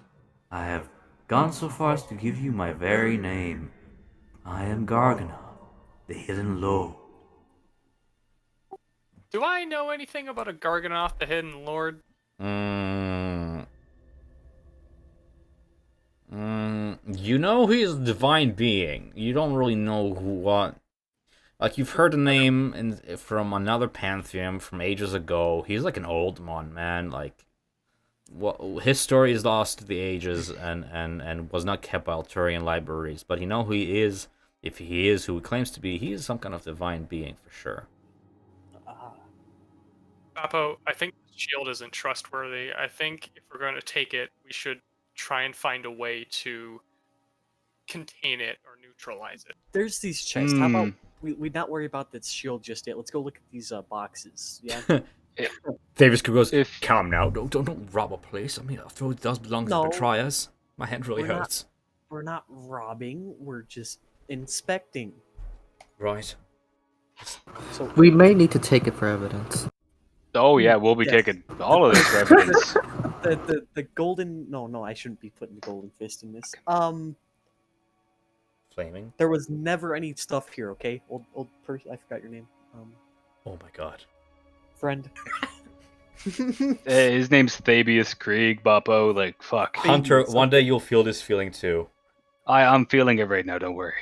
I have gone so far as to give you my very name. I am Garganoth, the Hidden Lord. Do I know anything about a Garganoth, the Hidden Lord? You know he is a divine being. You don't really know what. Like, you've heard the name from another pantheon from ages ago. He's like an old man. Like, his story is lost to the ages and was not kept by Alturian libraries. But you know who he is. If he is who he claims to be, he is some kind of divine being for sure. Bappo, I think the shield isn't trustworthy. I think if we're going to take it, we should try and find a way to contain it or neutralize it. There's these chests. How about we not worry about this shield just yet? Let's go look at these boxes. Yeah. Davis goes, If- calm now. Don't rob a place. I mean, after all, it does belong to No. the Betrayers. My hand really We're not- hurts. We're not robbing. We're just inspecting. Right. So We may need to take it for evidence. Oh yeah, we'll be Yes. taking all of this for evidence. the golden. No, I shouldn't be putting the golden fist in this. Flaming. There was never any stuff here. Okay, old person. I forgot your name. Oh my god. Friend. His name's Thabius Krieg, Boppo. Like fuck. Hunter, Something. one day you'll feel this feeling too. I'm feeling it right now. Don't worry.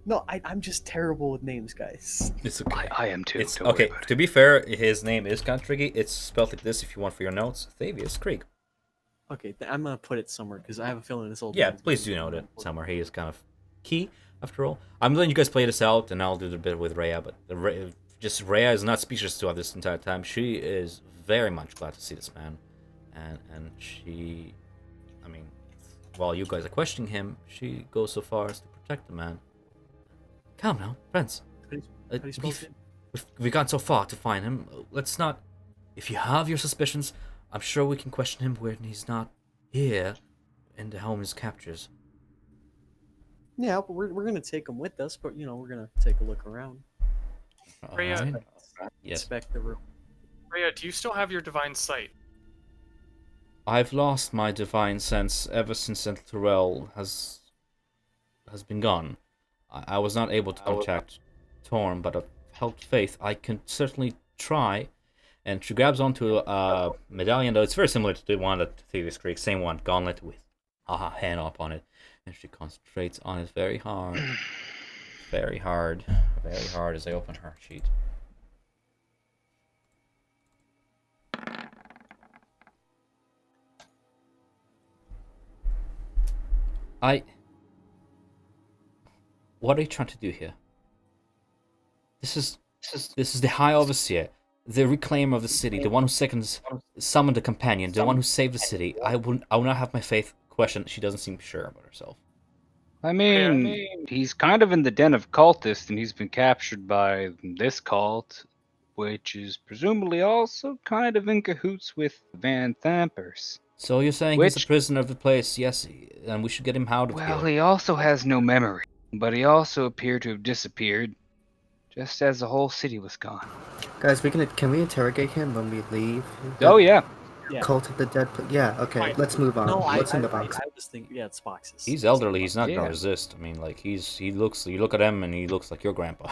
No, I'm just terrible with names, guys. It's okay. I am too. It's Don't worry okay. about it. To be fair, his name is kind of tricky. It's spelled like this if you want for your notes. Thavius Krieg. Okay, I'm gonna put it somewhere because I have a feeling this old. Yeah, man's please gonna do be note it important. somewhere. He is kind of key, after all. I'm letting you guys play this out, and I'll do the bit with Rhea, but just Rhea is not speechless to us this entire time. She is very much glad to see this man. And she, I mean, while you guys are questioning him, she goes so far as to protect the man. Calm now, friends. How do you spell his name? We've gone so far to find him. Let's not. If you have your suspicions, I'm sure we can question him when he's not here in the helm's captures. Yeah, but we're gonna take him with us, but we're gonna take a look around, Rhea, Alright. Yes. inspect the room. Rhea, do you still have your divine sight? I've lost my divine sense ever since Terrell has been gone. I was not able to contact Torm, but I've helped Faith. I can certainly try. And she grabs onto a medallion, though it's very similar to the one that Thieves Creek, same one, gauntlet with hand up on it, and she concentrates on it very hard. Very hard. Very hard as I open her sheet. What are you trying to do here? This is the High Overseer, the reclaimer of the city, the one who summoned the companion, the one who saved the city. I will not have my faith questioned. She doesn't seem sure about herself. I mean, he's kind of in the den of cultists, and he's been captured by this cult, which is presumably also kind of in cahoots with Vanthampurs. So you're saying he's a prisoner of the place, yes, and we should get him out of here. Well, he also has no memory, but he also appeared to have disappeared, just as the whole city was gone. Guys, can we interrogate him when we leave? Oh, yeah. Cult of the Dead. Yeah, okay, let's move on. What's in the box? I was thinking, it's boxes. He's elderly. He's not gonna resist. I mean, like you look at him and he looks like your grandpa.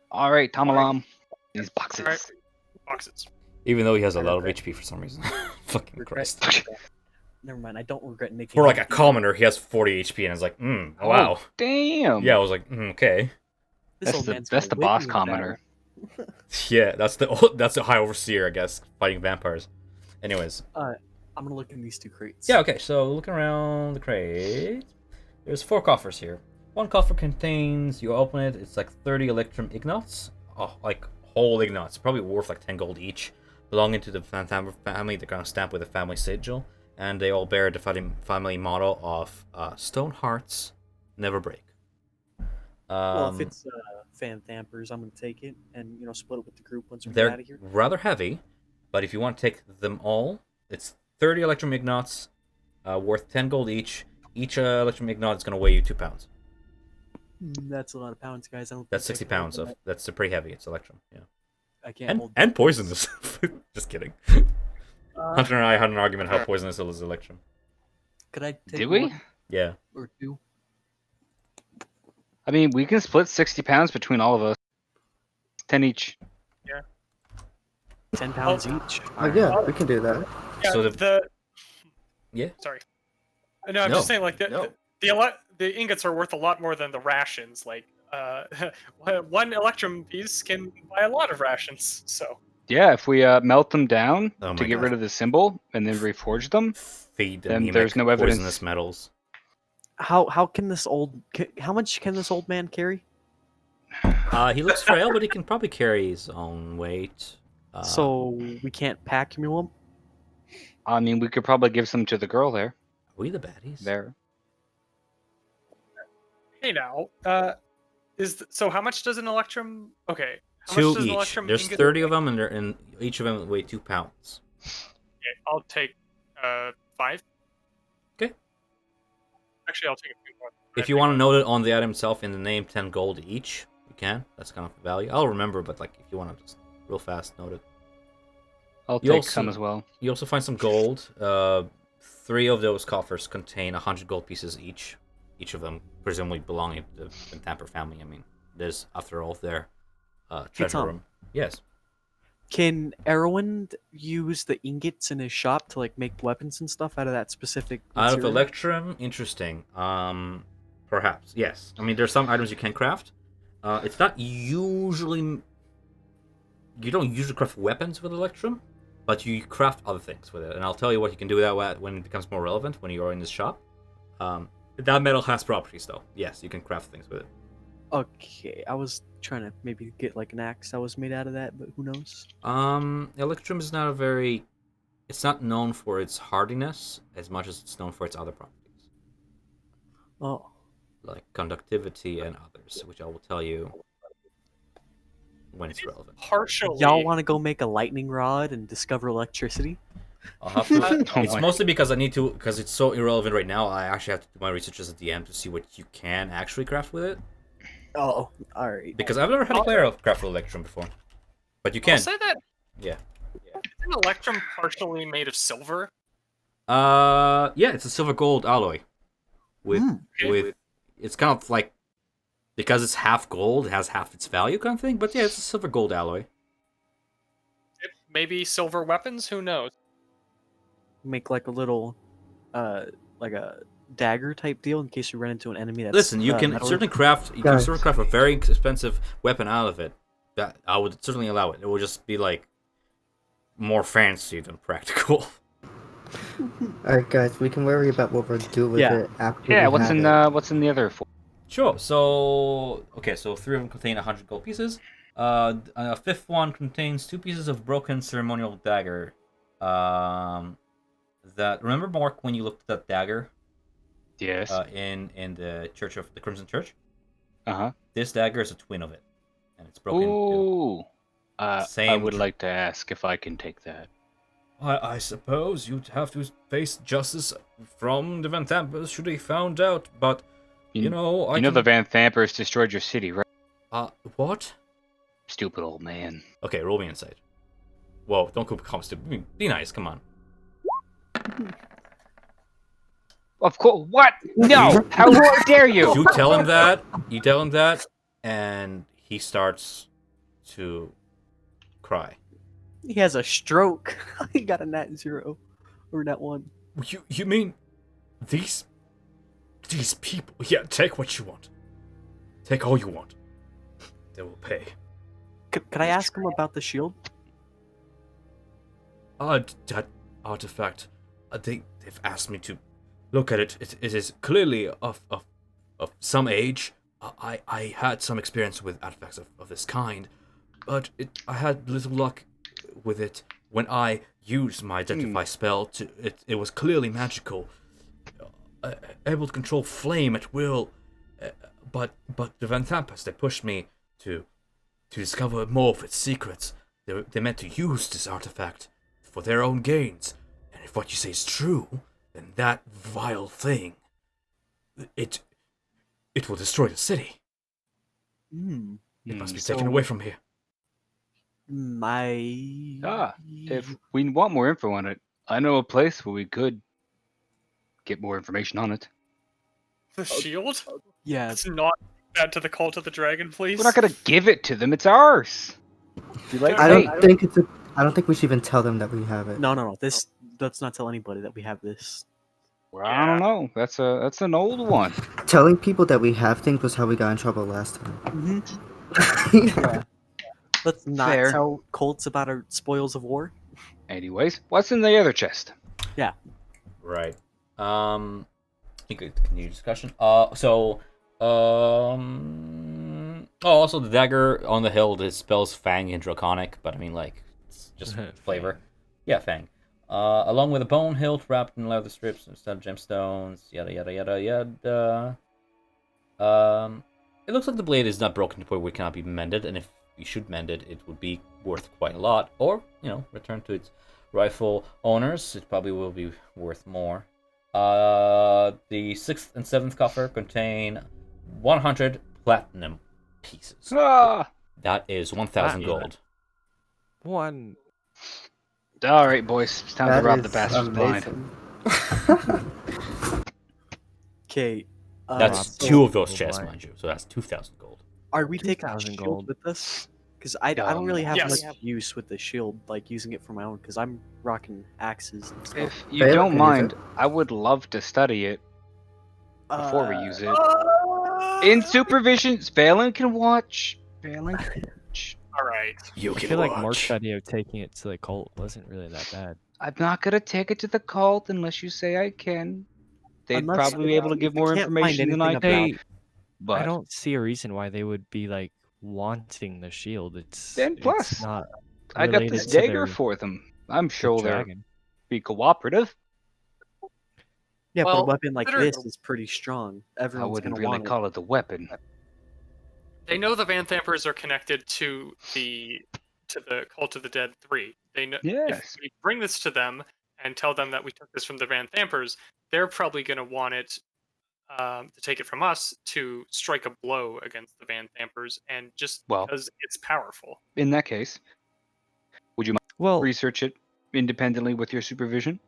All right, Tomalam. These boxes. All right. Boxes. Even though he has a lot of HP for some reason. Fucking Christ. Never mind. I don't regret making. For like a commoner, he has 40 HP, and it's like, wow. Oh, damn. Yeah, I was like, okay. That's the boss commoner. Yeah, that's the High Overseer, I guess, fighting vampires. Anyways. I'm gonna look in these two crates. Yeah, okay, so looking around the crate, there's 4 coffers here. One coffer contains, you open it, it's like 30 Electrum Ignots. Oh, like whole Ignots, probably worth like 10 gold each. Belonging to the Vanthampur family, they're gonna stamp with a family sigil. And they all bear the family motto of Stone Hearts Never Break. Well, if it's Vanthampurs, I'm gonna take it and split it with the group once we get They're out of here. rather heavy, but if you want to take them all, it's 30 Electrum Ignots, worth 10 gold each. Each Electrum Ignot is going to weigh you 2 pounds. That's a lot of pounds, guys. That's 60 pounds of. That's pretty heavy. It's Electrum. Yeah. I can't hold and poisonous. Just kidding. Hunter and I had an argument how poisonous it is Electrum. Could I take Did we? one Yeah. or two? I mean, we can split 60 pounds between all of us. 10 each. Yeah. 10 pounds each. Oh yeah, we can do that. Yeah, So yeah. Sorry. No, I'm just saying, like the ingots are worth a lot more than the rations. Like, one Electrum piece can buy a lot of rations. So. Yeah, if we melt them down to get God. rid of the symbol and then reforge them, Feed them. then there's no evidence. Poisonous metals. How much can this old man carry? He looks frail, but he can probably carry his own weight. So we can't pack mule him? I mean, we could probably give some to the girl there. Are we the baddies? There. Hey now, so how much does an Electrum? Okay. How 2 much does an each. Electrum There's ingot 30 weigh? of them, and each of them weigh 2 pounds. Okay, I'll take 5. Okay. Actually, I'll take a few more. If you want to note it on the item itself in the name, 10 gold each, you can. That's kind of the value. I'll remember, but like if you want to just real fast note it. I'll You take also- some as well. You also find some gold. 3 of those coffers contain 100 gold pieces each. Each of them presumably belonging to the Vanthampur family. I mean, there's, after all, their treasure Tom. room. Yes. Can Erwin use the ingots in his shop to like make weapons and stuff out of that specific Out of material? Electrum, interesting. Perhaps, yes. I mean, there's some items you can craft. It's not usually... You don't usually craft weapons with Electrum, but you craft other things with it. And I'll tell you what you can do with that when it becomes more relevant, when you're in this shop. That metal has properties, though. Yes, you can craft things with it. Okay, I was trying to maybe get like an axe that was made out of that, but who knows? Electrum is not a very... It's not known for its hardiness as much as it's known for its other properties. Oh. Like conductivity and others, which I will tell you when it's relevant. Partially. Y'all want to go make a lightning rod and discover electricity? I'll have to. Oh It's my. mostly because I need to, because it's so irrelevant right now. I actually have to do my research as a DM to see what you can actually craft with it. Oh, all right. Because I've never had a player craft with Electrum before, but you I'll can. say that Yeah. isn't Electrum partially made of silver? Yeah, it's a silver gold alloy. With it's kind of like, because it's half gold, it has half its value kind of thing. But yeah, it's a silver gold alloy. Maybe silver weapons? Who knows? Make like a little like a dagger type deal in case we run into an enemy that's Listen, you can metal? certainly craft. You can Guys. certainly craft a very expensive weapon out of it. That I would certainly allow it. It will just be like more fancy than practical. Alright, guys, we can worry about what we'll do with Yeah. it after Yeah, we what's have in it. what's in the other 4? Sure. So okay, so 3 of them contain 100 gold pieces. A 5th one contains 2 pieces of broken ceremonial dagger. That remember Mark when you looked at that dagger? Yes. In the Church of the Crimson Church. Uh-huh. This dagger is a twin of it, and it's broken. Ooh. I Same would like to ask if I can take that. I suppose you'd have to face justice from the Vanthampurs should they found out, but you know, I You know can... the Vanthampurs destroyed your city, right? What? Stupid old man. Okay, roll me inside. Whoa, don't become stupid. Be nice, come on. Of course. What? No! How dare you? You tell him that, and he starts to cry. He has a stroke. He got a nat 0 or nat 1. You mean these people? Yeah, take what you want. Take all you want. They will pay. Could I ask him about the shield? That artifact. They've asked me to look at it. It is clearly of some age. I had some experience with artifacts of this kind, but I had little luck with it when I used my identify spell. It was clearly magical, able to control flame at will. But the Vanthampurs, they pushed me to discover more of its secrets. They meant to use this artifact for their own gains. And if what you say is true, then that vile thing, it will destroy the city. It must be taken away from here. If we want more info on it, I know a place where we could get more information on it. The shield? Yeah. Let's not add to the Cult of the Dragon, please. We're not gonna give it to them. It's ours. I don't think we should even tell them that we have it. No. Let's not tell anybody that we have this. Well, I don't know. That's an old one. Telling people that we have things was how we got in trouble last time. Yeah. Let's not Fair. tell cults about our spoils of war. Anyways, what's in the other chest? Yeah. Right. You could continue discussion. Also the dagger on the hilt, it spells Fang in Draconic, but I mean, like, it's just flavor. Yeah, Fang. Along with a bone hilt wrapped in leather strips instead of gemstones, yada yada yada yada. It looks like the blade is not broken to the point where it cannot be mended, and if you should mend it, it would be worth quite a lot. Or, return to its rightful owners. It probably will be worth more. The 6th and 7th coffer contain 100 platinum pieces. Ah! That is 1,000 Platinum. gold. One. All right, boys. It's time That to rob the is bastards blind. amazing. Okay. That's so- 2 of those Oh, chests, my. mind you. So that's 2,000 gold. Are we taking the 2,000 shield gold. with us? Because I don't really have Yes. much use with the shield, like using it for my own. Because I'm rocking axes and stuff. If you Valen don't can use mind, it. I would love to study it before we use it. Uh, In supervision, Valen can watch. Valen can watch. All right. You I feel like Mark's idea of taking it to the cult wasn't really that bad. I'm not gonna take it to the cult unless you say I can. They'd Unless- probably be able to give if we more can't find information than I anything can. about- But I don't see a reason why they would be like wanting the shield. It's Then it's plus, not. I got related this to dagger their- for them. I'm the sure they'll dragon. be cooperative. Yeah, but Well, a weapon like consider- this is pretty strong. I Everyone's wouldn't gonna really want call it the weapon. They know the Vanthampurs are connected to the Cult of the Dead 3. They know Yes. if we bring this to them and tell them that we took this from the Vanthampurs, they're probably going to want it to take it from us to strike a blow against the Vanthampers, and just Well- because it's powerful. In that case, would you mind Well, research it independently with your supervision?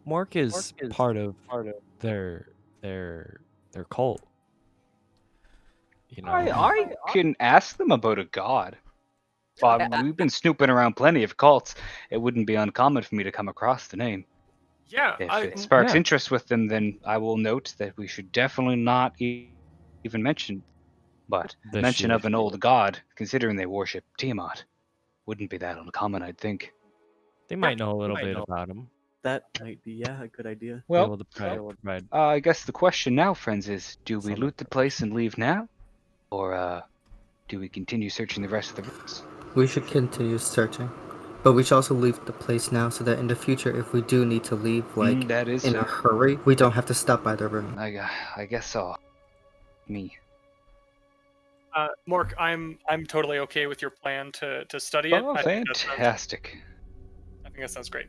Mark is part of their cult. You know, I can ask them about a god. Well, we've been snooping around plenty of cults. It wouldn't be uncommon for me to come across the name. Yeah, If I it sparks yeah. interest with them, then I will note that we should definitely not even mention, but The mention shield. of an old god, considering they worship Tiamat, wouldn't be that uncommon, I'd think. They might know a little bit about him. That might be a good idea. Be Well, able to provide. I guess the question now, friends, is do we Some loot the place and leave now? Or do we continue searching the rest of the rooms? We should continue searching. But we should also leave the place now so that in the future, if we do need to leave, like, that is in a fair. hurry, we don't have to stop by the room. I guess so. Me. Mork, I'm totally okay with your plan to study it. Oh, I think fantastic. that sounds great.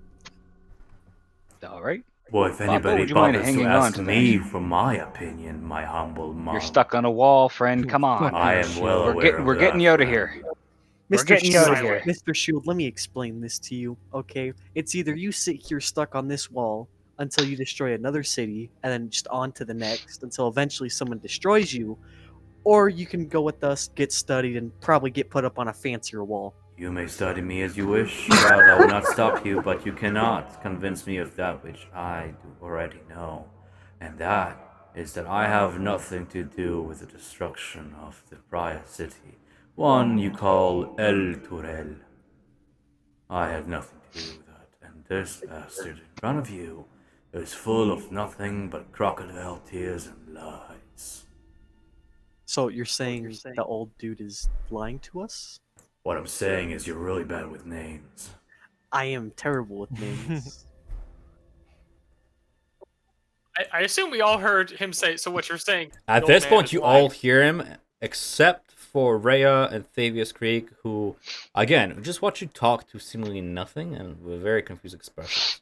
All right. Well, if Vanthampur, anybody would you mind bothers to hanging on ask to me that? for my opinion, my humble monk, You're stuck on a wall, friend. Come on. I am well We're aware of we're getting that, you out of friend. here. We're Mr. getting you out of Shield, here. Mr. Shield, let me explain this to you, okay? It's either you sit here stuck on this wall until you destroy another city, and then just on to the next until eventually someone destroys you, or you can go with us, get studied, and probably get put up on a fancier wall. You may study me as you wish, child. I will not stop you, but you cannot convince me of that which I do already know. And that is that I have nothing to do with the destruction of the Briar City, one you call El Turel. I had nothing to do with that, and this bastard in front of you is full of nothing but crocodile tears and lies. So you're saying the old dude is lying to us? What I'm saying is you're really bad with names. I am terrible with names. I assume we all heard him say. So what you're saying? At the this old man point, is you lying. all hear him, except for Rhea and Thavius Creek, who, again, just watch you talk to seemingly nothing and with very confused expressions.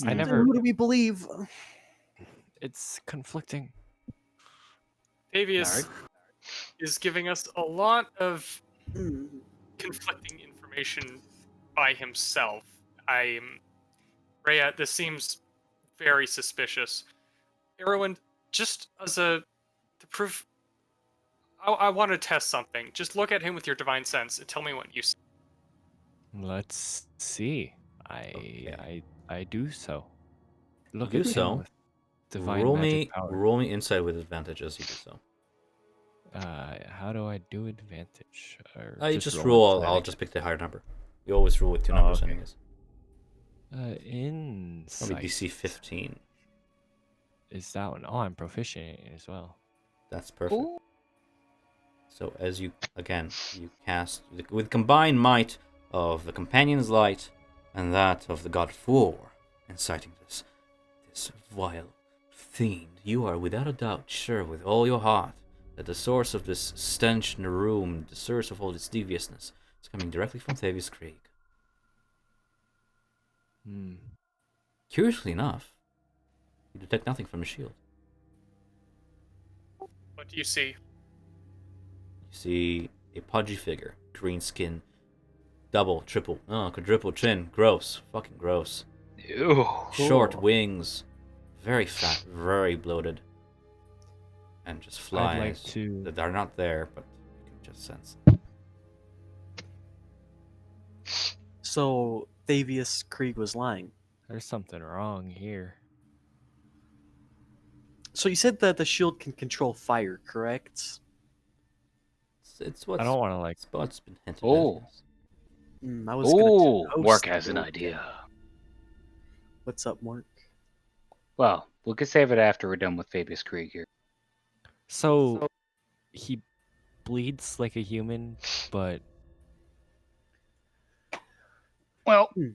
I never- Who do we believe? It's conflicting. Davius is giving us a lot of Hmm. conflicting information by himself. Rhea, this seems very suspicious. Erwin, just as to prove, I want to test something. Just look at him with your divine sense and tell me what you see. Let's see. I do so. Look Do at him so. with divine Roll magic me, power. roll me insight with advantage as you do so. How do I do advantage? Or I just roll. insight, I I'll just pick the higher number. You always roll with two Oh, numbers, okay. anyways. Insight. Probably DC 15. Is that one? Oh, I'm proficient in it as well. That's perfect. So as you cast with combined might of the companion's light and that of the god of war, inciting this vile fiend, you are without a doubt sure with all your heart that the source of this stench in the room, the source of all this deviousness, is coming directly from Thavius Creek. Curiously enough, you detect nothing from his shield. What do you see? You see a pudgy figure, green skin, quadruple chin, gross, fucking gross. Ew. Short wings, very fat, very bloated, and just flies I'd like to. that are not there, but you can just sense. So Thavius Krieg was lying. There's something wrong here. So you said that the shield can control fire, correct? It's what's, I don't want to like. it's what's been hinted Oh. I was gonna toast Mark has the an old idea. dude. What's up, Mark? Well, we could save it after we're done with Fabius Krieg here. So he bleeds like a human, but Well, Hmm.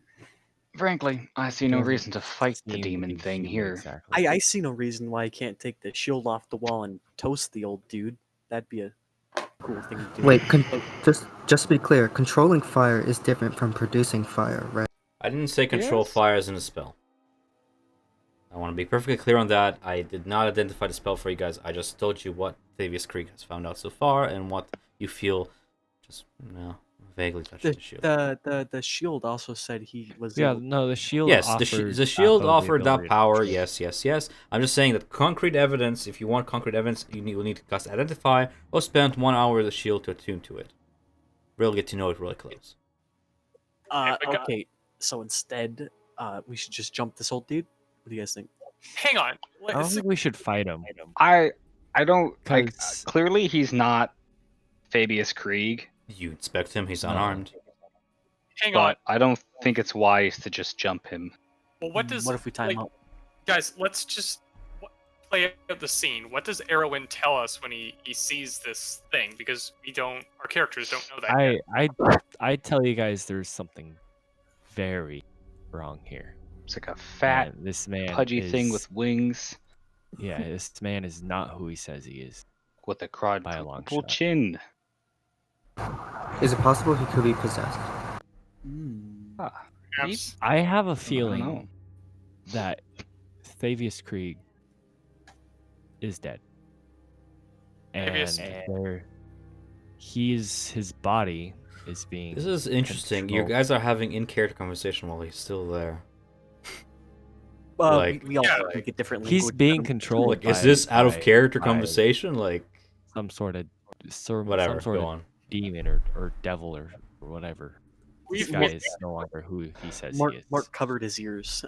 frankly, I see no doesn't reason to fight the seem to demon be thing human here. Exactly. I see no reason why I can't take the shield off the wall and toast the old dude. That'd be a cool thing to do. Wait, just to be clear, controlling fire is different from producing fire, right? I didn't say control Yes. fire as in a spell. I want to be perfectly clear on that. I did not identify the spell for you guys. I just told you what Thavius Krieg has found out so far and what you feel just vaguely touched the shield. The shield also said he was. Yeah, able- no, the shield. Yes, offers the shield the offered that ability to power. control. Yes. I'm just saying that concrete evidence, if you want concrete evidence, will need to cast Identify or spend 1 hour with the shield to attune to it. Really get to know it really close. If I got- Okay, so instead, we should just jump this old dude. What do you guys think? Hang on. I don't think we should fight him. I don't like. 'Cause- Clearly, he's not Fabius Krieg, You inspect him, he's No. unarmed. Hang on. but I don't think it's wise to just jump him. Well, what does What if we time like, out? guys? Let's just play out the scene. What does Erwin tell us when he sees this thing? Because our characters don't know that yet. I tell you guys, there's something very wrong here. It's like a fat, And this man pudgy thing is- with wings, Yeah, this man is not who he says he is. with a By a long quadruple shot. chin. Is it possible he could be possessed? Ah, Perhaps- I have a know. feeling that Thavius Krieg is dead. And Thavius- his body is being. This is interesting. You controlled. guys are having in-character conversation while he's still there. Well, we all Yeah. take it differently. He's Would- being controlled. Like, is by- this out of by- character by conversation? Like, Some sort of whatever. some sort Go of on. demon or devil or whatever. This We've- guy is no longer who he says Mark, he is. Mark covered his ears.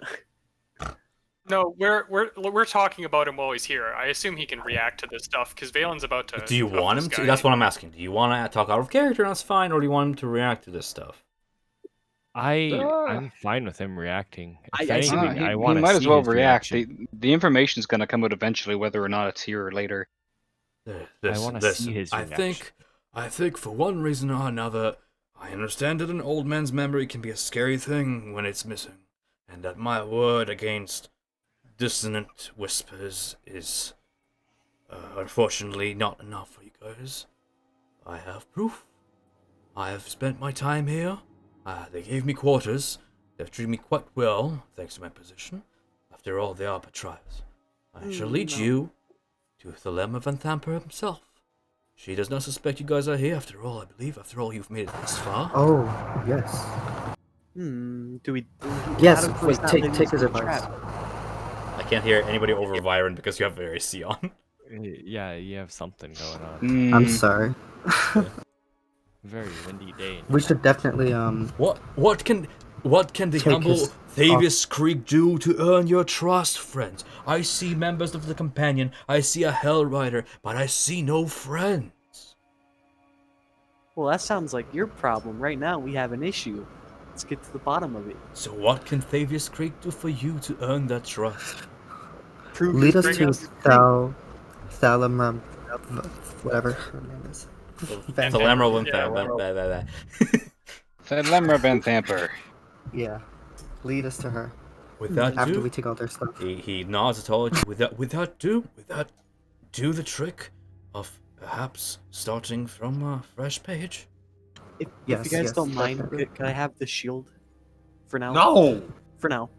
No, we're talking about him while he's here. I assume he can react to this stuff because Valen's about to. Do you cuff want this him to? guy. That's what I'm asking. Do you want to talk out of character? That's fine. Or do you want him to react to this stuff? I'm fine with him reacting. If I see what anything, you I he want to might as see well his react. reaction. The information's going to come out eventually, whether or not it's here or later. wanna see his I think for one reason or another, I understand that an old man's memory can be a scary thing when it's missing, and that my word against dissonant whispers is unfortunately not enough for you guys. I have proof. I have spent my time here. They gave me quarters. They've treated me quite well, thanks to my position. After all, they are betrayers. I shall lead you to the Lemma Vanthampur himself. She does not suspect you guys are here, after all, I believe. After all, you've made it this far. Oh, yes. Do we? Yes, how do- wait, not take maybe his it's a advice. trap. I can't hear anybody over Viren because you have very AC on. Yeah, you have something going on. I'm Mm, sorry. Very windy day. We should definitely, What can the Take humble his- Thavius Krieg do to earn your trust, friends? I see members of the Companion, I see a Hell Rider, but I see no friends. Well, that sounds like your problem. Right now, we have an issue. Let's get to the bottom of it. So what can Thavius Krieg do for you to earn that trust? Prove lead his us bring to Thalamram, whatever her name is. Thalamra Yeah, Vanthampur. Lemra Vanthampur. Yeah. Lead us to her With that after do, we take all their stuff. he nods at all. With that do the trick of perhaps starting from a fresh page. If Yes, you guys yes, don't mind, definitely. could I have the shield for now? No. For now.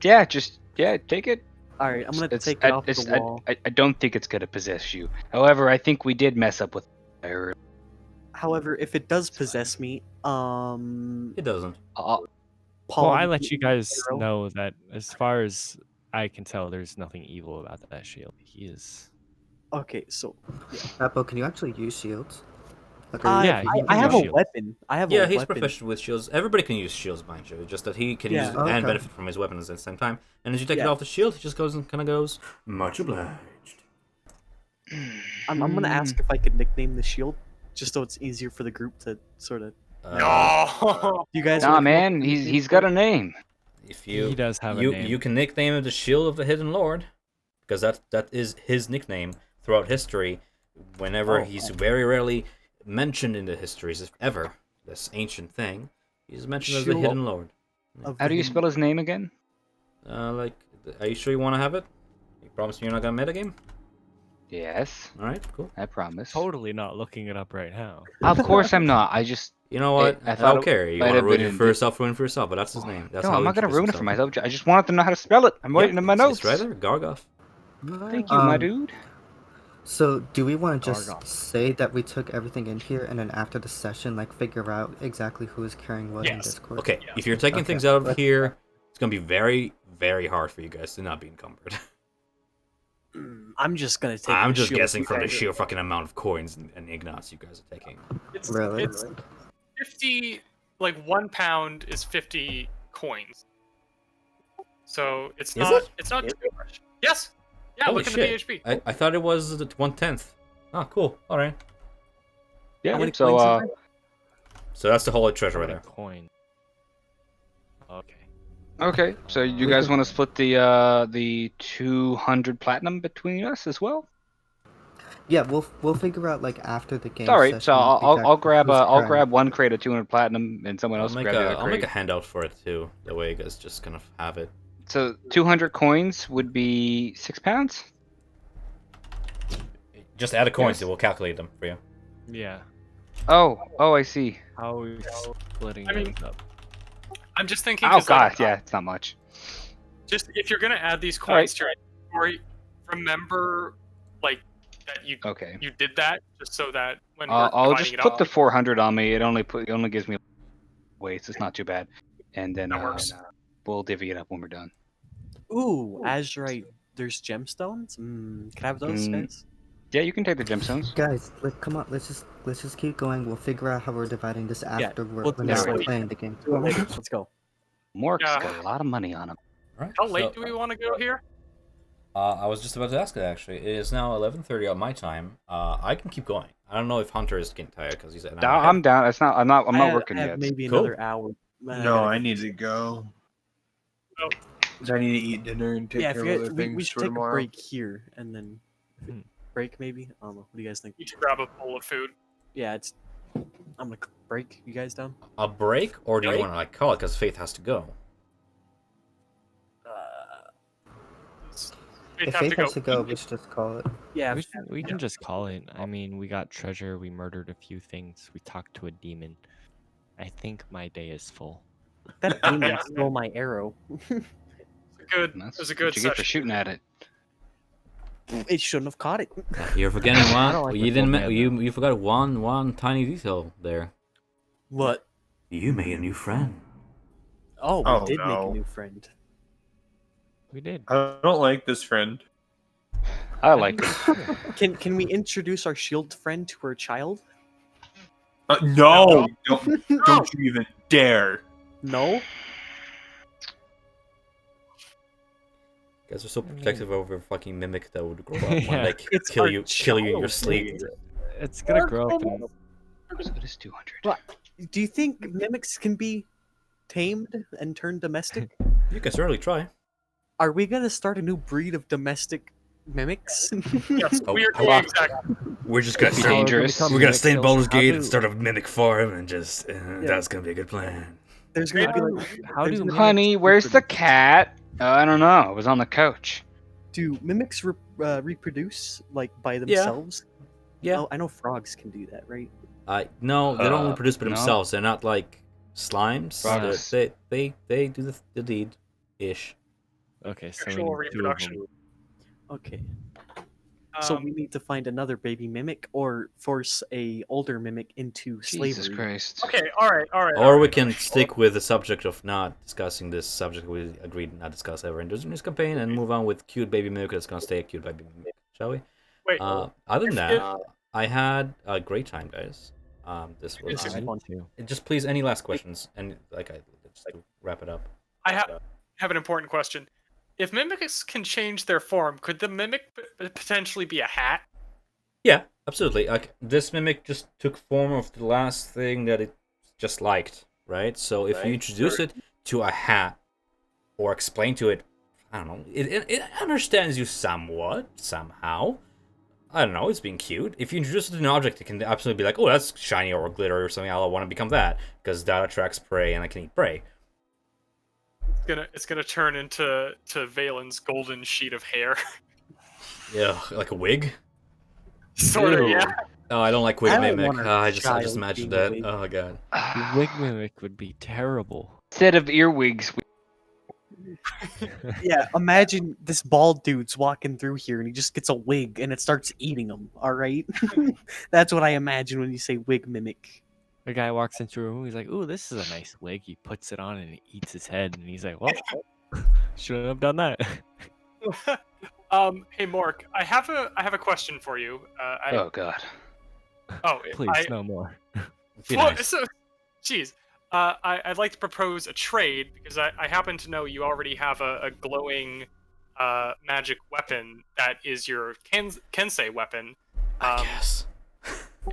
Yeah, take it. All right, I'm gonna It's- take it off it's- the wall. I don't think it's gonna possess you. However, I think we did mess up with her. However, if it does possess me, It doesn't. Paul, Well, I let you guys arrow? know that as far as I can tell, there's nothing evil about that shield. He is. Okay, so Apple, can you actually use shields? Like, are you- Yeah, he I can have use a shield. weapon. I have Yeah, a he's weapon. proficient with shields. Everybody can use shields, mind you. Just that he can Yeah. use it Okay. and benefit from his weapons at the same time. And as you take it Yeah. off the shield, he just goes and kind of goes, much obliged. I'm gonna ask if I could nickname the shield, just so it's easier for the group to sort of. No. You guys. Nah, wanna come up man, with a he's nickname he's for got it? a name. If you He does have a you name. you can nickname it the Shield of the Hidden Lord, because that is his nickname throughout history. Whenever he's very rarely mentioned in the histories, if ever, this ancient thing, he's mentioned as the Shield Hidden Lord. of How do you the- spell his name again? Like, are you sure you want to have it? You promise me you're not gonna metagame? Yes, All right, cool. I promise. Totally not looking it up right now. Of course I'm not. I just You know what? I I, thought don't it care. You might want to have ruin been it in for the- yourself, ruin it for yourself. But that's his name. That's no, how I'm he not gonna introduced ruin it for himself. myself. I just wanted to know how to spell it. I'm Yeah, writing in my notes. It's right there, Gargoth. Thank you, my Um, dude. So, do we want to just Gargoth. say that we took everything in here and then after the session, like, figure out exactly who is carrying what in Yes. Discord? Okay, if you're taking Okay, things out of let's- here, it's gonna be very, very hard for you guys to not be encumbered. I'm just gonna take. I'm the just shield. guessing You from the guys are- sheer fucking amount of coins and ignots you guys are taking. It's, Really? It's 50. Like 1 pound is 50 coins. so it's Is not it? it's not too much. Yes. Yeah, Holy look at shit. the BHP. I thought it was 1/10. Oh, cool. All right. Yeah. How many So coins is there? So that's the holy treasure right How many there. coin? Okay. okay. So you We guys can- want to split the 200 platinum between us as well? Yeah, we'll figure out like after the game All right. So session. I'll grab who's I'll crying. grab one crate of 200 platinum, and someone I'll else make grab the other I'll make crate. a handout for it too. That way you guys just kind of have it. So 200 coins would be £6. Just add a coin, Yes. so we'll calculate them for you. Yeah. Oh, I see. How are we splitting I mean, those up? I'm just thinking. Oh 'cause, god, like, yeah, it's not much. Just if you're gonna add these All right. coins to your inventory, remember like that you Okay. did that just so that when we're I'll dividing just it put up, the 400 on me. It only gives me weights. It's not too bad. And then That works. we'll divvy it up when we're done. Ooh, azurite. There's gemstones. Can I have those, Mm. guys? Yeah, you can take the gemstones. Guys, come on, let's just keep going. We'll figure out how we're dividing this after we'll we're do not that later. playing the game. Do it later. Let's go. Mork's Yeah. got a lot of money on him. All right. how late do we want to go here? I was just about to ask it actually. It is now 11:30 on my time. I can keep going. I don't know if Hunter is getting tired because he's an hour ahead. I'm down. It's not. I'm not I working have yet. maybe Cool. another hour. No, I need to go. Oh. 'Cause I need to eat dinner and take Yeah, care if of you, other we things should for take tomorrow. a break here and then Hmm. break maybe. I don't know. What do you guys think? Need to grab a bowl of food. Yeah, it's. I'm gonna break. You guys down? A break, or do you Break? want to like call it because Faith has to go? We'd If have Faith to go. has to go, we should just call it. Yeah. We can just call it. I mean, we got treasure. We murdered a few things. We talked to a demon. I think my day is full. That demon Yeah. stole my arrow. Good. And It that's was a what good you get for session. shooting at it. It shouldn't have caught it. You're forgetting I one. don't like you the didn't. full man, You forgot one tiny detail there. What? You made a new friend. Oh, we Oh, did make no. a new friend. We did. I don't like this friend. I like it. Can we introduce our shield friend to her child? No, don't you even dare. No. You guys are so protective over a fucking mimic that would grow up and Yeah. like It's kill our you in your child, sleep. It's gonna grow up and So it is 200. What? Do you think mimics can be tamed and turned domestic? You can certainly try. Are we gonna start a new breed of domestic mimics? Yes, Oh, we are oh, doing exactly. We're just gonna Be stay. dangerous. We're gonna stay in Baldur's Gate and How start a mimic farm and just. That's gonna be a good plan. There's gonna be like, How there's do gonna- Honey, where's the cat? I don't know. It was on the couch. do mimics reproduce like by themselves? Yeah. Oh, I know frogs can do that, right? No, they don't reproduce by no. themselves. They're not like slimes. Frogs. They do the deed, ish. Okay, so we Sexual need 2 of reproduction. them. Okay. So Um, we need to find another baby mimic or force a older mimic into slavery. Jesus Christ. okay, all right. Or we can stick with the subject of not discussing this subject we agreed not discuss ever in this campaign and move on with cute baby mimic that's gonna stay a cute baby mimic, shall we? Wait, Other than if- that, I had a great time, guys. This was It's I did too. just please any last questions and just to wrap it up. I have an important question. If mimics can change their form, could the mimic potentially be a hat? Yeah, absolutely. Like this mimic just took form of the last thing that it just liked, right? So if you introduce it to a hat or explain to it, I don't know, it understands you somewhat, somehow. I don't know, it's being cute. If you introduce it to an object, it can absolutely be like, oh, that's shiny or glitter or something. I want to become that because that attracts prey and I can eat prey. It's gonna turn into Valen's golden sheet of hair. Yeah, like a wig. Sort of, Ew. yeah. Oh, I don't like wig I don't mimic. want a I just child imagined being a that. wig. Oh god. The wig mimic would be terrible. Instead of earwigs, Yeah, imagine this bald dude's walking through here and he just gets a wig and it starts eating him. All right, that's what I imagine when you say wig mimic. The guy walks into a room. He's like, "Ooh, this is a nice wig." He puts it on and it eats his head. And he's like, "Well, shouldn't have done that." Hey Mork, I have a question for you. oh god. Oh, Please, I, no more. Be well, nice. so, jeez. I'd like to propose a trade because I happen to know you already have a glowing magic weapon that is your Kensei weapon. I guess.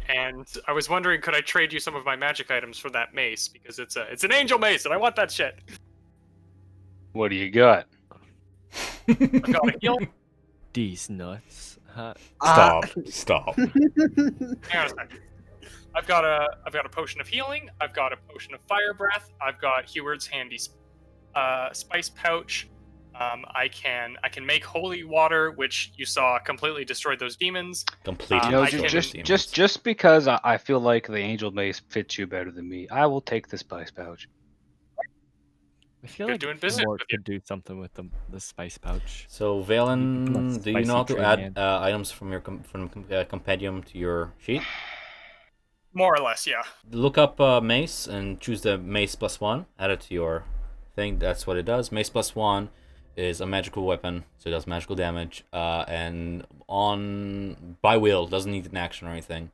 And I was wondering, could I trade you some of my magic items for that mace because it's an angel mace and I want that shit. What do you got? I've got a heal. These nuts. Stop. Hang on a second. I've got a potion of healing. I've got a potion of fire breath. I've got Heward's handy spice pouch. I can make holy water, which you saw completely destroyed those demons. Completely. You know, I can- just because I feel like the angel mace fits you better than me, I will take the spice pouch. I feel You're like doing business Mort with you. could do something with the spice pouch. So, become a Valen, do you know how to spicy add train items from your compendium to your sheet? More or less, yeah. Look up mace and choose the mace +1. Add it to your thing. That's what it does. Mace +1 is a magical weapon, so it does magical damage. And on by will, doesn't need an action or anything.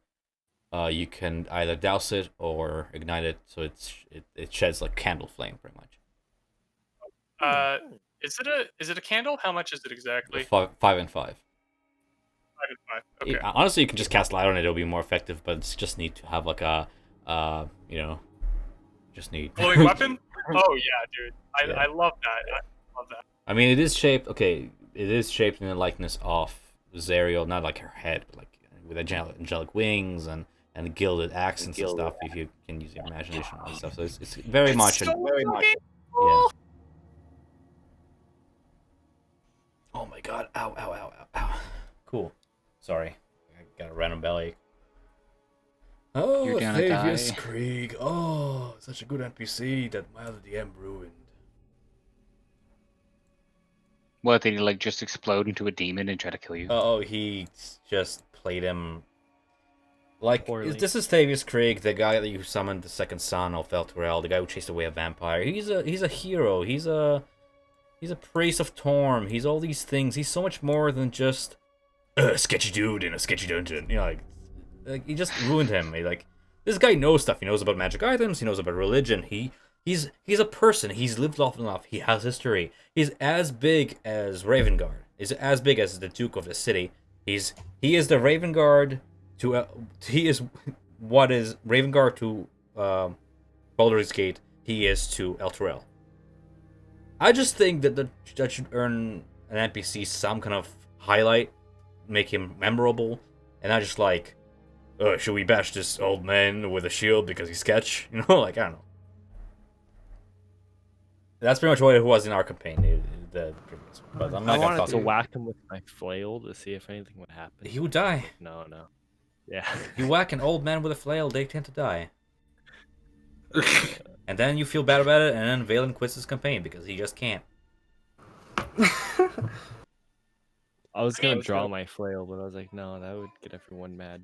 You can either douse it or ignite it, so it sheds like candle flame, pretty much. Is it a candle? How much is it exactly? 5 and 5. 5 and 5. Okay. Honestly, you can just cast light on it; it'll be more effective. But it's just neat to have like a, just neat. Glowing weapon? Oh yeah, dude. Yeah. I love that. I love that. I mean, it is shaped. Okay, it is shaped in the likeness of Zerial, not like her head, but like with angelic wings and gilded accents and stuff. If you can use your imagination and stuff, so it's very much. Yeah. Oh my god! Ow! Ow! Ow! Ow! Ow! Cool. Sorry, I got a random belly. Oh, You're gonna Thavius die. Krieg. Oh, such a good NPC that my other DM ruined. What, did he like just explode into a demon and try to kill you? Oh, he just played him. Like, Poorly. this is Thavius Krieg, the guy that you summoned the second son of Elturel, the guy who chased away a vampire. He's a hero. He's a priest of Torm. He's all these things. He's so much more than just a sketchy dude in a sketchy dungeon. You know, like he just ruined him. This guy knows stuff. He knows about magic items. He knows about religion. He's a person. He's lived long enough. He has history. He's as big as Ravengard. He's as big as the Duke of the city. He is the Ravengard to he is what is Ravengard to Baldur's Gate. He is to Elturel. I just think that should earn an NPC some kind of highlight, make him memorable, and not just like, should we bash this old man with a shield because he's sketch? You know, like, I don't know. That's pretty much what it was in our campaign, the previous one. But I'm not I gonna wanted talk to whack him with my flail to see if anything would happen. He would die. No. Yeah. You whack an old man with a flail, they tend to die. And then you feel bad about it, and then Valen quits his campaign because he just can't. I was gonna draw my flail, but I was like, no, that would get everyone mad.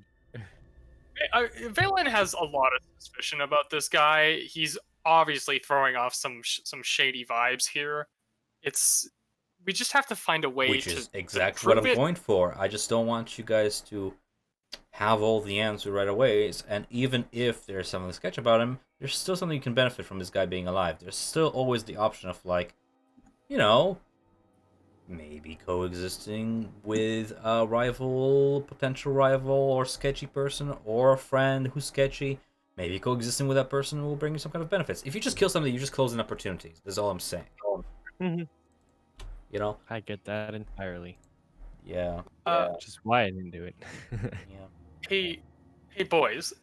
Valen has a lot of suspicion about this guy. He's obviously throwing off some shady vibes here. We just have to find a way Which to is exactly what I'm prove it. going for. I just don't want you guys to have all the answers right away. And even if there's something sketch about him, there's still something you can benefit from this guy being alive. There's still always the option of, like, you know, maybe coexisting with a potential rival, or sketchy person, or a friend who's sketchy. Maybe coexisting with that person will bring you some kind of benefits. If you just kill somebody, you're just closing opportunities. That's all I'm saying. You know? I get that entirely. Yeah. Which is why I didn't do it. Yeah. Hey boys.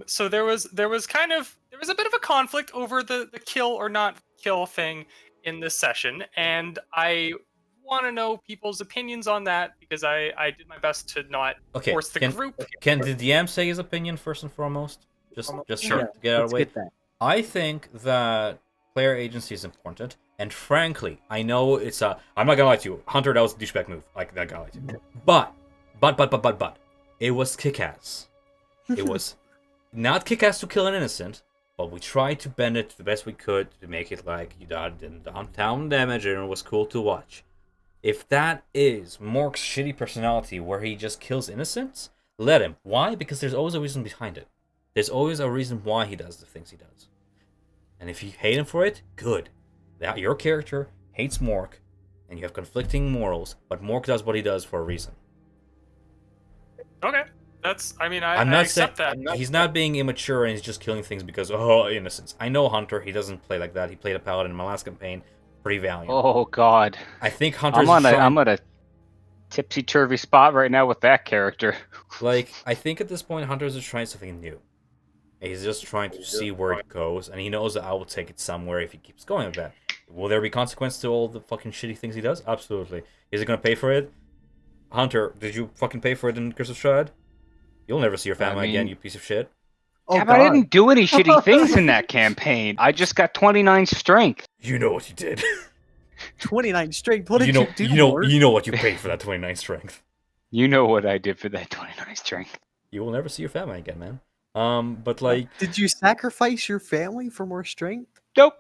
So there was a bit of a conflict over the kill or not kill thing in this session, and I want to know people's opinions on that because I did my best to not force the group. Can the DM say his opinion first and foremost? Just Sure. to get out of the way. Get that. I think that player agency is important, and frankly, I know it's I'm not gonna lie to you, Hunter, that was a douchebag move. Like, that guy, but it was kick-ass. It was not kick-ass to kill an innocent, but we tried to bend it the best we could to make it like you did downtown damage and it was cool to watch. If that is Mork's shitty personality where he just kills innocents, let him. Why? Because there's always a reason behind it. There's always a reason why he does the things he does. And if you hate him for it, good. That your character hates Mork, and you have conflicting morals, but Mork does what he does for a reason. Okay, that's. I mean, I I'm not accept saying that. he's not being immature and he's just killing things because innocence. I know Hunter. He doesn't play like that. He played a paladin in my last campaign, pretty valiant. Oh God. I think Hunter I'm on a tipsy turvy spot right now with that character. Like, I think at this point Hunter is trying something new. He's just trying to see where it goes, and he knows that I will take it somewhere if he keeps going like that. Will there be consequence to all the fucking shitty things he does? Absolutely. Is he gonna pay for it? Hunter, did you fucking pay for it in Curse of Strahd? You'll never see your family again, you piece of shit. Yeah, but I didn't do any shitty things in that campaign. I just got 29 strength. You know what you did. 29 strength. What did you do? You know what you paid for that 29 strength. You know what I did for that 29 strength. You will never see your family again, man. But like, did you sacrifice your family for more strength? Nope.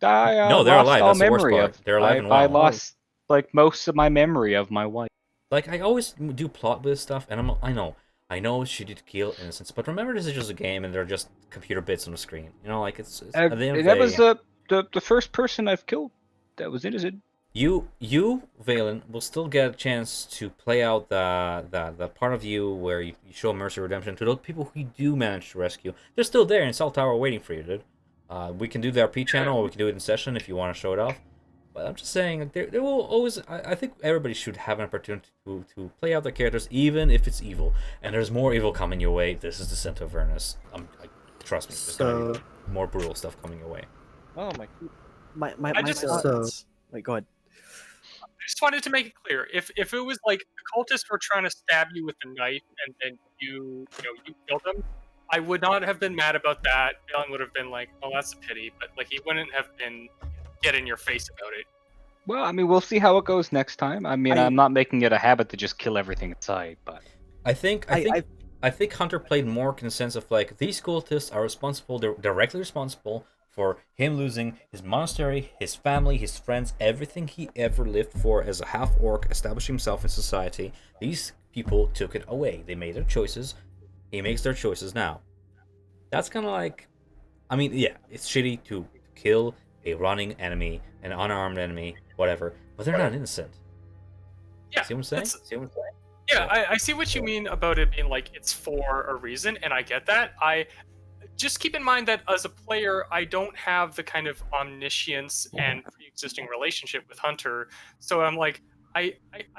I no, they're lost alive. all That's the worst memory part. of. They're alive and well. I lost like most of my memory of my wife. Like, I always do plot with stuff, and I know it's shitty to kill innocents, but remember, this is just a game, and they're just computer bits on the screen. You know, like it's at the end of the that day, was the first person I've killed that was innocent. You, Valen, will still get a chance to play out the part of you where you show mercy redemption to those people who you do manage to rescue. They're still there in Cell Tower waiting for you, dude. We can do the RP channel, or we can do it in session if you want to show it off. But I'm just saying, there will always... I think everybody should have an opportunity to play out their characters, even if it's evil. And there's more evil coming your way. This is Descent of Avernus. Trust me, there's gonna be more brutal stuff coming your way. Oh my Wait, go ahead. I just wanted to make it clear. If it was like the cultists were trying to stab you with a knife and then you killed them, I would not have been mad about that. Valen would have been like, "Oh, that's a pity," but like he wouldn't have been get in your face about it. Well, I mean, we'll see how it goes next time. I mean, I'm not making it a habit to just kill everything in sight, but I think Hunter played more in the sense of like these cultists are responsible. They're directly responsible for him losing his monastery, his family, his friends, everything he ever lived for as a half-orc, establishing himself in society. These people took it away. They made their choices. He makes their choices now. That's kind of like... I mean, yeah, it's shitty to kill a running enemy, an unarmed enemy, whatever, but they're not innocent. Yeah, see what I'm saying? Yeah, I see what you mean about it being like it's for a reason, and I get that. Just keep in mind that as a player, I don't have the kind of omniscience and pre-existing relationship with Hunter, so I'm like, I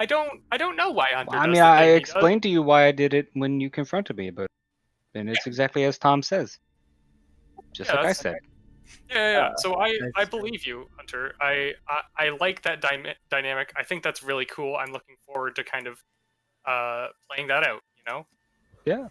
don't know why Hunter. Well, I does mean, the I thing he explained to you why I did it when you confronted me about it, and it's exactly as Tom says, just like I said. Yeah. So I believe you, Hunter. I like that dynamic. I think that's really cool. I'm looking forward to kind of playing that out. You know. Yeah.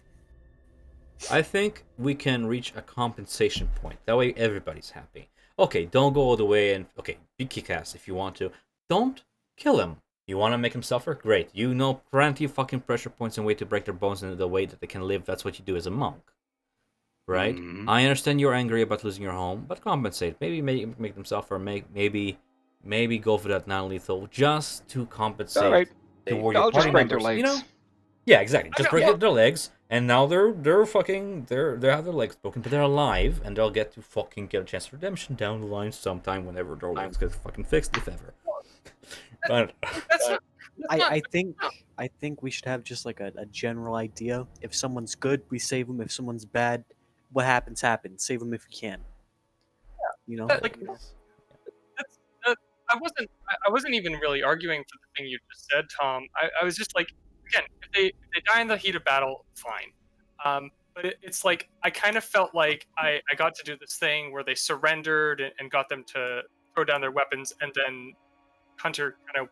I think we can reach a compensation point. That way everybody's happy. Okay, don't go all the way and... Okay, be kick-ass if you want to. Don't kill him. You want to make him suffer? Great. You know plenty of fucking pressure points and way to break their bones in the way that they can live. That's what you do as a monk. Right? Mm-hmm. I understand you're angry about losing your home, but compensate. Maybe make them suffer. Maybe go for that non-lethal just to compensate. All right. I'll just break their legs. You know? Yeah, exactly. Just break their legs, and now they have their legs broken, but they're alive, and they'll get to fucking get a chance of redemption down the line sometime whenever their legs get fucking fixed, if ever. I think we should have just like a general idea. If someone's good, we save them. If someone's bad, what happens. Save them if we can. You know. I wasn't even really arguing for the thing you just said, Tom. I was just like, again, if they die in the heat of battle, fine. But it's like I kind of felt like I got to do this thing where they surrendered and got them to throw down their weapons, and then Hunter kind of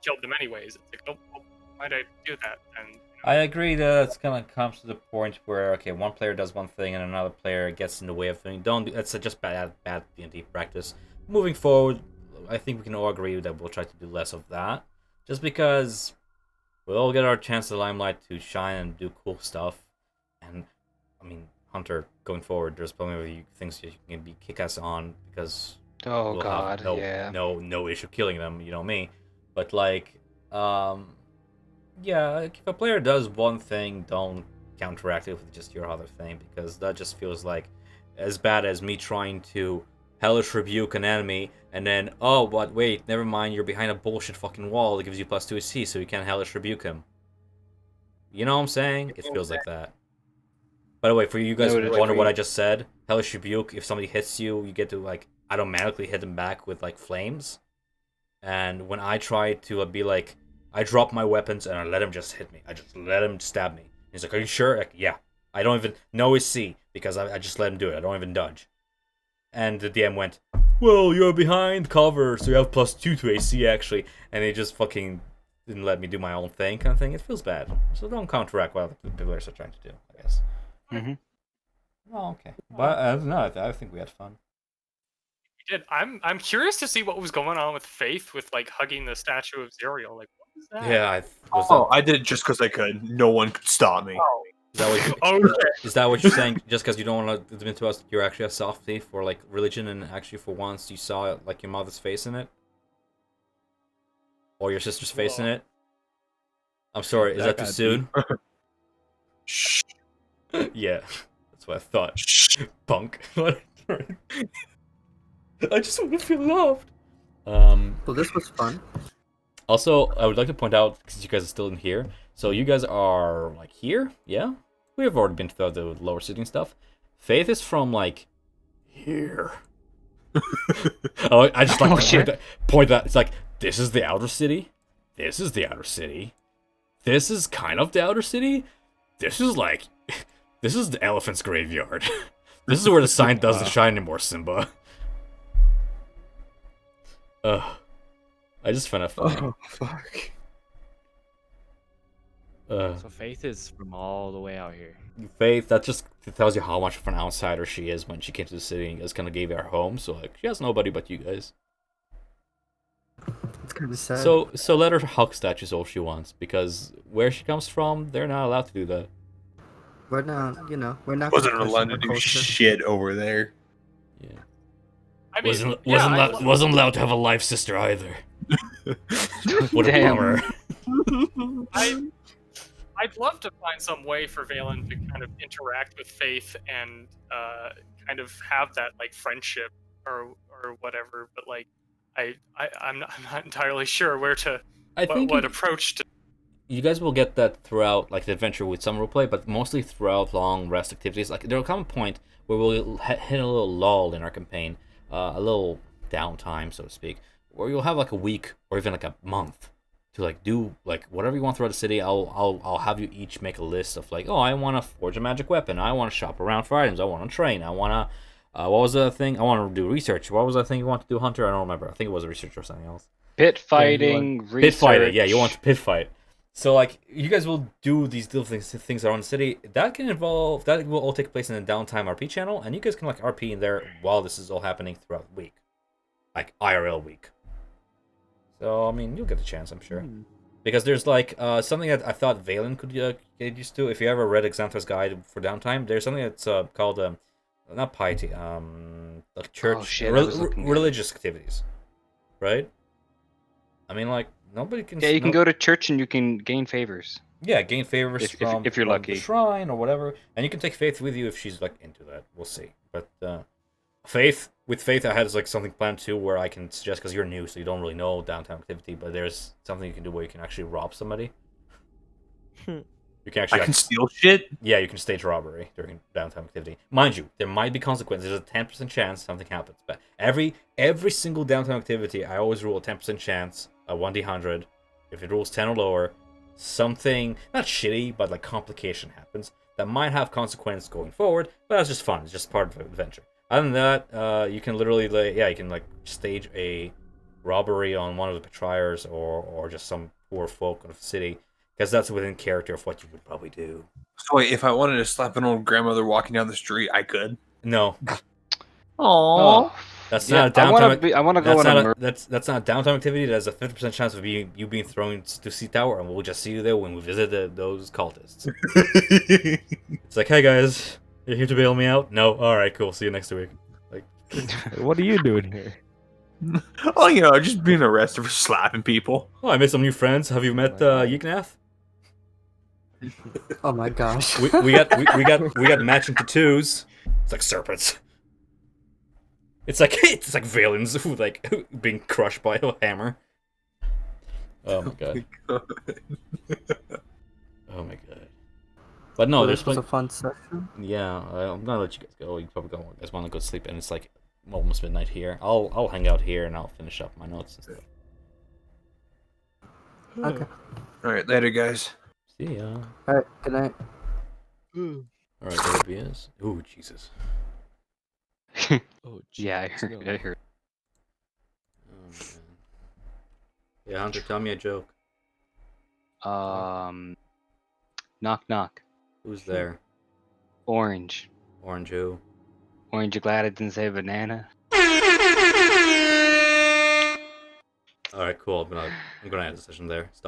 killed them anyways. It's like, oh, well, why'd I do that? And I agree that it's kind of comes to the point where one player does one thing and another player gets in the way of things. That's just bad D&D practice. Moving forward, I think we can all agree that we'll try to do less of that, just because we'll all get our chance of limelight to shine and do cool stuff. And I mean, Hunter, going forward, there's plenty of things you can be kick-ass on because we'll have no issue killing them. You know me, but like, yeah, if a player does one thing, don't counteract it with just your other thing, because that just feels like as bad as me trying to hellish rebuke an enemy and then, oh, but wait, never mind, you're behind a bullshit fucking wall that gives you +2 AC, so you can't hellish rebuke him. You know what I'm saying? It feels like that. By the way, for you guys who wonder what I just said, hellish rebuke, if somebody hits you, you get to like automatically hit them back with like flames. And when I try to be like, I drop my weapons and I let him just hit me. I just let him stab me. He's like, are you sure? Like, yeah. I don't even know his C because I just let him do it. I don't even dodge. And the DM went, well, you're behind cover, so you have +2 to AC actually. And he just fucking didn't let me do my own thing kind of thing. It feels bad. So don't counteract what the players are trying to do, I guess. Mm-hmm. Oh, okay. But no, I think we had fun. We did. I'm curious to see what was going on with Faith with like hugging the statue of Zerial. Like, what was that? Yeah, I did it just because I could. No one could stop me. Oh. Is that what you're saying? Just because you don't want to admit to us you're actually a softie for like religion, and actually for once you saw like your mother's face in it, or your sister's face in it? I'm sorry. Is that too soon? Shh. Yeah, that's what I thought. Punk. I just want to feel loved. Well, this was fun. Also, I would like to point out, since you guys are still in here, so you guys are like here, yeah? We have already been through the lower sitting stuff. Faith is from like here. Oh, I just like to point that. It's like, this is the outer city. This is the outer city. This is kind of the outer city. This is like, this is the elephant's graveyard. This is where the sign doesn't shine anymore, Simba. I just find it funny. Oh, fuck. So Faith is from all the way out here. Faith, that just tells you how much of an outsider she is when she came to the city and just kind of gave her home. So like, she has nobody but you guys. It's kind of sad. So let her hug statues all she wants, because where she comes from, they're not allowed to do that. We're not, we're not. Wasn't gonna allowed to question do our culture. shit over there. Yeah. I mean, Wasn't allowed to have a life sister either. What a Damn. bummer. I'd love to find some way for Valen to kind of interact with Faith and kind of have that like friendship or whatever. But like, I'm not entirely sure where to what approach to. You guys will get that throughout like the adventure with some roleplay, but mostly throughout long rest activities. Like there'll come a point where we'll hit a little lull in our campaign, a little downtime, so to speak, where you'll have like a week or even like a month to like do like whatever you want throughout the city. I'll have you each make a list of like, oh, I want to forge a magic weapon. I want to shop around for items. I want to train. I want to what was the thing? I want to do research. What was the thing you want to do, Hunter? I don't remember. I think it was a research or something else. Pit fighting, research. Pit fighting. Yeah, you want to pit fight. So like you guys will do these little things around the that will all take place in the downtime RP channel, and you guys can like RP in there while this is all happening throughout the week, like IRL week. So I mean, you'll get the chance, I'm sure, because there's like something that I thought Valen could get used to. If you ever read Xanthar's Guide for Downtime, there's something that's called not piety, like church religious activities, right? I mean, like nobody can. Yeah, you can go to church and you can gain favors. Yeah, gain favors if you're lucky. The shrine or whatever, and you can take Faith with you if she's like into that. We'll see. But Faith, I had like something planned too, where I can suggest, because you're new, so you don't really know downtown activity. But there's something you can do where you can actually rob somebody. You can actually. I can steal shit. Yeah, you can stage robbery during downtown activity. Mind you, there might be consequences. There's a 10% chance something happens. But every single downtown activity, I always rule a 10% chance, a 1d100. If it rolls 10 or lower, something not shitty, but like complication happens that might have consequence going forward. But that's just fun. It's just part of the adventure. Other than that, you can literally you can like stage a robbery on one of the Petriers or just some poor folk of the city. Because that's within character of what you would probably do. So wait, if I wanted to slap an old grandmother walking down the street, I could? No. Oh. That's not a downtown. I want to go on a that's not a downtown activity. There's a 50% chance of you being thrown to Sea Tower, and we'll just see you there when we visit those cultists. It's like, hey guys, you're here to bail me out? No? Alright, cool. See you next week. Like, What are you doing here? Oh, just being arrested for slapping people. oh, I made some new friends. Have you met Yignath? Oh my gosh. We got matching tattoos. It's like serpents. It's like Valen's who like being crushed by a hammer. Oh my god. Oh my god. But no, Well, there's this was like a fun session. yeah. I'm gonna let you guys go. You probably guys want to go sleep, and it's like almost midnight here. I'll hang out here and I'll finish up my notes and stuff. Okay. All right, later, guys. See ya. All right. Good night. All right, there it is. Ooh, Jesus. Oh, Yeah, I jeez, heard. no. I heard. Oh man. Yeah, Hunter, tell me a joke. Knock knock. Who's there? Orange. Orange who? Orange, you glad I didn't say banana? All right, cool. I'm gonna end the session there. Stop.